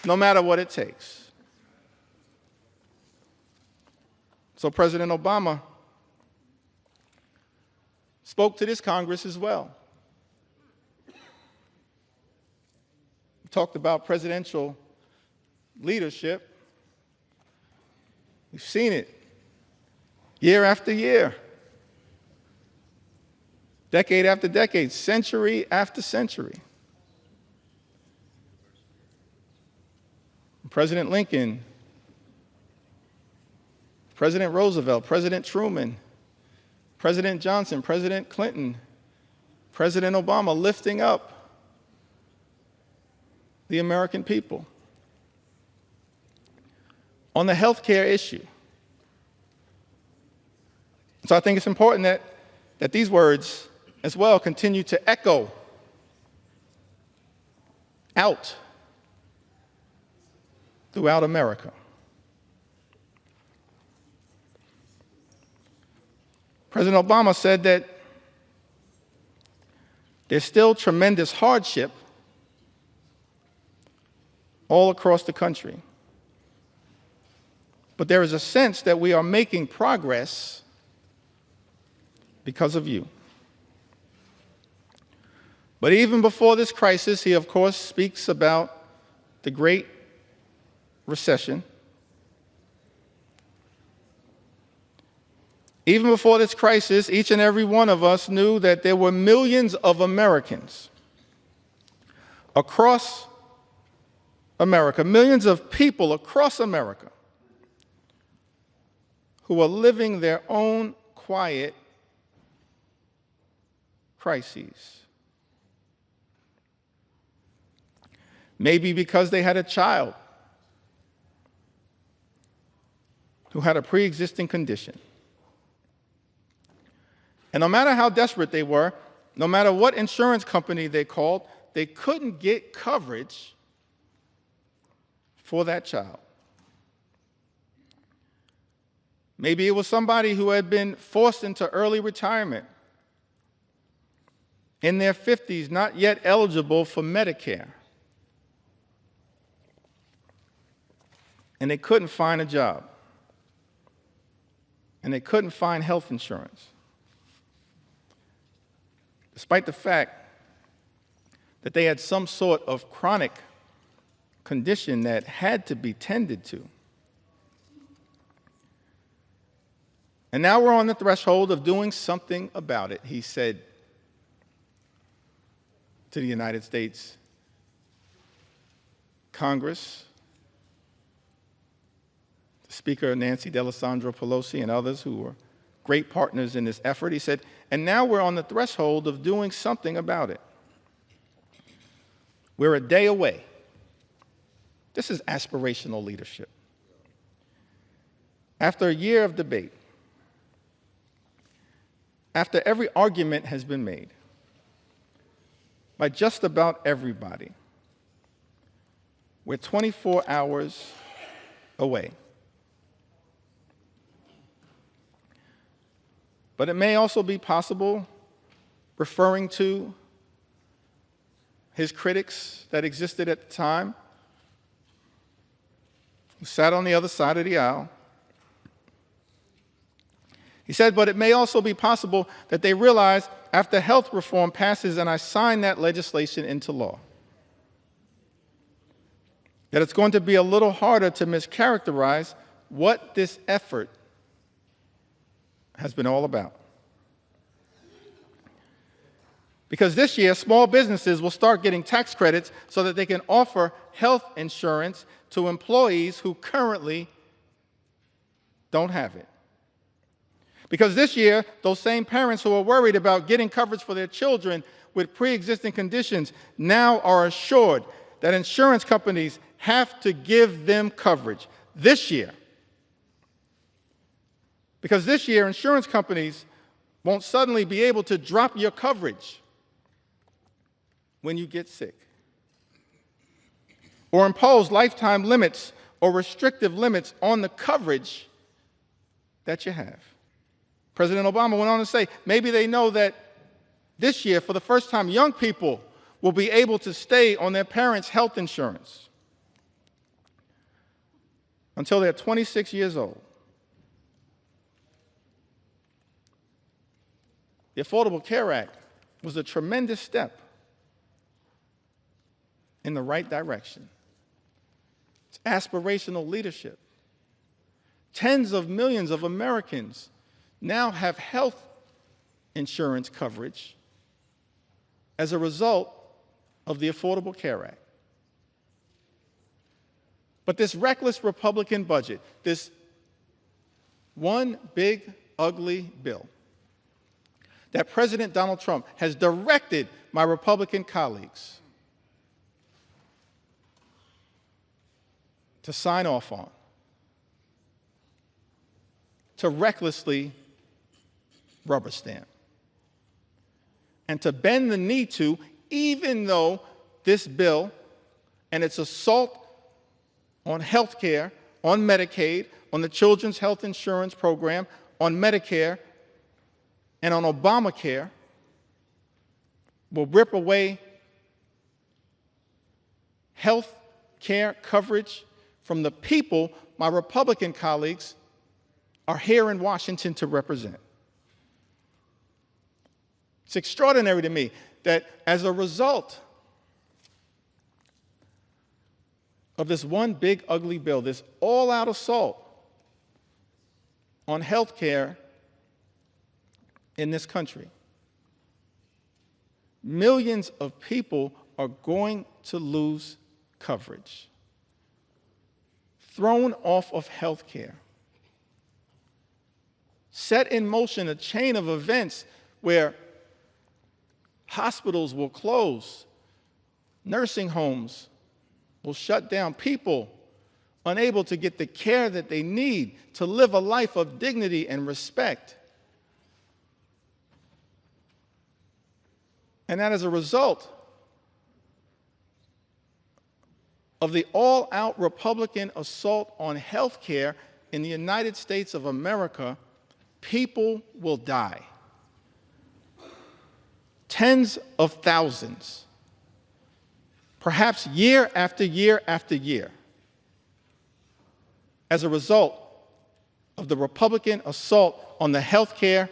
no matter what it takes. So President Obama spoke to this Congress as well. He talked about presidential leadership. We've seen it year after year, decade after decade, century after century. President Lincoln, President Roosevelt, President Truman, President Johnson, President Clinton, President Obama lifting up the American people. On the health care issue. So I think it's important that these words as well continue to echo out throughout America. President Obama said that there's still tremendous hardship all across the country. But there is a sense that we are making progress because of you. But even before this crisis, he of course speaks about the Great Recession. Even before this crisis, each and every one of us knew that there were millions of Americans across America, millions of people across America who are living their own quiet crises. Maybe because they had a child who had a pre-existing condition. And no matter how desperate they were, no matter what insurance company they called, they couldn't get coverage for that child. Maybe it was somebody who had been forced into early retirement, in their 50s, not yet eligible for Medicare. And they couldn't find a job. And they couldn't find health insurance. Despite the fact that they had some sort of chronic condition that had to be tended to. And now we're on the threshold of doing something about it, he said to the United States Congress, Speaker Nancy D'Alessandro Pelosi and others who were great partners in this effort. He said, and now we're on the threshold of doing something about it. We're a day away. This is aspirational leadership. After a year of debate, after every argument has been made by just about everybody, we're 24 hours away. But it may also be possible, referring to his critics that existed at the time, who sat on the other side of the aisle. He said, but it may also be possible that they realize after health reform passes and I sign that legislation into law, that it's going to be a little harder to mischaracterize what this effort has been all about. Because this year, small businesses will start getting tax credits so that they can offer health insurance to employees who currently don't have it. Because this year, those same parents who are worried about getting coverage for their children with pre-existing conditions now are assured that insurance companies have to give them coverage this year. Because this year, insurance companies won't suddenly be able to drop your coverage when you get sick, or impose lifetime limits or restrictive limits on the coverage that you have. President Obama went on to say, maybe they know that this year, for the first time, young people will be able to stay on their parents' health insurance until they're 26 years old. The Affordable Care Act was a tremendous step in the right direction. It's aspirational leadership. Tens of millions of Americans now have health insurance coverage as a result of the Affordable Care Act. But this reckless Republican budget, this one big, ugly bill that President Donald Trump has directed my Republican colleagues to sign off on, to recklessly rubber stamp, and to bend the knee to, even though this bill and its assault on health care, on Medicaid, on the Children's Health Insurance Program, on Medicare, and on Obamacare will rip away health care coverage from the people my Republican colleagues are here in Washington to represent. It's extraordinary to me that as a result of this one big ugly bill, this all-out assault on health care in this country, millions of people are going to lose coverage, thrown off of health care, set in motion a chain of events where hospitals will close, nursing homes will shut down, people unable to get the care that they need to live a life of dignity and respect. And that as a result of the all-out Republican assault on health care in the United States of America, people will die. Tens of thousands, perhaps year after year after year, as a result of the Republican assault on the health care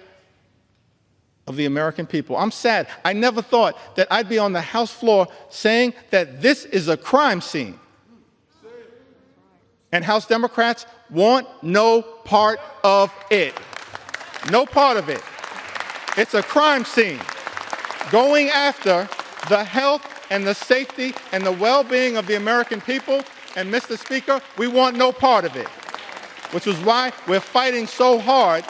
of the American people. I'm sad. I never thought that I'd be on the House floor saying that this is a crime scene. And House Democrats want no part of it. No part of it. It's a crime scene going after the health and the safety and the well-being of the American people. And Mr. Speaker, we want no part of it, which is why we're fighting so hard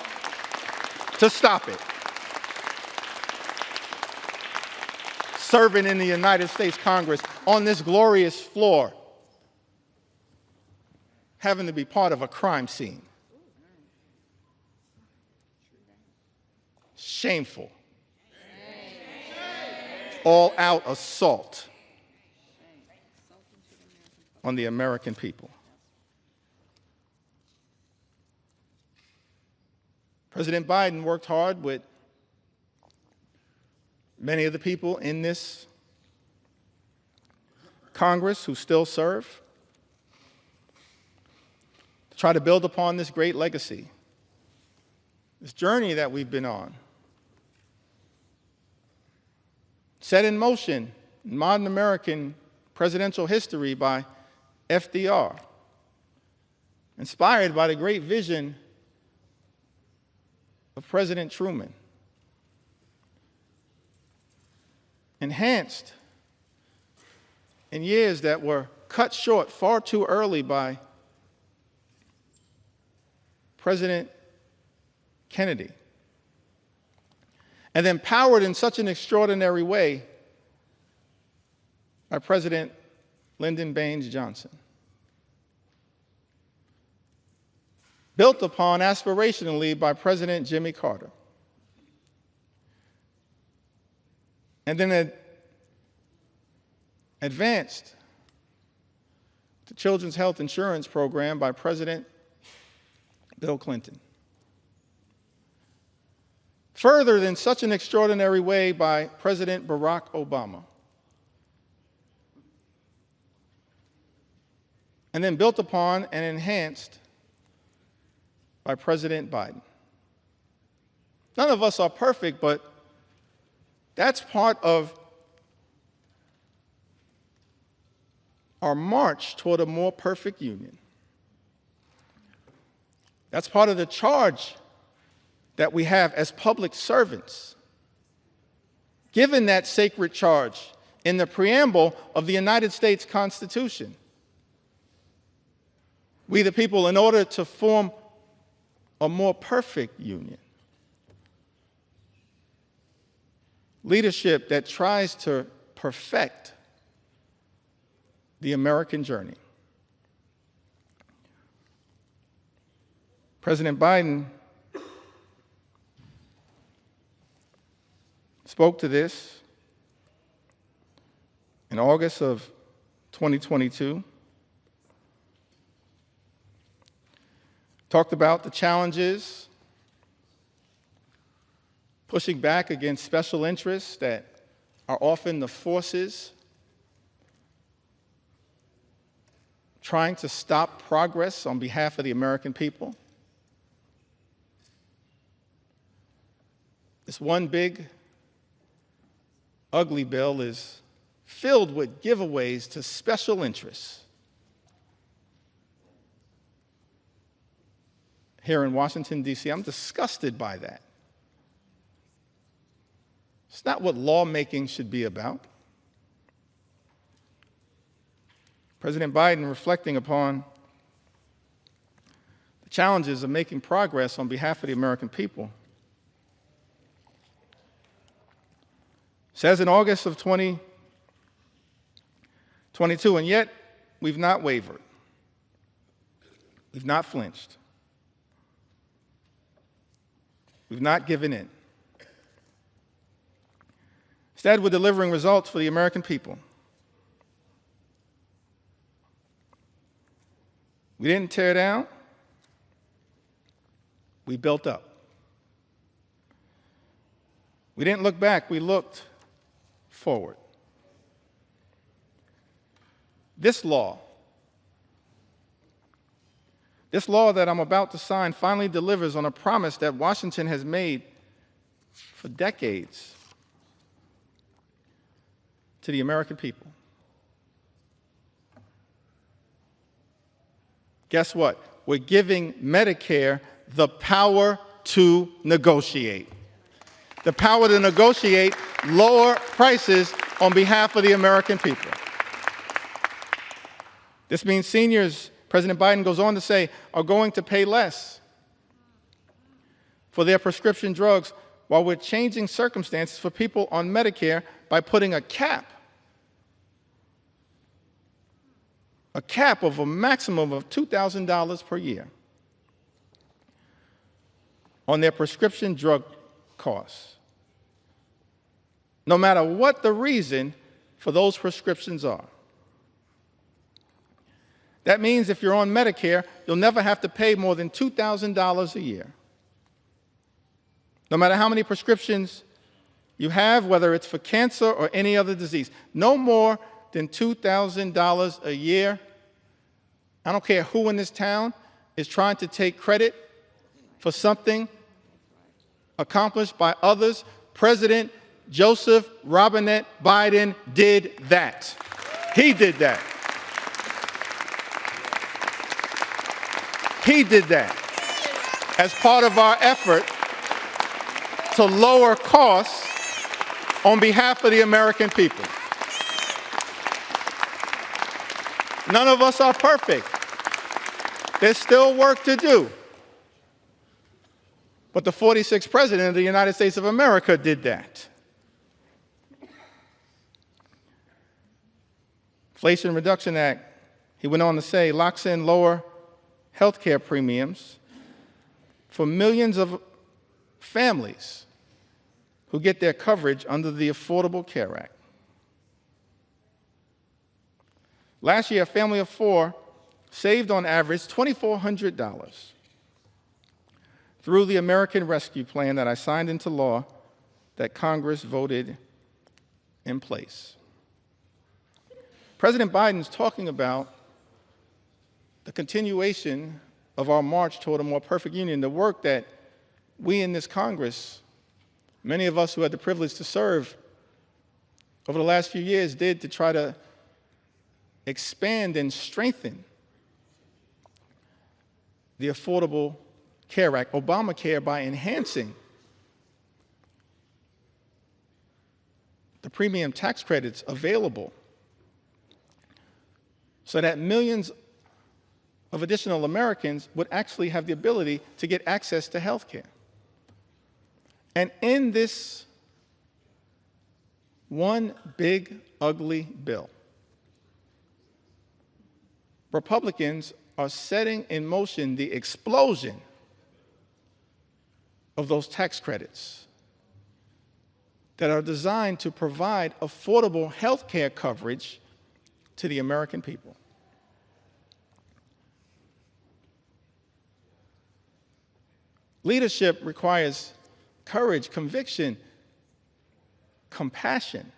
to stop it. Serving in the United States Congress on this glorious floor, having to be part of a crime scene. Shameful. All-out assault on the American people. President Biden worked hard with many of the people in this Congress who still serve to try to build upon this great legacy, this journey that we've been on, set in motion in modern American presidential history by FDR, inspired by the great vision of President Truman, enhanced in years that were cut short far too early by President Kennedy, and then powered in such an extraordinary way by President Lyndon Baines Johnson. Built upon aspirationally by President Jimmy Carter. And then advanced the Children's Health Insurance Program by President Bill Clinton. Furthered in such an extraordinary way by President Barack Obama. And then built upon and enhanced by President Biden. None of us are perfect, but that's part of our march toward a more perfect union. That's part of the charge that we have as public servants, given that sacred charge in the preamble of the United States Constitution. We the people, in order to form a more perfect union, leadership that tries to perfect the American journey. President Biden spoke to this in August of 2022, talked about the challenges, pushing back against special interests that are often the forces trying to stop progress on behalf of the American people. This one big, ugly bill is filled with giveaways to special interests here in Washington, D.C. I'm disgusted by that. It's not what lawmaking should be about. President Biden, reflecting upon the challenges of making progress on behalf of the American people, says in August of 2022, and yet we've not wavered. We've not flinched. We've not given in. Instead, we're delivering results for the American people. We didn't tear down. We built up. We didn't look back. We looked forward. This law that I'm about to sign finally delivers on a promise that Washington has made for decades to the American people. Guess what? We're giving Medicare the power to negotiate. The power to negotiate lower prices on behalf of the American people. This means seniors, President Biden goes on to say, are going to pay less for their prescription drugs, while we're changing circumstances for people on Medicare by putting a cap of a maximum of $2,000 per year on their prescription drug costs, no matter what the reason for those prescriptions are. That means if you're on Medicare, you'll never have to pay more than $2,000 a year. No matter how many prescriptions you have, whether it's for cancer or any other disease, no more than $2,000 a year. I don't care who in this town is trying to take credit for something accomplished by others. President Joseph Robinette Biden did that. He did that. He did that as part of our effort to lower costs on behalf of the American people. None of us are perfect. There's still work to do. But the 46th President of the United States of America did that. Inflation Reduction Act, he went on to say, locks in lower health care premiums for millions of families who get their coverage under the Affordable Care Act. Last year, a family of four saved on average $2,400 through the American Rescue Plan that I signed into law that Congress voted in place. President Biden's talking about the continuation of our march toward a more perfect union, the work that we in this Congress, many of us who had the privilege to serve over the last few years, did to try to expand and strengthen the Affordable Care Act, Obamacare, by enhancing the premium tax credits available so that millions of additional Americans would actually have the ability to get access to health care. And in this one big, ugly bill, Republicans are setting in motion the explosion of those tax credits that are designed to provide affordable health care coverage to the American people. Leadership requires courage, conviction, compassion.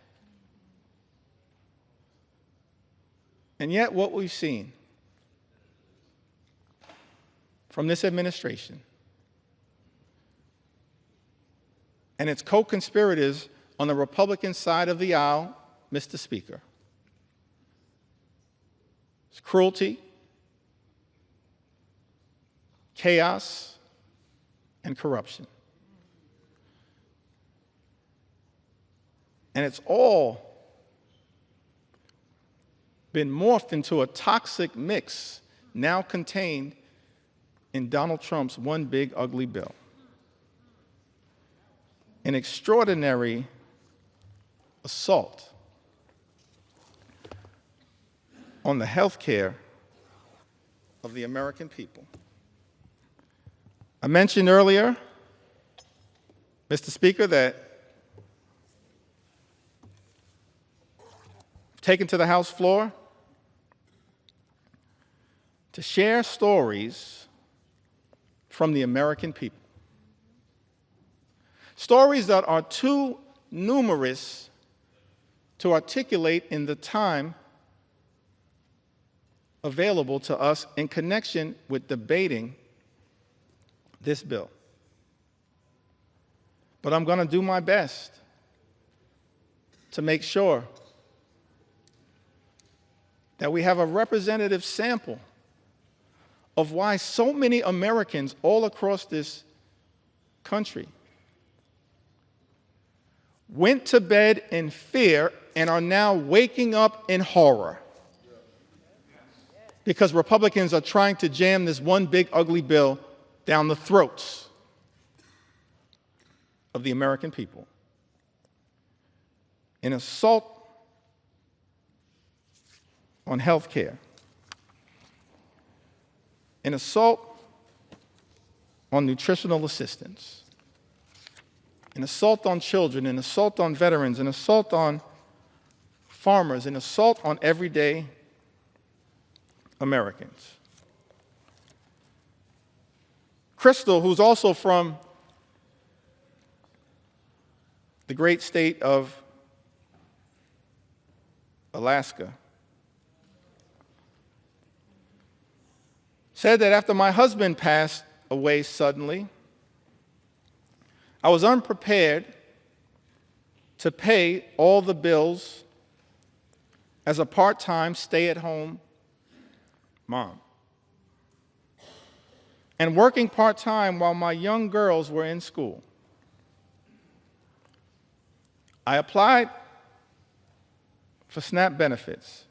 And yet what we've seen from this administration and its co-conspirators on the Republican side of the aisle, Mr. Speaker, is cruelty, chaos, and corruption. And it's all been morphed into a toxic mix now contained in Donald Trump's one big ugly bill. An extraordinary assault on the health care of the American people. I mentioned earlier, Mr. Speaker, that I've taken to the House floor to share stories from the American people. Stories that are too numerous to articulate in the time available to us in connection with debating this bill. But I'm going to do my best to make sure that we have a representative sample of why so many Americans all across this country went to bed in fear and are now waking up in horror because Republicans are trying to jam this one big ugly bill down the throats of the American people. An assault on health care, an assault on nutritional assistance, an assault on children, an assault on veterans, an assault on farmers, an assault on everyday Americans. Crystal, who's also from the great state of Alaska, said that after my husband passed away suddenly, I was unprepared to pay all the bills as a part-time stay-at-home mom. And working part-time while my young girls were in school. I applied for SNAP benefits.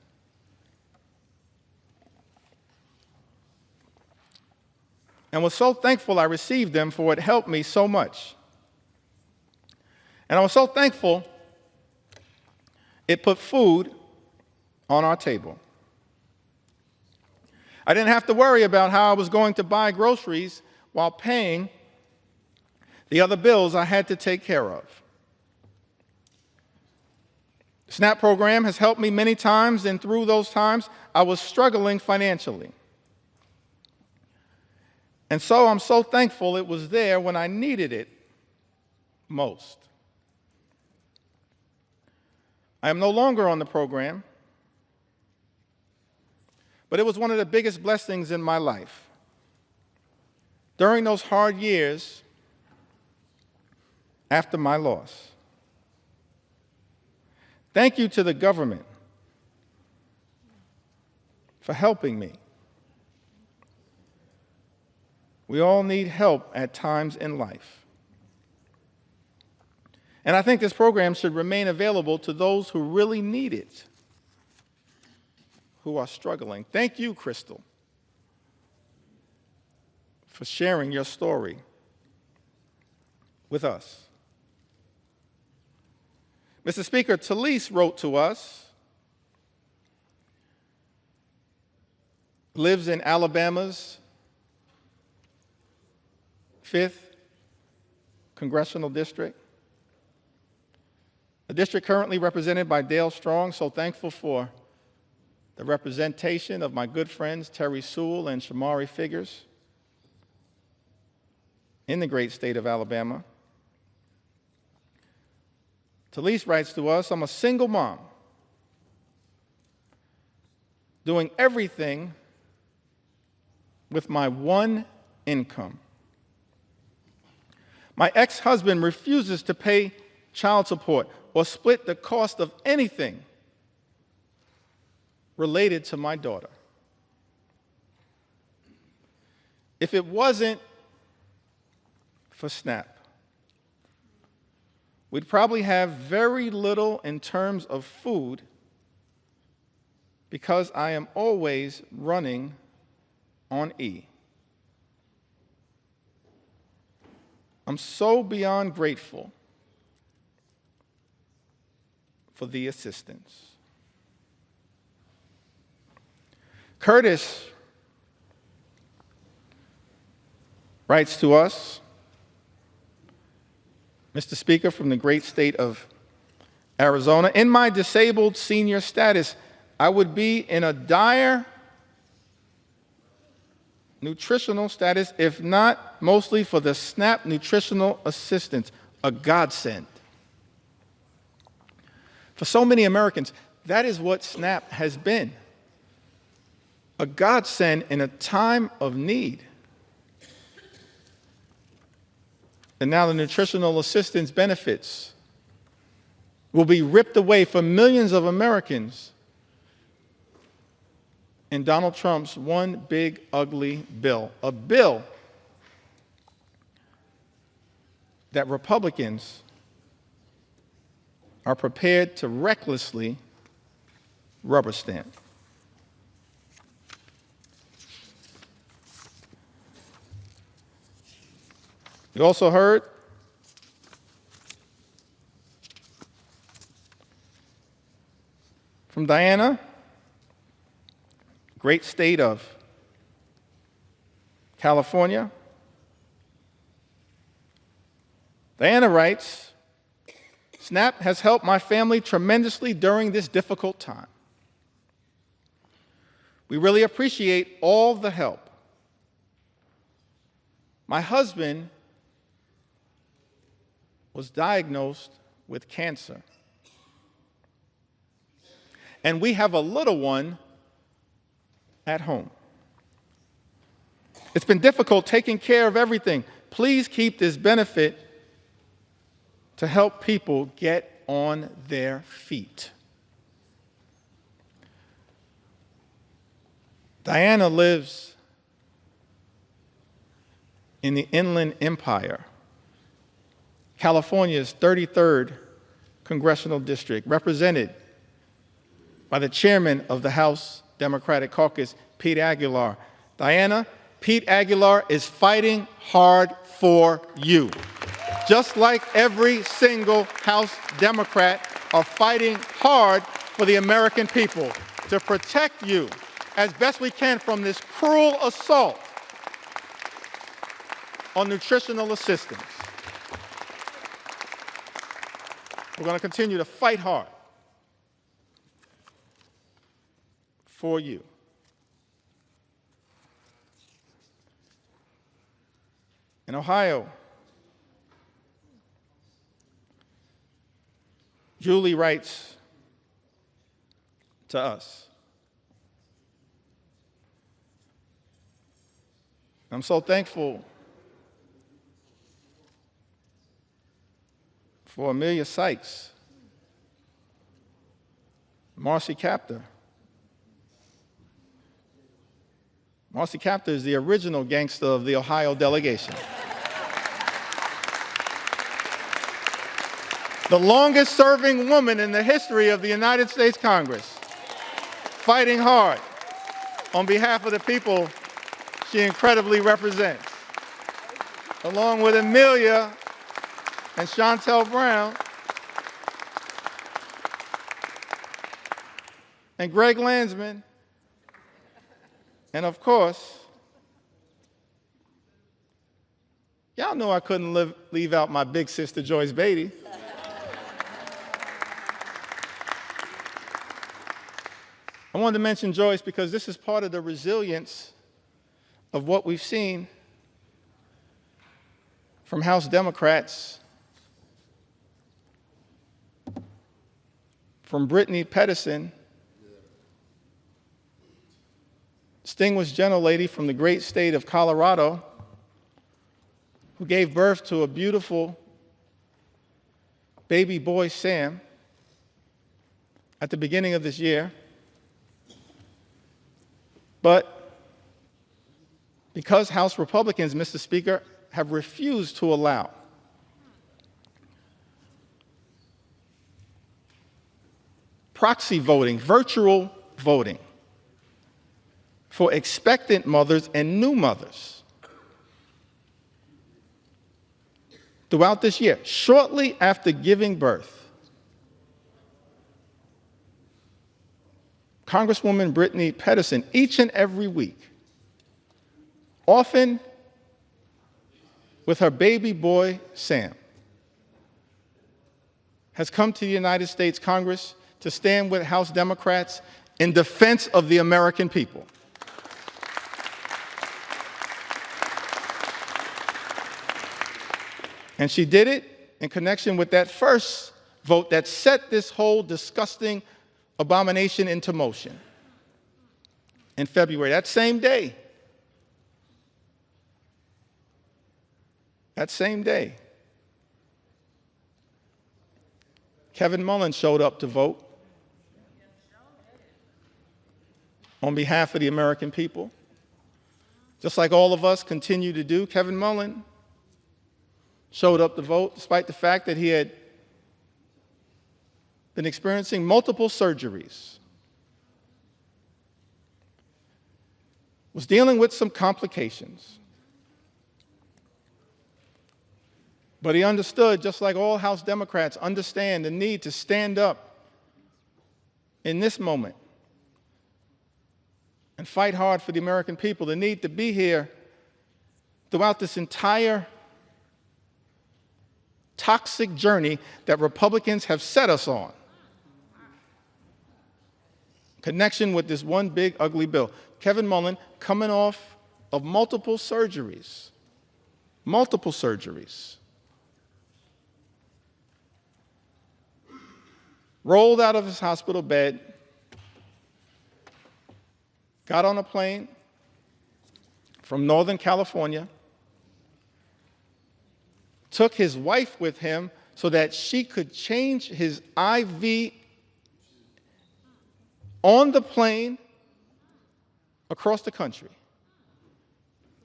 And was so thankful I received them, for it helped me so much. And I was so thankful it put food on our table. I didn't have to worry about how I was going to buy groceries while paying the other bills I had to take care of. The SNAP program has helped me many times, and through those times, I was struggling financially. And so I'm so thankful it was there when I needed it most. I am no longer on the program, but it was one of the biggest blessings in my life. During those hard years after my loss. Thank you to the government for helping me. We all need help at times in life. And I think this program should remain available to those who really need it, who are struggling. Thank you, Crystal, for sharing your story with us. Mr. Speaker, Talise wrote to us, lives in Alabama's 5th Congressional District, a district currently represented by Dale Strong. So thankful for the representation of my good friends Terry Sewell and Shamari Figures in the great state of Alabama. Talise writes to us, I'm a single mom doing everything with my one income. My ex-husband refuses to pay child support or split the cost of anything related to my daughter. If it wasn't for SNAP, we'd probably have very little in terms of food because I am always running on E. I'm so beyond grateful for the assistance. Curtis writes to us, Mr. Speaker, from the great state of Arizona, in my disabled senior status, I would be in a dire nutritional status, if not mostly for the SNAP nutritional assistance, a godsend. For so many Americans, that is what SNAP has been, a godsend in a time of need. And now the nutritional assistance benefits will be ripped away from millions of Americans in Donald Trump's one big ugly bill, a bill that Republicans are prepared to recklessly rubber stamp. You also heard from Diana, great state of California. Diana writes, SNAP has helped my family tremendously during this difficult time. We really appreciate all the help. My husband was diagnosed with cancer, and we have a little one at home. It's been difficult taking care of everything. Please keep this benefit to help people get on their feet. Diana lives in the Inland Empire, California's 33rd Congressional District, represented by the chairman of the House Democratic Caucus, Pete Aguilar. Diana, Pete Aguilar is fighting hard for you. Just like every single House Democrat are fighting hard for the American people to protect you as best we can from this cruel assault on nutritional assistance. We're going to continue to fight hard for you. In Ohio, Julie writes to us, I'm so thankful for Amelia Sykes, Marcy Kaptur. Marcy Kaptur is the original gangster of the Ohio delegation. The longest serving woman in the history of the United States Congress, fighting hard on behalf of the people she incredibly represents. along with Amelia and Chantel Brown, and Greg Landsman, and of course, y'all know I couldn't leave out my big sister, Joyce Beatty. I wanted to mention Joyce because this is part of the resilience of what we've seen from House Democrats, from Brittany Pedersen, distinguished gentlelady from the great state of Colorado, who gave birth to a beautiful baby boy, Sam, at the beginning of this year. But because House Republicans, Mr. Speaker, have refused to allow proxy voting, virtual voting, for expectant mothers and new mothers throughout this year, shortly after giving birth, Congresswoman Brittany Pedersen, each and every week, often with her baby boy, Sam, has come to the United States Congress to stand with House Democrats in defense of the American people. And she did it in connection with that first vote that set this whole disgusting abomination into motion in February. That same day, Kevin Mullins showed up to vote on behalf of the American people. Just like all of us continue to do, Kevin Mullins showed up to vote despite the fact that he had been experiencing multiple surgeries, was dealing with some complications. But he understood, just like all House Democrats understand, the need to stand up in this moment and fight hard for the American people, the need to be here throughout this entire toxic journey that Republicans have set us on. Connection with this one big, ugly bill. Kevin Mullins, coming off of multiple surgeries, rolled out of his hospital bed, got on a plane from Northern California, took his wife with him so that she could change his IV on the plane across the country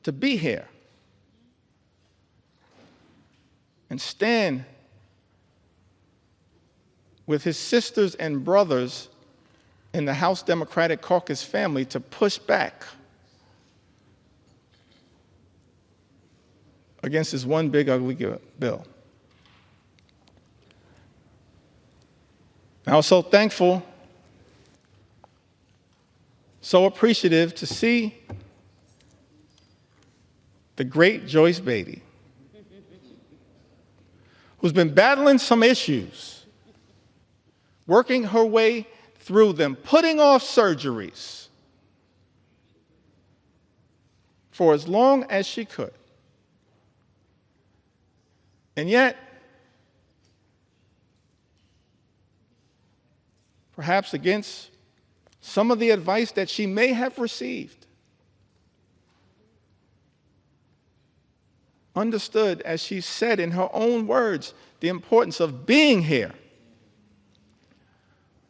to be here and stand with his sisters and brothers in the House Democratic Caucus family to push back against this one big, ugly bill. I was so thankful, so appreciative to see the great Joyce Beatty, who's been battling some issues, working her way through them, putting off surgeries for as long as she could. And yet, perhaps against some of the advice that she may have received, understood, as she said in her own words, the importance of being here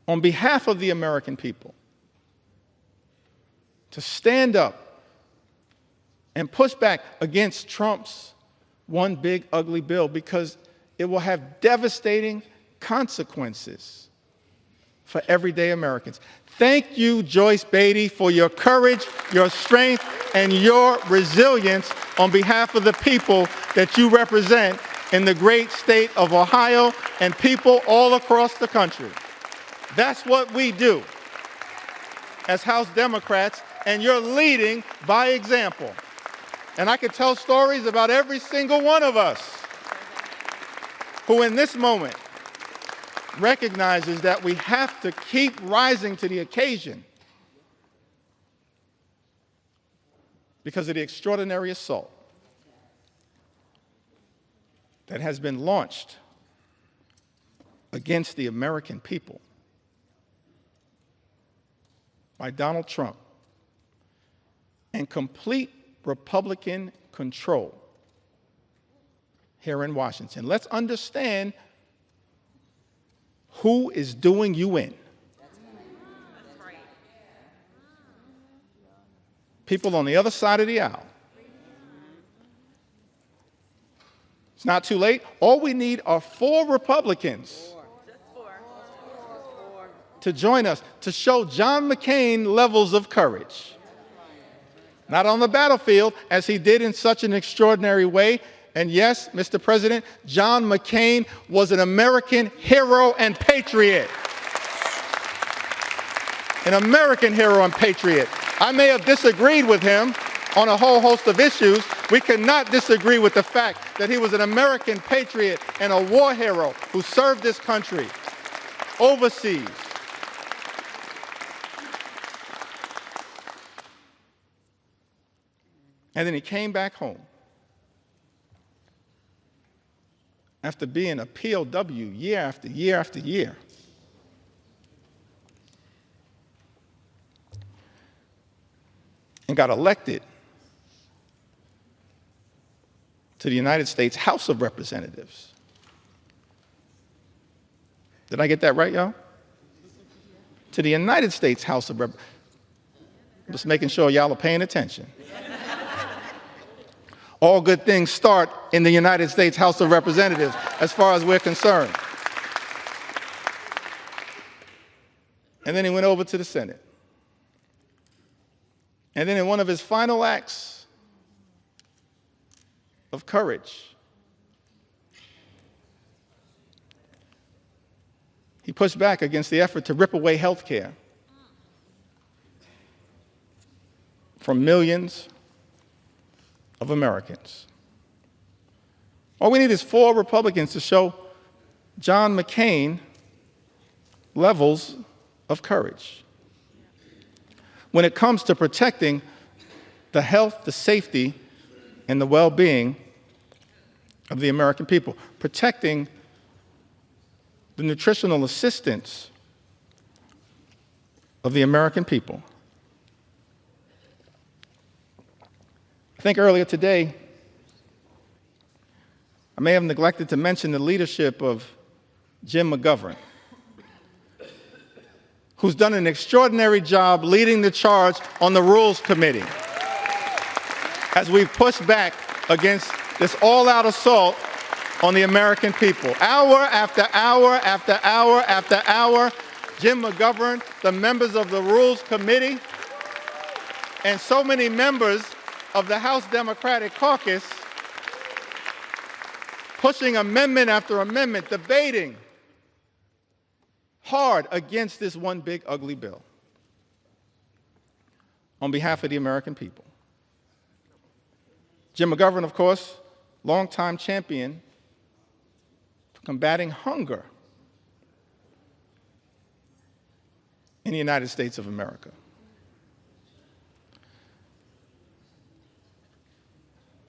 on behalf of the American people, to stand up and push back against Trump's one big ugly bill, because it will have devastating consequences for everyday Americans. Thank you, Joyce Beatty, for your courage, your strength, and your resilience on behalf of the people that you represent in the great state of Ohio and people all across the country. That's what we do as House Democrats, and you're leading by example. And I could tell stories about every single one of us who in this moment recognizes that we have to keep rising to the occasion because of the extraordinary assault that has been launched against the American people by Donald Trump and complete Republican control here in Washington. Let's understand who is doing you in. People on the other side of the aisle. It's not too late. All we need are 4 Republicans to join us to show John McCain levels of courage. Not on the battlefield, as he did in such an extraordinary way. And yes, Mr. President, John McCain was an American hero and patriot. An American hero and patriot. I may have disagreed with him on a whole host of issues. We cannot disagree with the fact that he was an American patriot and a war hero who served this country overseas. And then he came back home after being a POW year after year after year. And got elected to the United States House of Representatives. Did I get that right, y'all? To the United States House of Representatives. Just making sure y'all are paying attention. All good things start in the United States House of Representatives, as far as we're concerned. And then he went over to the Senate. And then in one of his final acts of courage, he pushed back against the effort to rip away health care from millions of Americans. All we need is 4 Republicans to show John McCain levels of courage when it comes to protecting the health, the safety, and the well-being of the American people, protecting the nutritional assistance of the American people. I think earlier today, I may have neglected to mention the leadership of Jim McGovern, who's done an extraordinary job leading the charge on the Rules Committee as we've pushed back against this all-out assault on the American people. Hour after hour after hour after hour, Jim McGovern, the members of the Rules Committee, and so many members of the House Democratic Caucus pushing amendment after amendment, debating hard against this one big ugly bill on behalf of the American people. Jim McGovern, of course, longtime champion for combating hunger in the United States of America.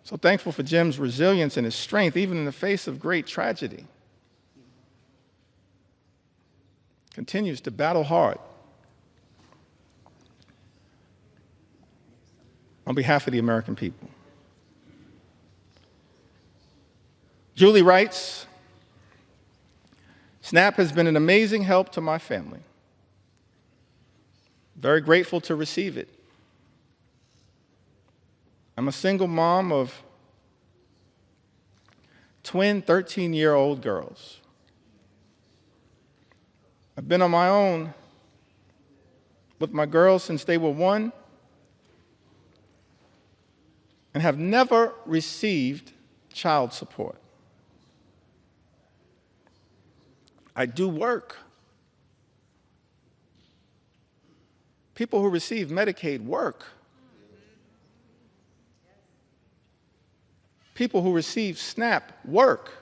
So thankful for Jim's resilience and his strength, even in the face of great tragedy. Continues to battle hard on behalf of the American people. Julie writes, SNAP has been an amazing help to my family. Very grateful to receive it. I'm a single mom of twin 13-year-old girls. I've been on my own with my girls since they were 1 and have never received child support. I do work. People who receive Medicaid work. People who receive SNAP work.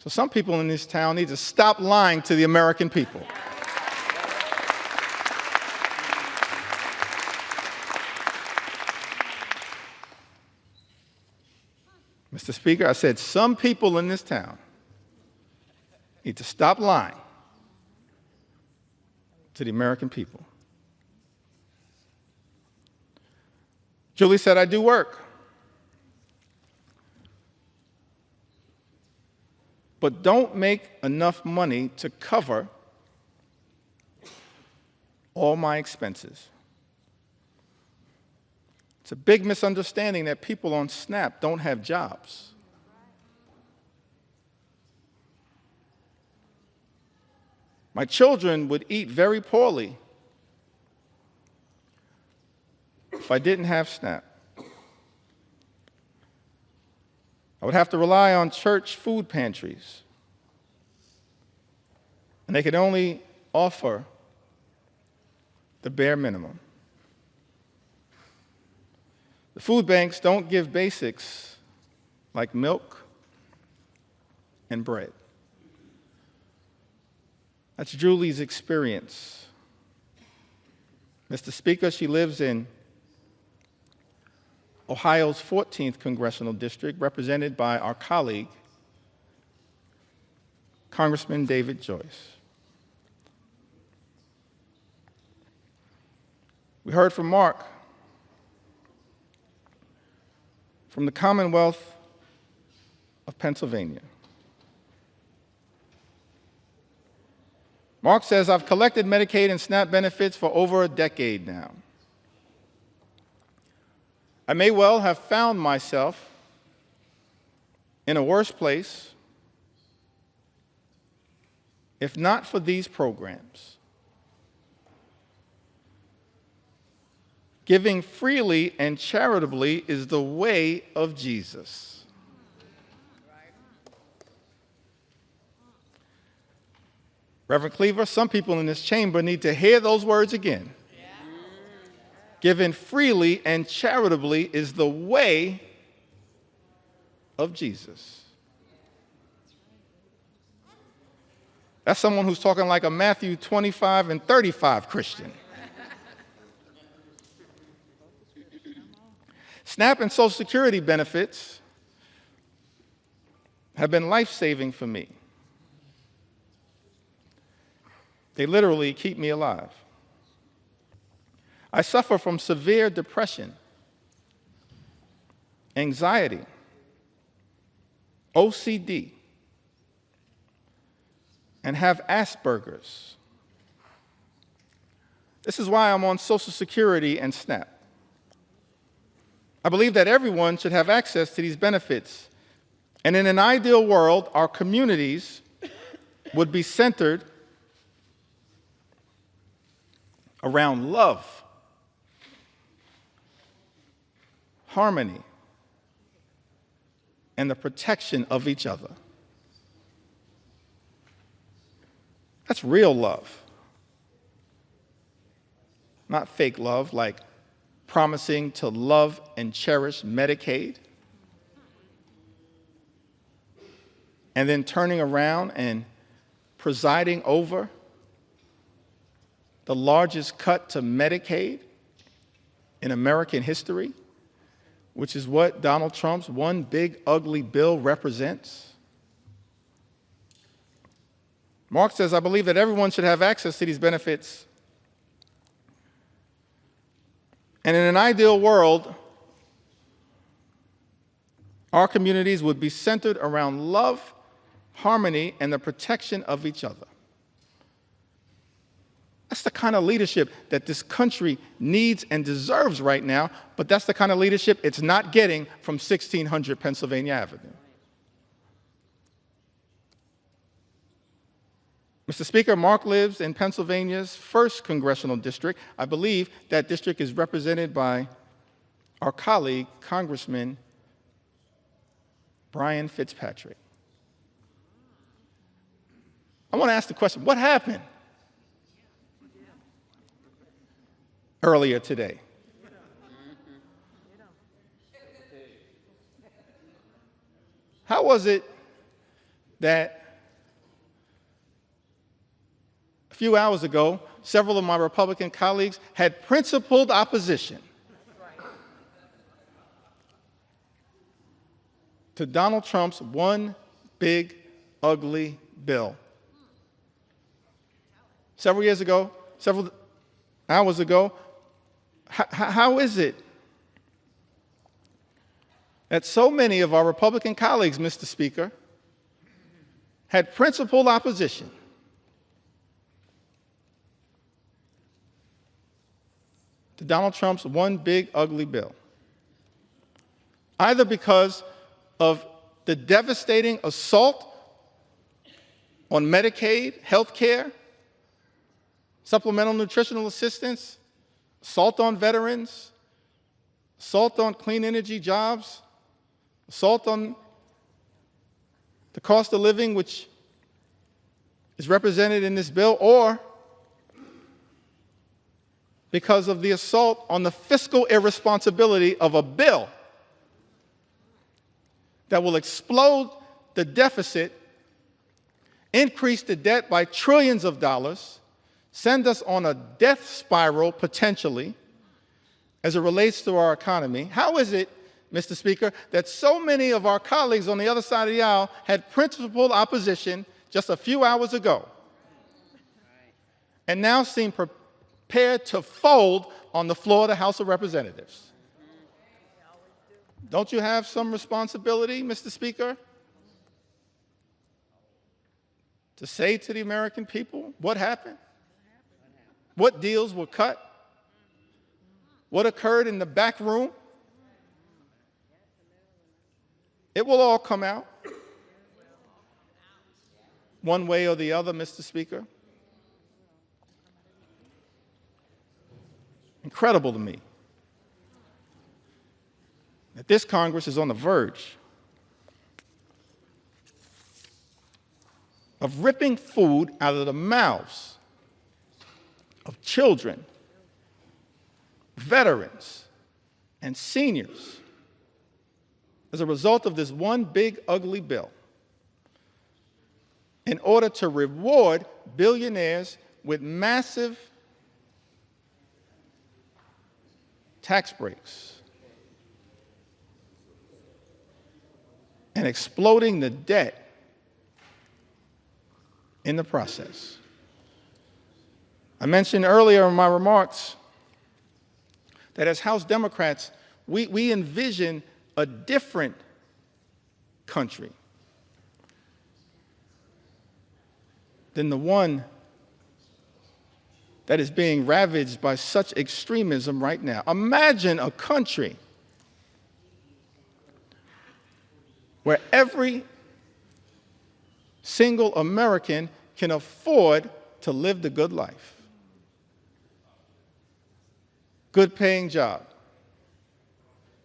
So some people in this town need to stop lying to the American people. Mr. Speaker, I said some people in this town need to stop lying to the American people. Julie said, I do work. But don't make enough money to cover all my expenses. It's a big misunderstanding that people on SNAP don't have jobs. My children would eat very poorly if I didn't have SNAP. I would have to rely on church food pantries, and they could only offer the bare minimum. The food banks don't give basics like milk and bread. That's Julie's experience. Mr. Speaker, she lives in Ohio's 14th congressional district, represented by our colleague, Congressman David Joyce. We heard from Mark from the Commonwealth of Pennsylvania. Mark says, I've collected Medicaid and SNAP benefits for over a decade now. I may well have found myself in a worse place if not for these programs. Giving freely and charitably is the way of Jesus. Reverend Cleaver, some people in this chamber need to hear those words again. Giving freely and charitably is the way of Jesus. That's someone who's talking like a Matthew 25 and 35 Christian. SNAP and Social Security benefits have been life-saving for me. They literally keep me alive. I suffer from severe depression, anxiety, OCD, and have Asperger's. This is why I'm on Social Security and SNAP. I believe that everyone should have access to these benefits. And in an ideal world, our communities would be centered around love, harmony, and the protection of each other. That's real love. Not fake love, like promising to love and cherish Medicaid, and then turning around and presiding over the largest cut to Medicaid in American history, which is what Donald Trump's one big ugly bill represents. Mark says, I believe that everyone should have access to these benefits. And in an ideal world, our communities would be centered around love, harmony, and the protection of each other. That's the kind of leadership that this country needs and deserves right now, but that's the kind of leadership it's not getting from 1600 Pennsylvania Avenue. Mr. Speaker, Mark lives in Pennsylvania's 1st Congressional District. I believe that district is represented by our colleague, Congressman Brian Fitzpatrick. I want to ask the question, what happened earlier today? How was it that a few hours ago, several of my Republican colleagues had principled opposition to Donald Trump's one big, ugly bill? Several hours ago, how is it that so many of our Republican colleagues, Mr. Speaker, had principled opposition to Donald Trump's one big, ugly bill? Either because of the devastating assault on Medicaid, health care, supplemental nutritional assistance, assault on veterans, assault on clean energy jobs, assault on the cost of living, which is represented in this bill, or because of the assault on the fiscal irresponsibility of a bill that will explode the deficit, increase the debt by trillions of dollars, send us on a death spiral, potentially, as it relates to our economy. How is it, Mr. Speaker, that so many of our colleagues on the other side of the aisle had principled opposition just a few hours ago and now seem prepared to fold on the floor of the House of Representatives? Don't you have some responsibility, Mr. Speaker, to say to the American people what happened? What deals were cut? What occurred in the back room? It will all come out one way or the other, Mr. Speaker. Incredible to me that this Congress is on the verge of ripping food out of the mouths of children, veterans, and seniors as a result of this one big, ugly bill in order to reward billionaires with massive tax breaks and exploding the debt in the process. I mentioned earlier in my remarks that as House Democrats, we envision a different country than the one that is being ravaged by such extremism right now. Imagine a country where every single American can afford to live the good life. Good paying job,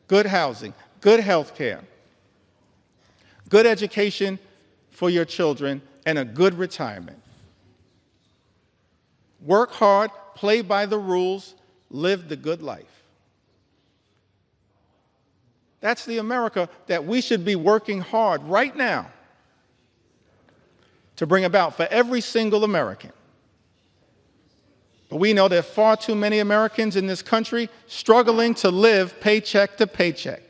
good housing, good health care, good education for your children, and a good retirement. Work hard, play by the rules, live the good life. That's the America that we should be working hard right now to bring about for every single American. But we know there are far too many Americans in this country struggling to live paycheck to paycheck.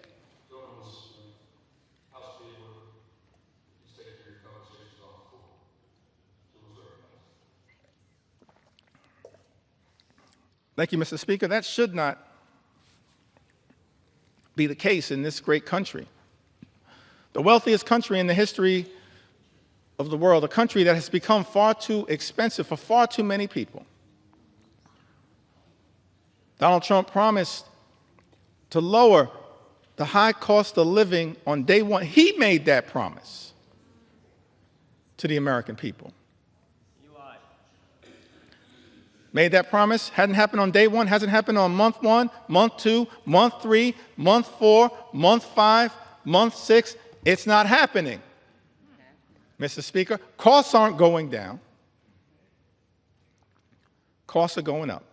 Thank you, Mr. Speaker. That should not be the case in this great country. The wealthiest country in the history of the world, a country that has become far too expensive for far too many people. Donald Trump promised to lower the high cost of living on day one. He made that promise to the American people. Made that promise, hadn't happened on day one, hasn't happened on month 1, month 2, month 3, month 4, month 5, month 6. It's not happening. Mr. Speaker, costs aren't going down. Costs are going up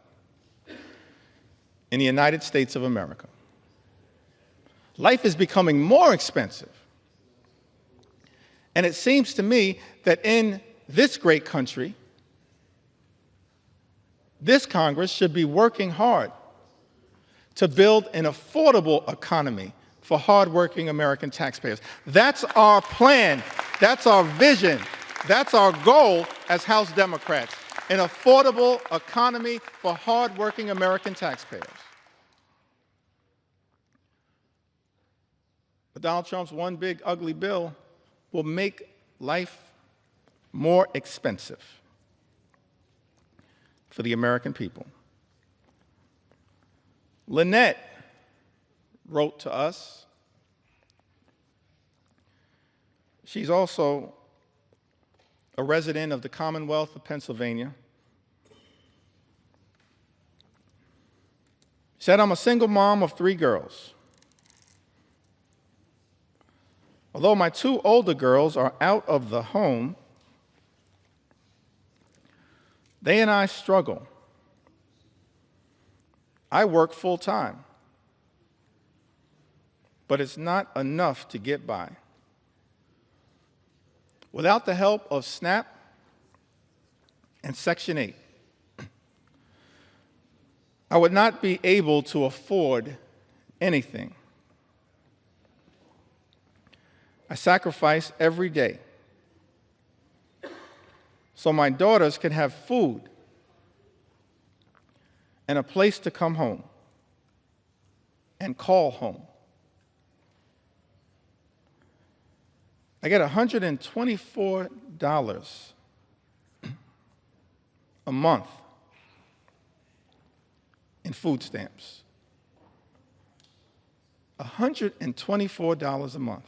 in the United States of America. Life is becoming more expensive. And it seems to me that in this great country, this Congress should be working hard to build an affordable economy for hardworking American taxpayers. That's our plan. That's our vision. That's our goal as House Democrats, an affordable economy for hardworking American taxpayers. But Donald Trump's one big ugly bill will make life more expensive for the American people. Lynette wrote to us. She's also a resident of the Commonwealth of Pennsylvania. She said, I'm a single mom of 3 girls. Although my 2 older girls are out of the home, they and I struggle. I work full time, but it's not enough to get by. Without the help of SNAP and Section 8, I would not be able to afford anything. I sacrifice every day so my daughters can have food and a place to come home and call home. I get $124 a month in food stamps. $124 a month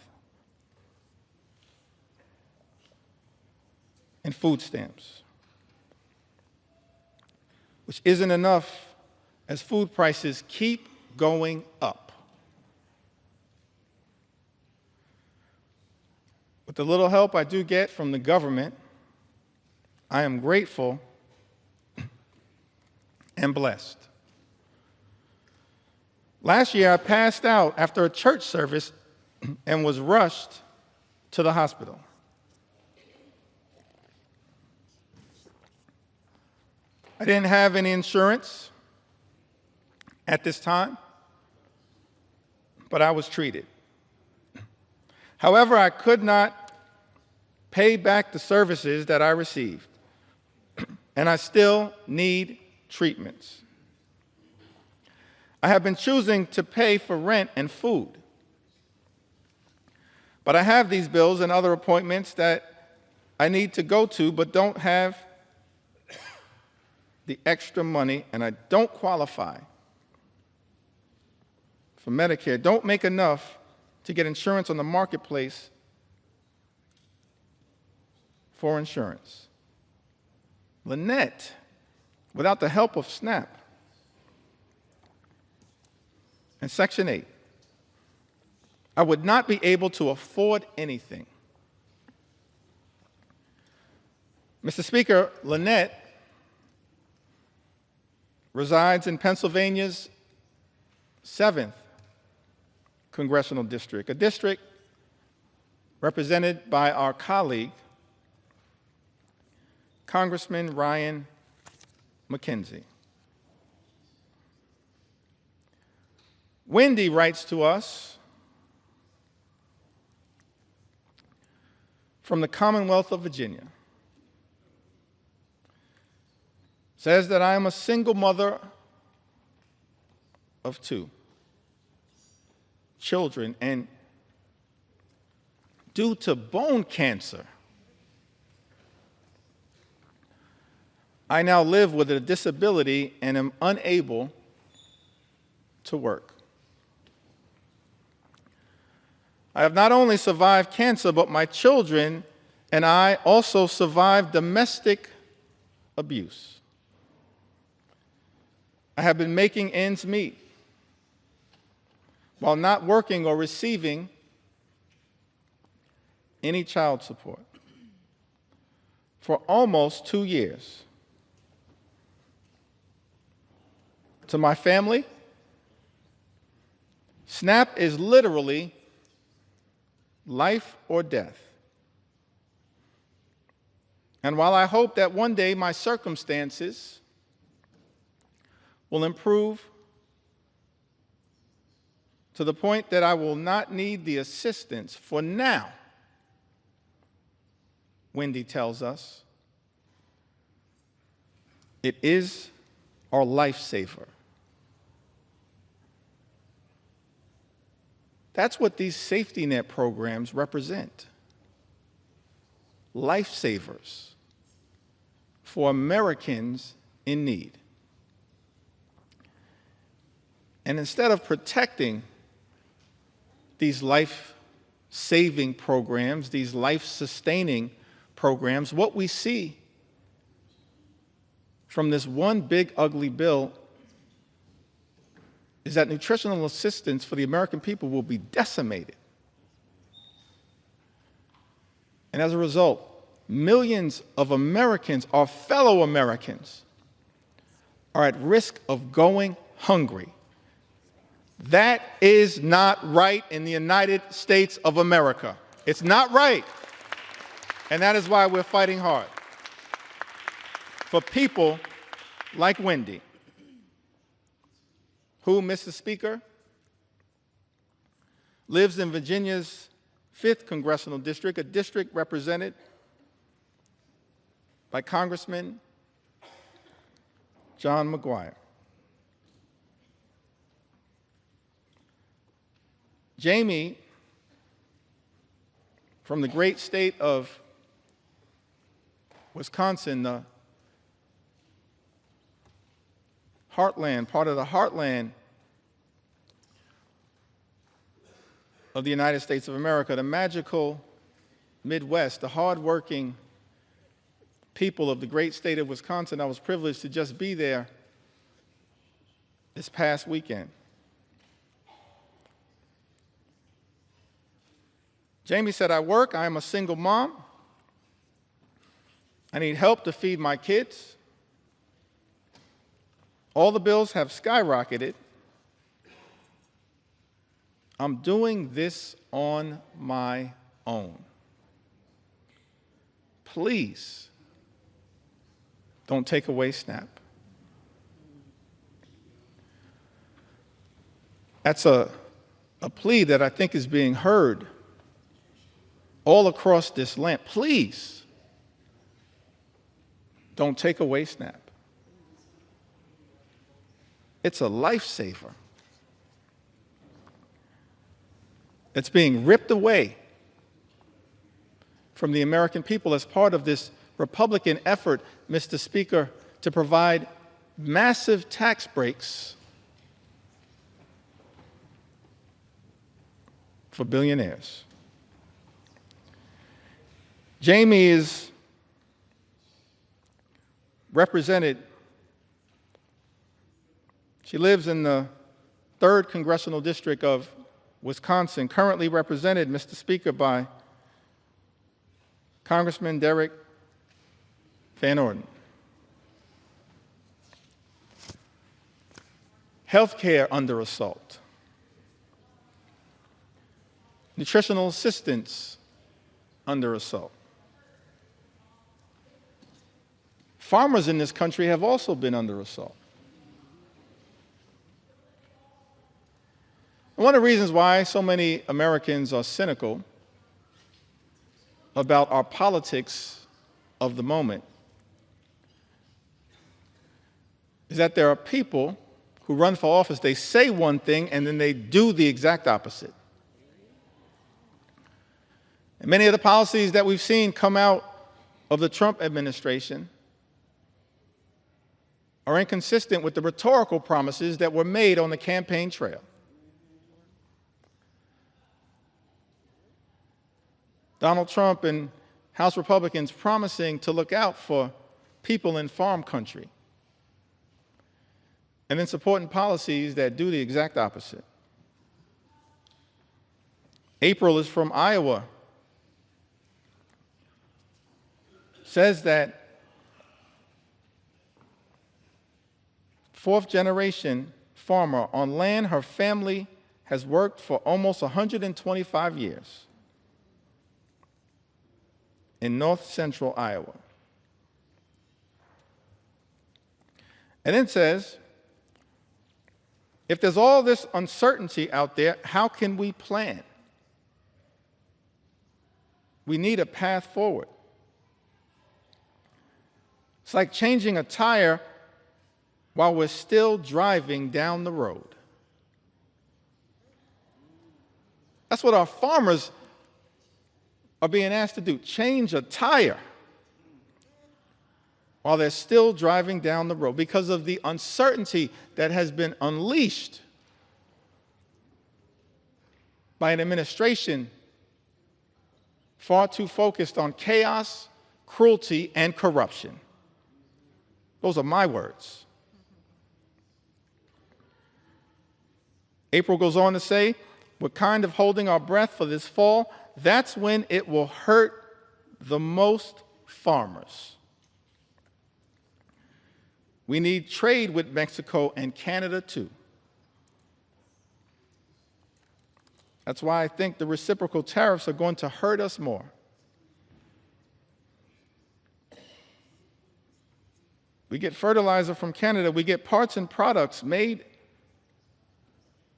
in food stamps, which isn't enough as food prices keep going up. With the little help I do get from the government, I am grateful and blessed. Last year, I passed out after a church service and was rushed to the hospital. I didn't have any insurance at this time, but I was treated. However, I could not pay back the services that I received, and I still need treatments. I have been choosing to pay for rent and food, but I have these bills and other appointments that I need to go to but don't have the extra money, and I don't qualify for Medicare, don't make enough to get insurance on the marketplace for insurance. Lynette, without the help of SNAP and Section 8, I would not be able to afford anything. Mr. Speaker, Lynette resides in Pennsylvania's 7th congressional district, a district represented by our colleague, Congressman Ryan McKenzie. Wendy writes to us from the Commonwealth of Virginia. Says that I am a single mother of 2 children, and due to bone cancer, I now live with a disability and am unable to work. I have not only survived cancer, but my children and I also survived domestic abuse. I have been making ends meet while not working or receiving any child support for almost 2 years. To my family, SNAP is literally life or death. And while I hope that one day my circumstances will improve to the point that I will not need the assistance for now, Wendy tells us, it is our lifesaver. That's what these safety net programs represent. Lifesavers for Americans in need. And instead of protecting these life-saving programs, these life-sustaining programs, what we see from this one big ugly bill is that nutritional assistance for the American people will be decimated. And as a result, millions of Americans, our fellow Americans, are at risk of going hungry. That is not right in the United States of America. It's not right. And that is why we're fighting hard for people like Wendy, who, Mr. Speaker, lives in Virginia's 5th Congressional District, a district represented by Congressman John McGuire. Jamie, from the great state of Wisconsin, the heartland, part of the heartland of the United States of America, the magical Midwest, the hardworking people of the great state of Wisconsin. I was privileged to just be there this past weekend. Jamie said, I work, I am a single mom. I need help to feed my kids. All the bills have skyrocketed. I'm doing this on my own. Please don't take away SNAP. That's a plea that I think is being heard all across this land. Please don't take away SNAP. It's a lifesaver. It's being ripped away from the American people as part of this Republican effort, Mr. Speaker, to provide massive tax breaks for billionaires. Jamie is represented, she lives in the 3rd Congressional District of Wisconsin, currently represented, Mr. Speaker, by Congressman Derek Van Orden. Healthcare under assault. Nutritional assistance under assault. Farmers in this country have also been under assault. And one of the reasons why so many Americans are cynical about our politics of the moment is that there are people who run for office, they say one thing and then they do the exact opposite. And many of the policies that we've seen come out of the Trump administration are inconsistent with the rhetorical promises that were made on the campaign trail. Donald Trump and House Republicans promising to look out for people in farm country. and then supporting policies that do the exact opposite. April is from Iowa. Says that fourth-generation farmer on land her family has worked for almost 125 years in north-central Iowa. And then says, if there's all this uncertainty out there, how can we plan? We need a path forward. It's like changing a tire while we're still driving down the road. That's what our farmers are being asked to do, change a tire while they're still driving down the road because of the uncertainty that has been unleashed by an administration far too focused on chaos, cruelty, and corruption. Those are my words. April goes on to say, we're kind of holding our breath for this fall. That's when it will hurt the most farmers. We need trade with Mexico and Canada too. That's why I think the reciprocal tariffs are going to hurt us more. We get fertilizer from Canada. We get parts and products made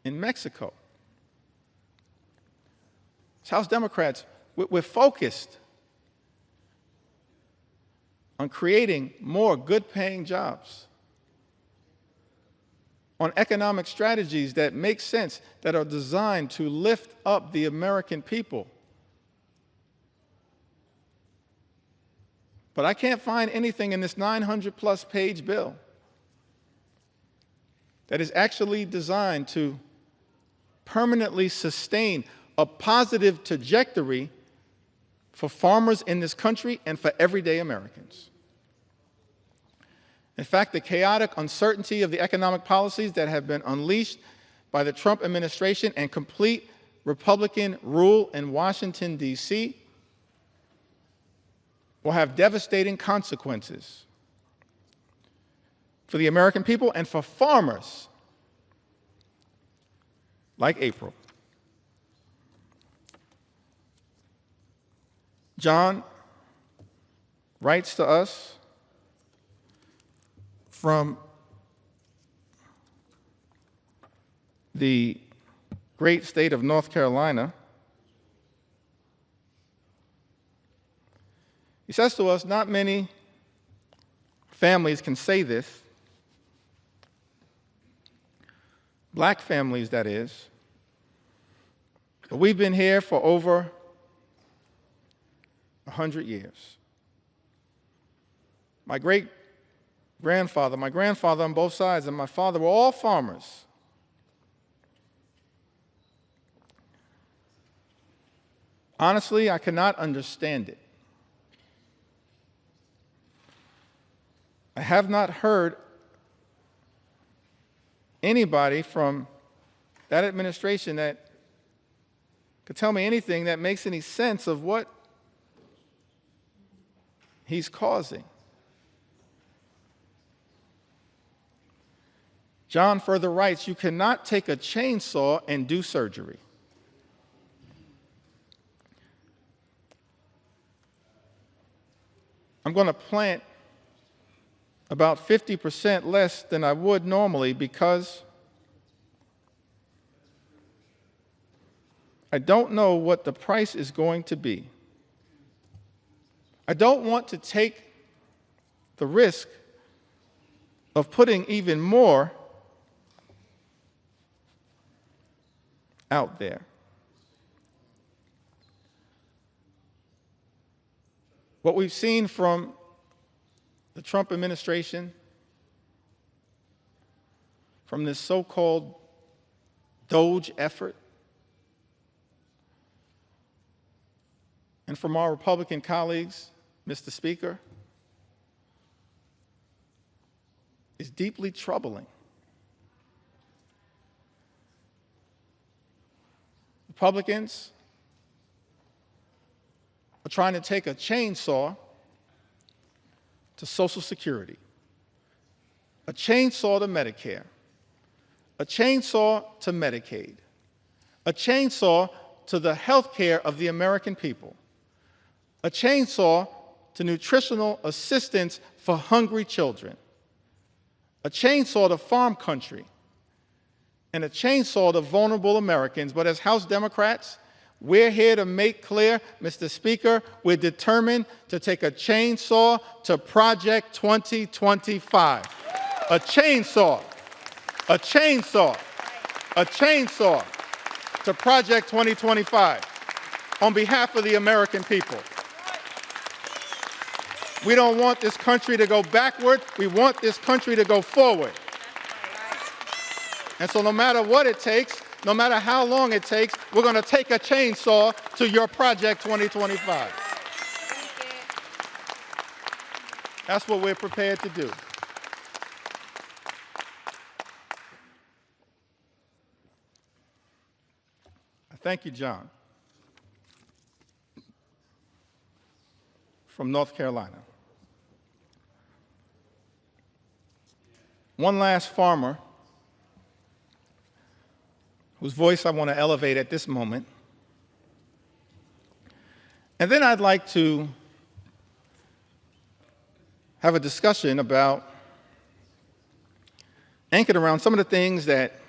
in Mexico. As House Democrats, we're focused on creating more good-paying jobs, on economic strategies that make sense, that are designed to lift up the American people. But I can't find anything in this 900-plus page bill that is actually designed to permanently sustain a positive trajectory for farmers in this country and for everyday Americans. In fact, the chaotic uncertainty of the economic policies that have been unleashed by the Trump administration and complete Republican rule in Washington, D.C., will have devastating consequences for the American people and for farmers like April. John writes to us from the great state of North Carolina. He says to us, not many families can say this, black families, that is, but we've been here for over 100 years. My great-grandfather, my grandfather on both sides, and my father were all farmers. Honestly, I cannot understand it. I have not heard anybody from that administration that could tell me anything that makes any sense of what he's causing. John further writes, you cannot take a chainsaw and do surgery. I'm going to plant about 50% less than I would normally because I don't know what the price is going to be. I don't want to take the risk of putting even more out there. What we've seen from the Trump administration, from this so-called DOGE effort, and from our Republican colleagues, Mr. Speaker, is deeply troubling. Republicans are trying to take a chainsaw to Social Security, a chainsaw to Medicare, a chainsaw to Medicaid, a chainsaw to the health care of the American people, a chainsaw to nutritional assistance for hungry children, a chainsaw to farm country, and a chainsaw to vulnerable Americans. But as House Democrats, we're here to make clear, Mr. Speaker, we're determined to take a chainsaw to Project 2025. A chainsaw, a chainsaw, a chainsaw to Project 2025 on behalf of the American people. We don't want this country to go backward. We want this country to go forward. And so no matter what it takes, no matter how long it takes, we're going to take a chainsaw to your Project 2025. That's what we're prepared to do. Thank you, John, from North Carolina. One last farmer whose voice I want to elevate at this moment. And then I'd like to have a discussion about, anchored around some of the things that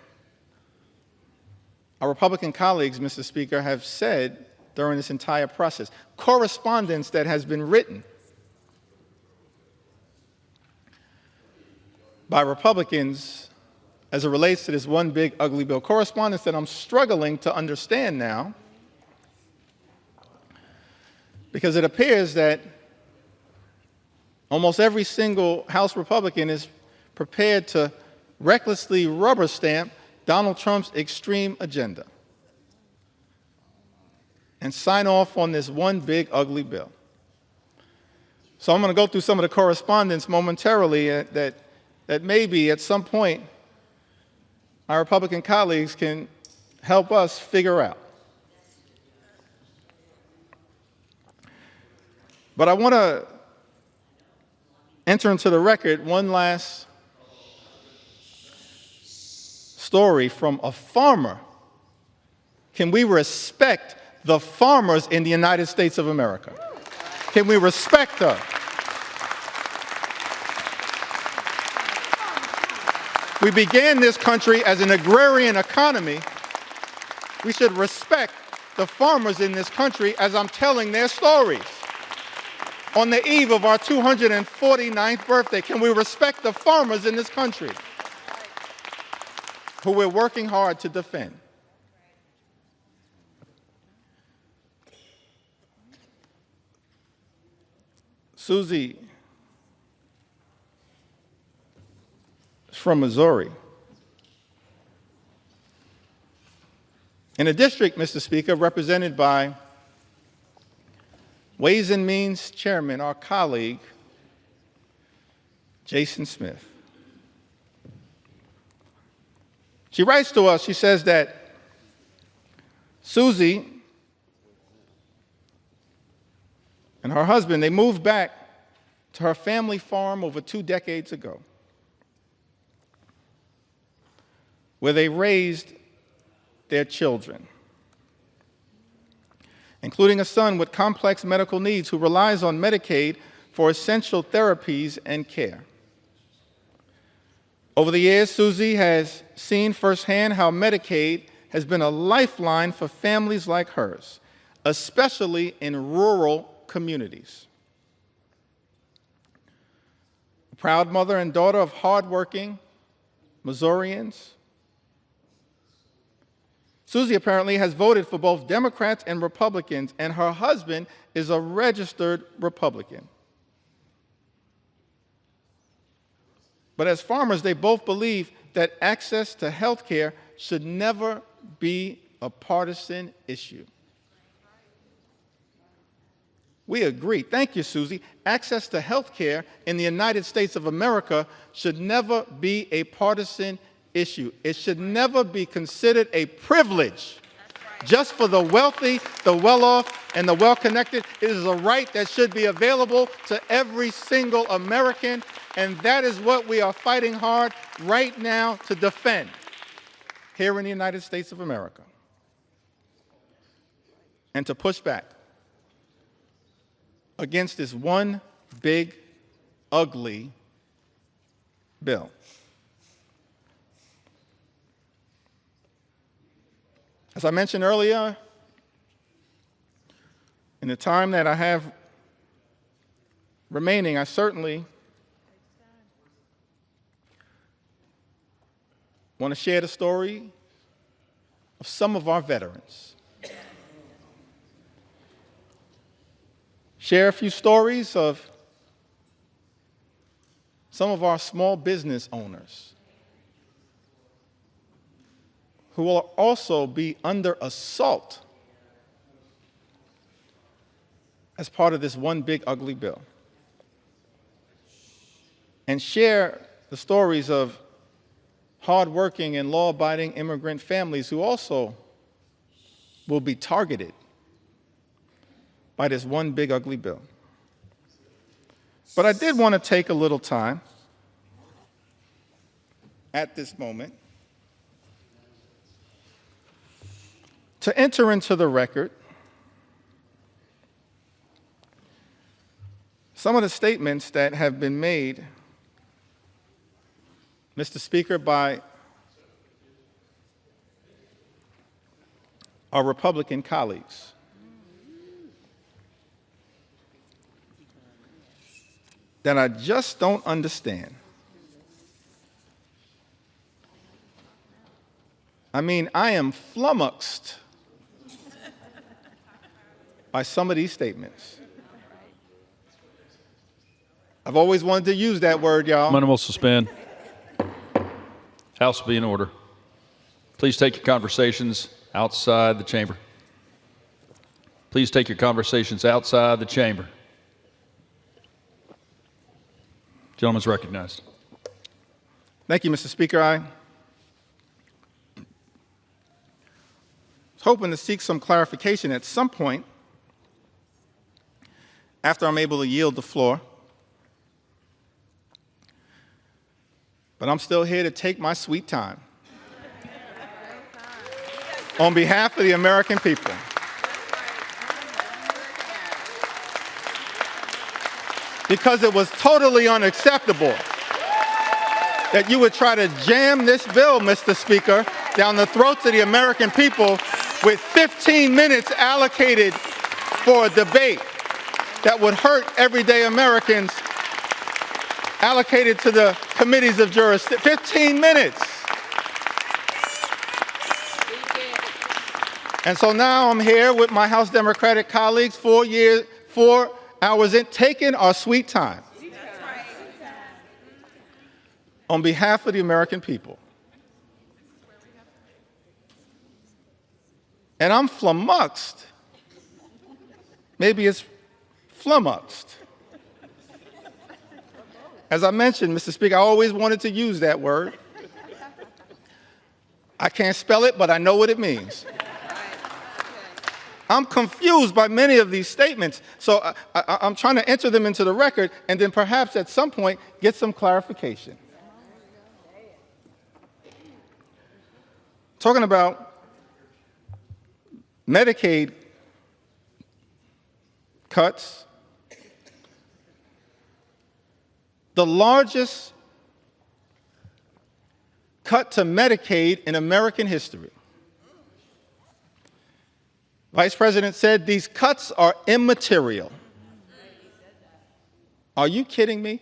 our Republican colleagues, Mr. Speaker, have said during this entire process. Correspondence that has been written by Republicans as it relates to this one big ugly bill. Correspondence that I'm struggling to understand now, because it appears that almost every single House Republican is prepared to recklessly rubber stamp Donald Trump's extreme agenda and sign off on this one big ugly bill. So I'm going to go through some of the correspondence momentarily that maybe at some point our Republican colleagues can help us figure out. But I want to enter into the record one last story from a farmer. Can we respect the farmers in the United States of America? Can we respect them? We began this country as an agrarian economy. We should respect the farmers in this country as I'm telling their stories. On the eve of our 249th birthday, can we respect the farmers in this country who we're working hard to defend? Susie is from Missouri. In a district, Mr. Speaker, represented by Ways and Means Chairman, our colleague, Jason Smith. She writes to us, she says that Susie and her husband, they moved back to her family farm over 2 decades ago, where they raised their children, including a son with complex medical needs who relies on Medicaid for essential therapies and care. Over the years, Susie has seen firsthand how Medicaid has been a lifeline for families like hers, especially in rural communities. A proud mother and daughter of hardworking Missourians, Susie apparently has voted for both Democrats and Republicans, and her husband is a registered Republican. But as farmers, they both believe that access to health care should never be a partisan issue. We agree. Thank you, Susie. Access to health care in the United States of America should never be a partisan issue. It should never be considered a privilege just for the wealthy, the well-off, and the well-connected. It is a right that should be available to every single American, and that is what we are fighting hard right now to defend here in the United States of America, and to push back against this one big, ugly bill. As I mentioned earlier, in the time that I have remaining, I certainly want to share the story of some of our veterans. Share a few stories of some of our small business owners who will also be under assault as part of this one big ugly bill. And share the stories of hardworking and law-abiding immigrant families who also will be targeted by this one big ugly bill. But I did want to take a little time at this moment to enter into the record some of the statements that have been made, Mr. Speaker, by our Republican colleagues. That I just don't understand. I mean, I am flummoxed by some of these statements. I've always wanted to use that word, y'all. Minute will suspend. House will be in order. Please take your conversations outside the chamber. Please take your conversations outside the chamber. Gentleman's recognized. Thank you, Mr. Speaker. I was hoping to seek some clarification at some point after I'm able to yield the floor. But I'm still here to take my sweet time on behalf of the American people. Because it was totally unacceptable that you would try to jam this bill, Mr. Speaker, down the throats of the American people with 15 minutes allocated for a debate that would hurt everyday Americans, allocated to the committees of jurisdiction. 15 minutes. And so now I'm here with my House Democratic colleagues, 4 hours in, taking our sweet time on behalf of the American people. And I'm flummoxed. Maybe it's flummoxed. As I mentioned, Mr. Speaker, I always wanted to use that word. I can't spell it, but I know what it means. I'm confused by many of these statements, so I'm trying to enter them into the record and then perhaps at some point get some clarification. Talking about Medicaid cuts, the largest cut to Medicaid in American history. Vice President said these cuts are immaterial. Are you kidding me?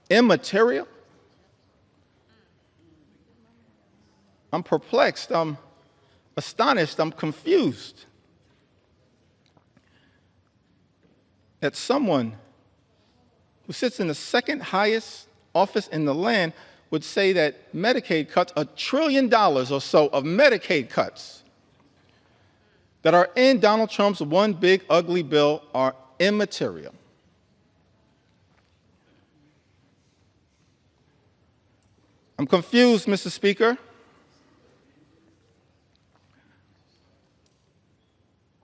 Immaterial? I'm perplexed. I'm astonished. I'm confused that someone who sits in the second highest office in the land would say that Medicaid cuts, $1 trillion or so of Medicaid cuts that are in Donald Trump's one big ugly bill are immaterial. I'm confused, Mr. Speaker,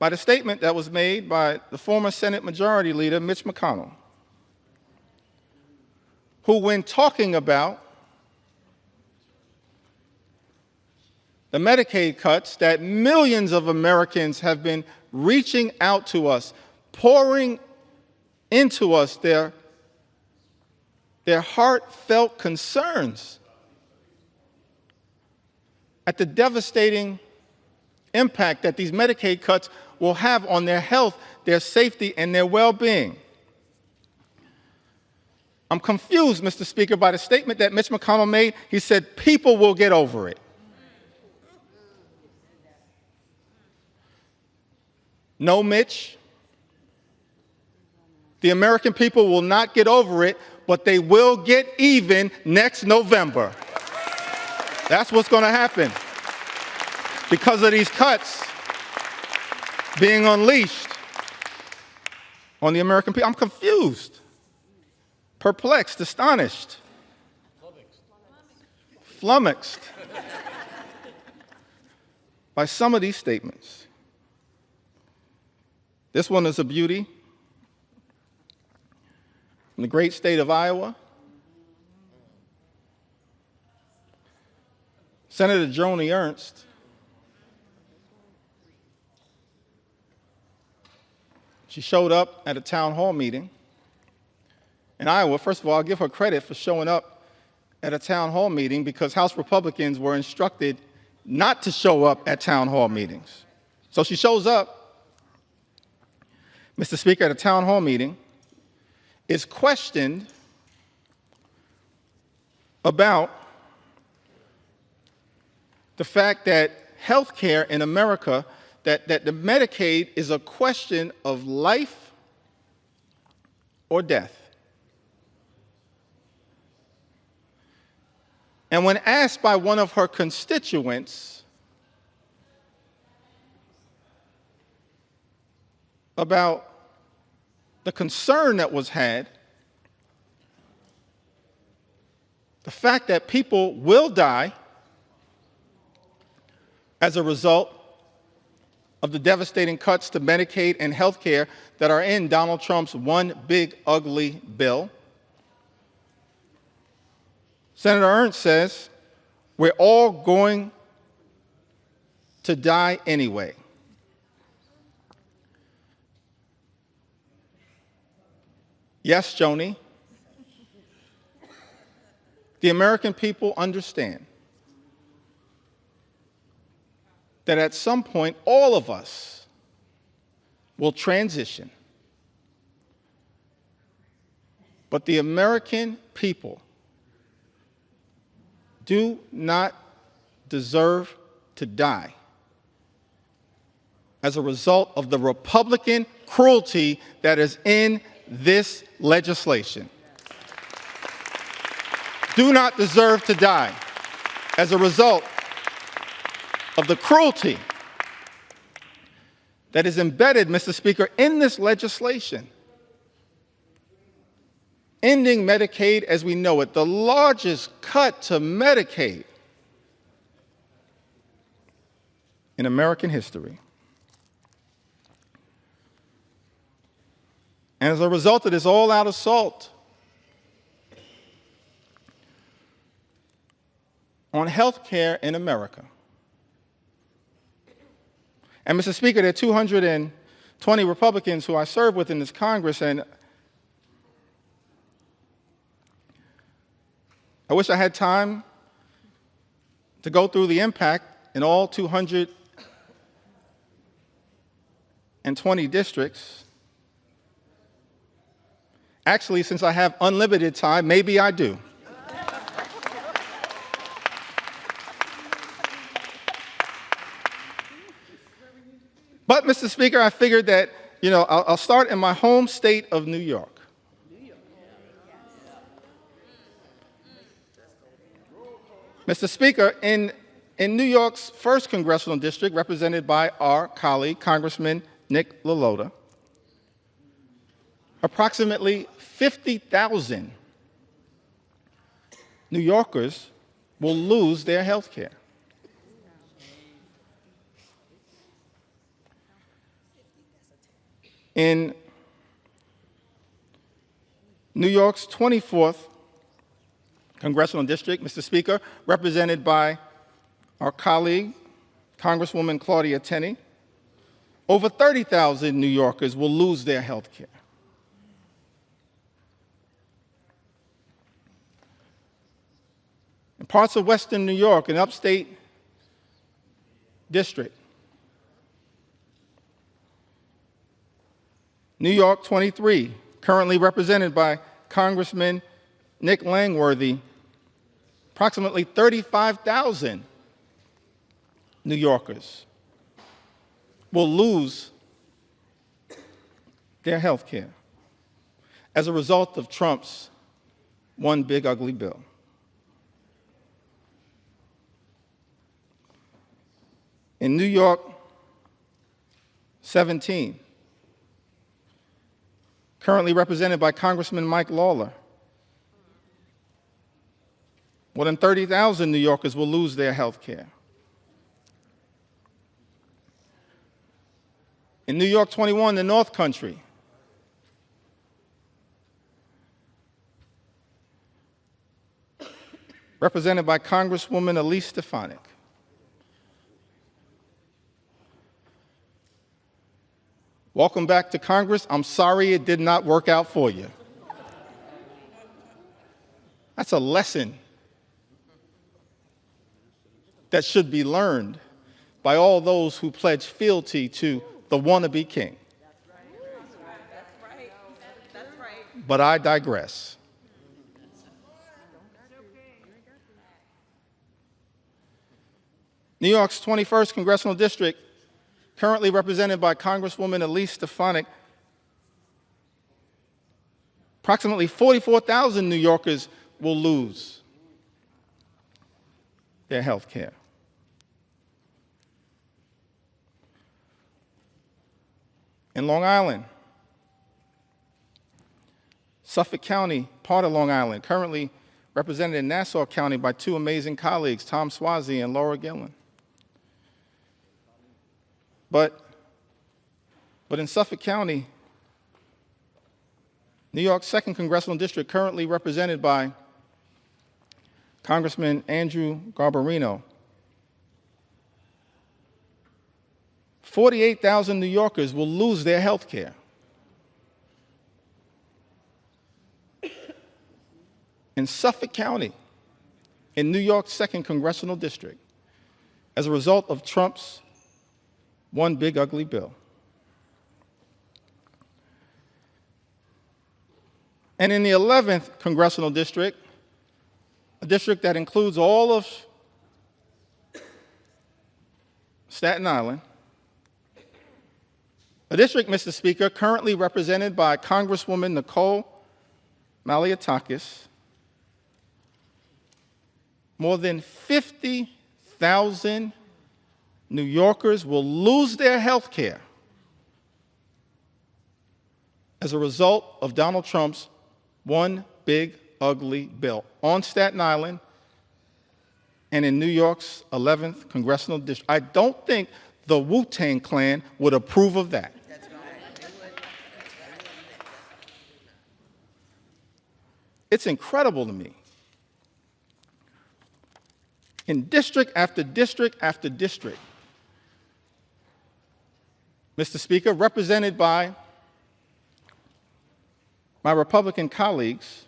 by the statement that was made by the former Senate Majority Leader, Mitch McConnell, who, when talking about the Medicaid cuts that millions of Americans have been reaching out to us, pouring into us their heartfelt concerns at the devastating impact that these Medicaid cuts will have on their health, their safety, and their well-being. I'm confused, Mr. Speaker, by the statement that Mitch McConnell made. He said, people will get over it. No, Mitch. The American people will not get over it, but they will get even next November. That's what's going to happen because of these cuts being unleashed on the American people. I'm confused, perplexed, astonished, flummoxed by some of these statements. This one is a beauty. In the great state of Iowa, Senator Joni Ernst she showed up at a town hall meeting in Iowa. First of all, I'll give her credit for showing up at a town hall meeting because House Republicans were instructed not to show up at town hall meetings. So she shows up, Mr. Speaker, at a town hall meeting, is questioned about the fact that health care in America, that the Medicaid is a question of life or death. And when asked by one of her constituents about the concern that was had, the fact that people will die as a result of the devastating cuts to Medicaid and health care that are in Donald Trump's one big ugly bill, Senator Ernst says, we're all going to die anyway. Yes, Joni, the American people understand that at some point all of us will transition. But the American people do not deserve to die as a result of the Republican cruelty that is in this legislation. Do not deserve to die as a result of the cruelty that is embedded, Mr. Speaker, in this legislation. Ending Medicaid as we know it, the largest cut to Medicaid in American history. And as a result of this all-out assault on health care in America, and Mr. Speaker, there are 220 Republicans who I serve with in this Congress, and I wish I had time to go through the impact in all 220 districts. Actually, since I have unlimited time, maybe I do. But, Mr. Speaker, I figured that, I'll start in my home state of New York. Mr. Speaker, in New York's 1st Congressional District, represented by our colleague, Congressman Nick LaLota, approximately 50,000 New Yorkers will lose their health care. in New York's 24th Congressional District, Mr. Speaker, represented by our colleague, Congresswoman Claudia Tenney, over 30,000 New Yorkers will lose their health care. In parts of western New York and upstate district, New York 23, currently represented by Congressman Nick Langworthy, approximately 35,000 New Yorkers will lose their health care as a result of Trump's one big ugly bill. In New York 17, currently represented by Congressman Mike Lawler, more than 30,000 New Yorkers will lose their health care. In New York 21, the North Country, represented by Congresswoman Elise Stefanik, welcome back to Congress. I'm sorry it did not work out for you. That's a lesson that should be learned by all those who pledge fealty to the wannabe king. But I digress. New York's 21st Congressional District, currently represented by Congresswoman Elise Stefanik, approximately 44,000 New Yorkers will lose their health care. In Long Island, Suffolk County, part of Long Island, currently represented in Nassau County by two amazing colleagues, Tom Swazi and Laura Gillen. But in Suffolk County, New York's 2nd Congressional District, currently represented by Congressman Andrew Garbarino, 48,000 New Yorkers will lose their health care. In Suffolk County, in New York's 2nd Congressional District, as a result of Trump's one big ugly bill. And in the 11th Congressional District, a district that includes all of Staten Island, a district, Mr. Speaker, currently represented by Congresswoman Nicole Malliotakis, more than 50,000 New Yorkers will lose their health care as a result of Donald Trump's one big ugly bill on Staten Island and in New York's 11th Congressional District. I don't think the Wu-Tang Clan would approve of that. It's incredible to me. In district after district after district, Mr. Speaker, represented by my Republican colleagues,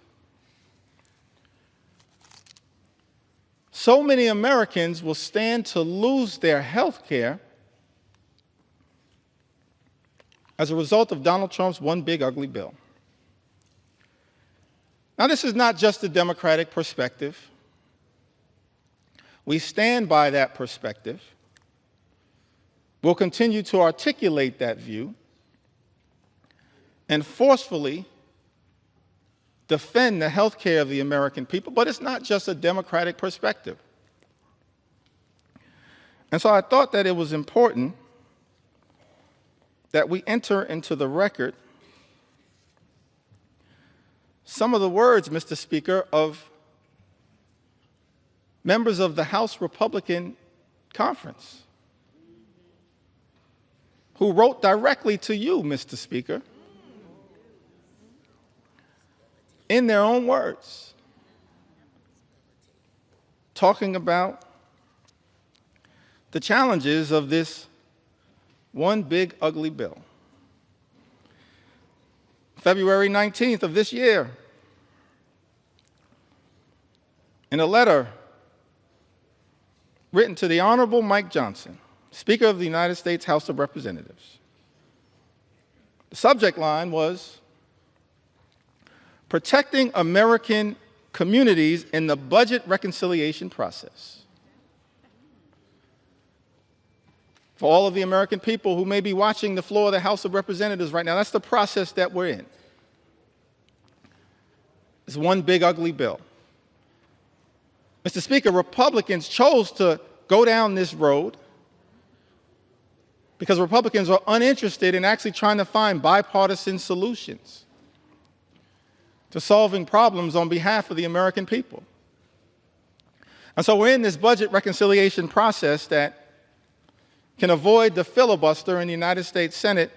so many Americans will stand to lose their health care as a result of Donald Trump's one big ugly bill. Now, this is not just a Democratic perspective. We stand by that perspective. We'll continue to articulate that view and forcefully defend the health care of the American people, but it's not just a Democratic perspective. And so I thought that it was important that we enter into the record some of the words, Mr. Speaker, of members of the House Republican Conference, who wrote directly to you, Mr. Speaker, in their own words, talking about the challenges of this one big ugly bill. February 19th of this year, in a letter written to the Honorable Mike Johnson, Speaker of the United States House of Representatives. The subject line was, "Protecting American Communities in the Budget Reconciliation Process." For all of the American people who may be watching the floor of the House of Representatives right now, that's the process that we're in. It's one big ugly bill. Mr. Speaker, Republicans chose to go down this road because Republicans are uninterested in actually trying to find bipartisan solutions to solving problems on behalf of the American people. And so we're in this budget reconciliation process that can avoid the filibuster in the United States Senate.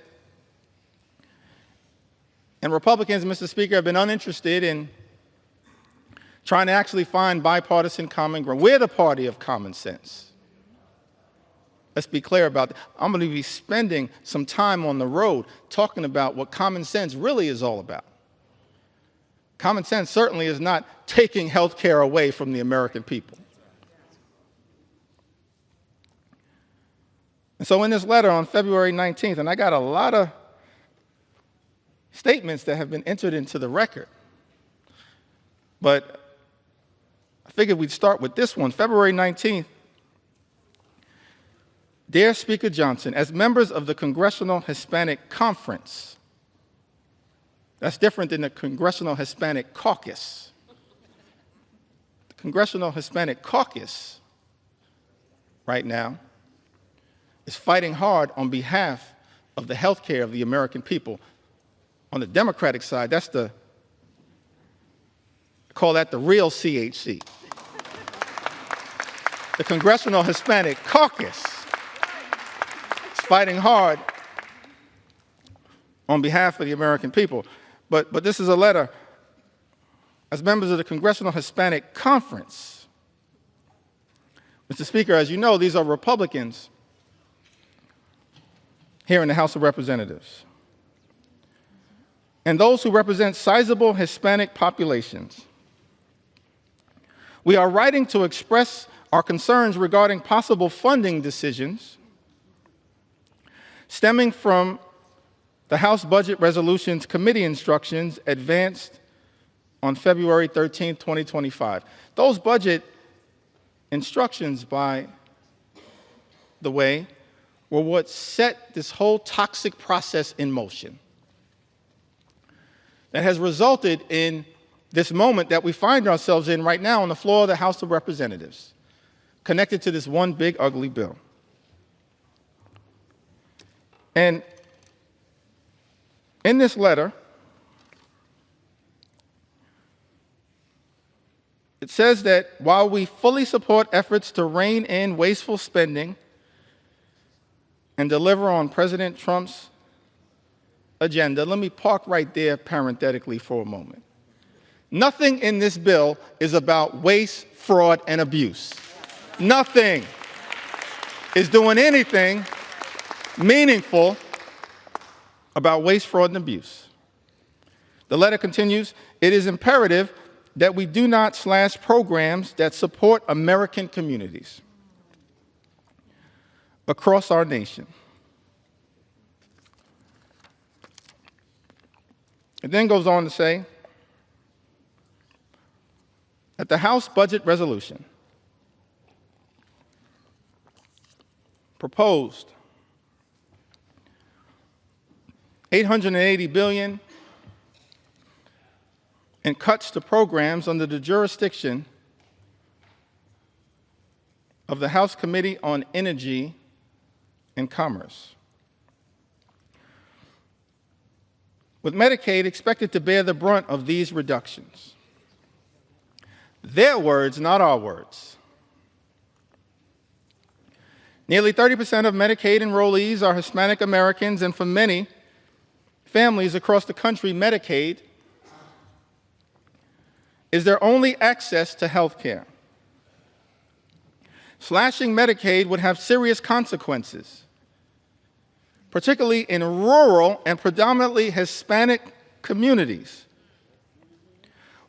And Republicans, Mr. Speaker, have been uninterested in trying to actually find bipartisan common ground. We're the party of common sense. Let's be clear about that. I'm going to be spending some time on the road talking about what common sense really is all about. Common sense certainly is not taking health care away from the American people. And so in this letter on February 19th, and I got a lot of statements that have been entered into the record, but I figured we'd start with this one. February 19th, Dear Speaker Johnson, as members of the Congressional Hispanic Conference, that's different than the Congressional Hispanic Caucus. The Congressional Hispanic Caucus right now is fighting hard on behalf of the health care of the American people. On the Democratic side, that's I call that the real CHC. The Congressional Hispanic Caucus is fighting hard on behalf of the American people. But this is a letter as members of the Congressional Hispanic Conference. Mr. Speaker, as you know, these are Republicans here in the House of Representatives. And those who represent sizable Hispanic populations. We are writing to express our concerns regarding possible funding decisions stemming from the House Budget Resolutions Committee instructions advanced on February 13, 2025. Those budget instructions, by the way, were what set this whole toxic process in motion that has resulted in this moment that we find ourselves in right now on the floor of the House of Representatives, connected to this one big ugly bill. And in this letter, it says that while we fully support efforts to rein in wasteful spending and deliver on President Trump's agenda, let me park right there parenthetically for a moment. Nothing in this bill is about waste, fraud, and abuse. Nothing is doing anything meaningful about waste, fraud, and abuse. The letter continues, it is imperative that we do not slash programs that support American communities across our nation. It then goes on to say that the House Budget Resolution proposed $880 billion in cuts to programs under the jurisdiction of the House Committee on Energy and Commerce, with Medicaid expected to bear the brunt of these reductions. Their words, not our words. Nearly 30% of Medicaid enrollees are Hispanic Americans, and for many families across the country, Medicaid is their only access to health care. Slashing Medicaid would have serious consequences, particularly in rural and predominantly Hispanic communities,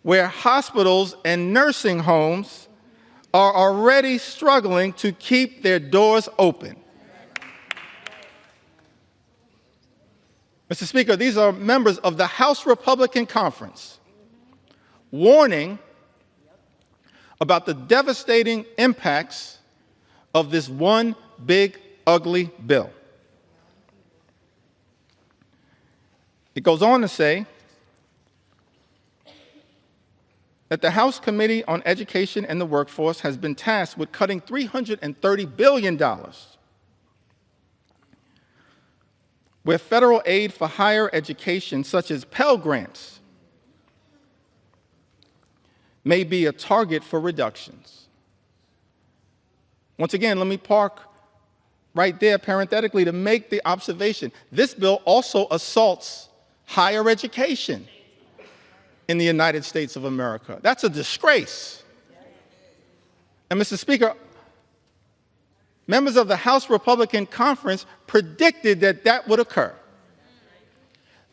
where hospitals and nursing homes are already struggling to keep their doors open. Mr. Speaker, these are members of the House Republican Conference warning about the devastating impacts of this one big, ugly bill. It goes on to say that the House Committee on Education and the Workforce has been tasked with cutting $330 billion where federal aid for higher education, such as Pell Grants, may be a target for reductions. Once again, let me park right there parenthetically to make the observation. This bill also assaults higher education in the United States of America. That's a disgrace. And Mr. Speaker, members of the House Republican Conference predicted that that would occur.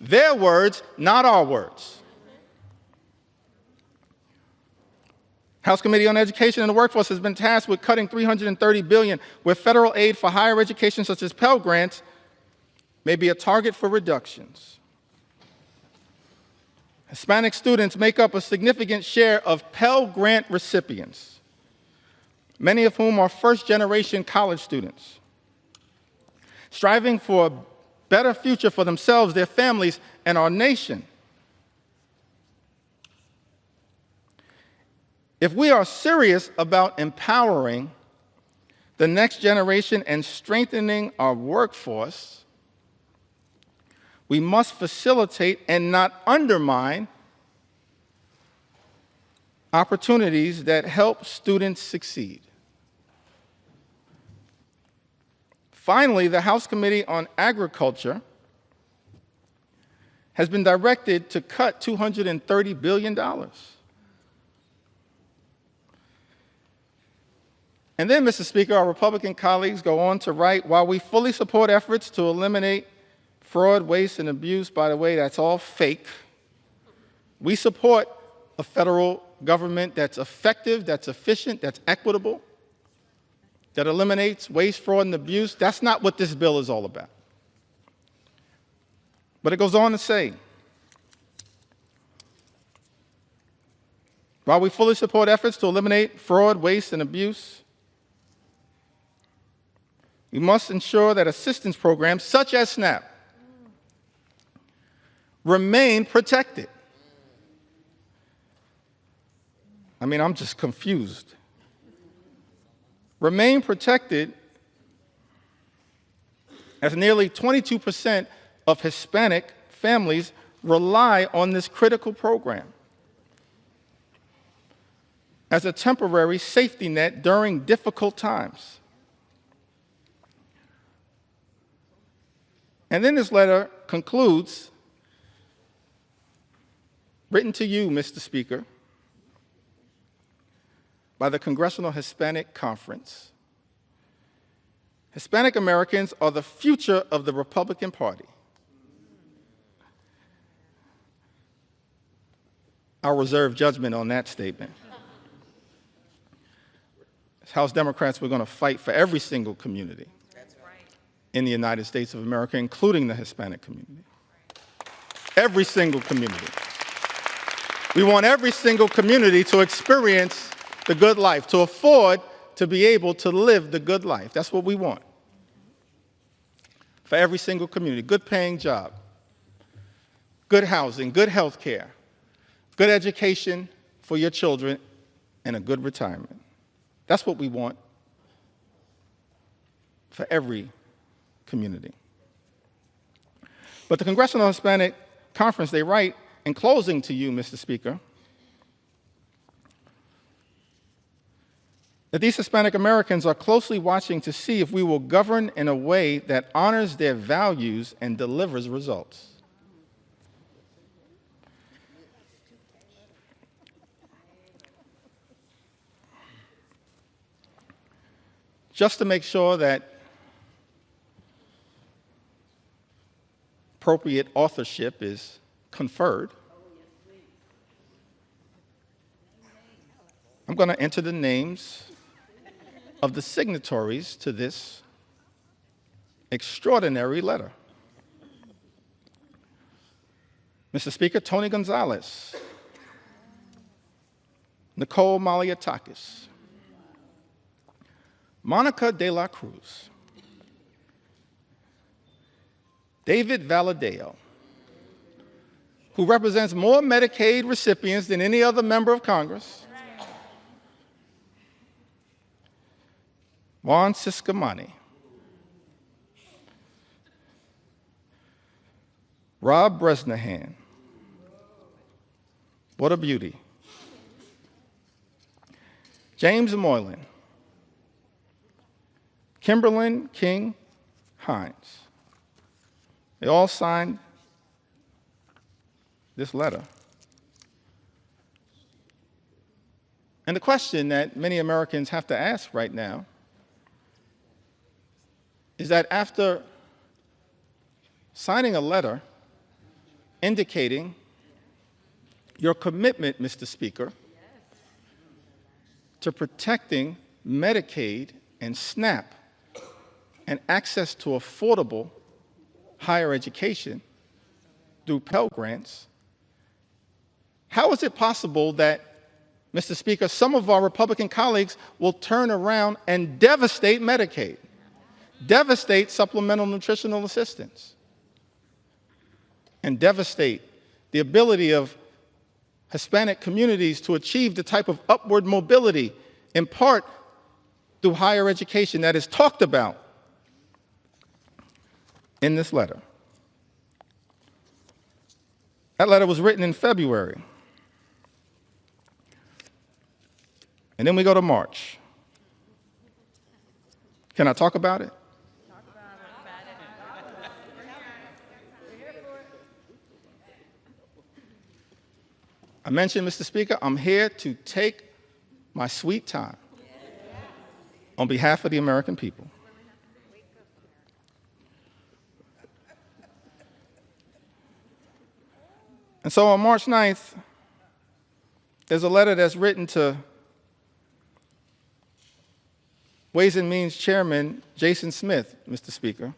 Their words, not our words. House Committee on Education and the Workforce has been tasked with cutting $330 billion where federal aid for higher education, such as Pell Grants, may be a target for reductions. Hispanic students make up a significant share of Pell Grant recipients, many of whom are first-generation college students, striving for a better future for themselves, their families, and our nation. If we are serious about empowering the next generation and strengthening our workforce, we must facilitate and not undermine opportunities that help students succeed. Finally, the House Committee on Agriculture has been directed to cut $230 billion. And then, Mr. Speaker, our Republican colleagues go on to write, while we fully support efforts to eliminate fraud, waste, and abuse, by the way, that's all fake, we support a federal government that's effective, that's efficient, that's equitable, that eliminates waste, fraud, and abuse. That's not what this bill is all about. But it goes on to say, while we fully support efforts to eliminate fraud, waste, and abuse, we must ensure that assistance programs such as SNAP remain protected. I mean, I'm just confused. Remain protected as nearly 22% of Hispanic families rely on this critical program as a temporary safety net during difficult times. And then this letter concludes, written to you, Mr. Speaker, by the Congressional Hispanic Conference. Hispanic Americans are the future of the Republican Party. I'll reserve judgment on that statement. As House Democrats, we're going to fight for every single community in the United States of America, including the Hispanic community. Every single community. We want every single community to experience the good life, to afford to be able to live the good life. That's what we want. For every single community, good paying job, good housing, good health care, good education for your children, and a good retirement. That's what we want for every community. But the Congressional Hispanic Conference, they write, in closing to you, Mr. Speaker, that these Hispanic Americans are closely watching to see if we will govern in a way that honors their values and delivers results. Just to make sure that appropriate authorship is conferred, I'm going to enter the names of the signatories to this extraordinary letter. Mr. Speaker, Tony Gonzalez, Nicole Maliatakis, Monica de la Cruz, David Valadeo, who represents more Medicaid recipients than any other member of Congress, Juan Ciscomani, Rob Bresnahan, what a beauty, James Moylan, Kimberlyn King Hines. They all signed this letter. And the question that many Americans have to ask right now is that after signing a letter indicating your commitment, Mr. Speaker, to protecting Medicaid and SNAP and access to affordable higher education through Pell Grants, how is it possible that, Mr. Speaker, some of our Republican colleagues will turn around and devastate Medicaid, devastate supplemental nutritional assistance, and devastate the ability of Hispanic communities to achieve the type of upward mobility, in part through higher education, that is talked about in this letter? That letter was written in February. And then we go to March. Can I talk about it? I mentioned, Mr. Speaker, I'm here to take my sweet time on behalf of the American people. And so on March 9th, there's a letter that's written to Ways and Means Chairman Jason Smith, Mr. Speaker.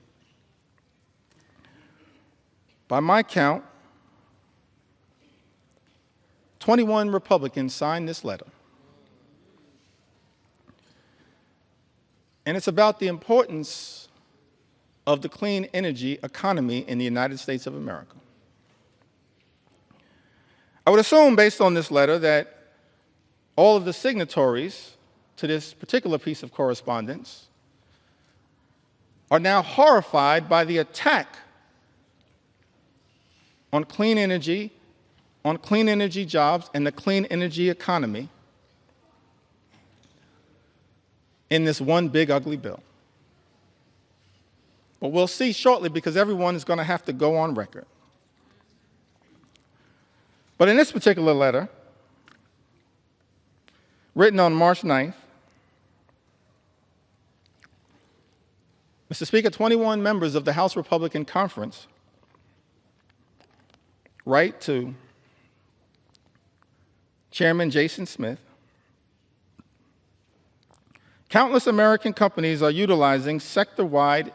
By my count, 21 Republicans signed this letter. And it's about the importance of the clean energy economy in the United States of America. I would assume, based on this letter, that all of the signatories to this particular piece of correspondence are now horrified by the attack on clean energy jobs, and the clean energy economy in this one big ugly bill. But we'll see shortly, because everyone is going to have to go on record. But in this particular letter, written on March 9th, Mr. Speaker, 21 members of the House Republican Conference write to Chairman Jason Smith. Countless American companies are utilizing sector-wide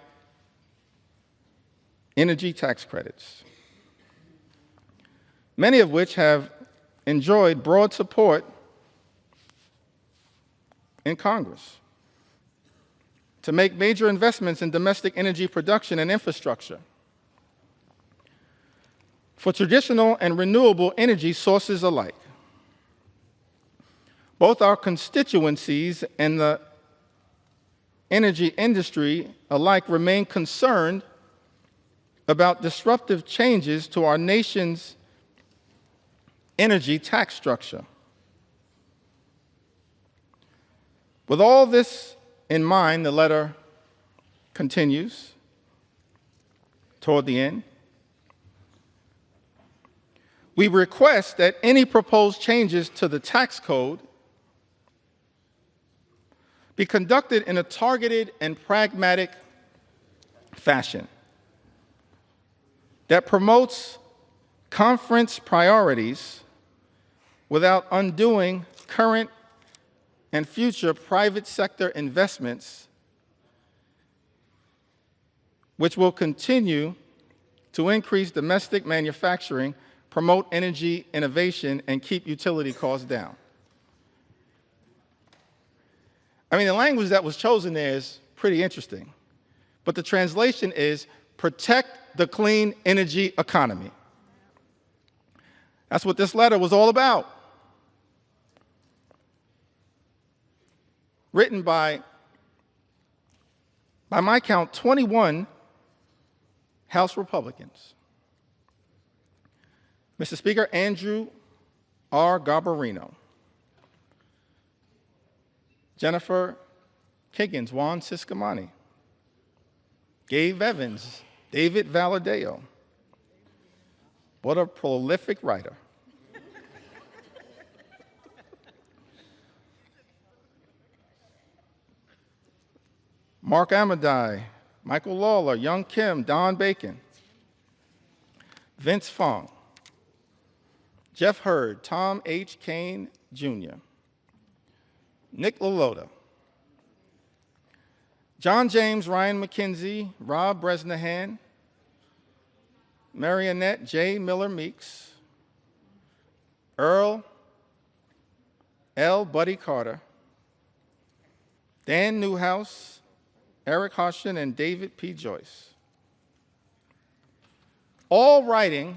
energy tax credits, many of which have enjoyed broad support in Congress to make major investments in domestic energy production and infrastructure for traditional and renewable energy sources alike. Both our constituencies and the energy industry alike remain concerned about disruptive changes to our nation's energy tax structure. With all this in mind, the letter continues toward the end. We request that any proposed changes to the tax code be conducted in a targeted and pragmatic fashion that promotes conference priorities without undoing current and future private sector investments, which will continue to increase domestic manufacturing, promote energy innovation, and keep utility costs down. I mean, the language that was chosen there is pretty interesting, but the translation is protect the clean energy economy. That's what this letter was all about. Written by my count, 21 House Republicans. Mr. Speaker, Andrew R. Garbarino, Jennifer Kiggins, Juan Ciscomani, Gabe Evans, David Valadeo. What a prolific writer. Mark Amadei, Michael Lawler, Young Kim, Don Bacon, Vince Fong, Jeff Hurd, Tom H. Kane Jr., Nick LaLota, John James, Ryan McKenzie, Rob Bresnahan, Marionette J. Miller Meeks, Earl L. Buddy Carter, Dan Newhouse, Eric Hoshin, and David P. Joyce, all writing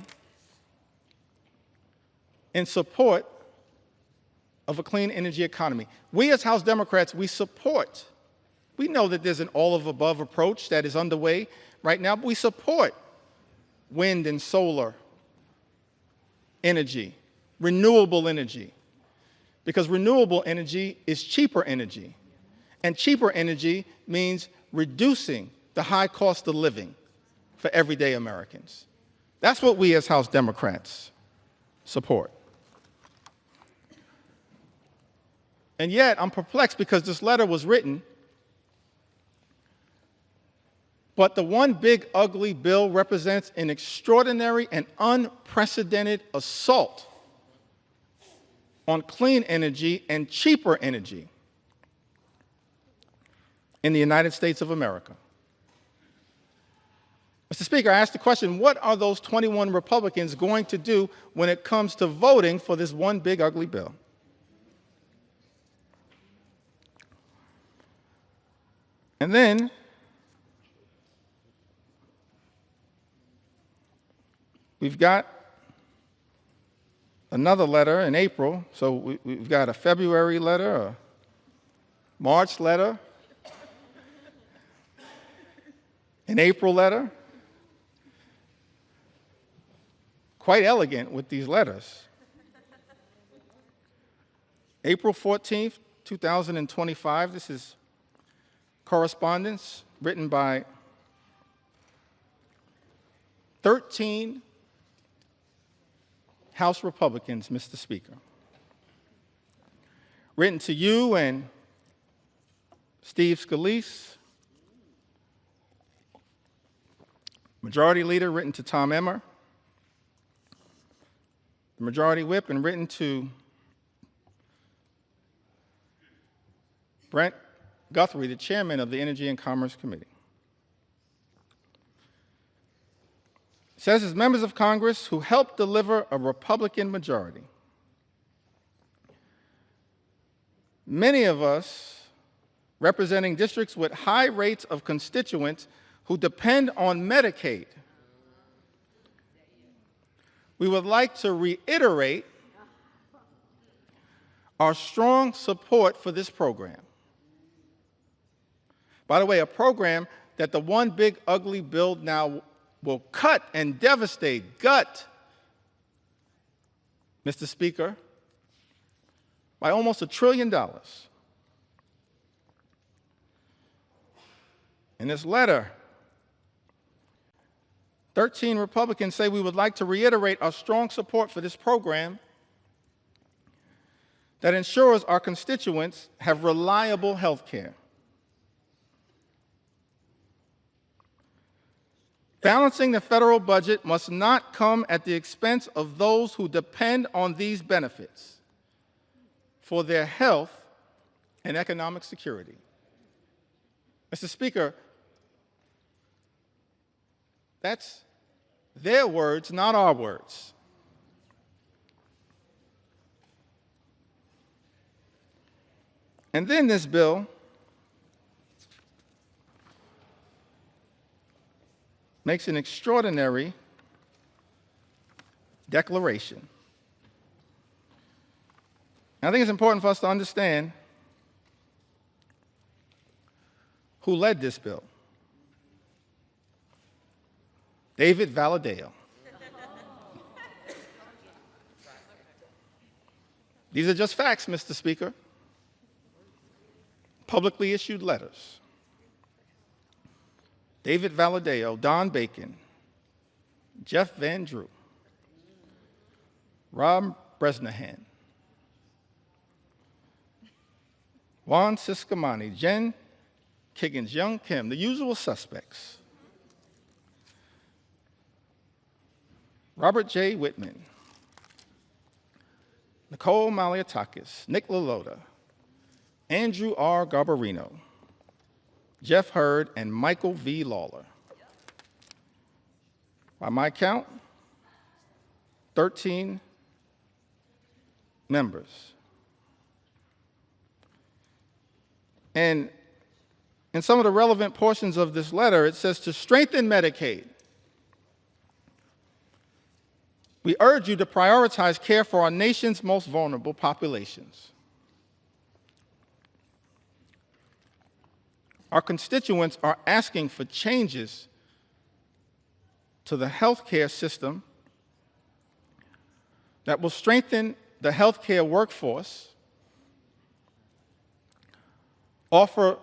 in support of a clean energy economy. We as House Democrats, we know that there's an all-of-above approach that is underway right now, but we support wind and solar energy, renewable energy, because renewable energy is cheaper energy, and cheaper energy means reducing the high cost of living for everyday Americans. That's what we as House Democrats support. And yet, I'm perplexed because this letter was written, but the one big ugly bill represents an extraordinary and unprecedented assault on clean energy and cheaper energy in the United States of America. Mr. Speaker, I asked the question, what are those 21 Republicans going to do when it comes to voting for this one big ugly bill? And then we've got another letter in April. So we've got a February letter, a March letter, an April letter. Quite elegant with these letters. April 14th, 2025, this is correspondence written by 13 House Republicans, Mr. Speaker. Written to you and Steve Scalise. Majority Leader written to Tom Emmer. The Majority Whip, and written to Brent Guthrie, the Chairman of the Energy and Commerce Committee. It says, as members of Congress who helped deliver a Republican majority, many of us representing districts with high rates of constituents who depend on Medicaid, we would like to reiterate our strong support for this program. By the way, a program that the one big ugly bill now will cut and devastate, gut, Mr. Speaker, by almost $1 trillion. In this letter, 13 Republicans say we would like to reiterate our strong support for this program that ensures our constituents have reliable health care. Balancing the federal budget must not come at the expense of those who depend on these benefits for their health and economic security. Mr. Speaker, that's their words, not our words. And then this bill makes an extraordinary declaration. I think it's important for us to understand who led this bill. David Valadao. These are just facts, Mr. Speaker. Publicly issued letters. David Valadao, Don Bacon, Jeff Van Drew, Rob Bresnahan, Juan Ciscomani, Jen Kiggins, Young Kim, the usual suspects. Robert J. Whitman, Nicole Maliatakis, Nick LaLota, Andrew R. Garbarino, Jeff Hurd, and Michael V. Lawler. By my count, 13 members. And in some of the relevant portions of this letter, it says to strengthen Medicaid, we urge you to prioritize care for our nation's most vulnerable populations. Our constituents are asking for changes to the healthcare system that will strengthen the healthcare workforce, offer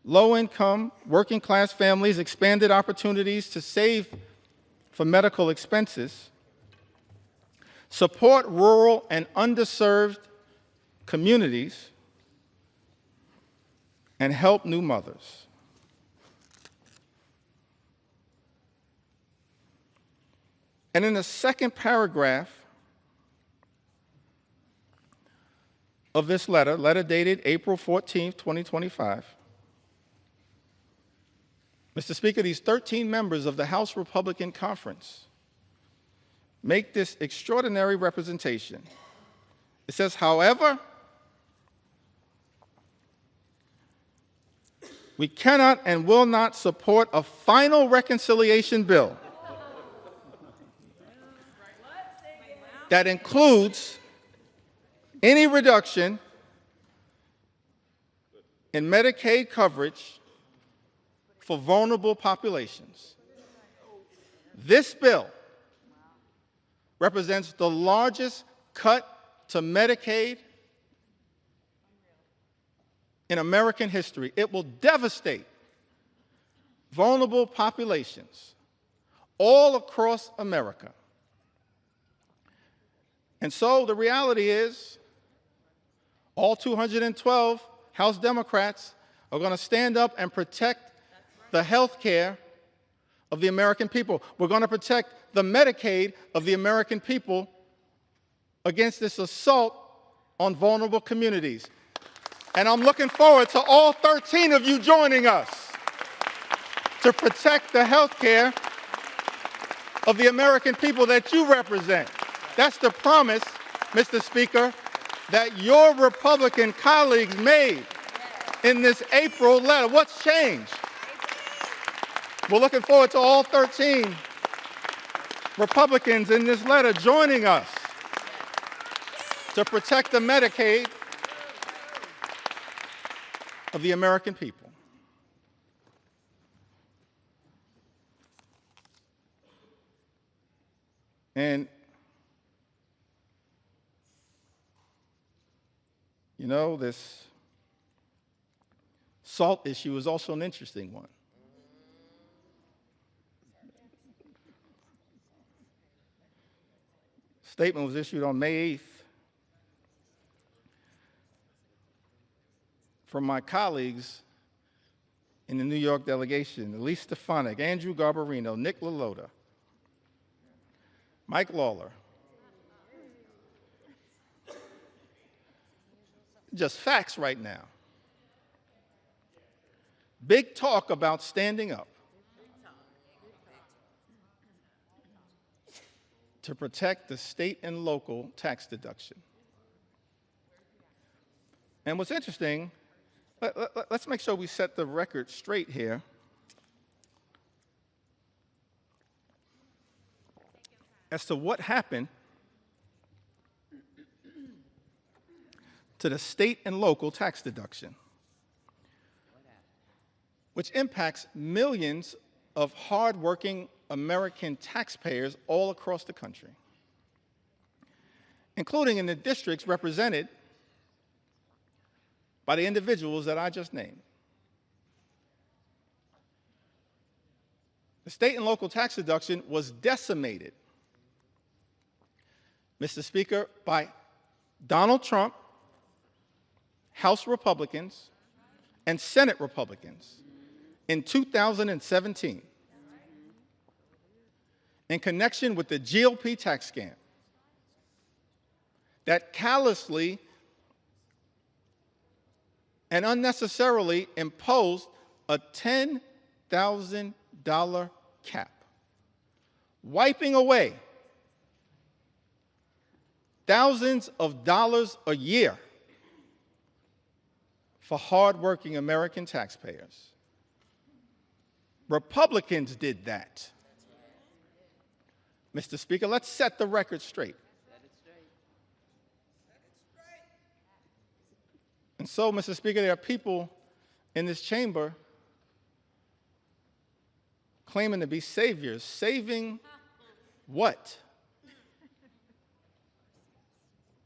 low-income, working-class families expanded opportunities to save for medical expenses, support rural and underserved communities, and help new mothers. And in the second paragraph of this letter dated April 14th, 2025, Mr. Speaker, these 13 members of the House Republican Conference make this extraordinary representation. It says, however, we cannot and will not support a final reconciliation bill that includes any reduction in Medicaid coverage for vulnerable populations. This bill represents the largest cut to Medicaid in American history. It will devastate vulnerable populations all across America. And so the reality is, all 212 House Democrats are going to stand up and protect the health care of the American people. We're going to protect the Medicaid of the American people against this assault on vulnerable communities. And I'm looking forward to all 13 of you joining us to protect the health care of the American people that you represent. That's the promise, Mr. Speaker, that your Republican colleagues made in this April letter. What's changed? We're looking forward to all 13 Republicans in this letter joining us to protect the Medicaid of the American people. And, you know, this SALT issue is also an interesting one. Statement was issued on May 8th from my colleagues in the New York delegation: Elise Stefanik, Andrew Garbarino, Nick LaLota, Mike Lawler. Just facts right now. Big talk about standing up to protect the state and local tax deduction. And what's interesting, let's make sure we set the record straight here. As to what happened to the state and local tax deduction, which impacts millions of hardworking American taxpayers all across the country, including in the districts represented by the individuals that I just named. The state and local tax deduction was decimated, Mr. Speaker, by Donald Trump, House Republicans, and Senate Republicans in 2017 in connection with the GOP tax scam that callously and unnecessarily imposed a $10,000 cap, wiping away thousands of dollars a year for hardworking American taxpayers. Republicans did that. Mr. Speaker, let's set the record straight. And so, Mr. Speaker, there are people in this chamber claiming to be saviors. Saving what?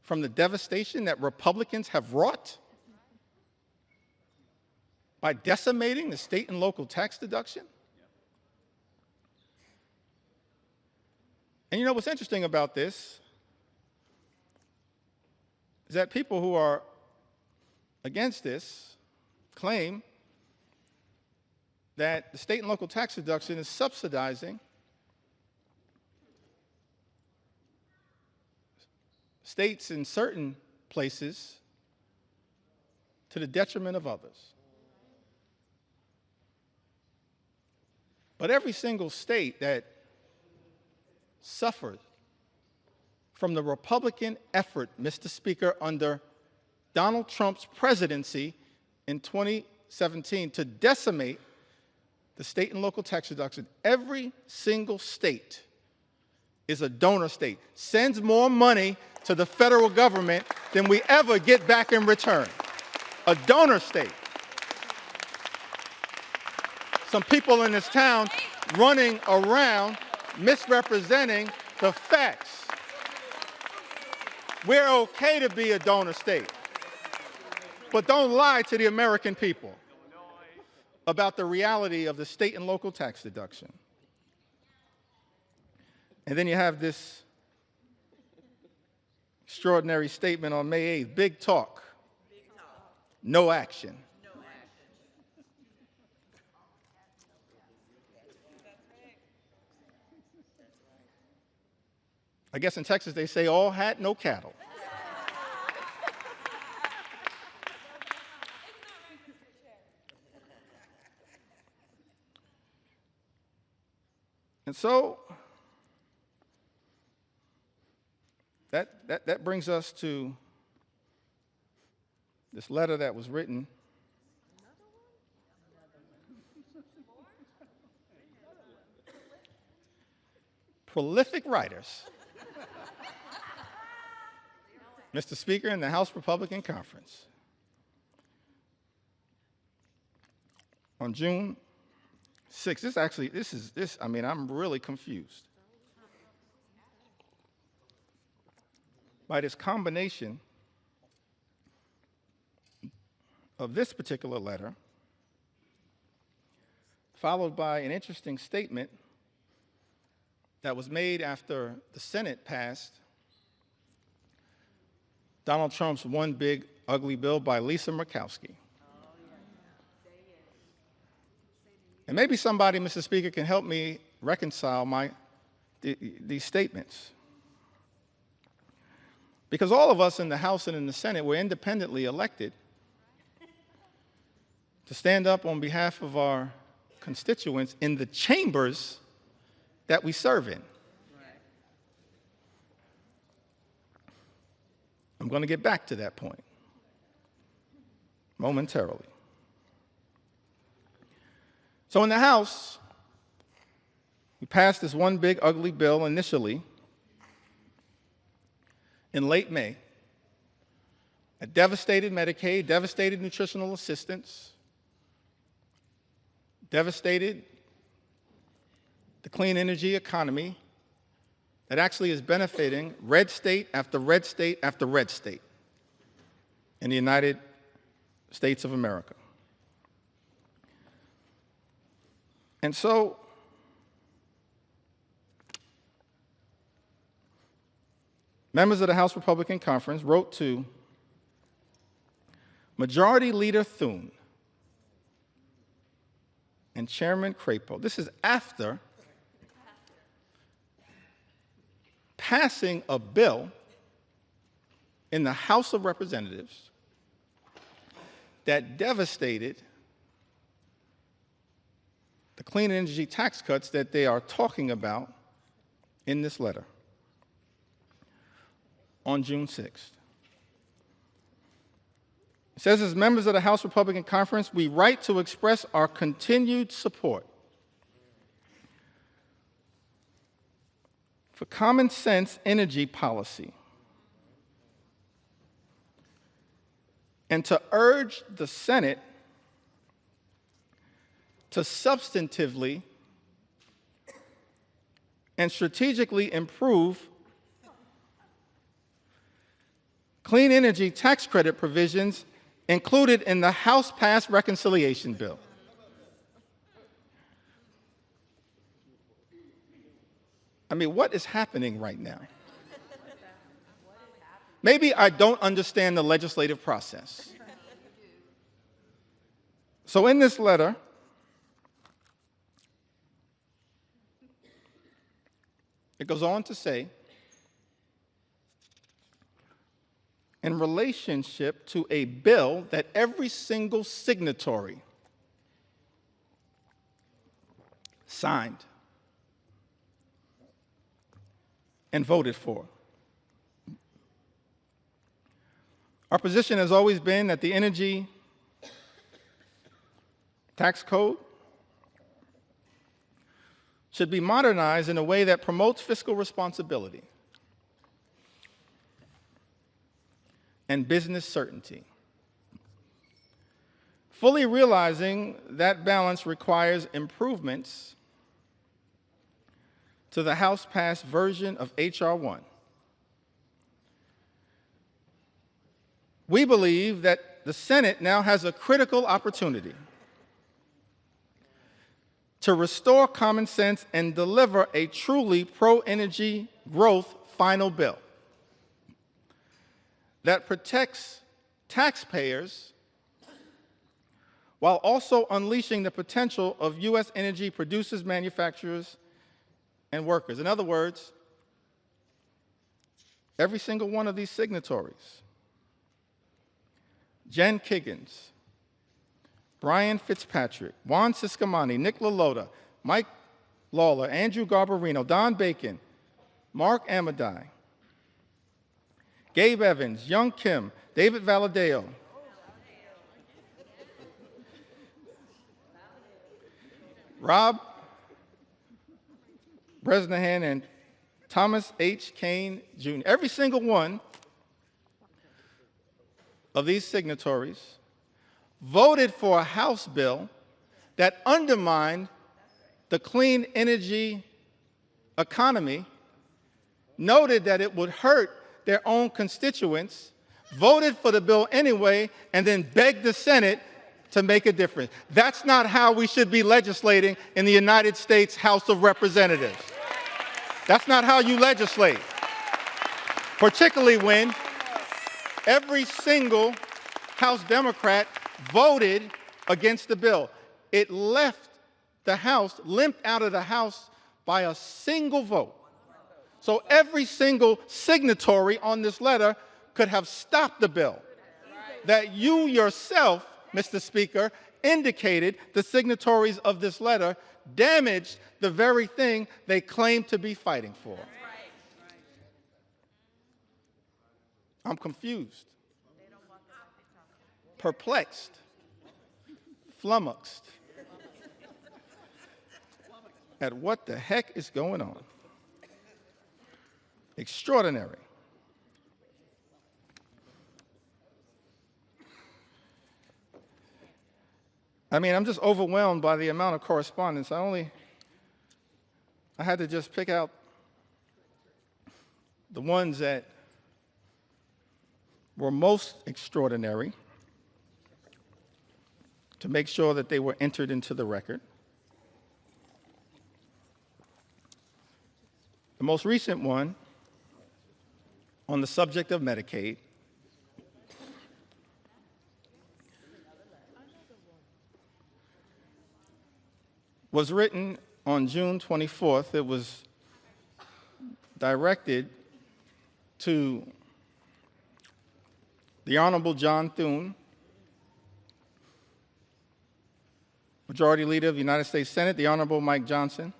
From the devastation that Republicans have wrought by decimating the state and local tax deduction? And you know what's interesting about this is that people who are against this claim that the state and local tax deduction is subsidizing states in certain places to the detriment of others. But every single state that suffered from the Republican effort, Mr. Speaker, under Donald Trump's presidency in 2017 to decimate the state and local tax deduction, every single state is a donor state, sends more money to the federal government than we ever get back in return. A donor state. Some people in this town running around misrepresenting the facts. We're okay to be a donor state, but don't lie to the American people about the reality of the state and local tax deduction. And then you have this extraordinary statement on May 8th, big talk, no action. I guess in Texas they say all hat, no cattle. And so that brings us to this letter that was written prolific writers, Mr. Speaker, in the House Republican Conference on June 6th. I'm really confused by this combination of this particular letter followed by an interesting statement that was made after the Senate passed Donald Trump's One Big Ugly Bill by Lisa Murkowski. And maybe somebody, Mr. Speaker, can help me reconcile these statements. Because all of us in the House and in the Senate were independently elected to stand up on behalf of our constituents in the chambers that we serve in. I'm going to get back to that point momentarily. So in the House, we passed this One Big Ugly Bill initially in late May. It devastated Medicaid, devastated nutritional assistance, devastated the clean energy economy that actually is benefiting red state after red state after red state in the United States of America. And so, members of the House Republican Conference wrote to Majority Leader Thune and Chairman Crapo. This is after passing a bill in the House of Representatives that devastated the clean energy tax cuts that they are talking about in this letter on June 6th. It says, as members of the House Republican Conference, we write to express our continued support for common sense energy policy and to urge the Senate to substantively and strategically improve clean energy tax credit provisions included in the House-passed reconciliation bill. I mean, what is happening right now? Maybe I don't understand the legislative process. So in this letter, it goes on to say, in relationship to a bill that every single signatory signed and voted for. Our position has always been that the energy tax code should be modernized in a way that promotes fiscal responsibility and business certainty. Fully realizing that balance requires improvements to the House-passed version of H.R. 1. We believe that the Senate now has a critical opportunity to restore common sense and deliver a truly pro-energy growth final bill that protects taxpayers while also unleashing the potential of U.S. energy producers, manufacturers, and workers. In other words, every single one of these signatories, Jen Kiggins, Brian Fitzpatrick, Juan Ciscomani, Nick LaLota, Mike Lawler, Andrew Garbarino, Don Bacon, Mark Amadei, Gabe Evans, Young Kim, David Valadeo, Rob Bresnahan, and Thomas H. Kane, Jr. Every single one of these signatories voted for a House bill that undermined the clean energy economy, noted that it would hurt their own constituents, voted for the bill anyway, and then begged the Senate to make a difference. That's not how we should be legislating in the United States House of Representatives. That's not how you legislate, particularly when every single House Democrat voted against the bill. It left the House, limped out of the House by a single vote. So every single signatory on this letter could have stopped the bill. That you yourself, Mr. Speaker, indicated the signatories of this letter damaged the very thing they claim to be fighting for. I'm confused, perplexed, flummoxed at what the heck is going on. Extraordinary. I mean, I'm just overwhelmed by the amount of correspondence. I had to just pick out the ones that were most extraordinary to make sure that they were entered into the record. The most recent one on the subject of Medicaid was written on June 24th. It was directed to the Honorable John Thune, Majority Leader of the United States Senate, the Honorable Mike Johnson,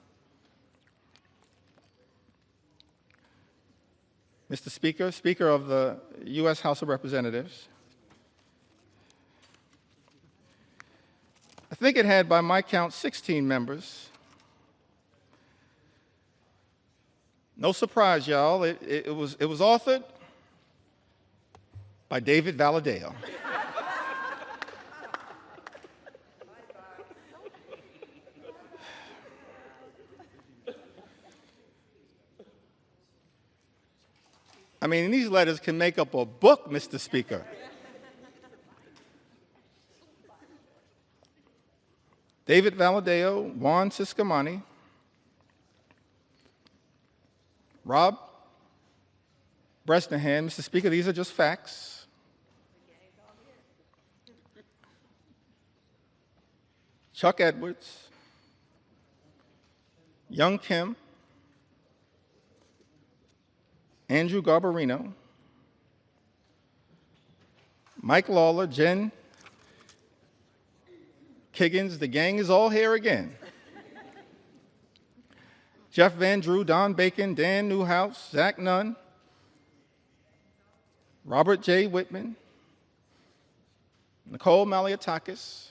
Mr. Speaker, Speaker of the U.S. House of Representatives. I think it had, by my count, 16 members. No surprise, y'all. It was authored by David Valadao. I mean, these letters can make up a book, Mr. Speaker. David Valadao, Juan Ciscomani, Rob Bresnahan. Mr. Speaker, these are just facts. Chuck Edwards, Young Kim, Andrew Garbarino, Mike Lawler, Jen Kiggins, the gang is all here again. Jeff Van Drew, Don Bacon, Dan Newhouse, Zach Nunn, Robert J. Whitman, Nicole Malliotakis,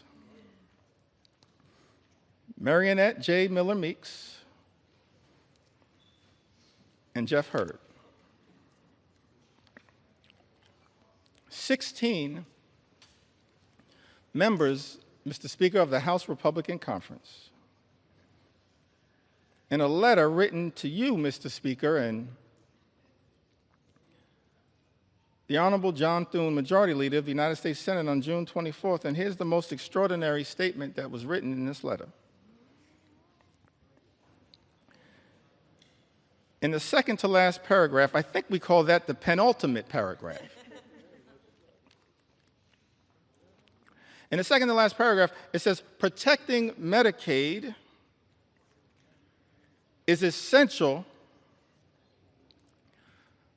Marionette J. Miller Meeks, and Jeff Hurd. 16 members, Mr. Speaker, of the House Republican Conference, in a letter written to you, Mr. Speaker, and the Honorable John Thune, Majority Leader of the United States Senate, on June 24th, and here's the most extraordinary statement that was written in this letter. In the second to last paragraph, I think we call that the penultimate paragraph. In the second to last paragraph, it says, protecting Medicaid is essential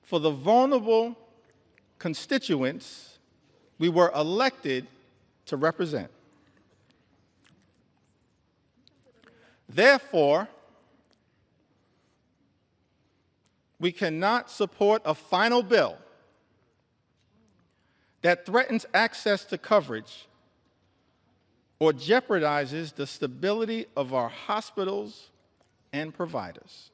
for the vulnerable constituents we were elected to represent. Therefore, we cannot support a final bill that threatens access to coverage or jeopardizes the stability of our hospitals and providers.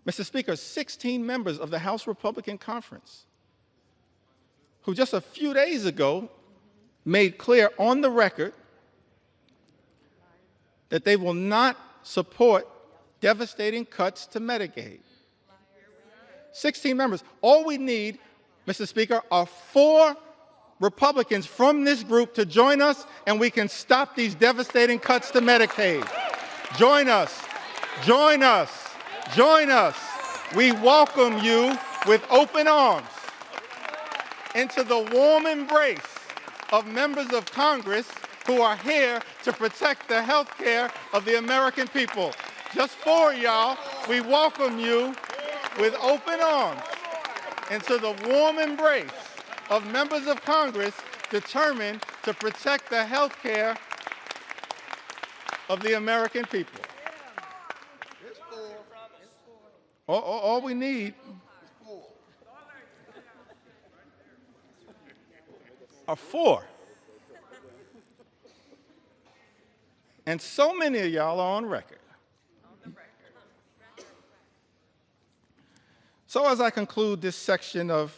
Mr. Speaker, 16 members of the House Republican Conference, who just a few days ago made clear on the record that they will not support devastating cuts to Medicaid. 16 members. All we need, Mr. Speaker, are 4 Republicans from this group to join us, and we can stop these devastating cuts to Medicaid. Join us. Join us. Join us. We welcome you with open arms into the warm embrace of members of Congress who are here to protect the health care of the American people. Just for y'all, we welcome you with open arms into the warm embrace of members of Congress determined to protect the health care of the American people. All we need are 4. And so many of y'all are on record. So as I conclude this section of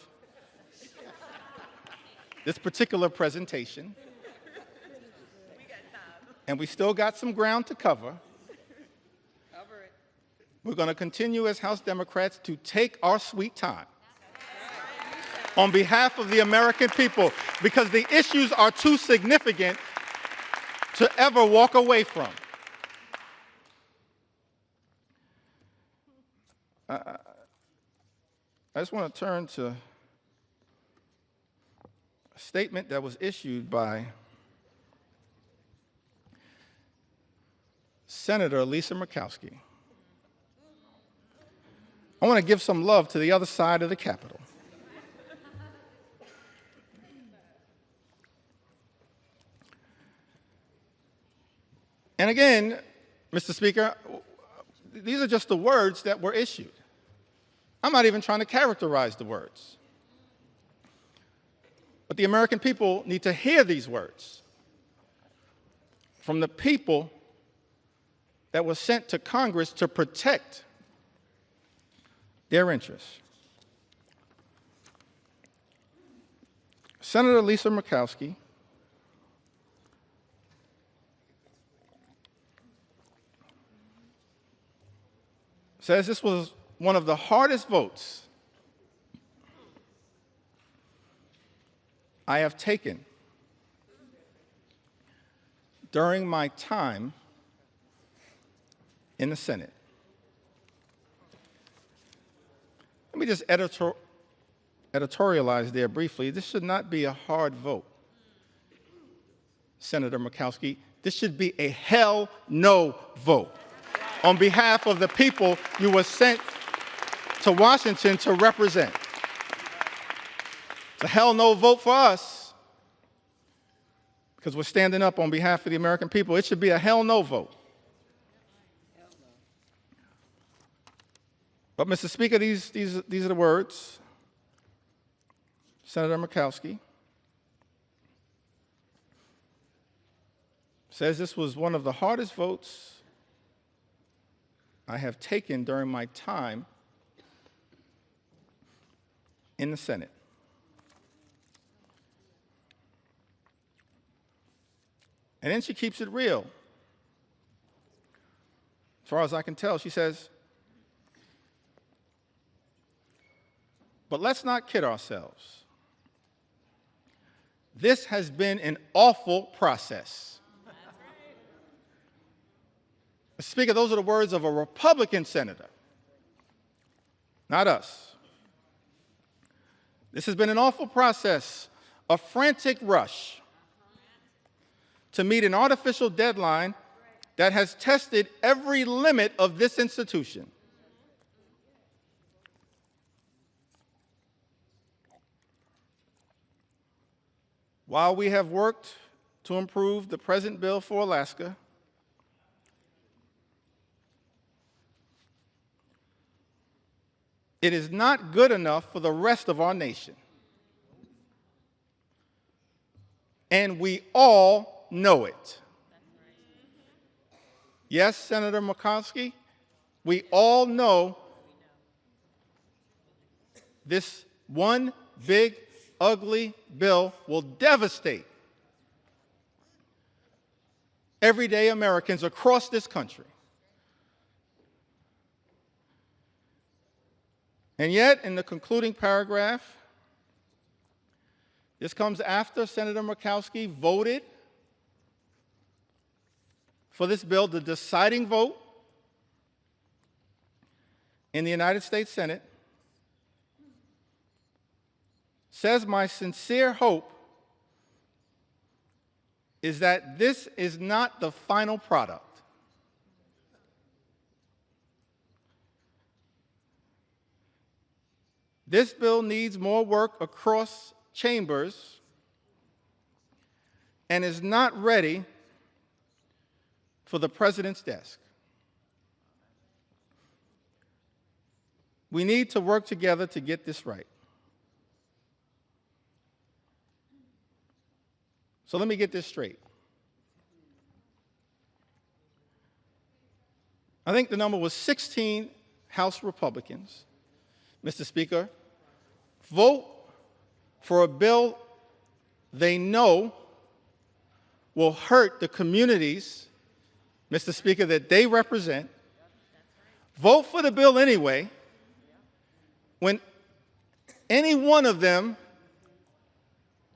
this particular presentation, and we still got some ground to cover, we're going to continue as House Democrats to take our sweet time on behalf of the American people, because the issues are too significant to ever walk away from. I just want to turn to a statement that was issued by Senator Lisa Murkowski. I want to give some love to the other side of the Capitol. And again, Mr. Speaker, these are just the words that were issued. I'm not even trying to characterize the words. But the American people need to hear these words from the people that were sent to Congress to protect their interests. Senator Lisa Murkowski says this was one of the hardest votes I have taken during my time in the Senate. Let me just editorialize there briefly. This should not be a hard vote, Senator Murkowski. This should be a hell no vote on behalf of the people you were sent to Washington to represent. It's a hell no vote for us because we're standing up on behalf of the American people. It should be a hell no vote. But, Mr. Speaker, these are the words. Senator Murkowski says this was one of the hardest votes I have taken during my time in the Senate. And then she keeps it real. As far as I can tell, she says, but let's not kid ourselves. This has been an awful process. Speaker, those are the words of a Republican senator, not us. This has been an awful process, a frantic rush to meet an artificial deadline that has tested every limit of this institution. While we have worked to improve the present bill for Alaska, it is not good enough for the rest of our nation. And we all know it. Yes, Senator Murkowski, we all know this one big, ugly bill will devastate everyday Americans across this country. And yet, in the concluding paragraph, This comes after Senator Murkowski voted for this bill, the deciding vote in the United States Senate. Says my sincere hope is that this is not the final product. This bill needs more work across chambers and is not ready for the president's desk. We need to work together to get this right. So let me get this straight. I think the number was 16 House Republicans, Mr. Speaker, vote for a bill they know will hurt the communities, Mr. Speaker, that they represent, vote for the bill anyway, when any one of them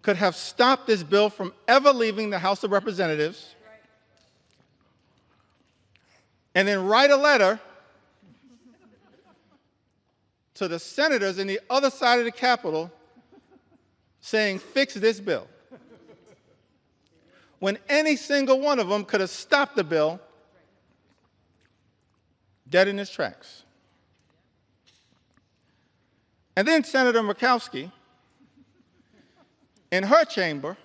could have stopped this bill from ever leaving the House of Representatives, and then write a letter to the senators in the other side of the Capitol saying, fix this bill. When any single one of them could have stopped the bill dead in its tracks. And then Senator Murkowski, in her chamber,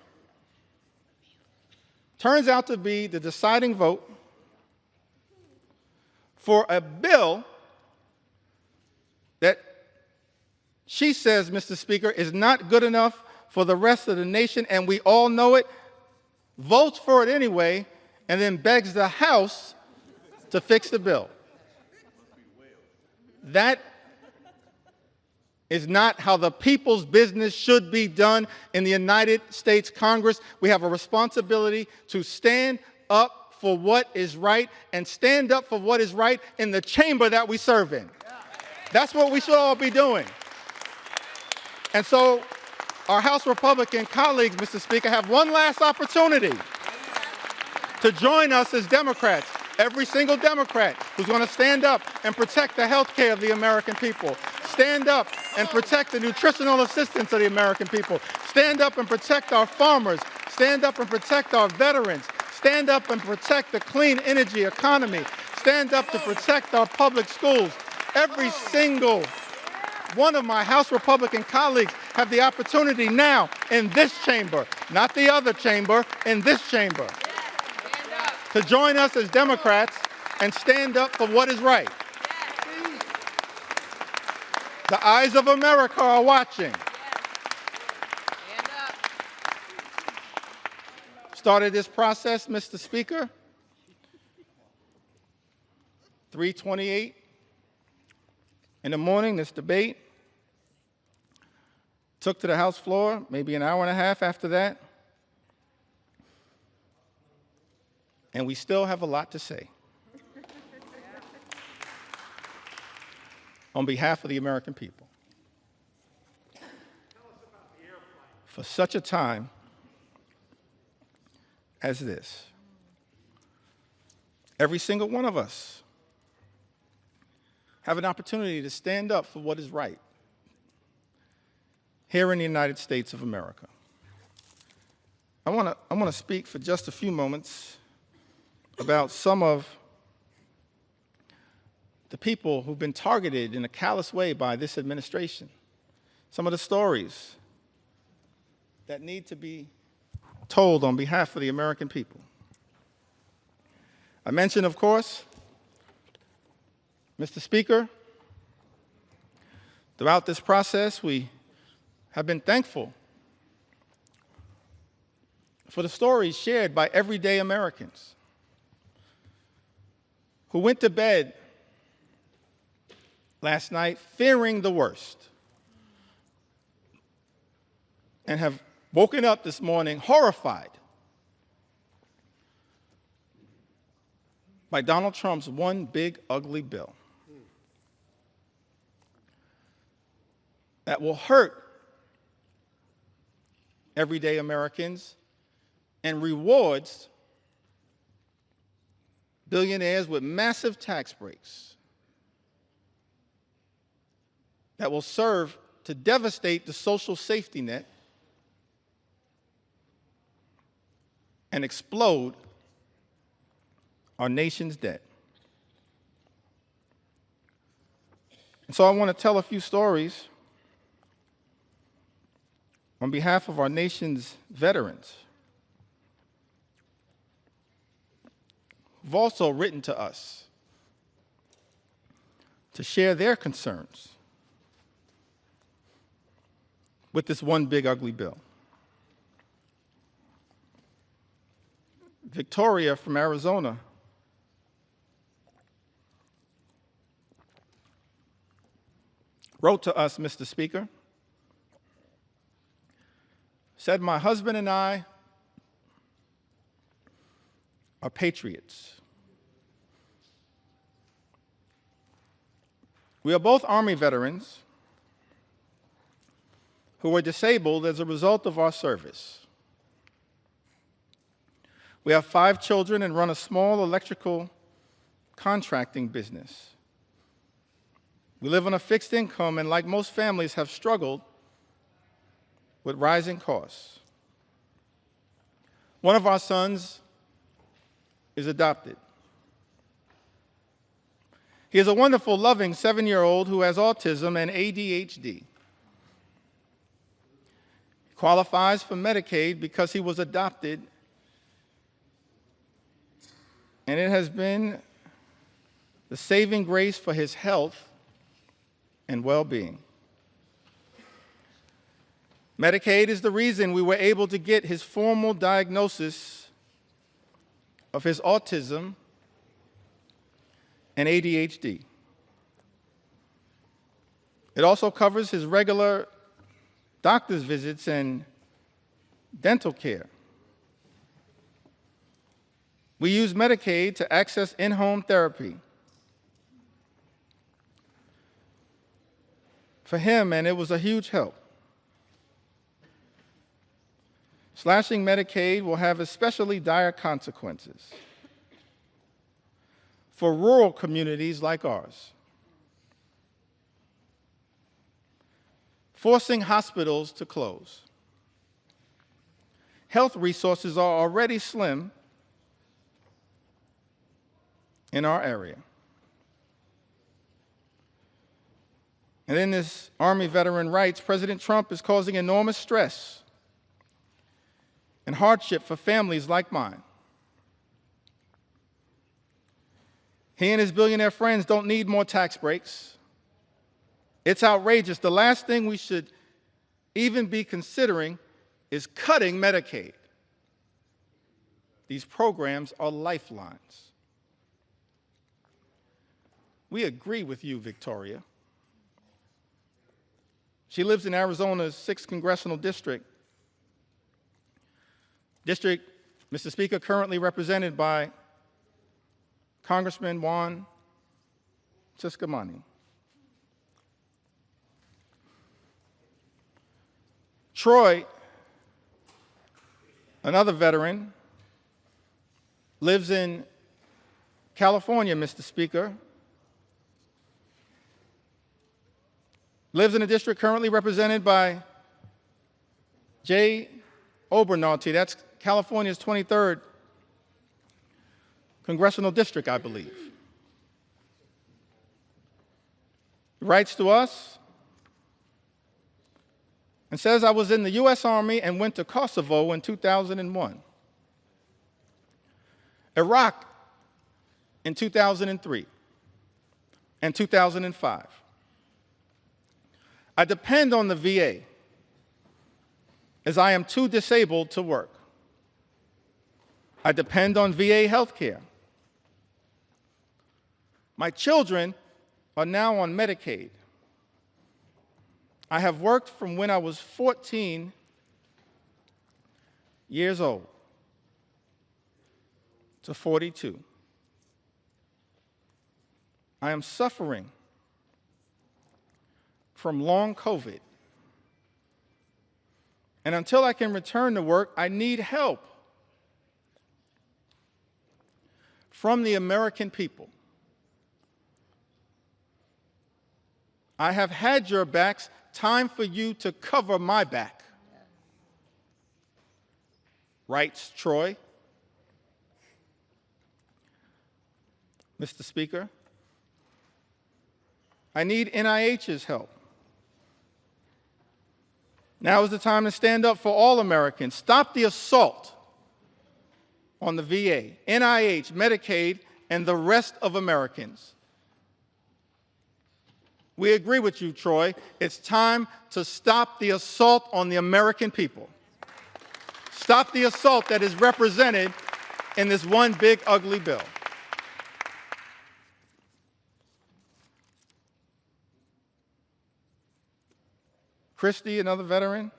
turns out to be the deciding vote for a bill that she says, Mr. Speaker, is not good enough for the rest of the nation, and we all know it, votes for it anyway, and then begs the House to fix the bill. That is not how the people's business should be done in the United States Congress. We have a responsibility to stand up for what is right and stand up for what is right in the chamber that we serve in. That's what we should all be doing. And so our House Republican colleagues, Mr. Speaker, have one last opportunity to join us as Democrats, every single Democrat who's going to stand up and protect the health care of the American people, stand up and protect the nutritional assistance of the American people, stand up and protect our farmers, stand up and protect our veterans, stand up and protect the clean energy economy, stand up to protect our public schools. Every single one of my House Republican colleagues have the opportunity now in this chamber, not the other chamber, in this chamber, to join us as Democrats and stand up for what is right. The eyes of America are watching. Started this process, Mr. Speaker, 3:28 in the morning, this debate. Took to the House floor, maybe an hour and a half after that. And we still have a lot to say. On behalf of the American people. For such a time as this, every single one of us have an opportunity to stand up for what is right here in the United States of America. I want to speak for just a few moments about some of the people who've been targeted in a callous way by this administration, some of the stories that need to be told on behalf of the American people. I mentioned, of course, Mr. Speaker, throughout this process, we have been thankful for the stories shared by everyday Americans who went to bed last night fearing the worst and have woken up this morning horrified by Donald Trump's one big ugly bill that will hurt everyday Americans and rewards billionaires with massive tax breaks that will serve to devastate the social safety net and explode our nation's debt. And so I want to tell a few stories on behalf of our nation's veterans who've also written to us to share their concerns with this one big ugly bill. Victoria from Arizona wrote to us, Mr. Speaker, said, "My husband and I are patriots. We are both Army veterans who were disabled as a result of our service. We have 5 children and run a small electrical contracting business. We live on a fixed income and, like most families, have struggled with rising costs. One of our sons is adopted. He is a wonderful, loving 7-year-old who has autism and ADHD. He qualifies for Medicaid because he was adopted, and it has been the saving grace for his health and well-being. Medicaid is the reason we were able to get his formal diagnosis of his autism and ADHD. It also covers his regular doctor's visits and dental care. We use Medicaid to access in-home therapy for him, and it was a huge help. Slashing Medicaid will have especially dire consequences for rural communities like ours. Forcing hospitals to close. Health resources are already slim in our area. And then this Army veteran writes, President Trump is causing enormous stress and hardship for families like mine. He and his billionaire friends don't need more tax breaks. It's outrageous. The last thing we should even be considering is cutting Medicaid. These programs are lifelines. We agree with you, Victoria. She lives in Arizona's 6th Congressional District. District, Mr. Speaker, currently represented by Congressman Juan Ciscomani. Troy, another veteran, lives in California, Mr. Speaker. Lives in a district currently represented by Jay Obernalte. That's California's 23rd congressional district, I believe. He writes to us and says, I was in the U.S. Army and went to Kosovo in 2001, Iraq in 2003, and 2005. I depend on the VA as I am too disabled to work. I depend on VA health care. My children are now on Medicaid. I have worked from when I was 14 years old to 42. I am suffering from long COVID And until I can return to work, I need help from the American people. I have had your backs. Time for you to cover my back, writes Troy. Mr. Speaker, I need NIH's help. Now is the time to stand up for all Americans. Stop the assault on the VA, NIH, Medicaid, and the rest of Americans. We agree with you, Troy. It's time to stop the assault on the American people. Stop the assault that is represented in this one big, ugly bill. Christy, another veteran,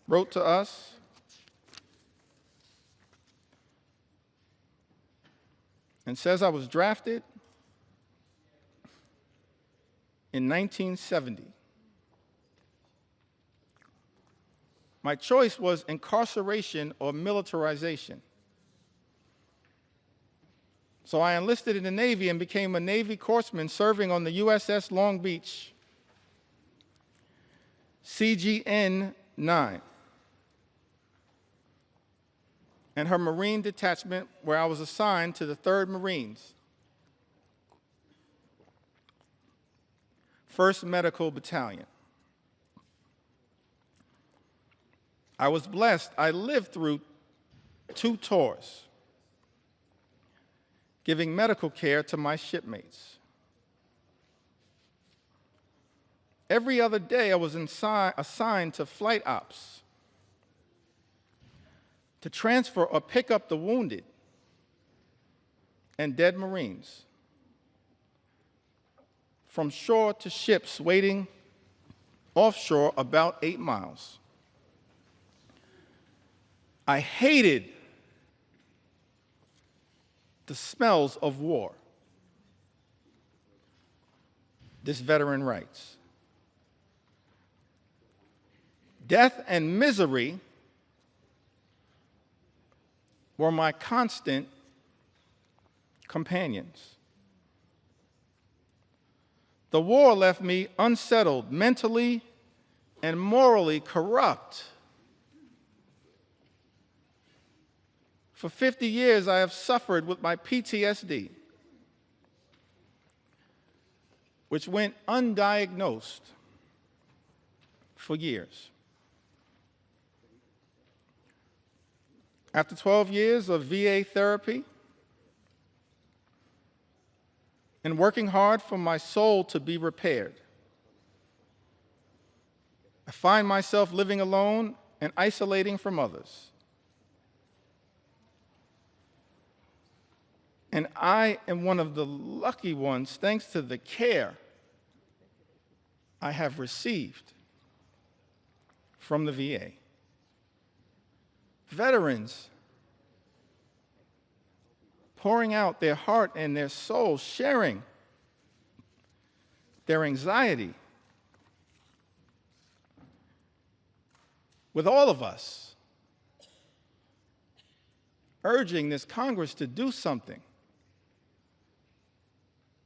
wrote to us and says, I was drafted in 1970. My choice was incarceration or militarization. So I enlisted in the Navy and became a Navy corpsman serving on the USS Long Beach, CGN 9, and her Marine detachment, where I was assigned to the 3rd Marines, 1st Medical Battalion. I was blessed. I lived through 2 tours, giving medical care to my shipmates. Every other day, I was assigned to flight ops to transfer or pick up the wounded and dead Marines from shore to ships waiting offshore about 8 miles. I hated the smells of war. This veteran writes, death and misery were my constant companions. The war left me unsettled, mentally and morally corrupt. For 50 years, I have suffered with my PTSD, which went undiagnosed for years. After 12 years of VA therapy and working hard for my soul to be repaired, I find myself living alone and isolating from others. And I am one of the lucky ones, thanks to the care I have received from the VA. Veterans pouring out their heart and their soul, sharing their anxiety with all of us, urging this Congress to do something,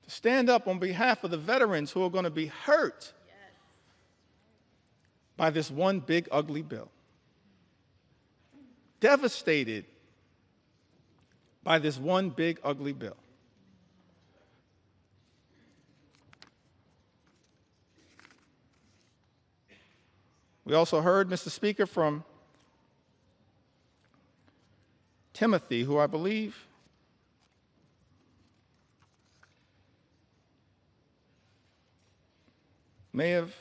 to stand up on behalf of the veterans who are going to be hurt by this one big, ugly bill. Devastated by this one big, ugly bill. We also heard, Mr. Speaker, from Timothy, who I believe may have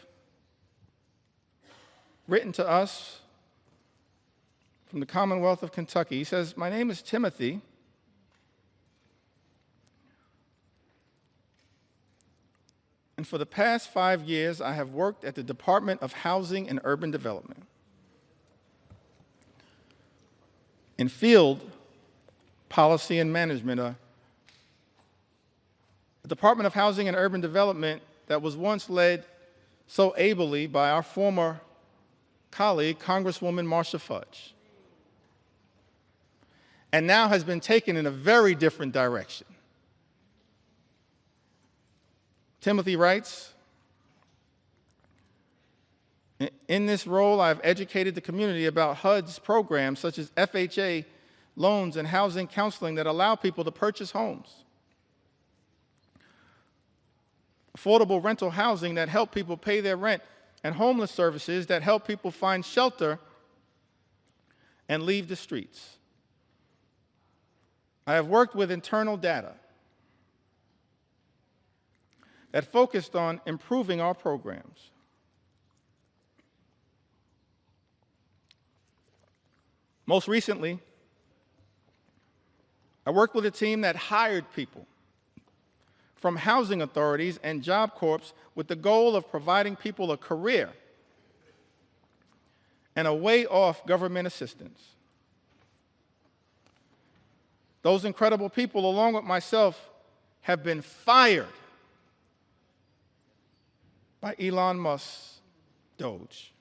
written to us from the Commonwealth of Kentucky. He says, my name is Timothy. And for the past 5 years, I have worked at the Department of Housing and Urban Development in field policy and management. The Department of Housing and Urban Development that was once led so ably by our former colleague, Congresswoman Marcia Fudge, and now has been taken in a very different direction. Timothy writes, in this role, I've educated the community about HUD's programs such as FHA loans and housing counseling that allow people to purchase homes. Affordable rental housing that help people pay their rent, and homeless services that help people find shelter and leave the streets. I have worked with internal data that focused on improving our programs. Most recently, I worked with a team that hired people from housing authorities and Job Corps with the goal of providing people a career and a way off government assistance. Those incredible people, along with myself, have been fired by Elon Musk's Doge.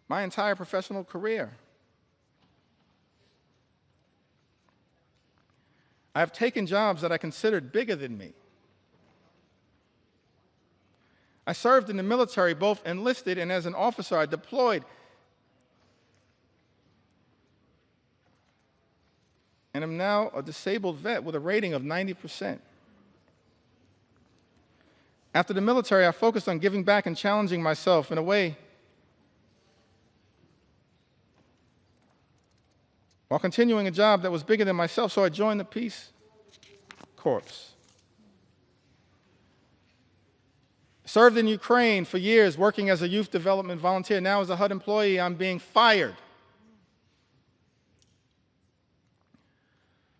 My entire professional career, I have taken jobs that I considered bigger than me. I served in the military, both enlisted and as an officer. I deployed. And am now a disabled vet with a rating of 90%. After the military, I focused on giving back and challenging myself in a way while continuing a job that was bigger than myself, so I joined the Peace Corps. Served in Ukraine for years, working as a youth development volunteer. Now as a HUD employee, I'm being fired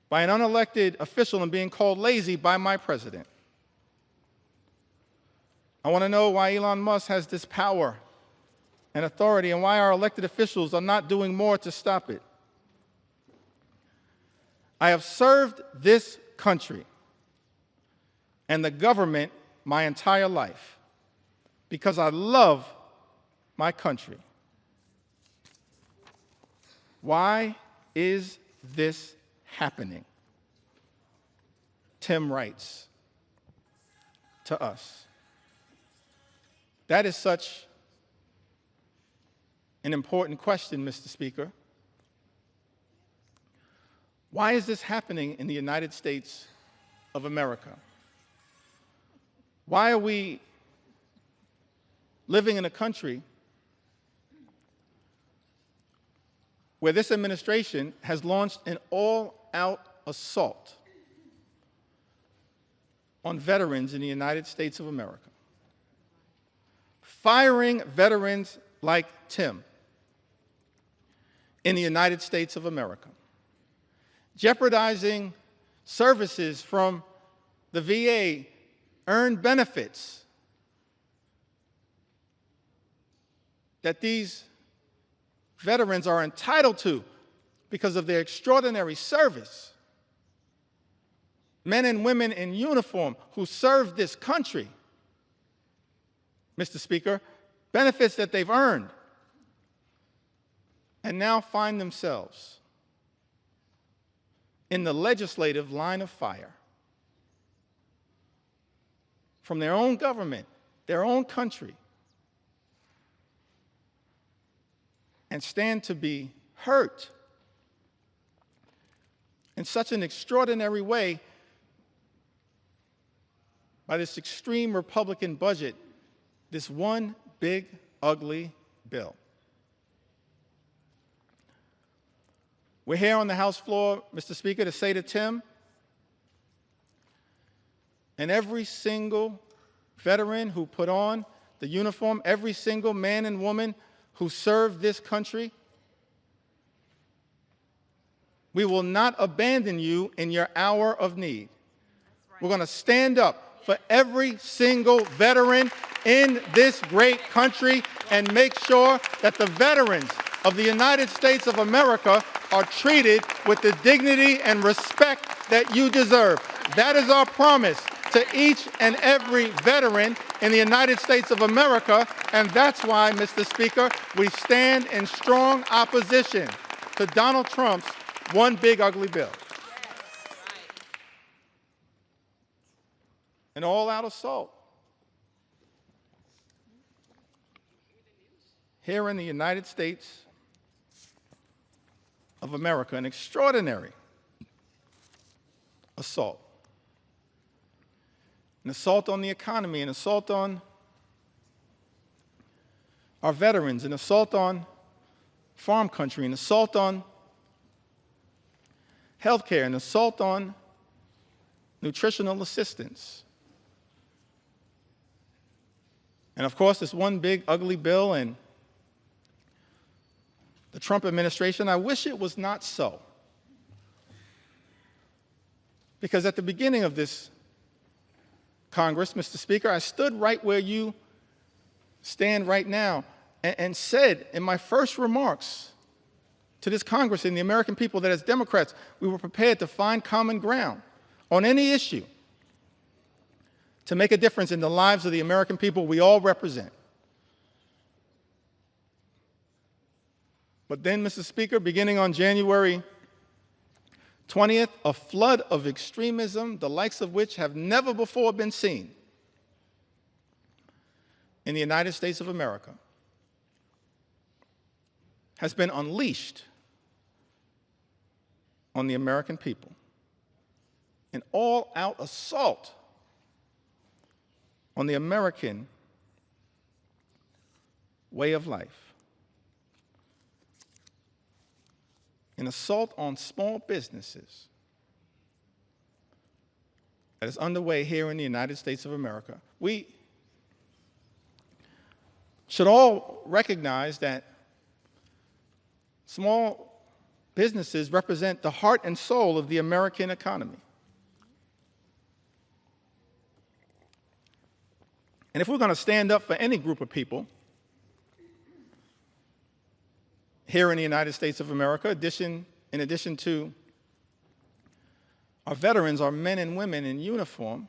by an unelected official and being called lazy by my president. I want to know why Elon Musk has this power and authority and why our elected officials are not doing more to stop it. I have served this country and the government my entire life because I love my country. Why is this happening? Tim writes to us. That is such an important question, Mr. Speaker. Why is this happening in the United States of America? Why are we living in a country where this administration has launched an all-out assault on veterans in the United States of America, firing veterans like Tim in the United States of America, jeopardizing services from the VA, earned benefits that these veterans are entitled to because of their extraordinary service. Men and women in uniform who serve this country, Mr. Speaker, benefits that they've earned, and now find themselves in the legislative line of fire from their own government, their own country, and stand to be hurt in such an extraordinary way by this extreme Republican budget, this one big, ugly bill. We're here on the House floor, Mr. Speaker, to say to Tim and every single veteran who put on the uniform, every single man and woman who served this country, we will not abandon you in your hour of need. We're going to stand up for every single veteran in this great country and make sure that the veterans of the United States of America are treated with the dignity and respect that you deserve. That is our promise to each and every veteran in the United States of America, and that's why, Mr. Speaker, we stand in strong opposition to Donald Trump's one big ugly bill. An all-out assault. Here in the United States of America, an extraordinary assault. An assault on the economy, an assault on our veterans, an assault on farm country, an assault on health care, an assault on nutritional assistance. And of course, this one big ugly bill, and the Trump administration, I wish it was not so. Because at the beginning of this Congress, Mr. Speaker, I stood right where you stand right now and said in my first remarks to this Congress and the American people that as Democrats, we were prepared to find common ground on any issue to make a difference in the lives of the American people we all represent. But then, Mr. Speaker, beginning on January 20th, a flood of extremism, the likes of which have never before been seen in the United States of America, has been unleashed on the American people. An all-out assault on the American way of life. An assault on small businesses that is underway here in the United States of America. We should all recognize that small businesses represent the heart and soul of the American economy. And if we're going to stand up for any group of people here in the United States of America, in addition to our veterans, our men and women in uniform,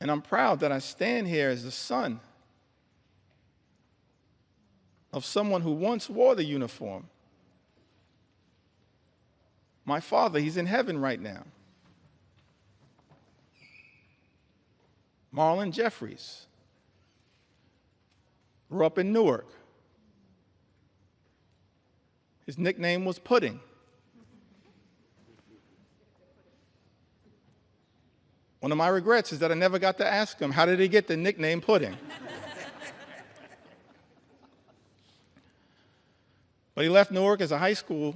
and I'm proud that I stand here as the son of someone who once wore the uniform. My father, he's in heaven right now. Marlon Jeffries grew up in Newark. His nickname was Pudding. One of my regrets is that I never got to ask him, how did he get the nickname Pudding? But he left Newark as a high school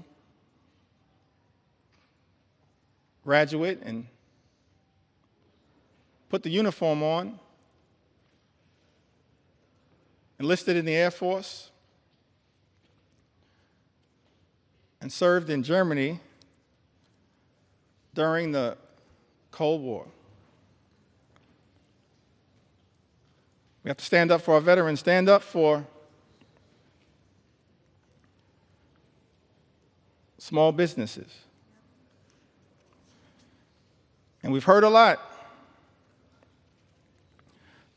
graduate and put the uniform on, enlisted in the Air Force, and served in Germany during the Cold War. We have to stand up for our veterans, stand up for small businesses. And we've heard a lot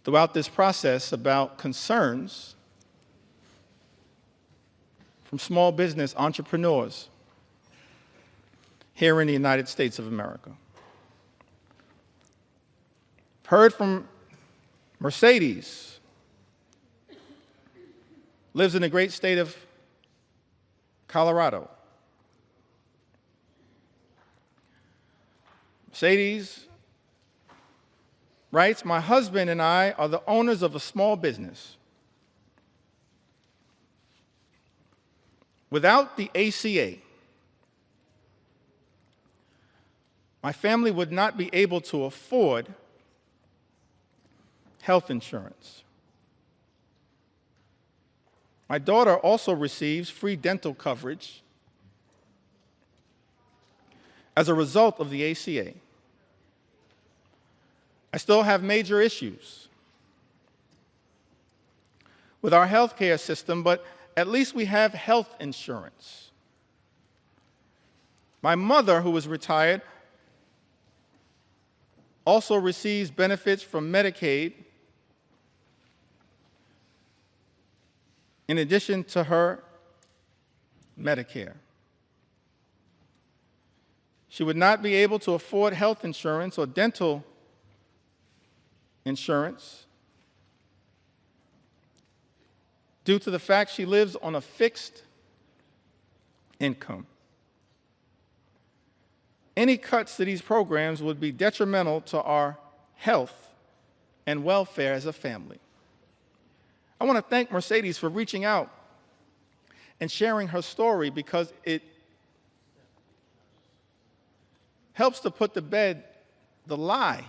throughout this process about concerns from small business entrepreneurs here in the United States of America. Heard from Mercedes, lives in the great state of Colorado. Mercedes writes, my husband and I are the owners of a small business. Without the ACA, my family would not be able to afford health insurance. My daughter also receives free dental coverage as a result of the ACA. I still have major issues with our health care system, but at least we have health insurance. My mother, who is retired, also receives benefits from Medicaid in addition to her Medicare. She would not be able to afford health insurance or dental insurance due to the fact she lives on a fixed income. Any cuts to these programs would be detrimental to our health and welfare as a family. I want to thank Mercedes for reaching out and sharing her story, because it helps to put to bed the lie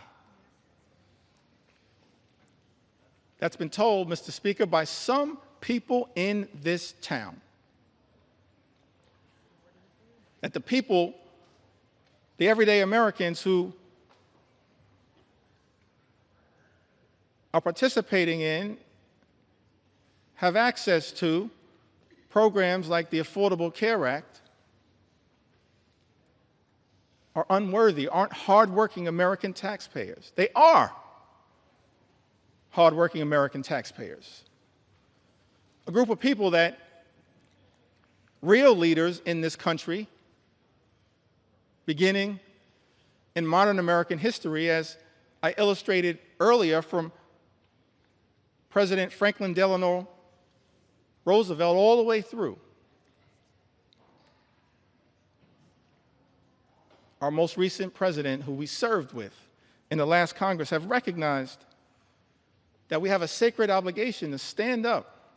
that's been told, Mr. Speaker, by some people in this town. That the people, the everyday Americans who are participating in, have access to programs like the Affordable Care Act, are unworthy, aren't hardworking American taxpayers. They are hardworking American taxpayers. A group of people that real leaders in this country, beginning in modern American history, as I illustrated earlier from President Franklin Delano Roosevelt all the way through, our most recent president, who we served with in the last Congress, have recognized that we have a sacred obligation to stand up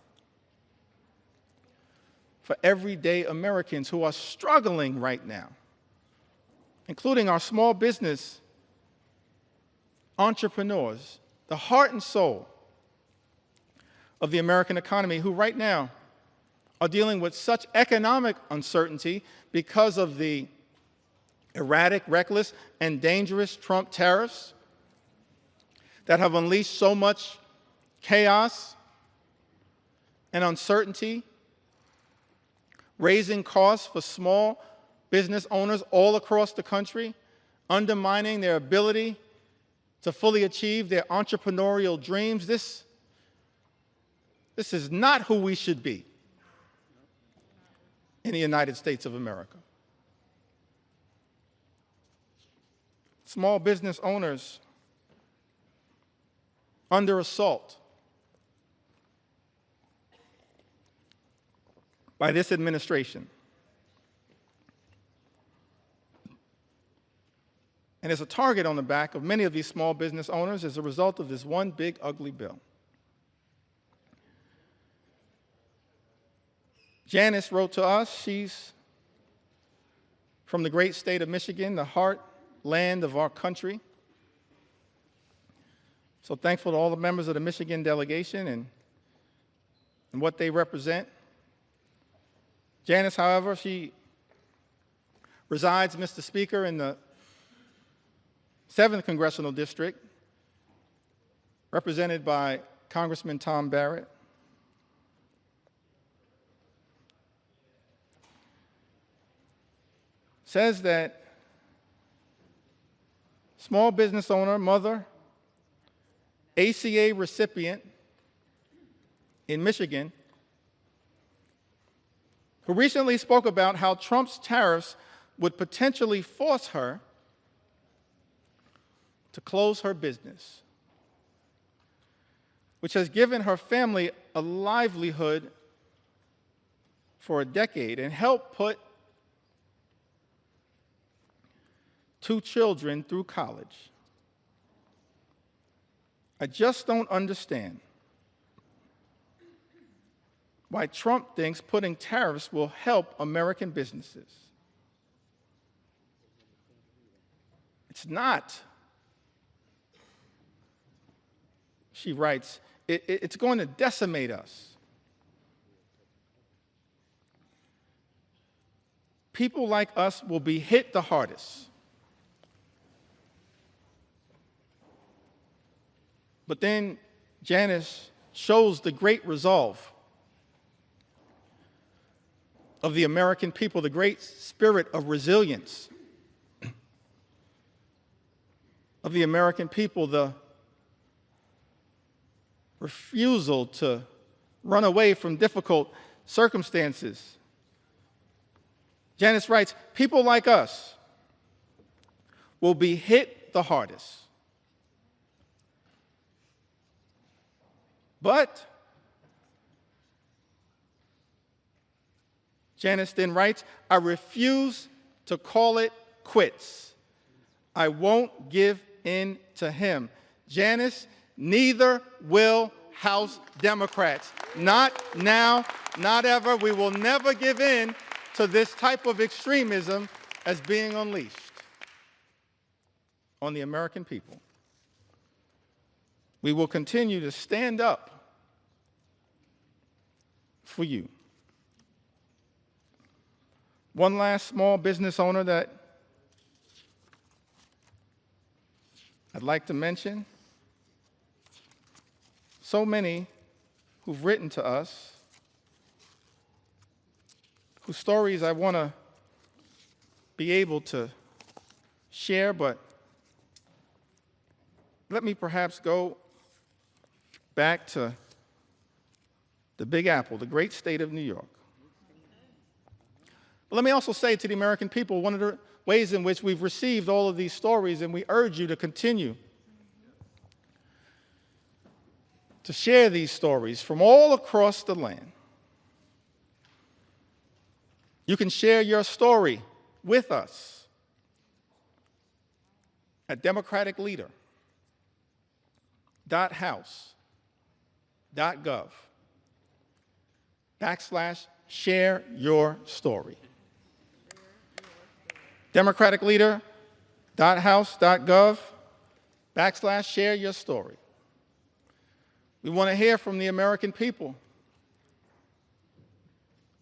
for everyday Americans who are struggling right now, including our small business entrepreneurs, the heart and soul of the American economy, who right now are dealing with such economic uncertainty because of the erratic, reckless, and dangerous Trump tariffs that have unleashed so much chaos and uncertainty, raising costs for small business owners all across the country, undermining their ability to fully achieve their entrepreneurial dreams. This is not who we should be in the United States of America. Small business owners under assault by this administration. And there's a target on the back of many of these small business owners as a result of this one big, ugly bill. Janice wrote to us. She's from the great state of Michigan, the heartland of our country. So thankful to all the members of the Michigan delegation and what they represent. Janice, however, she resides, Mr. Speaker, in the 7th Congressional District, represented by Congressman Tom Barrett. Says that small business owner, mother, ACA recipient in Michigan, who recently spoke about how Trump's tariffs would potentially force her to close her business, which has given her family a livelihood for a decade and helped put 2 children through college. I just don't understand why Trump thinks putting tariffs will help American businesses. It's not. She writes, it's going to decimate us. People like us will be hit the hardest. But then Janice shows the great resolve of the American people, the great spirit of resilience of the American people, the refusal to run away from difficult circumstances. Janice writes, people like us will be hit the hardest. But, Janice then writes, I refuse to call it quits. I won't give in to him. Janice, neither will House Democrats. Not now, not ever. We will never give in to this type of extremism as being unleashed on the American people. We will continue to stand up for you. One last small business owner that I'd like to mention. So many who've written to us, whose stories I want to be able to share, but let me perhaps go back to the Big Apple, the great state of New York. But let me also say to the American people, one of the ways in which we've received all of these stories, and we urge you to continue to share these stories from all across the land. You can share your story with us at democraticleader.house.gov/share your story. democraticleader.house.gov/share your story. We want to hear from the American people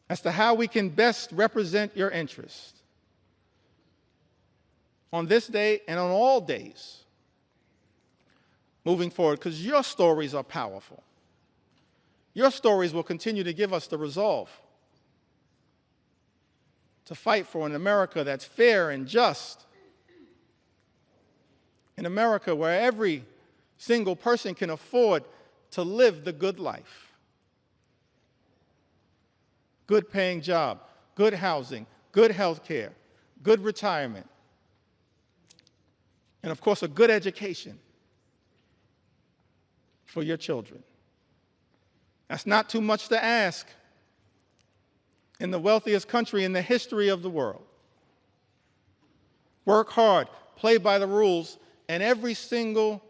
as to how we can best represent your interests on this day and on all days moving forward, because your stories are powerful. Your stories will continue to give us the resolve to fight for an America that's fair and just, an America where every single person can afford to live the good life. Good paying job, good housing, good health care, good retirement, and of course a good education for your children. That's not too much to ask in the wealthiest country in the history of the world. Work hard, play by the rules, and every single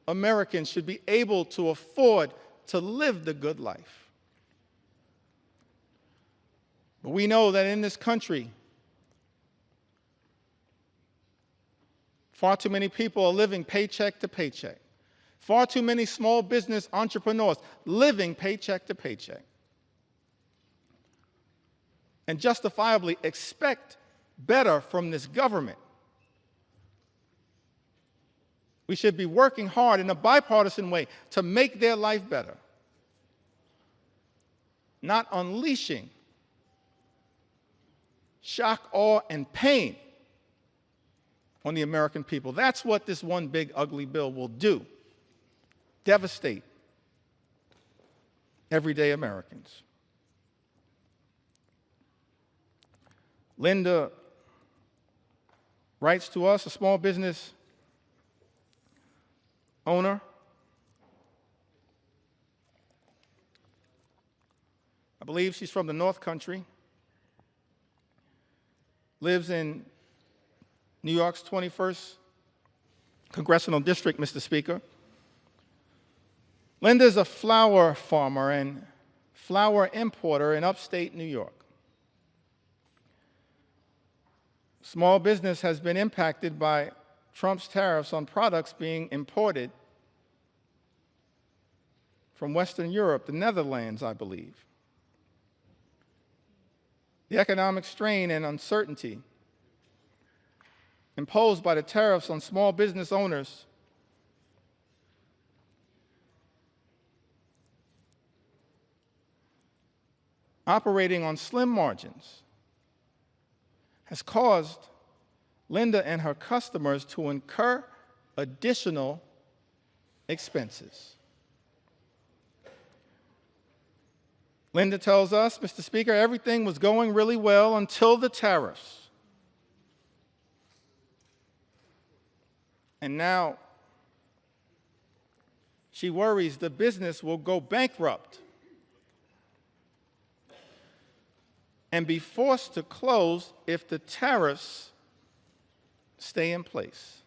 American should be able to afford to live the good life. But we know that in this country, far too many people are living paycheck to paycheck. Far too many small business entrepreneurs living paycheck to paycheck. And justifiably expect better from this government. We should be working hard in a bipartisan way to make their life better, not unleashing shock, awe, and pain on the American people. That's what this one big ugly bill will do. Devastate everyday Americans. Linda writes to us, a small business owner. I believe she's from the North Country. Lives in New York's 21st Congressional District, Mr. Speaker. Linda's a flower farmer and flower importer in upstate New York. Small business has been impacted by Trump's tariffs on products being imported from Western Europe, the Netherlands, I believe. The economic strain and uncertainty imposed by the tariffs on small business owners operating on slim margins has caused Linda and her customers to incur additional expenses. Linda tells us, Mr. Speaker, everything was going really well until the tariffs. And now she worries the business will go bankrupt and be forced to close if the tariffs stay in place.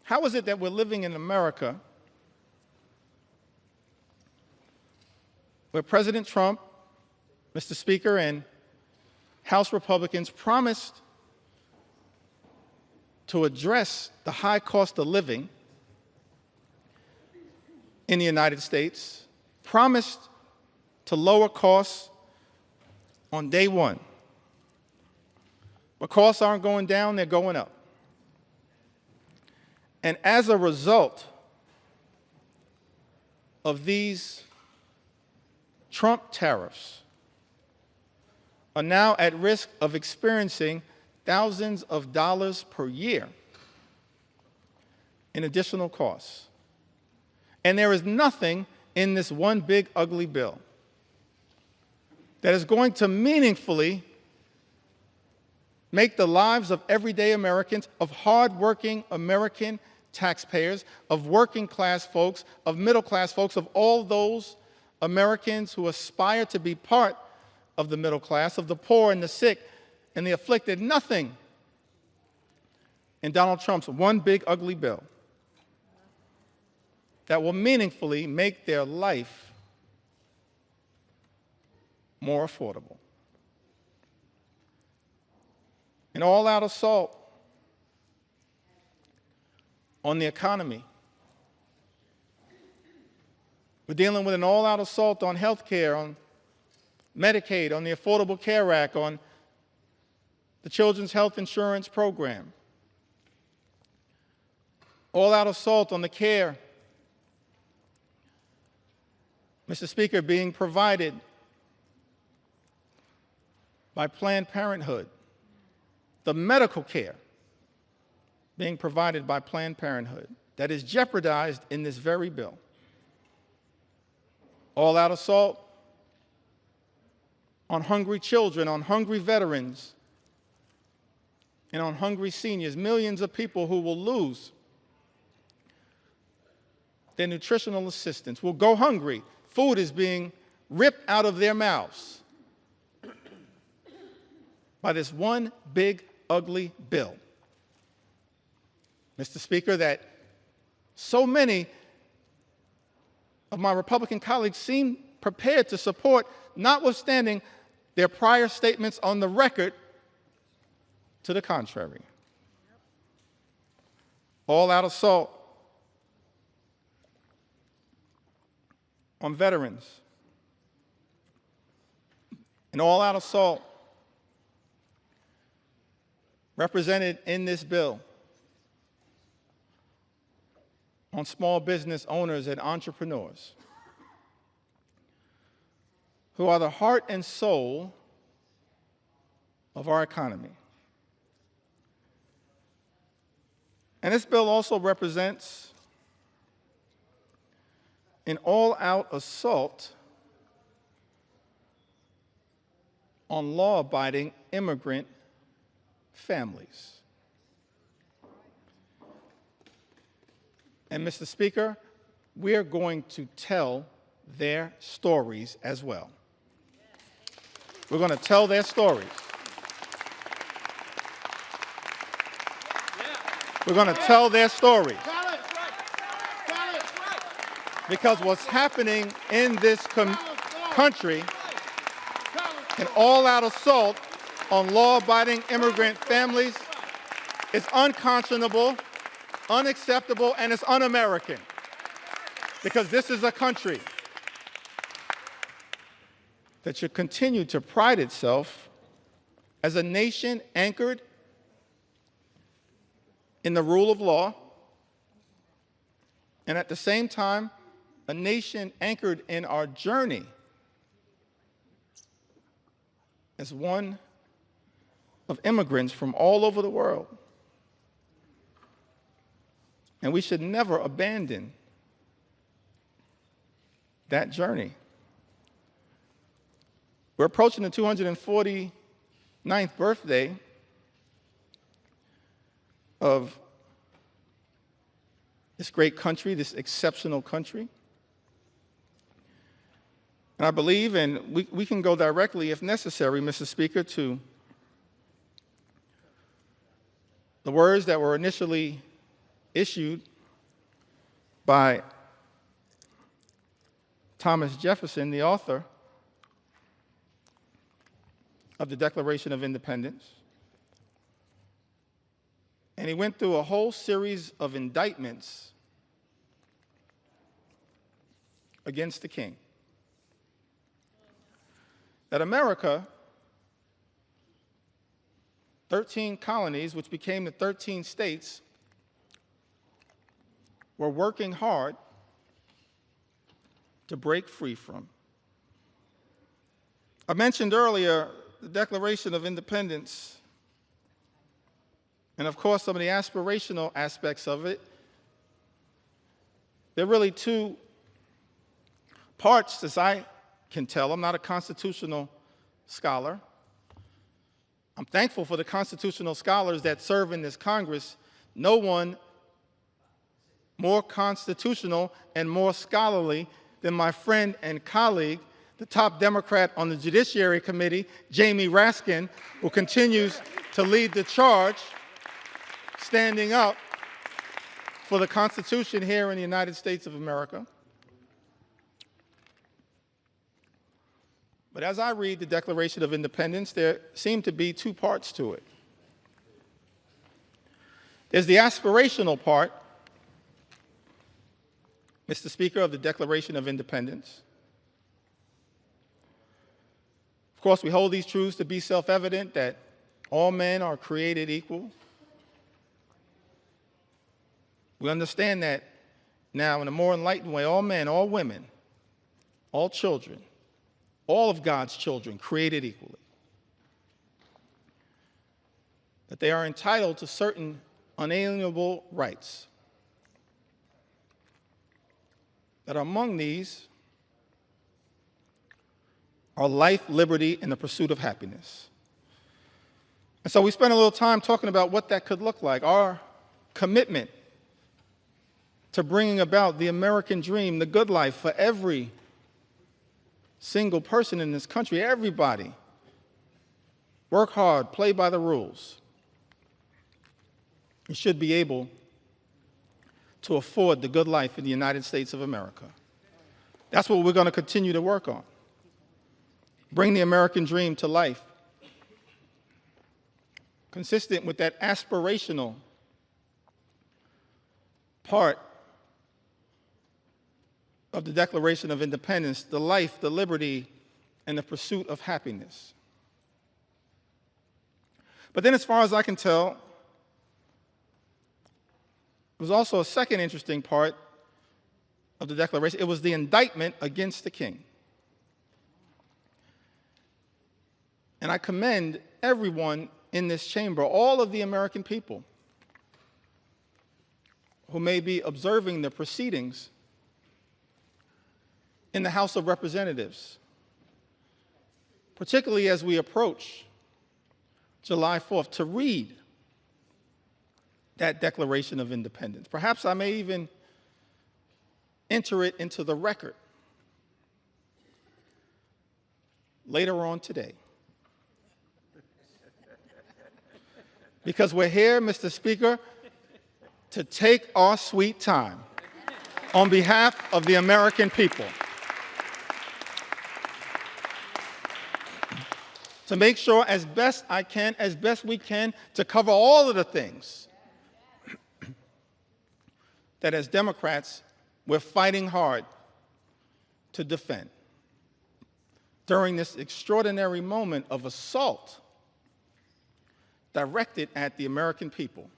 How is it that we're living in America where President Trump, Mr. Speaker, and House Republicans promised to address the high cost of living in the United States, promised to lower costs on day one. But costs aren't going down, they're going up. And as a result of these Trump tariffs, are now at risk of experiencing thousands of dollars per year in additional costs. And there is nothing in this one big ugly bill that is going to meaningfully make the lives of everyday Americans, of hardworking American taxpayers, of working class folks, of middle class folks, of all those Americans who aspire to be part of the middle class, of the poor and the sick and the afflicted. Nothing in Donald Trump's one big ugly bill that will meaningfully make their life more affordable. An all-out assault on the economy. We're dealing with an all-out assault on health care, on Medicaid, on the Affordable Care Act, on the Children's Health Insurance Program. All-out assault on the care, Mr. Speaker, being provided by Planned Parenthood, the medical care being provided by Planned Parenthood that is jeopardized in this very bill. All-out assault on hungry children, on hungry veterans, and on hungry seniors, millions of people who will lose their nutritional assistance, will go hungry. Food is being ripped out of their mouths by this one big, ugly bill. Mr. Speaker, that so many of my Republican colleagues seem prepared to support, notwithstanding their prior statements on the record to the contrary. All-out assault on veterans. An all-out assault represented in this bill on small business owners and entrepreneurs who are the heart and soul of our economy. And this bill also represents an all-out assault on law-abiding immigrant families. And Mr. Speaker, we're going to tell their stories as well. We're going to tell their stories. We're going to tell their stories. Because what's happening in this country, an all-out assault on law-abiding immigrant families, is unconscionable, unacceptable, and it's un-American. Because this is a country that should continue to pride itself as a nation anchored in the rule of law, and at the same time, a nation anchored in our journey as one of immigrants from all over the world. And we should never abandon that journey. We're approaching the 249th birthday of this great country, this exceptional country. And I believe, and we can go directly, if necessary, Mr. Speaker, to the words that were initially issued by Thomas Jefferson, the author of the Declaration of Independence. And he went through a whole series of indictments against the king. That America, 13 colonies, which became the 13 states, were working hard to break free from. I mentioned earlier the Declaration of Independence, and of course some of the aspirational aspects of it. There are really two parts, as I can tell. I'm not a constitutional scholar. I'm thankful for the constitutional scholars that serve in this Congress. No one more constitutional and more scholarly than my friend and colleague, the top Democrat on the Judiciary Committee, Jamie Raskin, who continues to lead the charge, standing up for the Constitution here in the United States of America. But as I read the Declaration of Independence, there seem to be two parts to it. There's the aspirational part, Mr. Speaker, of the Declaration of Independence. Of course, we hold these truths to be self-evident, that all men are created equal. We understand that now in a more enlightened way. All men, all women, all children, all of God's children created equally. That they are entitled to certain unalienable rights. That among these are life, liberty, and the pursuit of happiness. And so we spent a little time talking about what that could look like, our commitment to bringing about the American dream, the good life for every single person in this country, everybody. Work hard, play by the rules. You should be able to afford the good life in the United States of America. That's what we're going to continue to work on. Bring the American dream to life, consistent with that aspirational part of the Declaration of Independence, the life, the liberty, and the pursuit of happiness. But then, as far as I can tell, there was also a second interesting part of the Declaration. It was the indictment against the king. And I commend everyone in this chamber, all of the American people who may be observing the proceedings in the House of Representatives, particularly as we approach July 4th, to read that Declaration of Independence. Perhaps I may even enter it into the record later on today. Because we're here, Mr. Speaker, to take our sweet time on behalf of the American people. To make sure as best I can, as best we can, to cover all of the things that as Democrats we're fighting hard to defend during this extraordinary moment of assault directed at the American people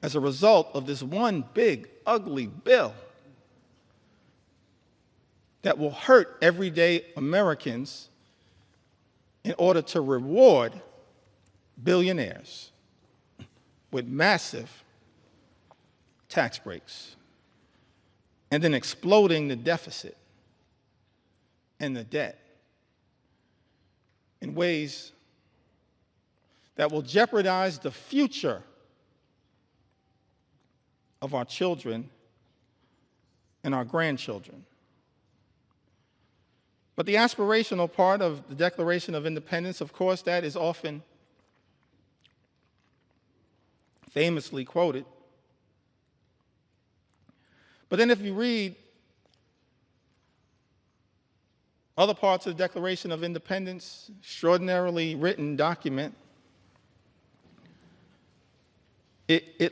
as a result of this one big, ugly bill that will hurt everyday Americans in order to reward billionaires with massive tax breaks and then exploding the deficit and the debt in ways that will jeopardize the future of our children and our grandchildren. But the aspirational part of the Declaration of Independence, of course, that is often famously quoted. But then if you read other parts of the Declaration of Independence, extraordinarily written document, it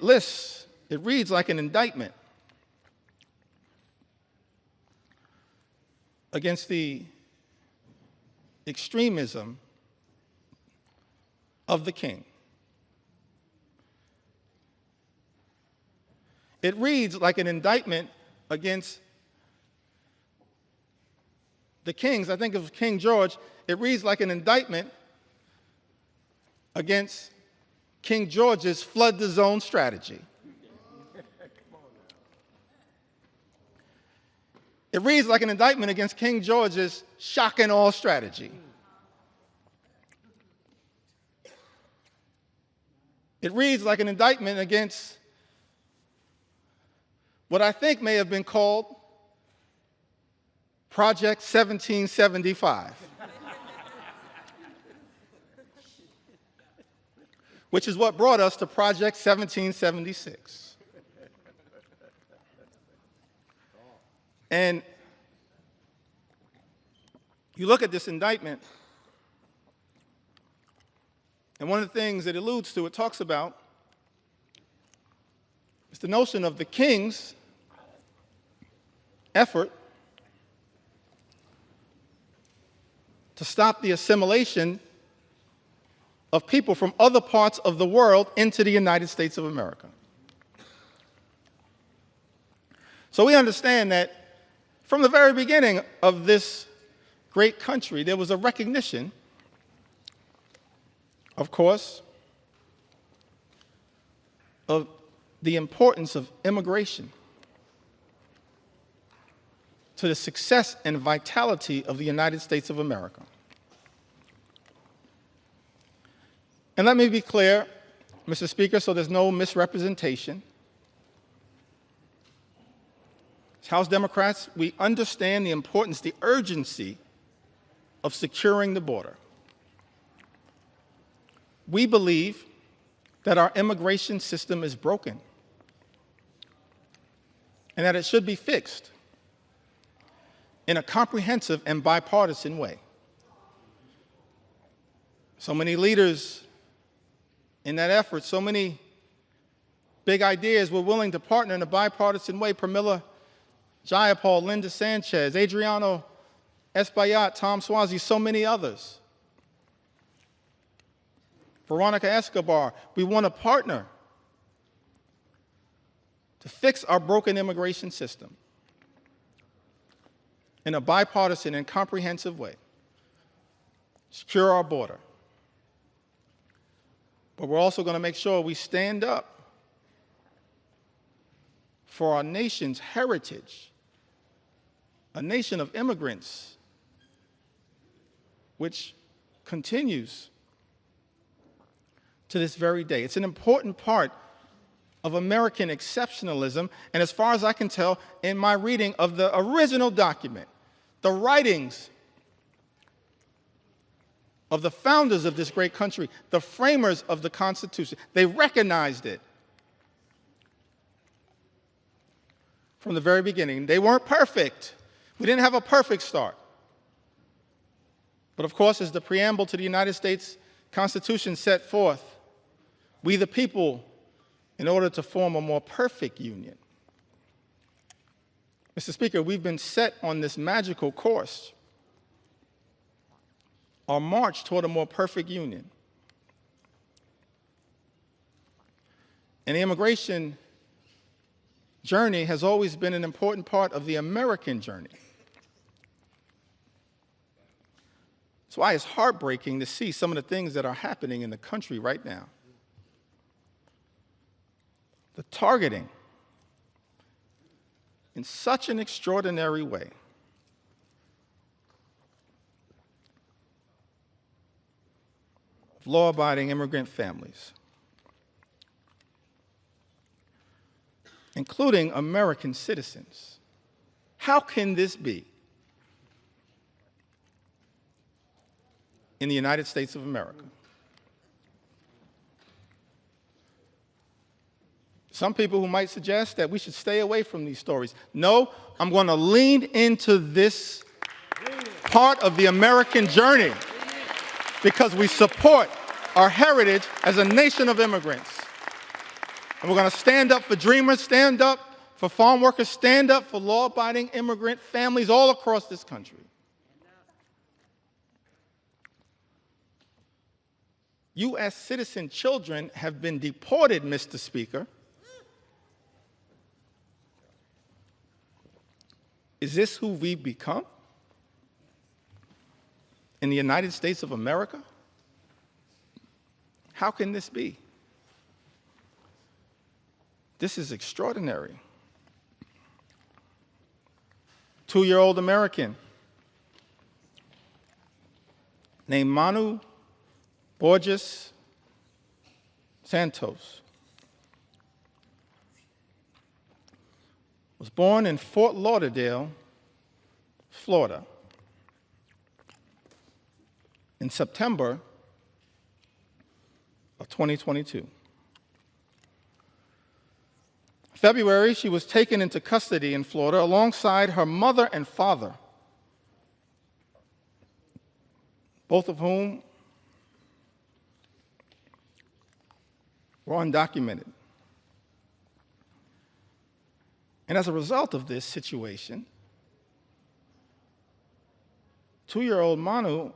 reads like an indictment against the extremism of the king. It reads like an indictment against the kings. I think of King George. It reads like an indictment against King George's flood the zone strategy. It reads like an indictment against King George's shock and awe strategy. It reads like an indictment against what I think may have been called Project 1775, which is what brought us to Project 1776. And you look at this indictment, and one of the things it alludes to, it talks about, is the notion of the king's effort to stop the assimilation of people from other parts of the world into the United States of America. So we understand that from the very beginning of this great country, there was a recognition, of course, of the importance of immigration to the success and vitality of the United States of America. And let me be clear, Mr. Speaker, so there's no misrepresentation. As House Democrats, we understand the importance, the urgency of securing the border. We believe that our immigration system is broken and that it should be fixed in a comprehensive and bipartisan way. So many leaders in that effort, so many big ideas were willing to partner in a bipartisan way. Pramila Jayapal, Linda Sanchez, Adriano Espaillat, Tom Suozzi, so many others. Veronica Escobar, we want to partner to fix our broken immigration system in a bipartisan and comprehensive way, secure our border. But we're also going to make sure we stand up for our nation's heritage, a nation of immigrants, which continues to this very day. It's an important part of American exceptionalism, and as far as I can tell, in my reading of the original document, the writings of the founders of this great country, the framers of the Constitution, they recognized it from the very beginning. They weren't perfect. We didn't have a perfect start. But of course, as the preamble to the United States Constitution set forth, we the people, in order to form a more perfect union. Mr. Speaker, we've been set on this magical course, our march toward a more perfect union. And the immigration journey has always been an important part of the American journey. That's why it's heartbreaking to see some of the things that are happening in the country right now. The targeting in such an extraordinary way of law-abiding immigrant families, including American citizens. How can this be in the United States of America? Some people who might suggest that we should stay away from these stories. No, I'm going to lean into this part of the American journey because we support our heritage as a nation of immigrants. And we're going to stand up for dreamers, stand up for farm workers, stand up for law-abiding immigrant families all across this country. U.S. citizen children have been deported, Mr. Speaker. Is this who we've become in the United States of America? How can this be? This is extraordinary. 2-year-old American named Manu Borges Santos was born in Fort Lauderdale, Florida, in September of 2022. February, she was taken into custody in Florida alongside her mother and father, both of whom were undocumented. And as a result of this situation, 2-year-old Manu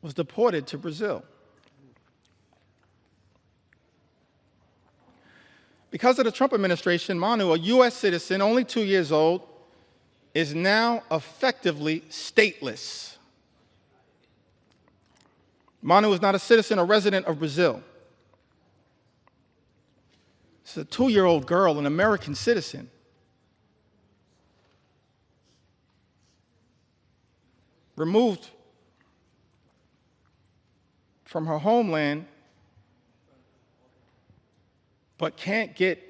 was deported to Brazil. Because of the Trump administration, Manu, a U.S. citizen, only 2 years old, is now effectively stateless. Manu is not a citizen or resident of Brazil. It's a 2-year-old girl, an American citizen. Removed from her homeland, but can't get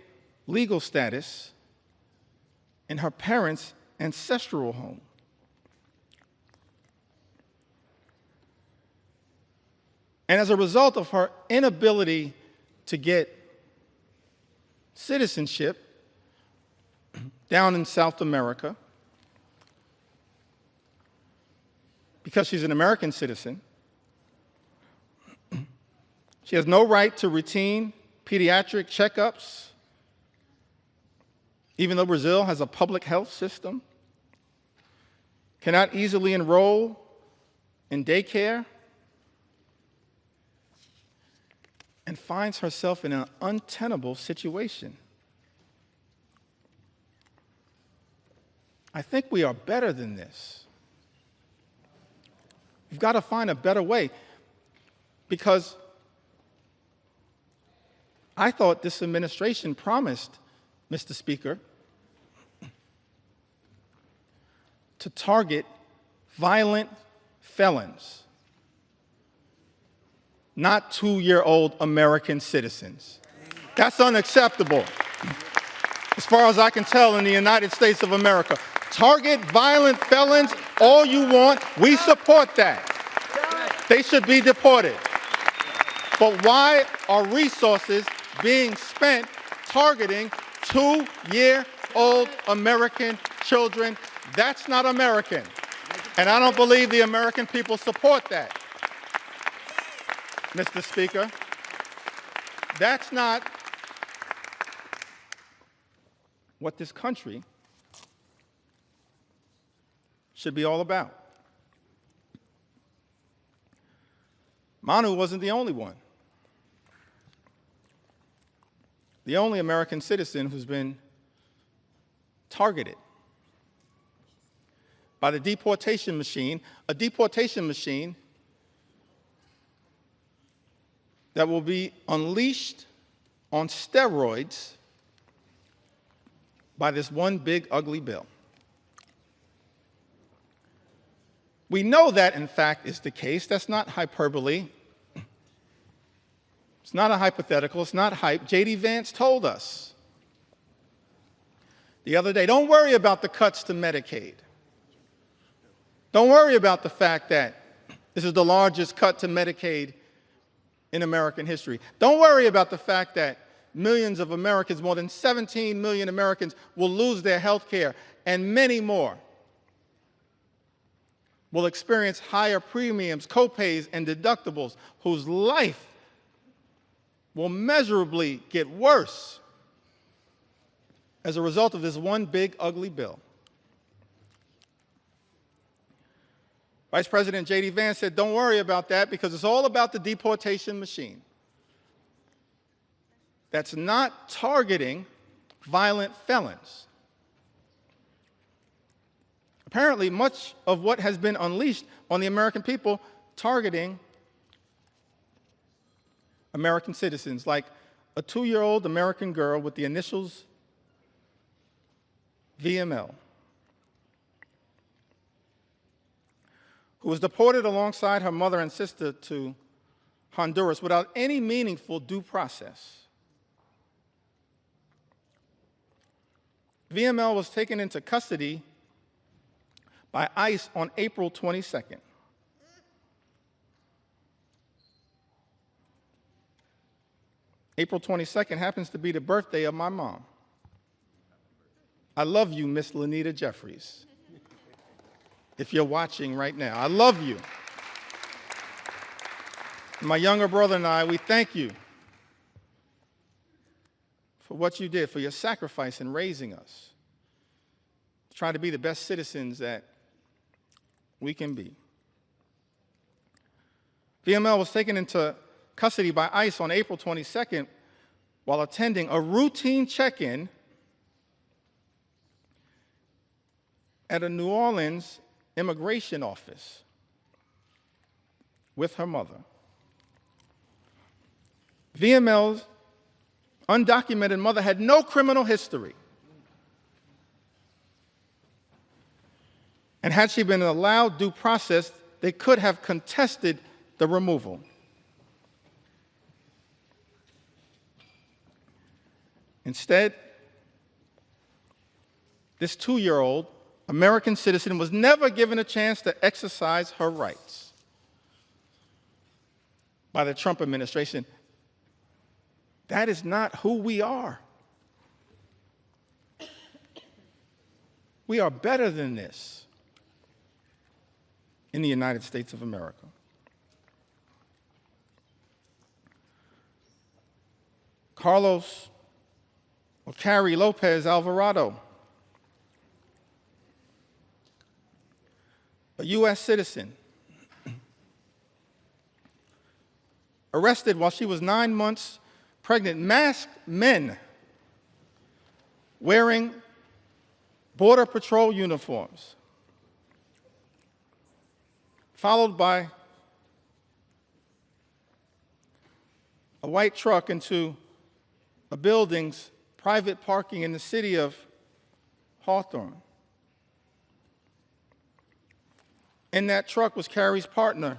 legal status in her parents' ancestral home. And as a result of her inability to get citizenship down in South America, because she's an American citizen, she has no right to routine pediatric checkups, even though Brazil has a public health system, cannot easily enroll in daycare, and finds herself in an untenable situation. I think we are better than this. We've got to find a better way, because I thought this administration promised, Mr. Speaker, to target violent felons, not 2-year-old American citizens. That's unacceptable, as far as I can tell, in the United States of America. Target violent felons all you want. We support that. They should be deported. But why are resources being spent targeting 2-year-old American children? That's not American. And I don't believe the American people support that. Mr. Speaker, that's not what this country should be all about. Manu wasn't the only one. The only American citizen who's been targeted. by the deportation machine, a deportation machine that will be unleashed on steroids by this one big ugly bill. We know that, in fact, is the case. That's not hyperbole. It's not a hypothetical. It's not hype. J.D. Vance told us the other day, don't worry about the cuts to Medicaid. Don't worry about the fact that this is the largest cut to Medicaid in American history. Don't worry about the fact that millions of Americans, more than 17 million Americans, will lose their health care, and many more will experience higher premiums, copays, and deductibles, whose life will measurably get worse as a result of this one big ugly bill. Vice President J.D. Vance said, don't worry about that because it's all about the deportation machine. That's not targeting violent felons. Apparently, much of what has been unleashed on the American people targeting American citizens, like a 2-year-old American girl with the initials VML, who was deported alongside her mother and sister to Honduras without any meaningful due process. VML was taken into custody by ICE on April 22nd. April 22nd happens to be the birthday of my mom. I love you, Miss Lanita Jeffries. If you're watching right now, I love you. My younger brother and I, we thank you for what you did, for your sacrifice in raising us, to try to be the best citizens that we can be. VML was taken into custody by ICE on April 22nd while attending a routine check-in at a New Orleans immigration office with her mother. VML's undocumented mother had no criminal history. And had she been allowed due process, they could have contested the removal. Instead, this 2-year-old American citizen was never given a chance to exercise her rights by the Trump administration. That is not who we are. We are better than this in the United States of America. Carlos or Carrie Lopez Alvarado, a U.S. citizen, arrested while she was 9 months pregnant, masked men wearing Border Patrol uniforms, followed by a white truck into a building's private parking in the city of Hawthorne. In that truck was Carrie's partner,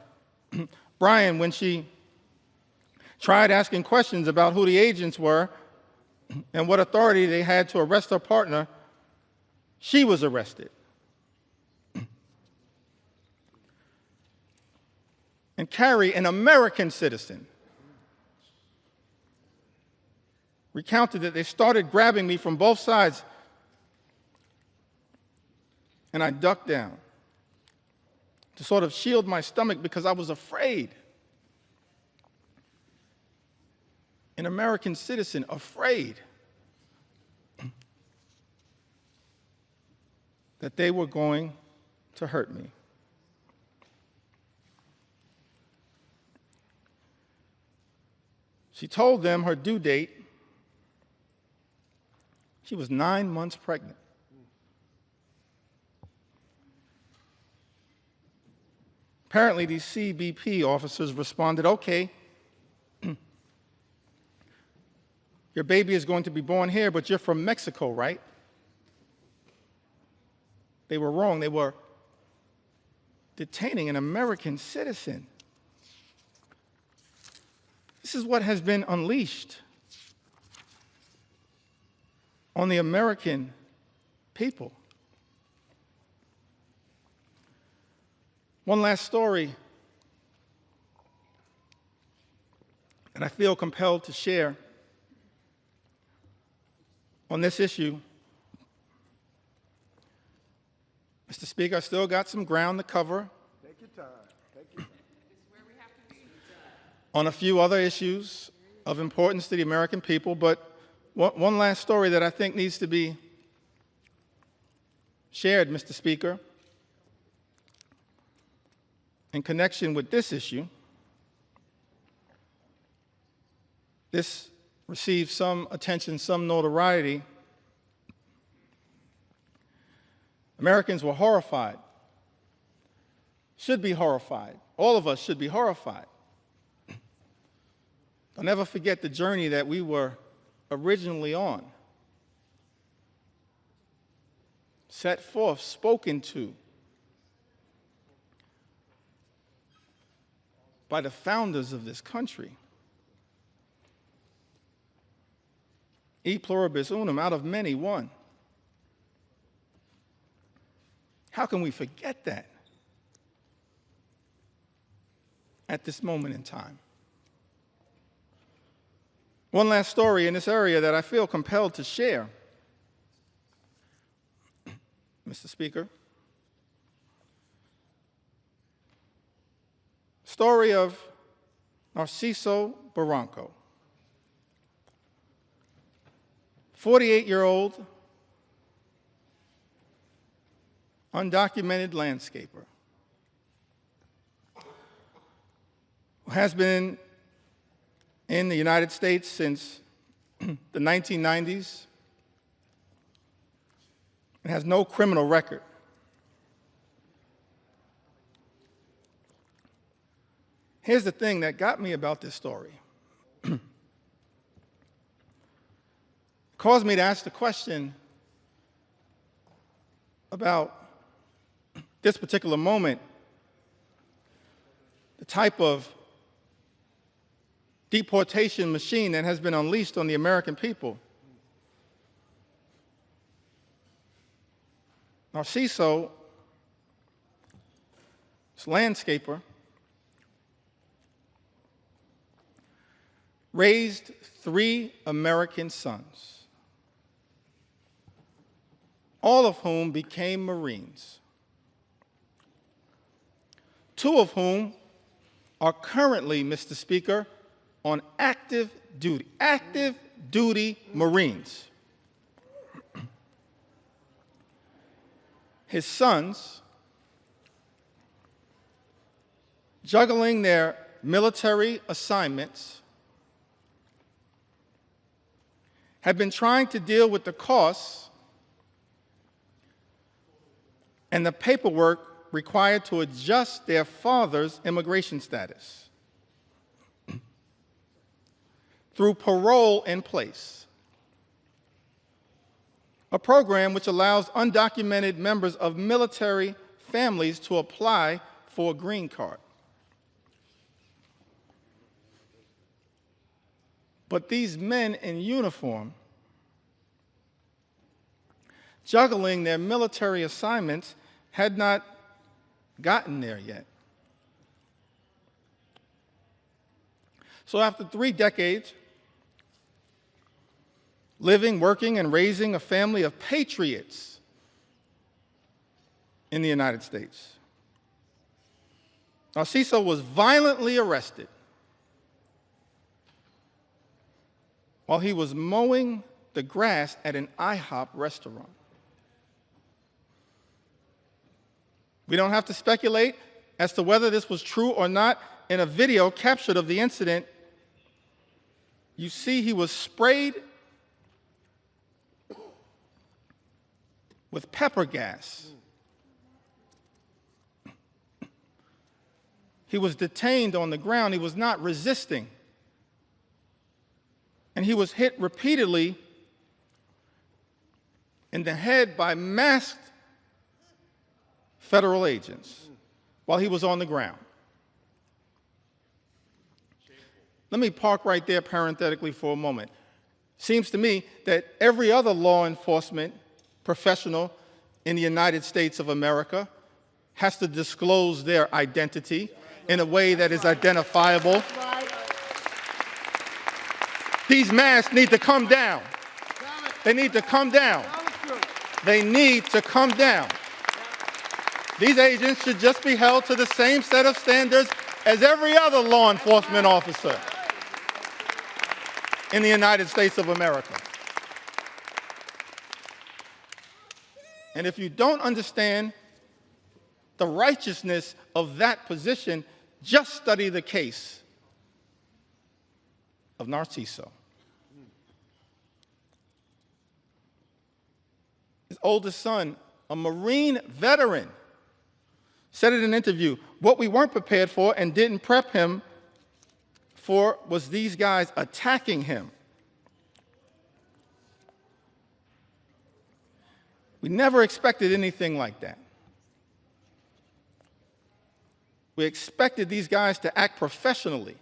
Brian. When she tried asking questions about who the agents were and what authority they had to arrest her partner, she was arrested. And Carrie, an American citizen, recounted that they started grabbing me from both sides, and I ducked down to sort of shield my stomach because I was afraid. An American citizen afraid that they were going to hurt me. She told them her due date. She was 9 months pregnant. Apparently, these CBP officers responded, okay, your baby is going to be born here, but you're from Mexico, right? They were wrong. They were detaining an American citizen. This is what has been unleashed on the American people. One last story that I feel compelled to share on this issue. Mr. Speaker, I still got some ground to cover. Take your time. Take your time. On a few other issues of importance to the American people, but one last story that I think needs to be shared, Mr. Speaker, in connection with this issue. This received some attention, some notoriety. Americans were horrified, should be horrified. All of us should be horrified. I'll never forget the journey that we were originally on. Set forth, spoken to by the founders of this country. E pluribus unum, out of many, one. How can we forget that at this moment in time? One last story in this area that I feel compelled to share, Mr. Speaker. Story of Narciso Barranco, 48-year-old undocumented landscaper who has been in the United States since the 1990s and has no criminal record. Here's the thing that got me about this story. It caused me to ask the question about this particular moment, the type of deportation machine that has been unleashed on the American people. Narciso, this landscaper, raised 3 American sons, all of whom became Marines, 2 of whom are currently, Mr. Speaker, on active duty Marines. His sons, juggling their military assignments, have been trying to deal with the costs and the paperwork required to adjust their father's immigration status through parole in place, a program which allows undocumented members of military families to apply for a green card. But these men in uniform, juggling their military assignments, had not gotten there yet. So after 3 decades, living, working, and raising a family of patriots in the United States, Narciso was violently arrested while he was mowing the grass at an IHOP restaurant. We don't have to speculate as to whether this was true or not. In a video captured of the incident, you see he was sprayed with pepper gas. He was detained on the ground. He was not resisting. And he was hit repeatedly in the head by masked federal agents while he was on the ground. Let me park right there parenthetically for a moment. Seems to me that every other law enforcement professional in the United States of America has to disclose their identity in a way that is identifiable. These masks need to come down. They need to come down. They need to come down. These agents should just be held to the same set of standards as every other law enforcement officer in the United States of America. And if you don't understand the righteousness of that position, just study the case of Narciso. His oldest son, a Marine veteran, said in an interview, what we weren't prepared for and didn't prep him for was these guys attacking him. We never expected anything like that. We expected these guys to act professionally.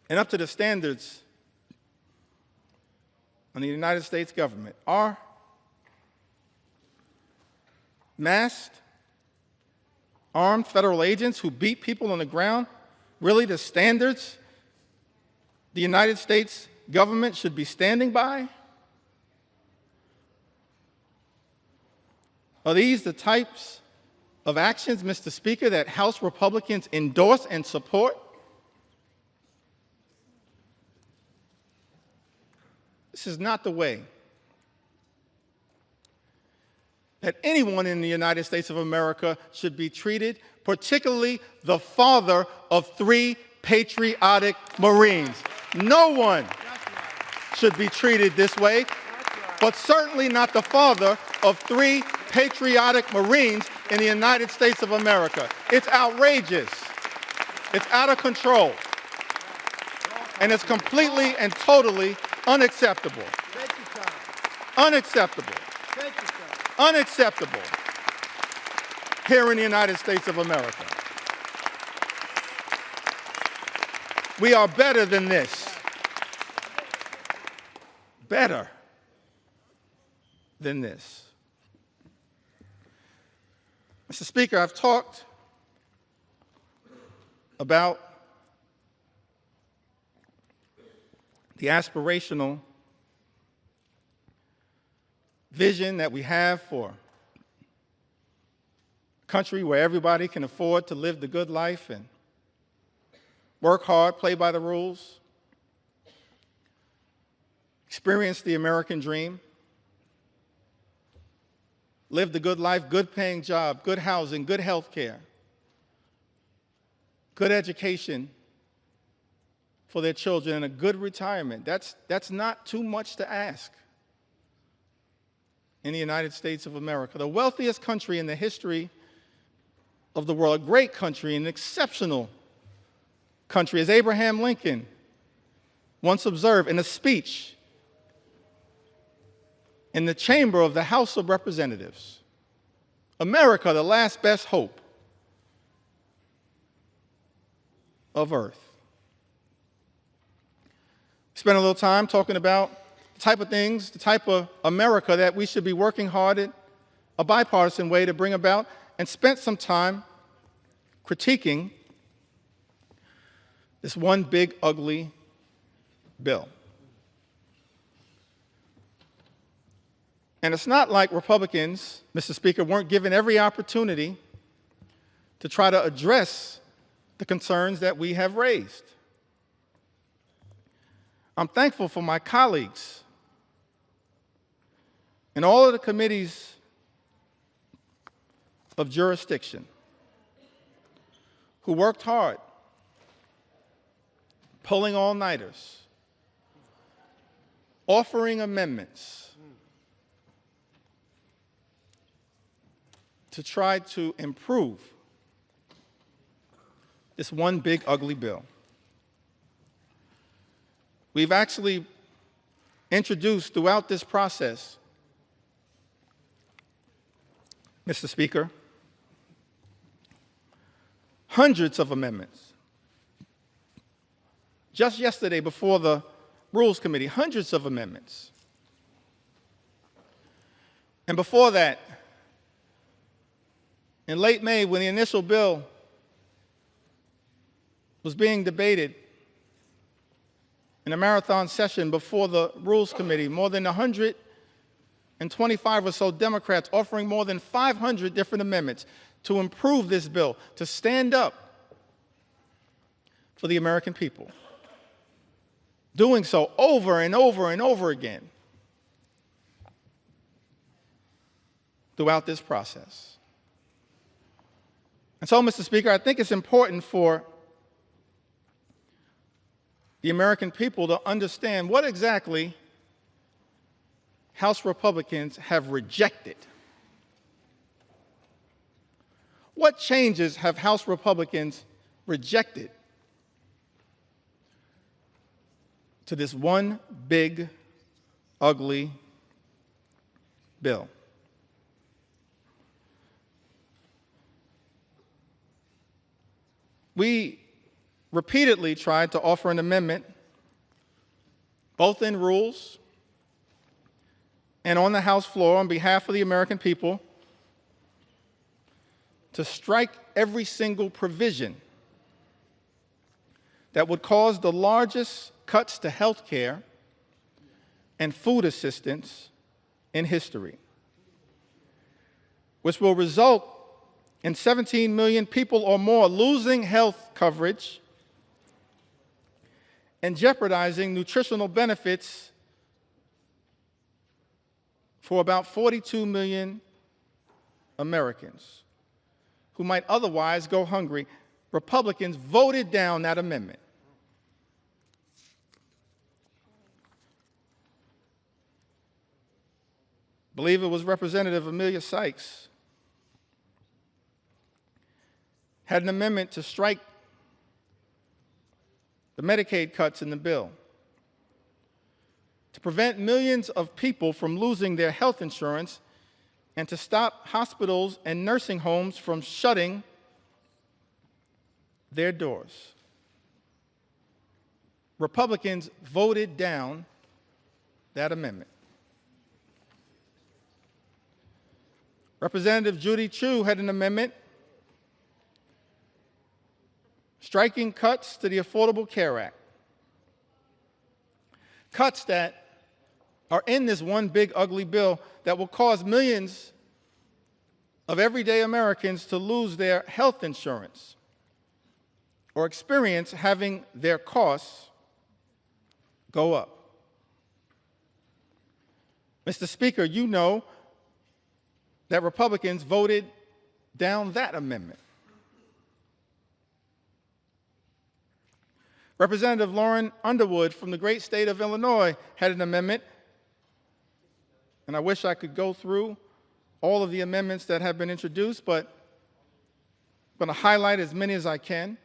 And up to the standards of the United States government. Are masked, armed federal agents who beat people on the ground really the standards the United States government should be standing by? Are these the types of actions, Mr. Speaker, that House Republicans endorse and support? This is not the way that anyone in the United States of America should be treated, particularly the father of 3 patriotic Marines. No one should be treated this way, but certainly not the father of 3 patriotic Marines in the United States of America. It's outrageous. It's out of control. And it's completely and totally unacceptable. Unacceptable. Unacceptable here in the United States of America. We are better than this. Better than this. Mr. Speaker, I've talked about the aspirational vision that we have for a country where everybody can afford to live the good life and work hard, play by the rules, experience the American dream, live the good life, good paying job, good housing, good health care, good education for their children, and a good retirement. That's not too much to ask in the United States of America, the wealthiest country in the history of the world, a great country, an exceptional country, as Abraham Lincoln once observed in a speech in the chamber of the House of Representatives. America, the last best hope of Earth. Spent a little time talking about the type of things, the type of America that we should be working hard at a bipartisan way to bring about, and spent some time critiquing this one big, ugly bill. And it's not like Republicans, Mr. Speaker, weren't given every opportunity to try to address the concerns that we have raised. I'm thankful for my colleagues in all of the committees of jurisdiction who worked hard, pulling all-nighters, offering amendments, to try to improve this one big ugly bill. We've actually introduced throughout this process, Mr. Speaker, hundreds of amendments. Just yesterday before the Rules Committee, hundreds of amendments. And before that, in late May, when the initial bill was being debated in a marathon session before the Rules Committee, more than 125 or so Democrats offering more than 500 different amendments to improve this bill, to stand up for the American people. Doing so over and over and over again throughout this process. And so, Mr. Speaker, I think it's important for the American people to understand what exactly House Republicans have rejected. What changes have House Republicans rejected to this one big, ugly bill? We repeatedly tried to offer an amendment, both in rules and on the House floor on behalf of the American people, to strike every single provision that would cause the largest cuts to health care and food assistance in history, which will result in 17 million people or more losing health coverage and jeopardizing nutritional benefits for about 42 million Americans who might otherwise go hungry. Republicans voted down that amendment. I believe it was Representative Amelia Sykes had an amendment to strike the Medicaid cuts in the bill to prevent millions of people from losing their health insurance and to stop hospitals and nursing homes from shutting their doors. Republicans voted down that amendment. Representative Judy Chu had an amendment striking cuts to the Affordable Care Act. Cuts that are in this one big ugly bill that will cause millions of everyday Americans to lose their health insurance or experience having their costs go up. Mr. Speaker, you know that Republicans voted down that amendment. Representative Lauren Underwood from the great state of Illinois had an amendment, and I wish I could go through all of the amendments that have been introduced, but I'm going to highlight as many as I can.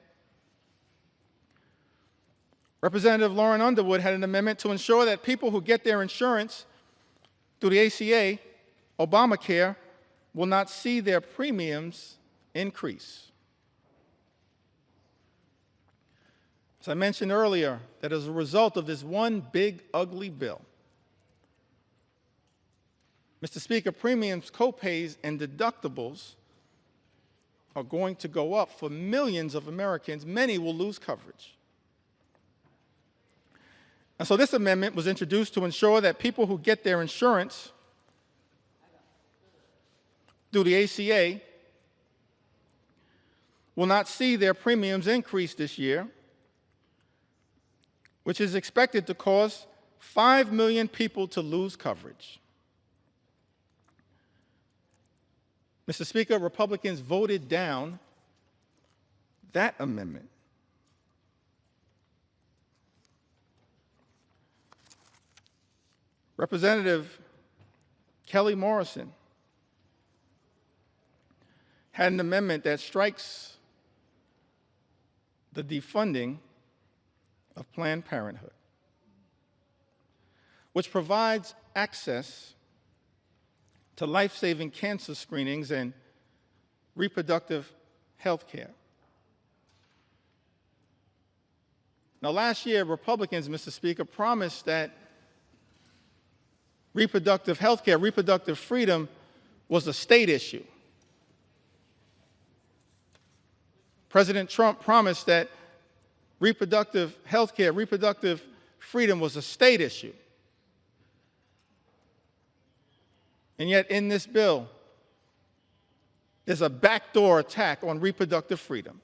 Representative Lauren Underwood had an amendment to ensure that people who get their insurance through the ACA, Obamacare, will not see their premiums increase. As I mentioned earlier, that as a result of this one big, ugly bill, Mr. Speaker, premiums, copays, and deductibles are going to go up for millions of Americans. Many will lose coverage. And so this amendment was introduced to ensure that people who get their insurance through the ACA will not see their premiums increase this year, which is expected to cause 5 million people to lose coverage. Mr. Speaker, Republicans voted down that amendment. Representative Kelly Morrison had an amendment that strikes the defunding of Planned Parenthood, which provides access to life-saving cancer screenings and reproductive health care. Now, last year, Republicans, Mr. Speaker, promised that reproductive health care, reproductive freedom was a state issue. President Trump promised that reproductive health care, reproductive freedom was a state issue. And yet, in this bill, there's a backdoor attack on reproductive freedom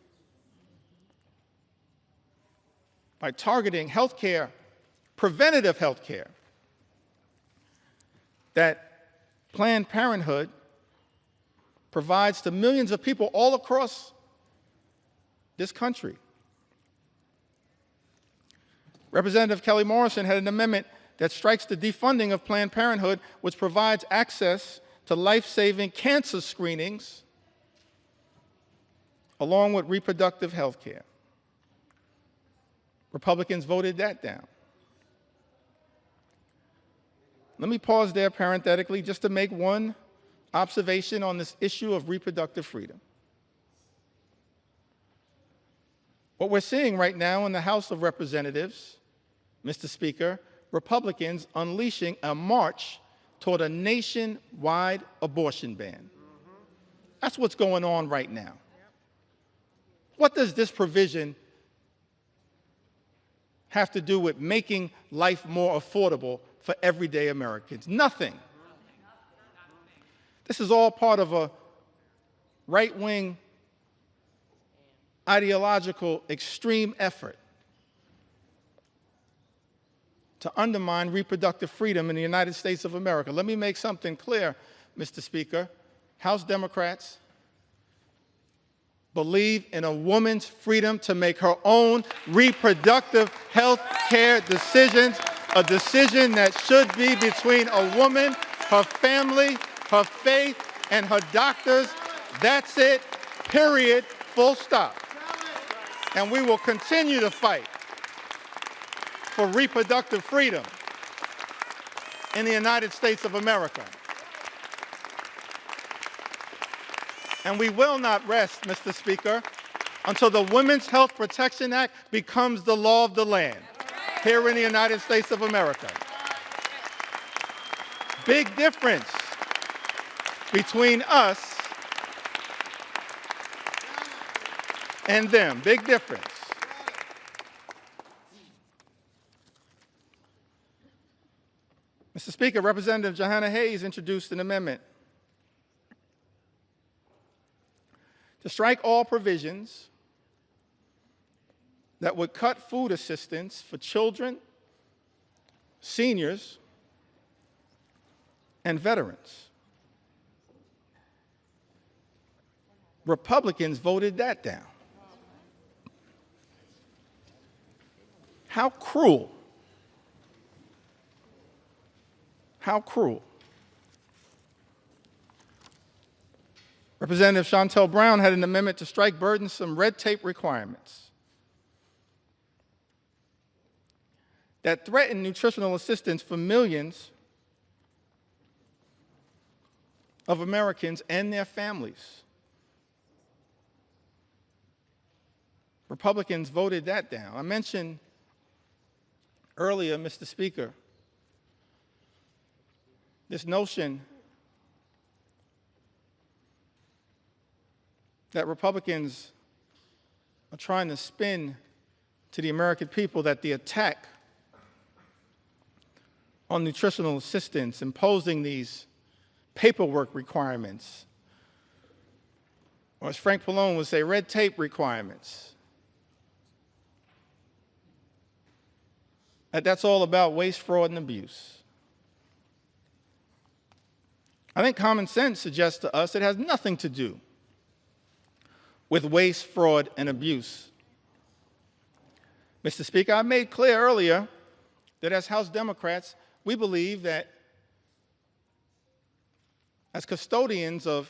by targeting health care, preventative health care, that Planned Parenthood provides to millions of people all across this country. Representative Kelly Morrison had an amendment that strikes the defunding of Planned Parenthood, which provides access to life-saving cancer screenings along with reproductive health care. Republicans voted that down. Let me pause there parenthetically just to make one observation on this issue of reproductive freedom. What we're seeing right now in the House of Representatives, Mr. Speaker, Republicans unleashing a march toward a nationwide abortion ban. That's what's going on right now. What does this provision have to do with making life more affordable for everyday Americans? Nothing. This is all part of a right-wing ideological extreme effort to undermine reproductive freedom in the United States of America. Let me make something clear, Mr. Speaker. House Democrats believe in a woman's freedom to make her own reproductive health care decisions, a decision that should be between a woman, her family, her faith, and her doctors. That's it, period, full stop. And we will continue to fight for reproductive freedom in the United States of America. And we will not rest, Mr. Speaker, until the Women's Health Protection Act becomes the law of the land here in the United States of America. Big difference between us and them. Big difference. Mr. Speaker, Representative Johanna Hayes introduced an amendment to strike all provisions that would cut food assistance for children, seniors, and veterans. Republicans voted that down. How cruel. How cruel. Representative Shontel Brown had an amendment to strike burdensome red tape requirements that threaten nutritional assistance for millions of Americans and their families. Republicans voted that down. I mentioned earlier, Mr. Speaker, this notion that Republicans are trying to spin to the American people that the attack on nutritional assistance, imposing these paperwork requirements, or as Frank Pallone would say, red tape requirements, that's all about waste, fraud, and abuse. I think common sense suggests to us it has nothing to do with waste, fraud, and abuse. Mr. Speaker, I made clear earlier that as House Democrats, we believe that as custodians of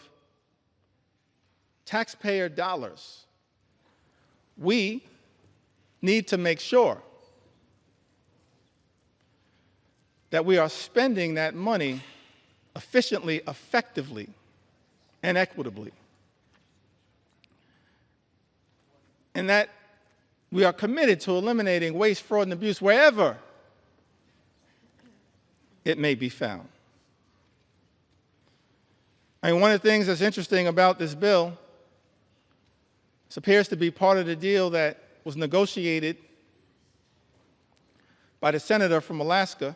taxpayer dollars, we need to make sure that we are spending that money efficiently, effectively, and equitably. And that we are committed to eliminating waste, fraud, and abuse wherever it may be found. I mean, one of the things that's interesting about this bill, this appears to be part of the deal that was negotiated by the senator from Alaska,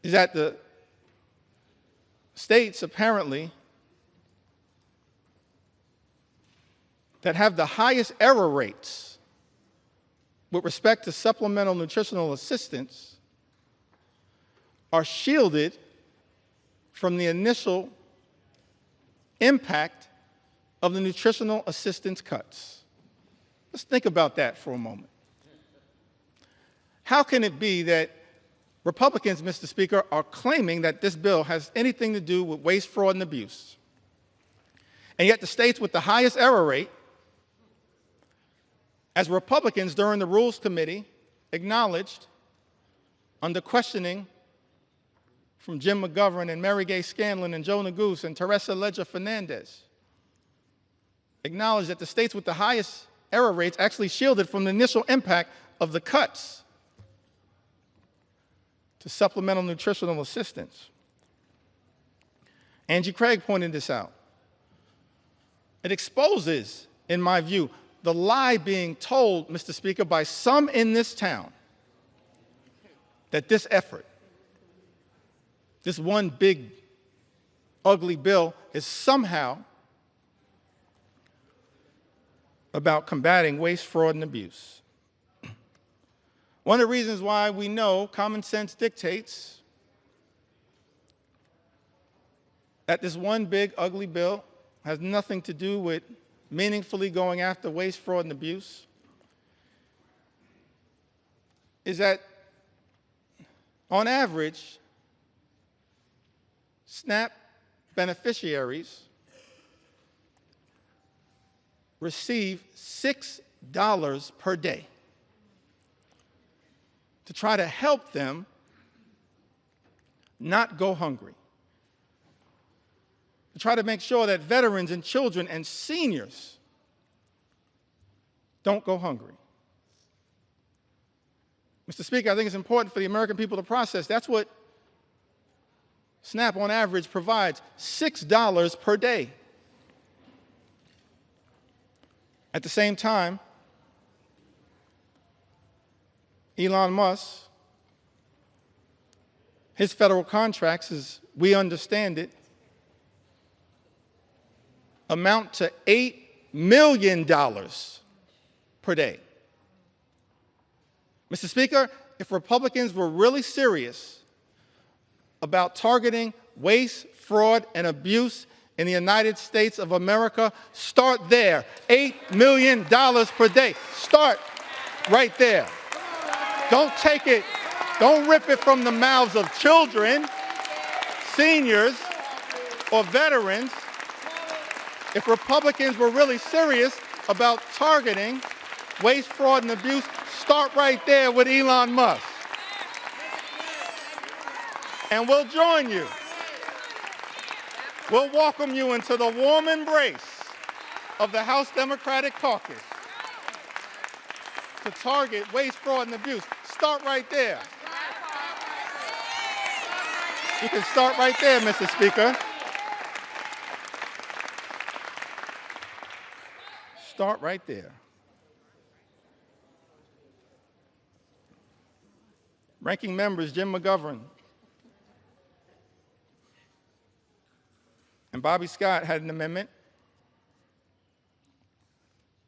is that the states apparently that have the highest error rates with respect to supplemental nutritional assistance are shielded from the initial impact of the nutritional assistance cuts. Let's think about that for a moment. How can it be that Republicans, Mr. Speaker, are claiming that this bill has anything to do with waste, fraud, and abuse, and yet the states with the highest error rate, as Republicans during the Rules Committee acknowledged under questioning from Jim McGovern and Mary Gay Scanlon and Joe Neguse and Teresa Leger Fernandez, acknowledged that the states with the highest error rates actually shielded from the initial impact of the cuts to supplemental nutritional assistance. Angie Craig pointed this out. It exposes, in my view, the lie being told, Mr. Speaker, by some in this town that this effort, this one big, ugly bill, is somehow about combating waste, fraud, and abuse. One of the reasons why we know common sense dictates that this one big, ugly bill has nothing to do with meaningfully going after waste, fraud, and abuse is that, on average, SNAP beneficiaries receive $6 per day to try to help them not go hungry, to try to make sure that veterans and children and seniors don't go hungry. Mr. Speaker, I think it's important for the American people to process. That's what SNAP on average provides, $6 per day. At the same time, Elon Musk, his federal contracts, as we understand it, amount to $8 million per day. Mr. Speaker, if Republicans were really serious about targeting waste, fraud, and abuse in the United States of America, start there. $8 million per day. Start right there. Don't take it, don't rip it from the mouths of children, seniors, or veterans. If Republicans were really serious about targeting waste, fraud, and abuse, start right there with Elon Musk. And we'll join you. We'll welcome you into the warm embrace of the House Democratic Caucus to target waste, fraud, and abuse. Start right there. You can start right there, Mr. Speaker. Start right there. Ranking members Jim McGovern and Bobby Scott had an amendment,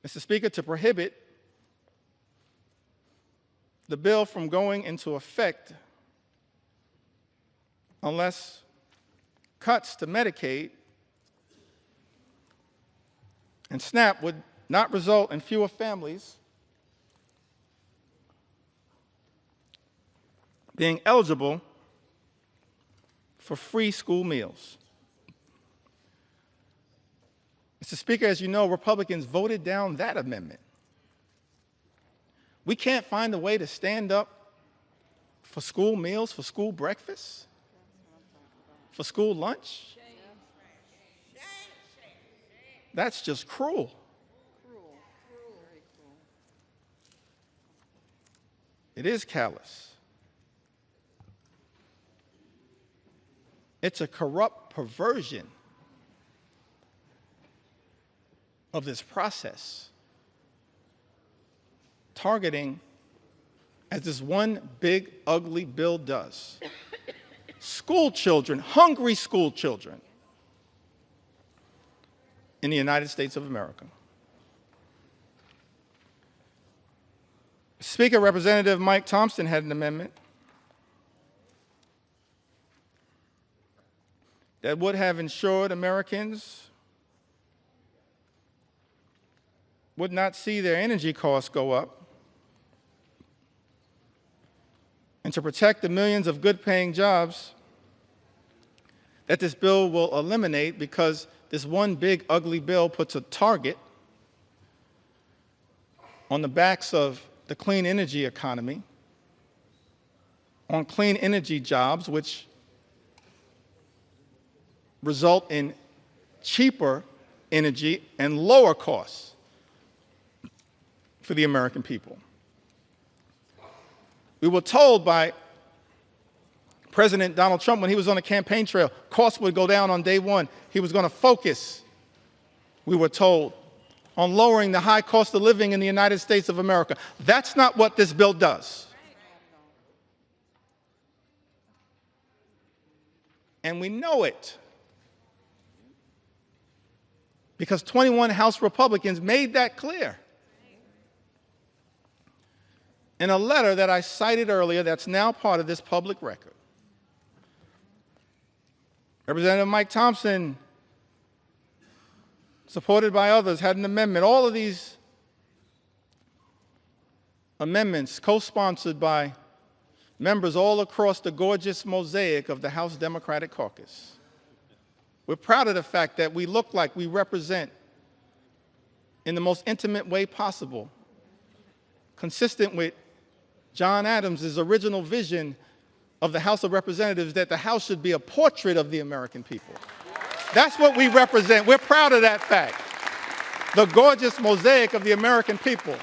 Mr. Speaker, to prohibit the bill from going into effect unless cuts to Medicaid and SNAP would not result in fewer families being eligible for free school meals. Mr. Speaker, as you know, Republicans voted down that amendment. We can't find a way to stand up for school meals, for school breakfast, for school lunch. That's just cruel. It is callous. It's a corrupt perversion of this process, targeting, as this one big, ugly bill does, school children, hungry school children in the United States of America. Speaker, Representative Mike Thompson had an amendment that would have ensured Americans would not see their energy costs go up, and to protect the millions of good-paying jobs that this bill will eliminate, because this one big ugly bill puts a target on the backs of the clean energy economy, on clean energy jobs, which result in cheaper energy and lower costs for the American people. We were told by President Donald Trump when he was on the campaign trail, costs would go down on day one. He was going to focus, we were told, on lowering the high cost of living in the United States of America. That's not what this bill does. And we know it, because 21 House Republicans made that clear in a letter that I cited earlier that's now part of this public record. Representative Mike Thompson, supported by others, had an amendment. All of these amendments co-sponsored by members all across the gorgeous mosaic of the House Democratic Caucus. We're proud of the fact that we look like we represent, in the most intimate way possible, consistent with John Adams' original vision of the House of Representatives, that the House should be a portrait of the American people. That's what we represent. We're proud of that fact. The gorgeous mosaic of the American people.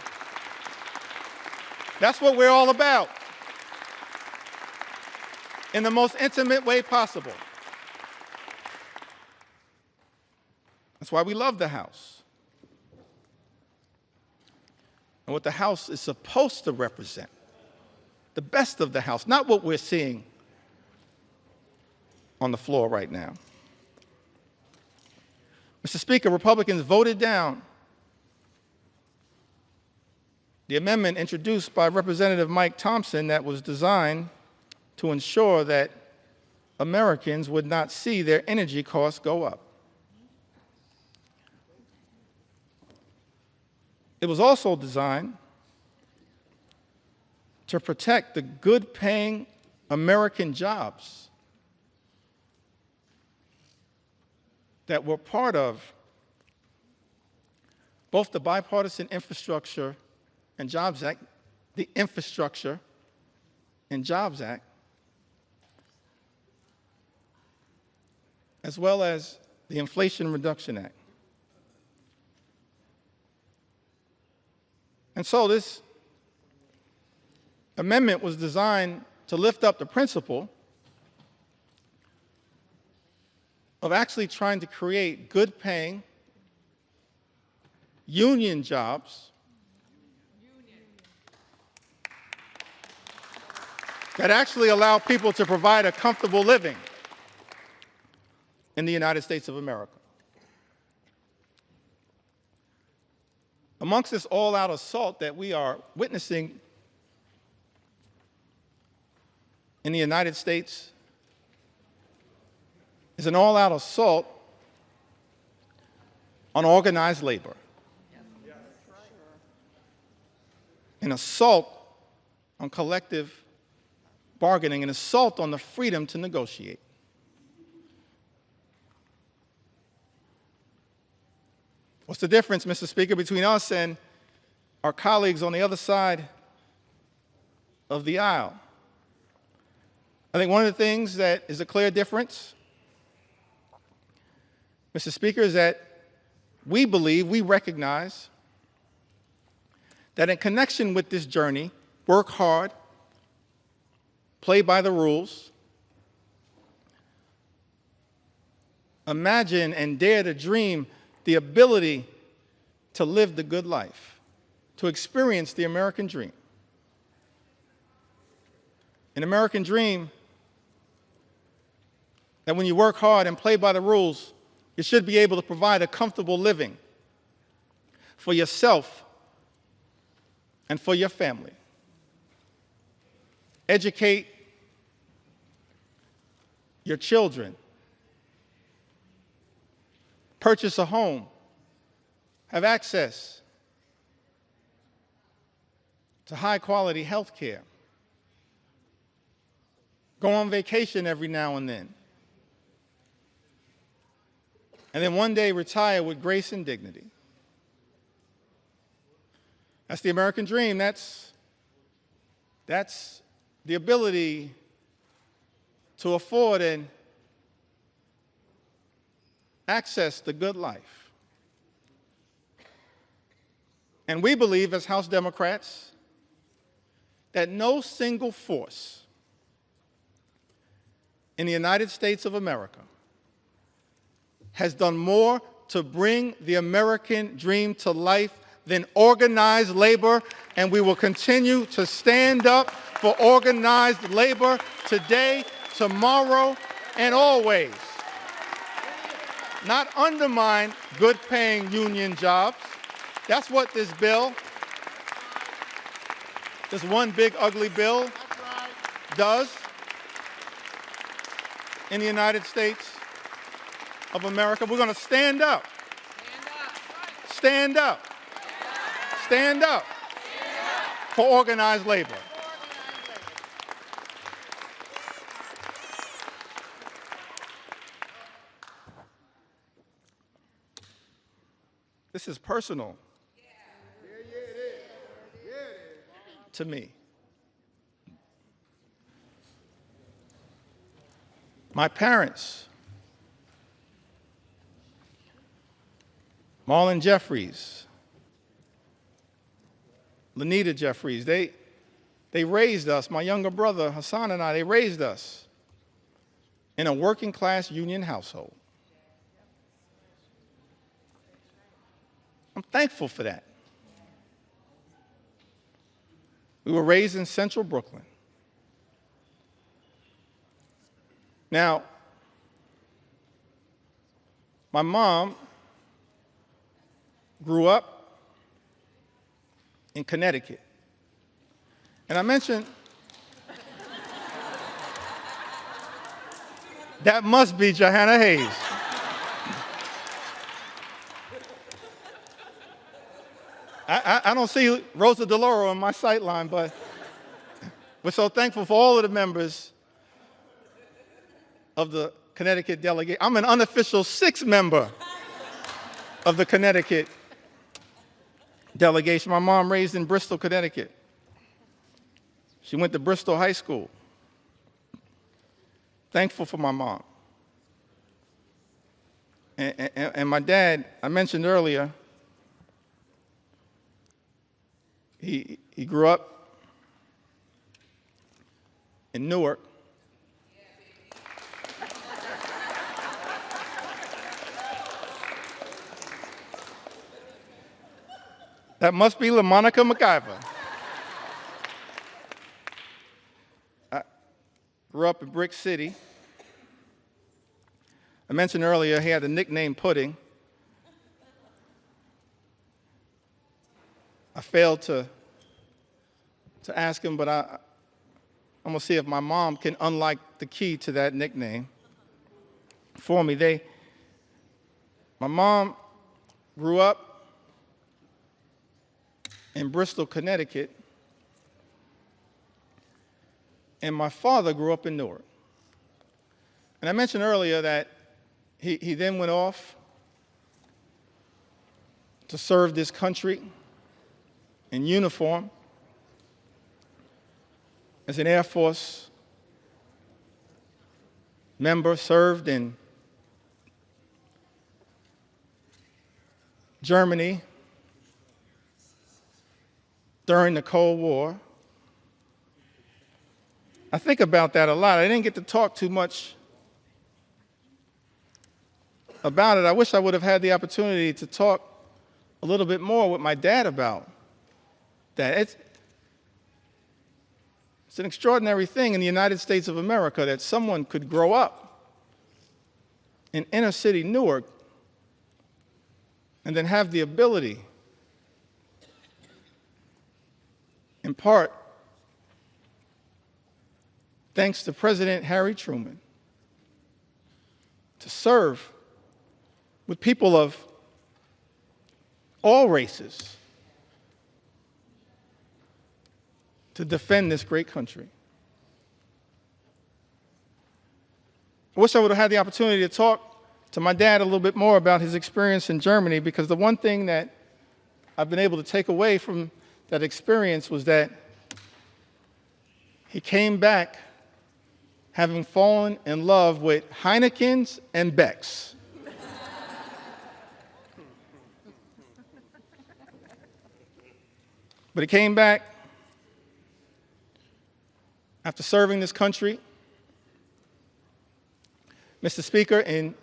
That's what we're all about, in the most intimate way possible. That's why we love the House. And what the House is supposed to represent, the best of the House, not what we're seeing on the floor right now. Mr. Speaker, Republicans voted down the amendment introduced by Representative Mike Thompson that was designed to ensure that Americans would not see their energy costs go up. It was also designed to protect the good-paying American jobs that were part of both the Bipartisan Infrastructure and Jobs Act, the Infrastructure and Jobs Act, as well as the Inflation Reduction Act. And so this amendment was designed to lift up the principle of actually trying to create good-paying union jobs that actually allow people to provide a comfortable living in the United States of America. Amongst this all-out assault that we are witnessing in the United States is an all-out assault on organized labor, an assault on collective bargaining, an assault on the freedom to negotiate. What's the difference, Mr. Speaker, between us and our colleagues on the other side of the aisle? I think one of the things that is a clear difference, Mr. Speaker, is that we believe, we recognize that in connection with this journey, work hard, play by the rules, imagine and dare to dream the ability to live the good life, to experience the American dream. An American dream that when you work hard and play by the rules, you should be able to provide a comfortable living for yourself and for your family. Educate your children. Purchase a home. Have access to high-quality health care. Go on vacation every now and then. And then one day retire with grace and dignity. That's the American dream. That's the ability to afford and access the good life. And we believe as House Democrats that no single force in the United States of America has done more to bring the American dream to life than organized labor, and we will continue to stand up for organized labor today, tomorrow, and always. Not undermine good-paying union jobs. That's what this bill, this one big ugly bill, does in the United States of America. We're going to stand up. Stand up. Stand up for organized labor. This is personal to me. My parents, Marlon Jeffries, Lanita Jeffries, they raised us, my younger brother Hassan and I, they raised us in a working class union household. I'm thankful for that. We were raised in central Brooklyn. Now, my mom grew up in Connecticut. And I mentioned that must be Johanna Hayes. I don't see Rosa DeLauro on my sight line, but we're so thankful for all of the members of the Connecticut delegate. I'm an unofficial sixth member of the Connecticut delegation. My mom raised in Bristol, Connecticut. She went to Bristol High School. Thankful for my mom. And my dad, I mentioned earlier, he grew up in Newark. That must be LaMonica MacGyver. I grew up in Brick City. I mentioned earlier he had the nickname Pudding. I failed to ask him, but I'm going to see if my mom can unlock the key to that nickname for me. My mom grew up in Bristol, Connecticut, and my father grew up in Newark. And I mentioned earlier that he then went off to serve this country in uniform as an Air Force member, served in Germany during the Cold War. I think about that a lot. I didn't get to talk too much about it. I wish I would have had the opportunity to talk a little bit more with my dad about that. It's an extraordinary thing in the United States of America that someone could grow up in inner city Newark and then have the ability, in part thanks to President Harry Truman, to serve with people of all races to defend this great country. I wish I would have had the opportunity to talk to my dad a little bit more about his experience in Germany, because the one thing that I've been able to take away from that experience was that he came back having fallen in love with Heineken's and Beck's. But he came back after serving this country, Mr. Speaker, in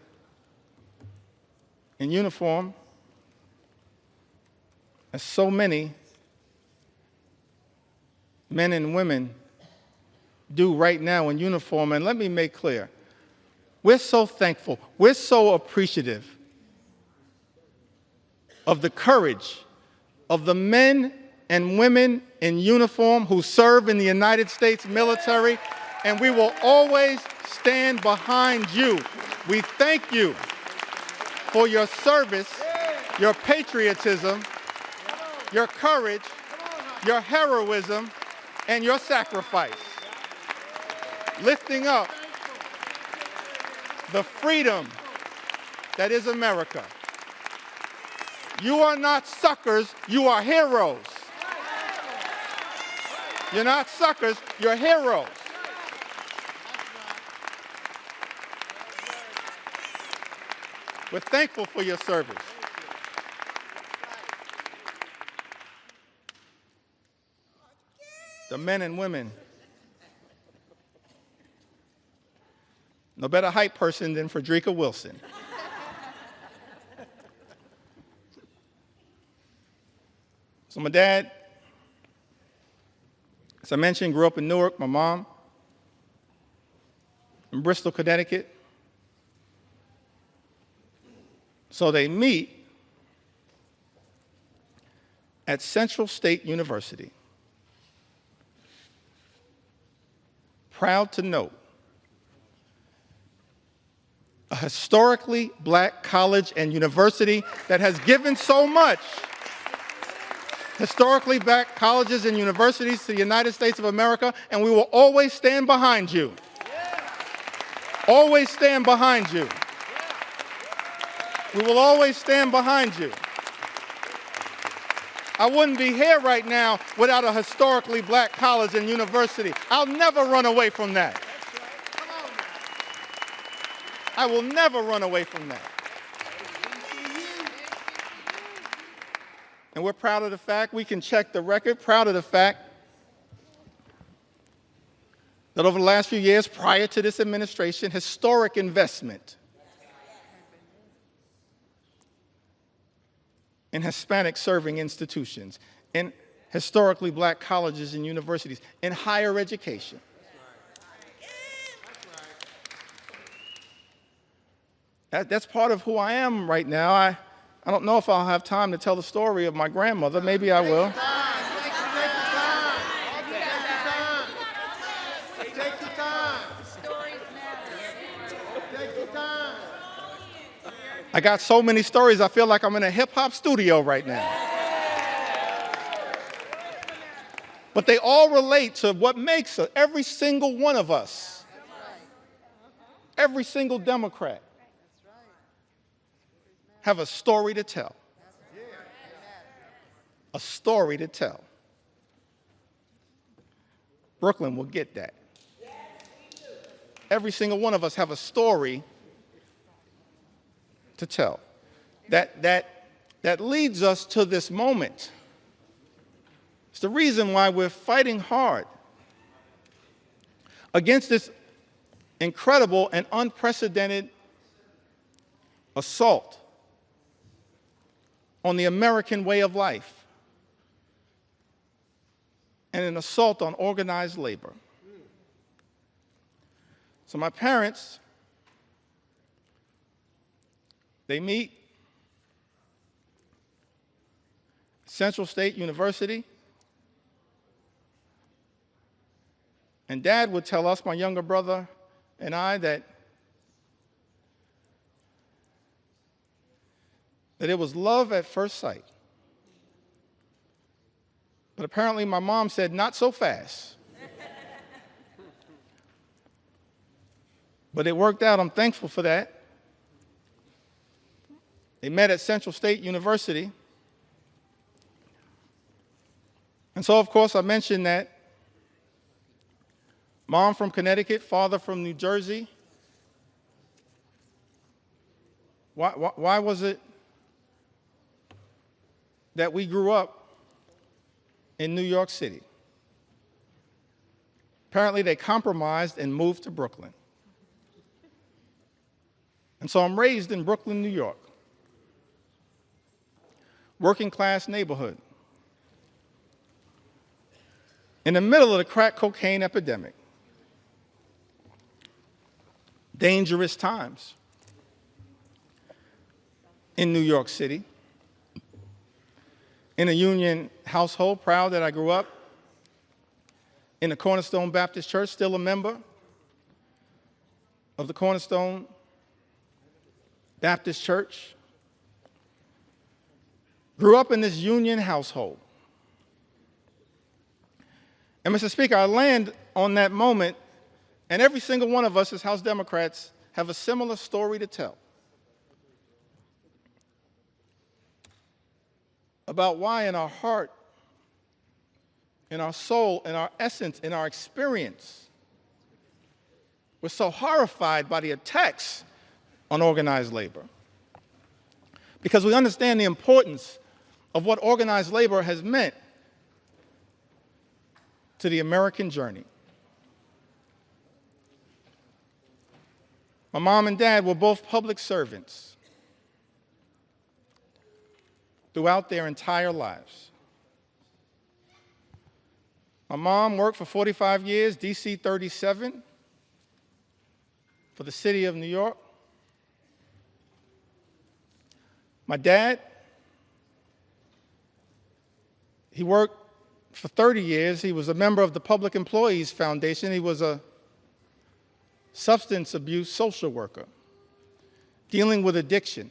uniform, as so many men and women do right now in uniform. And let me make clear, we're so thankful, we're so appreciative of the courage of the men and women in uniform who serve in the United States military, and we will always stand behind you. We thank you for your service, your patriotism, your courage, your heroism, and your sacrifice, lifting up the freedom that is America. You are not suckers, you are heroes. You're not suckers, you're heroes. We're thankful for your service. The men and women, no better hype person than Frederica Wilson. So my dad, as I mentioned, grew up in Newark. My mom in Bristol, Connecticut. So they meet at Central State University. Proud to note, a historically black college and university that has given so much. Historically black colleges and universities to the United States of America, and we will always stand behind you. Always stand behind you. We will always stand behind you. I wouldn't be here right now without a historically black college and university. I'll never run away from that. I will never run away from that. And we're proud of the fact, we can check the record, proud of the fact that over the last few years prior to this administration, historic investment in Hispanic serving institutions, in historically black colleges and universities, in higher education. That's part of who I am right now. I don't know if I'll have time to tell the story of my grandmother. Maybe I will. I got so many stories, I feel like I'm in a hip-hop studio right now. But they all relate to what makes every single one of us, every single Democrat, have a story to tell. a story to tell. Brooklyn will get that. Every single one of us have a story to tell. That leads us to this moment. It's the reason why we're fighting hard against this incredible and unprecedented assault on the American way of life and an assault on organized labor. So my parents, they meet at Central State University, and Dad would tell us, my younger brother and I, that it was love at first sight. But apparently my mom said, not so fast. But it worked out. I'm thankful for that. They met at Central State University. And so, of course, I mentioned that mom from Connecticut, father from New Jersey. Why was it that we grew up in New York City? Apparently, they compromised and moved to Brooklyn. And so I'm raised in Brooklyn, New York, working class neighborhood, in the middle of the crack cocaine epidemic. Dangerous times in New York City. In a union household, proud that I grew up in the Cornerstone Baptist Church, still a member of the Cornerstone Baptist Church. Grew up in this union household. And Mr. Speaker, I land on that moment, and every single one of us as House Democrats have a similar story to tell about why in our heart, in our soul, in our essence, in our experience, we're so horrified by the attacks on organized labor. Because we understand the importance of what organized labor has meant to the American journey. My mom and dad were both public servants throughout their entire lives. My mom worked for 45 years, DC 37, for the city of New York. My dad, he worked for 30 years. He was a member of the Public Employees Foundation. He was a substance abuse social worker dealing with addiction.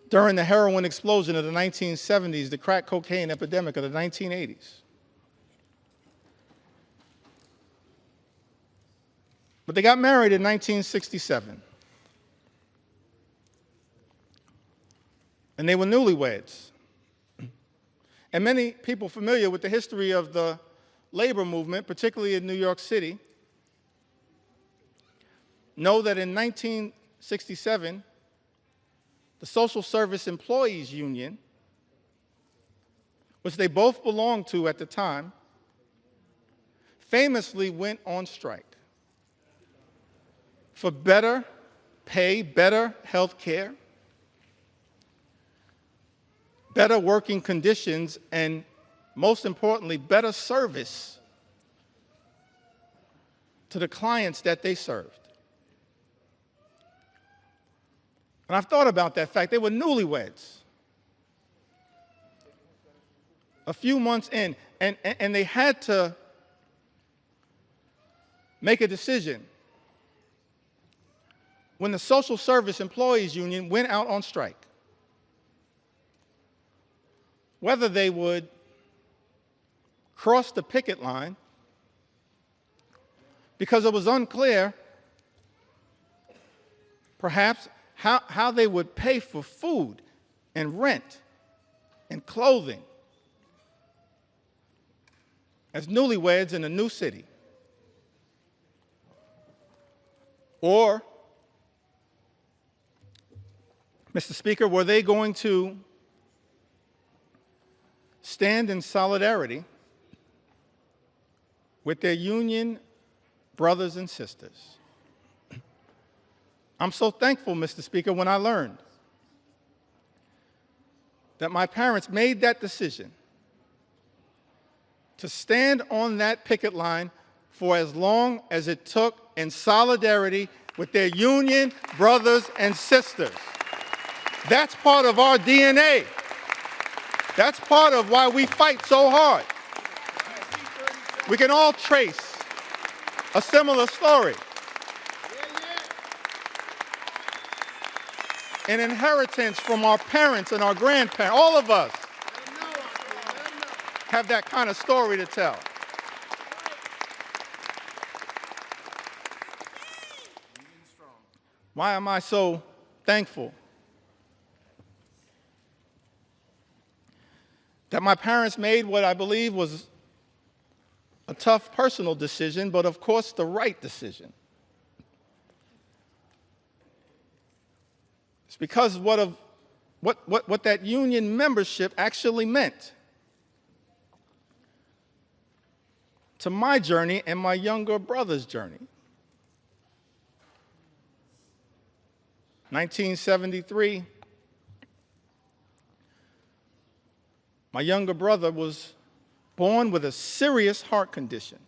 During the heroin explosion of the 1970s, the crack cocaine epidemic of the 1980s. But they got married in 1967. And they were newlyweds. And many people familiar with the history of the labor movement, particularly in New York City, know that in 1967, the Social Service Employees Union, which they both belonged to at the time, famously went on strike for better pay, better health care, better working conditions, and most importantly, better service to the clients that they served. And I've thought about that fact. They were newlyweds. A few months in, and they had to make a decision when the Social Service Employees Union went out on strike, whether they would cross the picket line, because it was unclear, perhaps, how they would pay for food and rent and clothing as newlyweds in a new city? Or, Mr. Speaker, were they going to stand in solidarity with their union brothers and sisters? I'm so thankful, Mr. Speaker, when I learned that my parents made that decision to stand on that picket line for as long as it took in solidarity with their union brothers and sisters. That's part of our DNA. That's part of why we fight so hard. We can all trace a similar story. An inheritance from our parents and our grandparents. All of us have that kind of story to tell. Why am I so thankful that my parents made what I believe was a tough personal decision, but of course the right decision? It's because what that union membership actually meant to my journey and my younger brother's journey. 1973, my younger brother was born with a serious heart condition.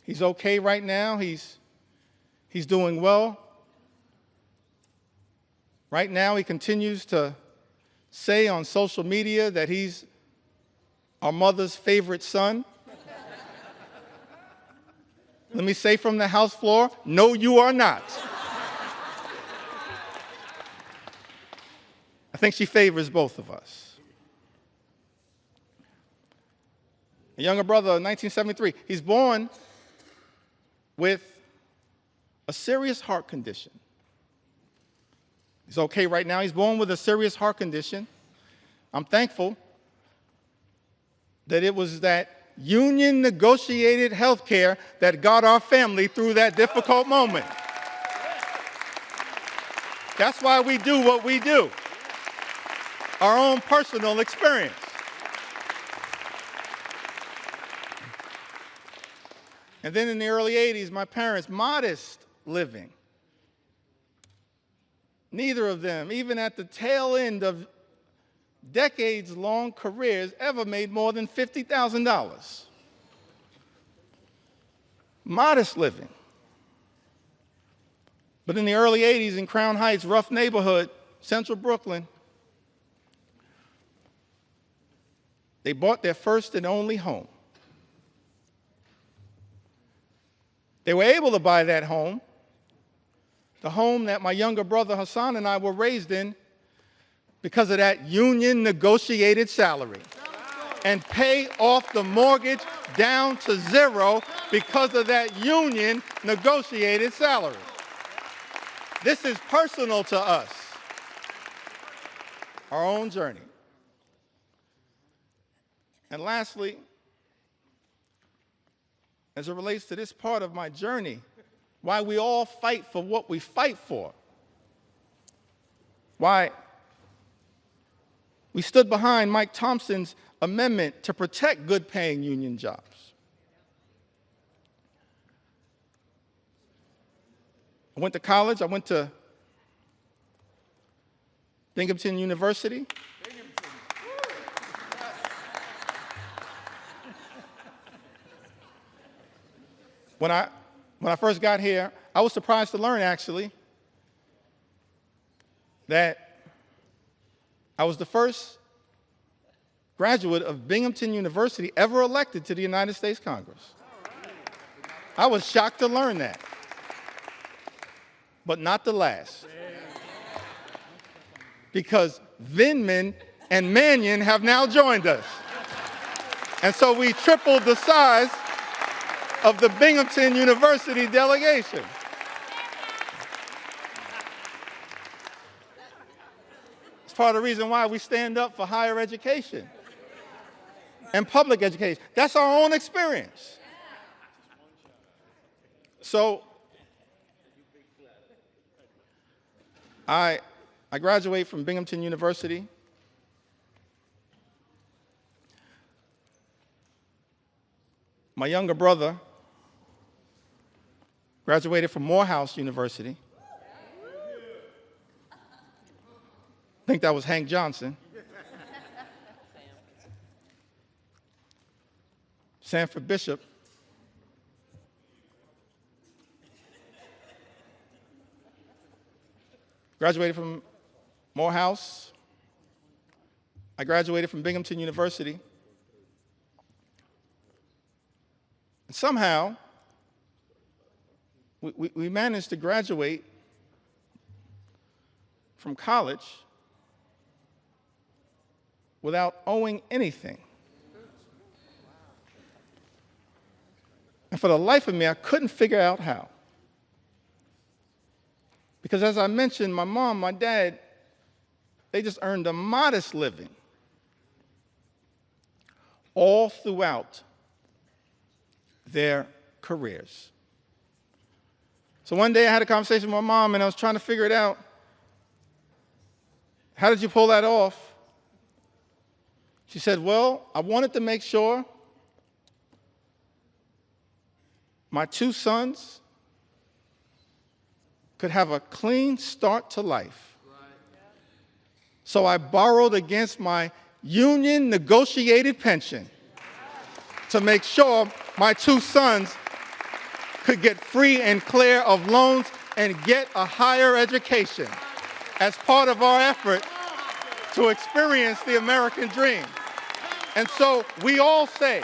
He's okay right now. He's doing well. Right now, he continues to say on social media that he's our mother's favorite son. Let me say from the House floor, no, you are not. I think she favors both of us. A younger brother, 1973, he's born with a serious heart condition. He's okay right now. He's born with a serious heart condition. I'm thankful that it was that union negotiated health care that got our family through that difficult moment. That's why we do what we do. Our own personal experience. And then in the early 80s, my parents, modest living. Neither of them, even at the tail end of decades-long careers, ever made more than $50,000. Modest living. But in the early 80s in Crown Heights, rough neighborhood, central Brooklyn, they bought their first and only home. They were able to buy that home, the home that my younger brother Hassan and I were raised in, because of that union negotiated salary, and pay off the mortgage down to zero because of that union negotiated salary. This is personal to us, our own journey. And lastly, as it relates to this part of my journey, why we all fight for what we fight for, why we stood behind Mike Thompson's amendment to protect good-paying union jobs. I went to college. I went to Binghamton University. When I first got here, I was surprised to learn, actually, that I was the first graduate of Binghamton University ever elected to the United States Congress. I was shocked to learn that, but not the last. Because Vindman and Mannion have now joined us. And so we tripled the size of the Binghamton University delegation. part of the reason why we stand up for higher education and public education. That's our own experience. So I graduated from Binghamton University. My younger brother graduated from Morehouse University. I think that was Hank Johnson. Sanford Bishop. Graduated from Morehouse. I graduated from Binghamton University. And somehow, we managed to graduate from college without owing anything. And for the life of me, I couldn't figure out how. Because as I mentioned, my mom, my dad, they just earned a modest living all throughout their careers. So one day I had a conversation with my mom and I was trying to figure it out. How did you pull that off? She said, well, I wanted to make sure my two sons could have a clean start to life. So I borrowed against my union negotiated pension to make sure my two sons could get free and clear of loans and get a higher education as part of our effort to experience the American dream. And so we all say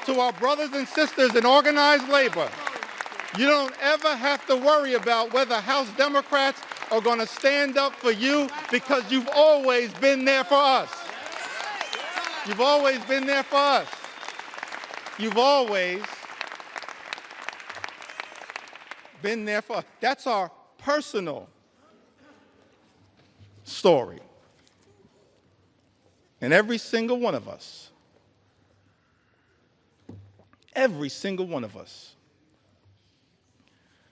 to our brothers and sisters in organized labor, you don't ever have to worry about whether House Democrats are going to stand up for you because you've always been there for us. You've always been there for us. You've always been there for us. That's our personal story. And every single one of us,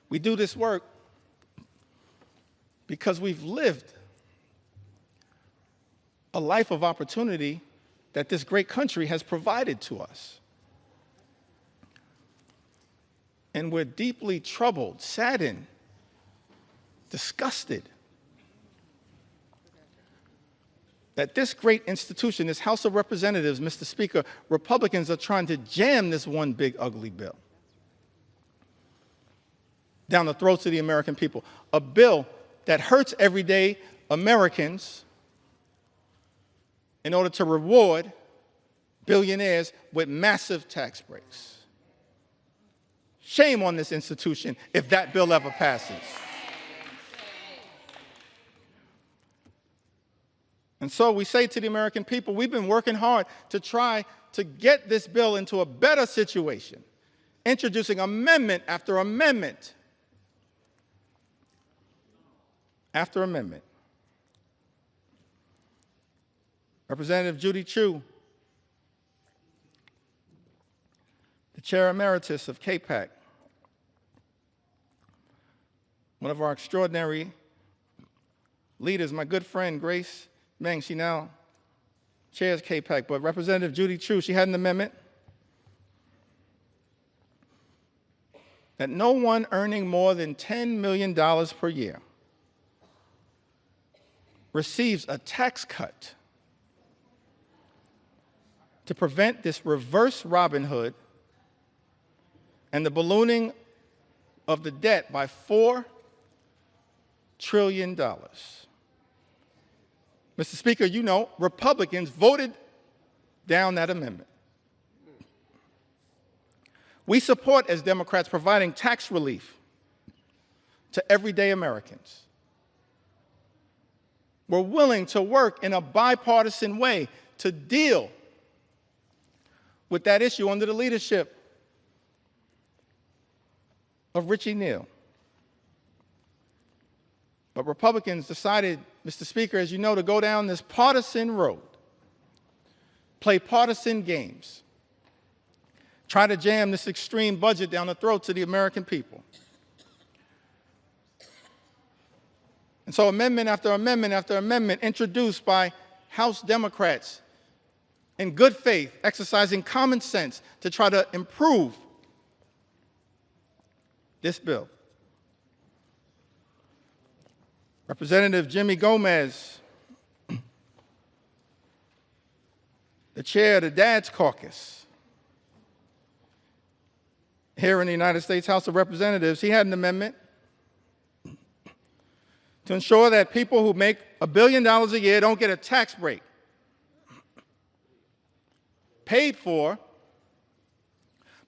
we do this work because we've lived a life of opportunity that this great country has provided to us. And we're deeply troubled, saddened, disgusted that this great institution, this House of Representatives, Mr. Speaker, Republicans are trying to jam this one big ugly bill down the throats of the American people. A bill that hurts everyday Americans in order to reward billionaires with massive tax breaks. Shame on this institution if that bill ever passes. And so we say to the American people, we've been working hard to try to get this bill into a better situation, introducing amendment after amendment after amendment. Representative Judy Chu, the Chair Emeritus of KPAC, one of our extraordinary leaders, my good friend Grace Meng, she now chairs KPAC, but Representative Judy Chu, she had an amendment that no one earning more than $10 million per year receives a tax cut to prevent this reverse Robin Hood and the ballooning of the debt by $4 trillion. Mr. Speaker, you know, Republicans voted down that amendment. We support, as Democrats, providing tax relief to everyday Americans. We're willing to work in a bipartisan way to deal with that issue under the leadership of Richie Neal. But Republicans decided, Mr. Speaker, as you know, to go down this partisan road, play partisan games, try to jam this extreme budget down the throats of the American people. And so amendment after amendment after amendment introduced by House Democrats in good faith, exercising common sense to try to improve this bill. Representative Jimmy Gomez, the chair of the Dad's Caucus here in the United States House of Representatives, he had an amendment to ensure that people who make $1 billion a year don't get a tax break paid for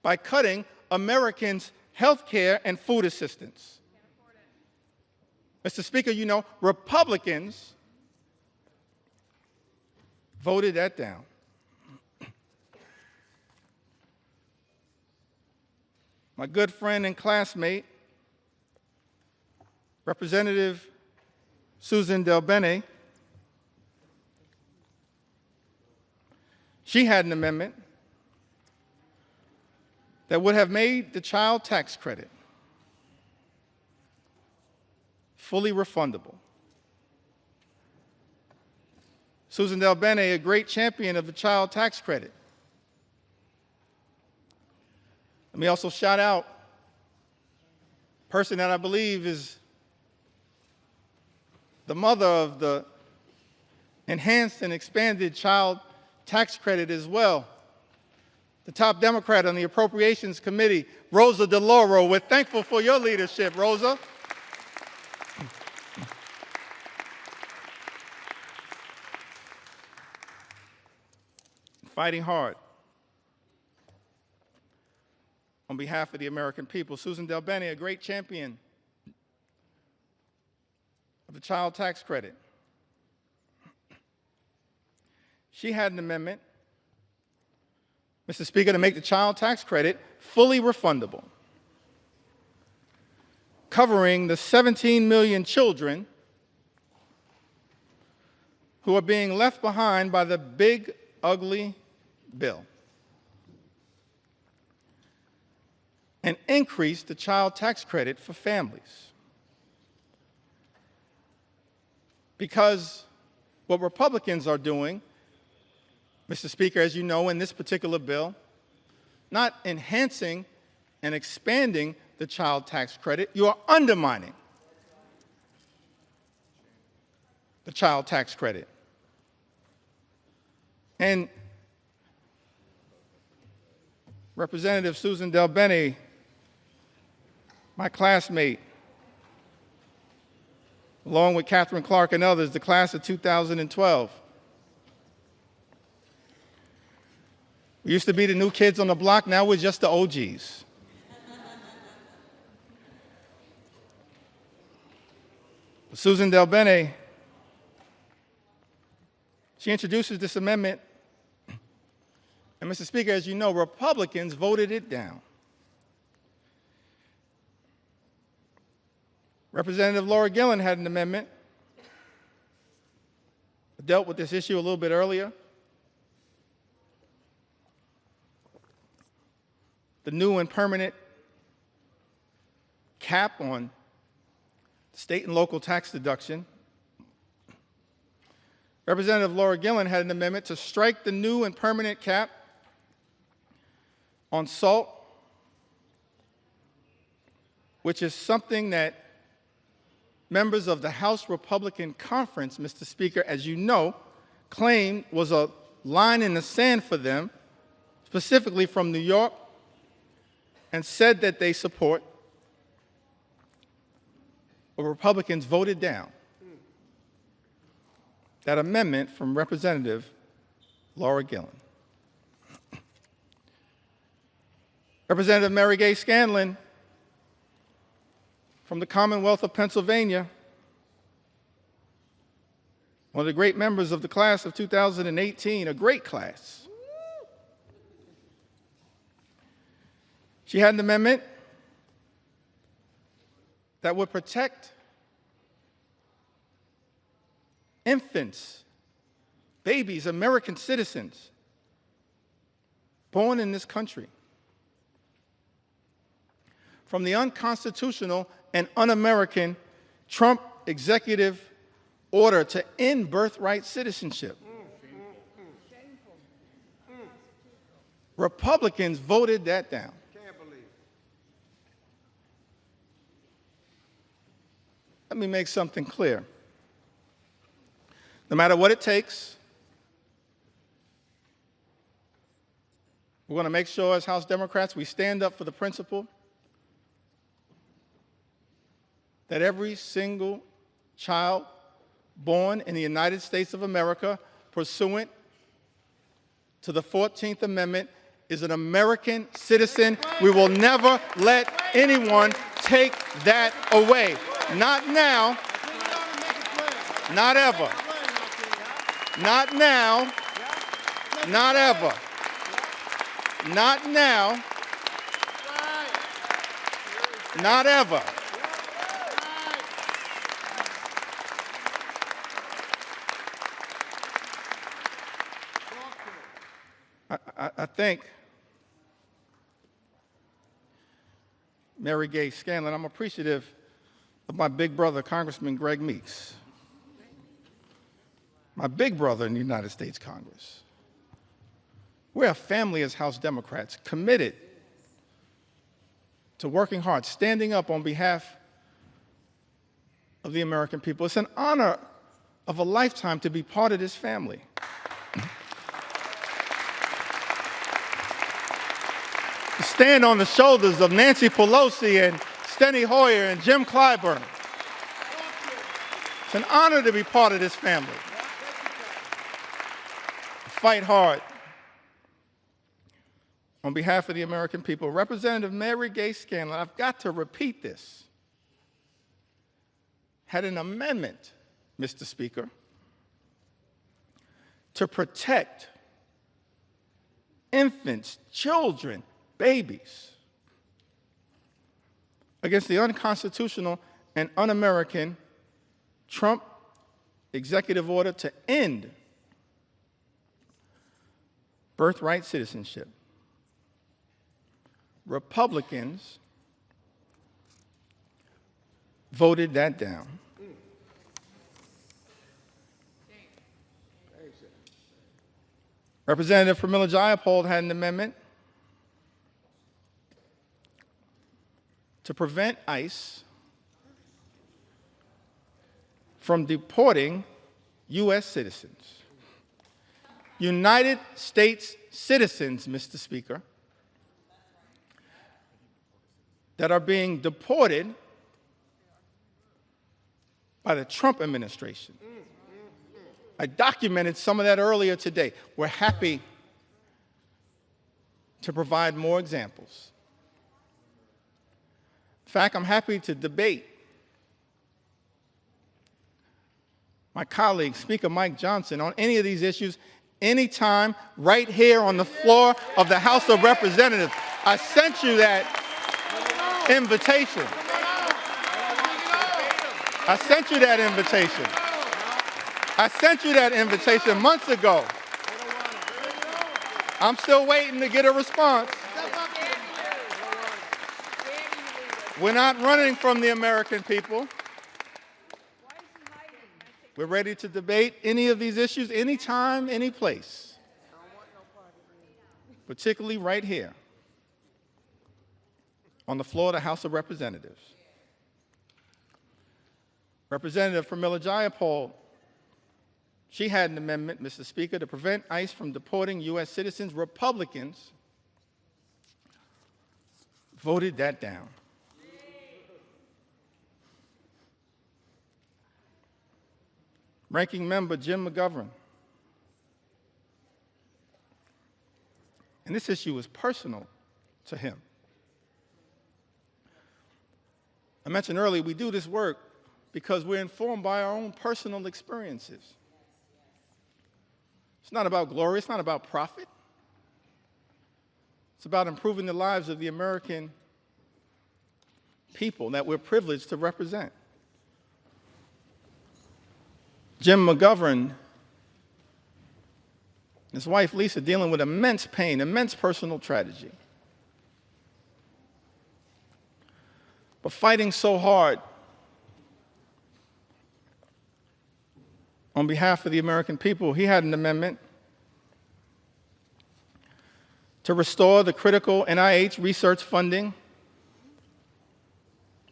by cutting Americans' health care and food assistance. Mr. Speaker, you know, Republicans voted that down. My good friend and classmate, Representative Susan Del Bene, she had an amendment that would have made the child tax credit fully refundable. Susan Del Bene, a great champion of the child tax credit. Let me also shout out a person that I believe is the mother of the enhanced and expanded child tax credit as well, the top Democrat on the Appropriations Committee, Rosa DeLauro. We're thankful for your leadership, Rosa. Fighting hard on behalf of the American people. Susan Del Bene, a great champion of the child tax credit. She had an amendment, Mr. Speaker, to make the child tax credit fully refundable, covering the 17 million children who are being left behind by the big, ugly bill, and increase the child tax credit for families. Because what Republicans are doing, Mr. Speaker, as you know, in this particular bill, not enhancing and expanding the child tax credit, you are undermining the child tax credit. And Representative Susan Del Bene, my classmate, along with Catherine Clark and others, the class of 2012. We used to be the new kids on the block, now we're just the OGs. Susan Del Bene, she introduces this amendment, and Mr. Speaker, as you know, Republicans voted it down. Representative Laura Gillen had an amendment that dealt with this issue a little bit earlier. The new and permanent cap on state and local tax deduction. Representative Laura Gillen had an amendment to strike the new and permanent cap on salt, which is something that members of the House Republican Conference, Mr. Speaker, as you know, claimed was a line in the sand for them, specifically from New York, and said that they support. But Republicans voted down that amendment from Representative Laura Gillen. Representative Mary Gay Scanlon from the Commonwealth of Pennsylvania, one of the great members of the class of 2018, a great class. She had an amendment that would protect infants, babies, American citizens born in this country from the unconstitutional and un-American Trump executive order to end birthright citizenship. Republicans voted that down. Let me make something clear. No matter what it takes, we're going to make sure as House Democrats we stand up for the principle that every single child born in the United States of America pursuant to the 14th Amendment is an American citizen. We will never let anyone take that away. Not now, not ever. Not now, not ever. Not now, not ever. I think Mary Gay Scanlon, I'm appreciative of my big brother, Congressman Greg Meeks, my big brother in the United States Congress. We're a family as House Democrats, committed to working hard, standing up on behalf of the American people. It's an honor of a lifetime to be part of this family. To stand on the shoulders of Nancy Pelosi and Steny Hoyer and Jim Clyburn. It's an honor to be part of this family. Fight hard on behalf of the American people. Representative Mary Gay Scanlon, I've got to repeat this, had an amendment, Mr. Speaker, to protect infants, children, babies against the unconstitutional and un-American Trump executive order to end birthright citizenship. Republicans voted that down. Representative Pramila Jayapal had an amendment to prevent ICE from deporting U.S. citizens. United States citizens, Mr. Speaker, that are being deported by the Trump administration. I documented some of that earlier today. We're happy to provide more examples. In fact, I'm happy to debate my colleague, Speaker Mike Johnson, on any of these issues anytime right here on the floor of the House of Representatives. I sent you that invitation. I sent you that invitation. I sent you that invitation months ago. I'm still waiting to get a response. We're not running from the American people. We're ready to debate any of these issues anytime, any place, particularly right here on the floor of the House of Representatives. Representative Pramila Jayapal, she had an amendment, Mr. Speaker, to prevent ICE from deporting U.S. citizens. Republicans voted that down. Ranking Member Jim McGovern, and this issue is personal to him. I mentioned earlier, we do this work because we're informed by our own personal experiences. It's not about glory, it's not about profit. It's about improving the lives of the American people that we're privileged to represent. Jim McGovern, his wife Lisa, dealing with immense pain, immense personal tragedy, but fighting so hard on behalf of the American people. He had an amendment to restore the critical NIH research funding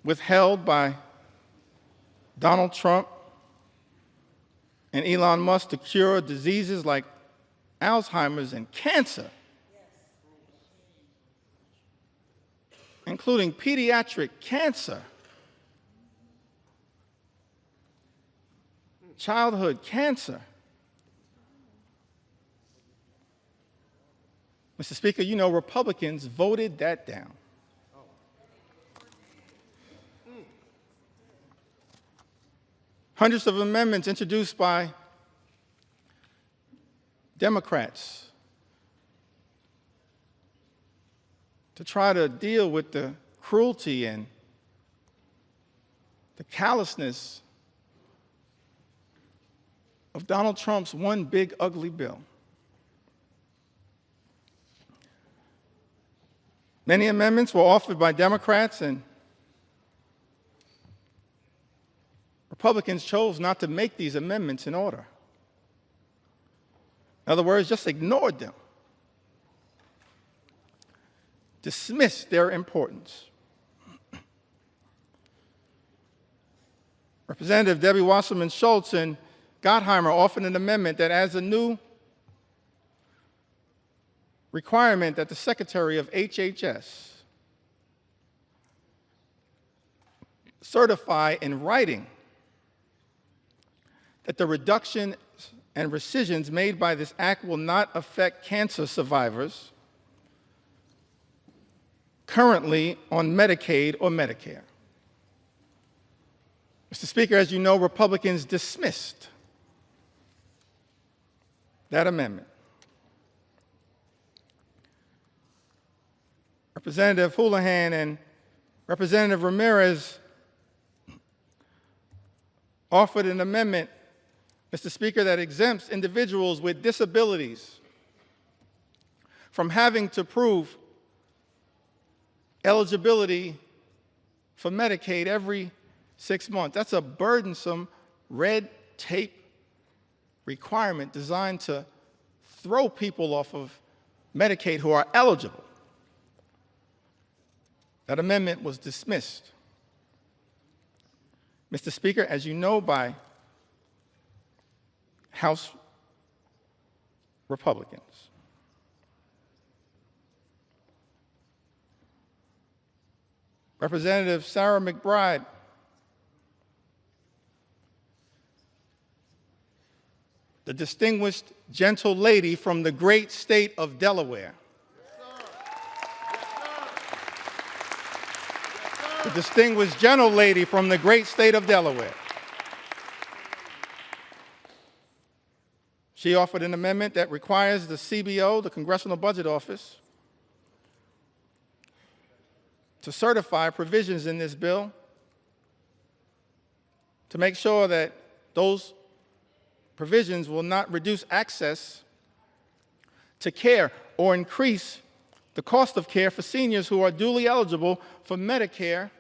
withheld by Donald Trump and Elon Musk to cure diseases like Alzheimer's and cancer, including pediatric cancer, childhood cancer. Mr. Speaker, you know Republicans voted that down. Hundreds of amendments introduced by Democrats to try to deal with the cruelty and the callousness of Donald Trump's one big ugly bill. Many amendments were offered by Democrats, and Republicans chose not to make these amendments in order. In other words, just ignored them, dismissed their importance. Representative Debbie Wasserman Schultz and Gottheimer offered an amendment that adds a new requirement that the Secretary of HHS certify in writing that the reduction and rescissions made by this act will not affect cancer survivors currently on Medicaid or Medicare. Mr. Speaker, as you know, Republicans dismissed that amendment. Representative Houlihan and Representative Ramirez offered an amendment, Mr. Speaker, that exempts individuals with disabilities from having to prove eligibility for Medicaid every 6 months. That's a burdensome red tape requirement designed to throw people off of Medicaid who are eligible. That amendment was dismissed, Mr. Speaker, as you know, by House Republicans. Representative Sarah McBride the distinguished gentle lady from the great state of Delaware. The distinguished gentle lady from the great state of Delaware. She offered an amendment that requires the CBO, the Congressional Budget Office, to certify provisions in this bill to make sure that those provisions will not reduce access to care or increase the cost of care for seniors who are duly eligible for Medicare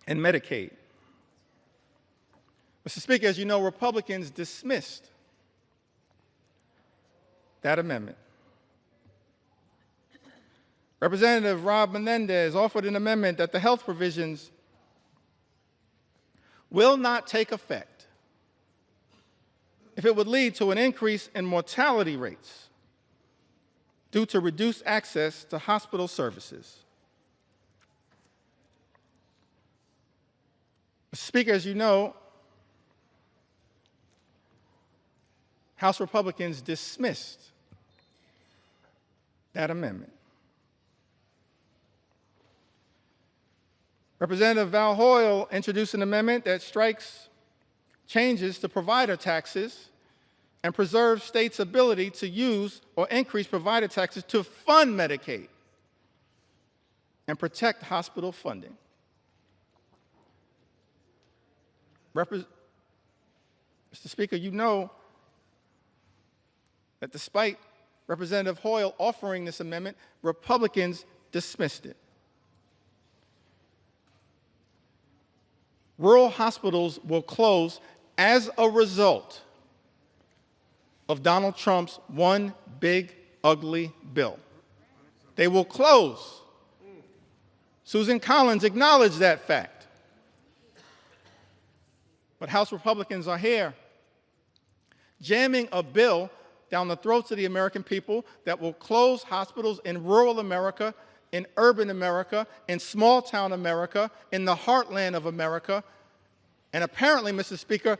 and Medicaid. Mr. Speaker, as you know, Republicans dismissed that amendment. Representative Rob Menendez offered an amendment that the health provisions will not take effect if it would lead to an increase in mortality rates due to reduced access to hospital services. Mr. Speaker, as you know, House Republicans dismissed that amendment. Representative Val Hoyle introduced an amendment that strikes changes to provider taxes and preserves states' ability to use or increase provider taxes to fund Medicaid and protect hospital funding. Mr. Speaker, you know that despite Representative Hoyle offering this amendment, Republicans dismissed it. Rural hospitals will close as a result of Donald Trump's one big, ugly bill. They will close. Susan Collins acknowledged that fact. But House Republicans are here jamming a bill down the throats of the American people that will close hospitals in rural America, in urban America, in small-town America, in the heartland of America, and apparently, Mr. Speaker,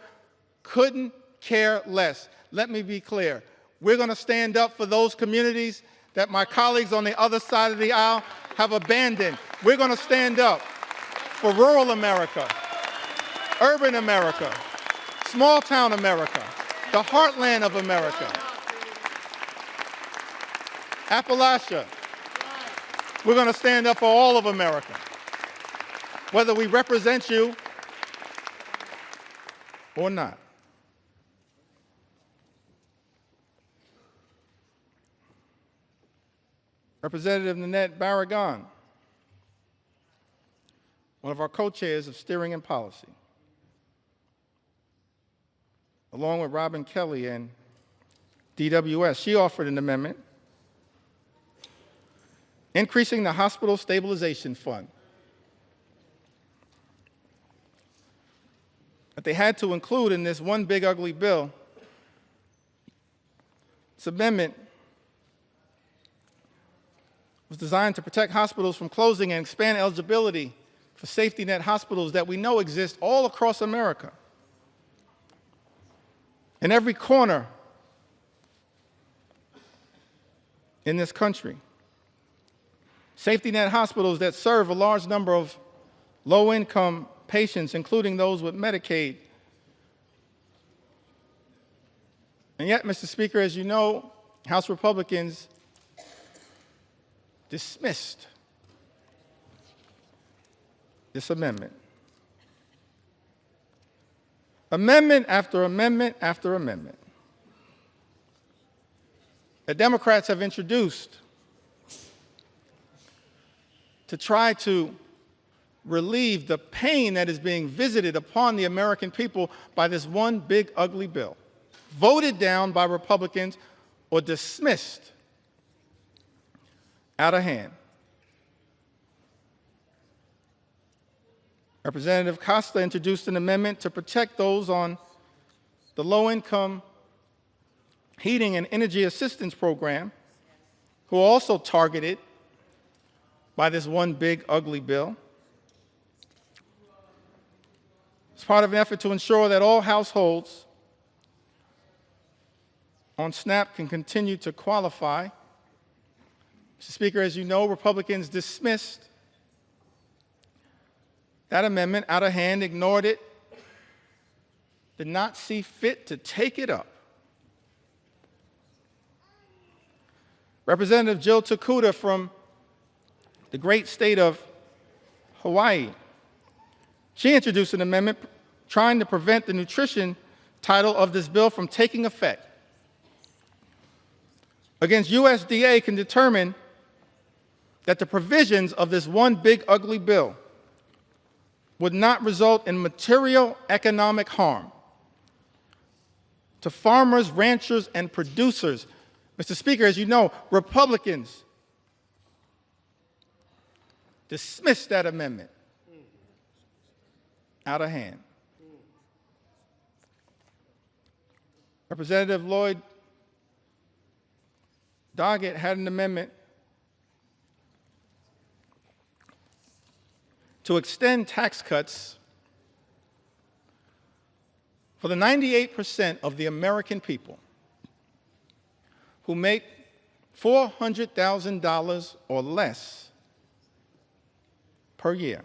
couldn't care less. Let me be clear. We're going to stand up for those communities that my colleagues on the other side of the aisle have abandoned. We're going to stand up for rural America, urban America, small-town America, the heartland of America, Appalachia. We're going to stand up for all of America, whether we represent you or not. Representative Nanette Barragan, one of our co-chairs of Steering and Policy, along with Robin Kelly and DWS, she offered an amendment increasing the Hospital Stabilization Fund that they had to include in this one big ugly bill. This amendment was designed to protect hospitals from closing and expand eligibility for safety net hospitals that we know exist all across America. In every corner in this country. Safety net hospitals that serve a large number of low-income patients, including those with Medicaid. And yet, Mr. Speaker, as you know, House Republicans dismissed this amendment. Amendment after amendment after amendment that Democrats have introduced to try to relieve the pain that is being visited upon the American people by this one big ugly bill, voted down by Republicans or dismissed out of hand. Representative Costa introduced an amendment to protect those on the low-income heating and energy assistance program who are also targeted by this one big ugly bill. It's part of an effort to ensure that all households on SNAP can continue to qualify. Mr. Speaker, as you know, Republicans dismissed that amendment out of hand, ignored it, did not see fit to take it up. Representative Jill Takuda from the great state of Hawaii, she introduced an amendment trying to prevent the nutrition title of this bill from taking effect. Against USDA can determine that the provisions of this one big ugly bill would not result in material economic harm to farmers, ranchers, and producers. Mr. Speaker, as you know, Republicans dismissed that amendment out of hand. Representative Lloyd Doggett had an amendment to extend tax cuts for the 98% of the American people who make $400,000 or less per year.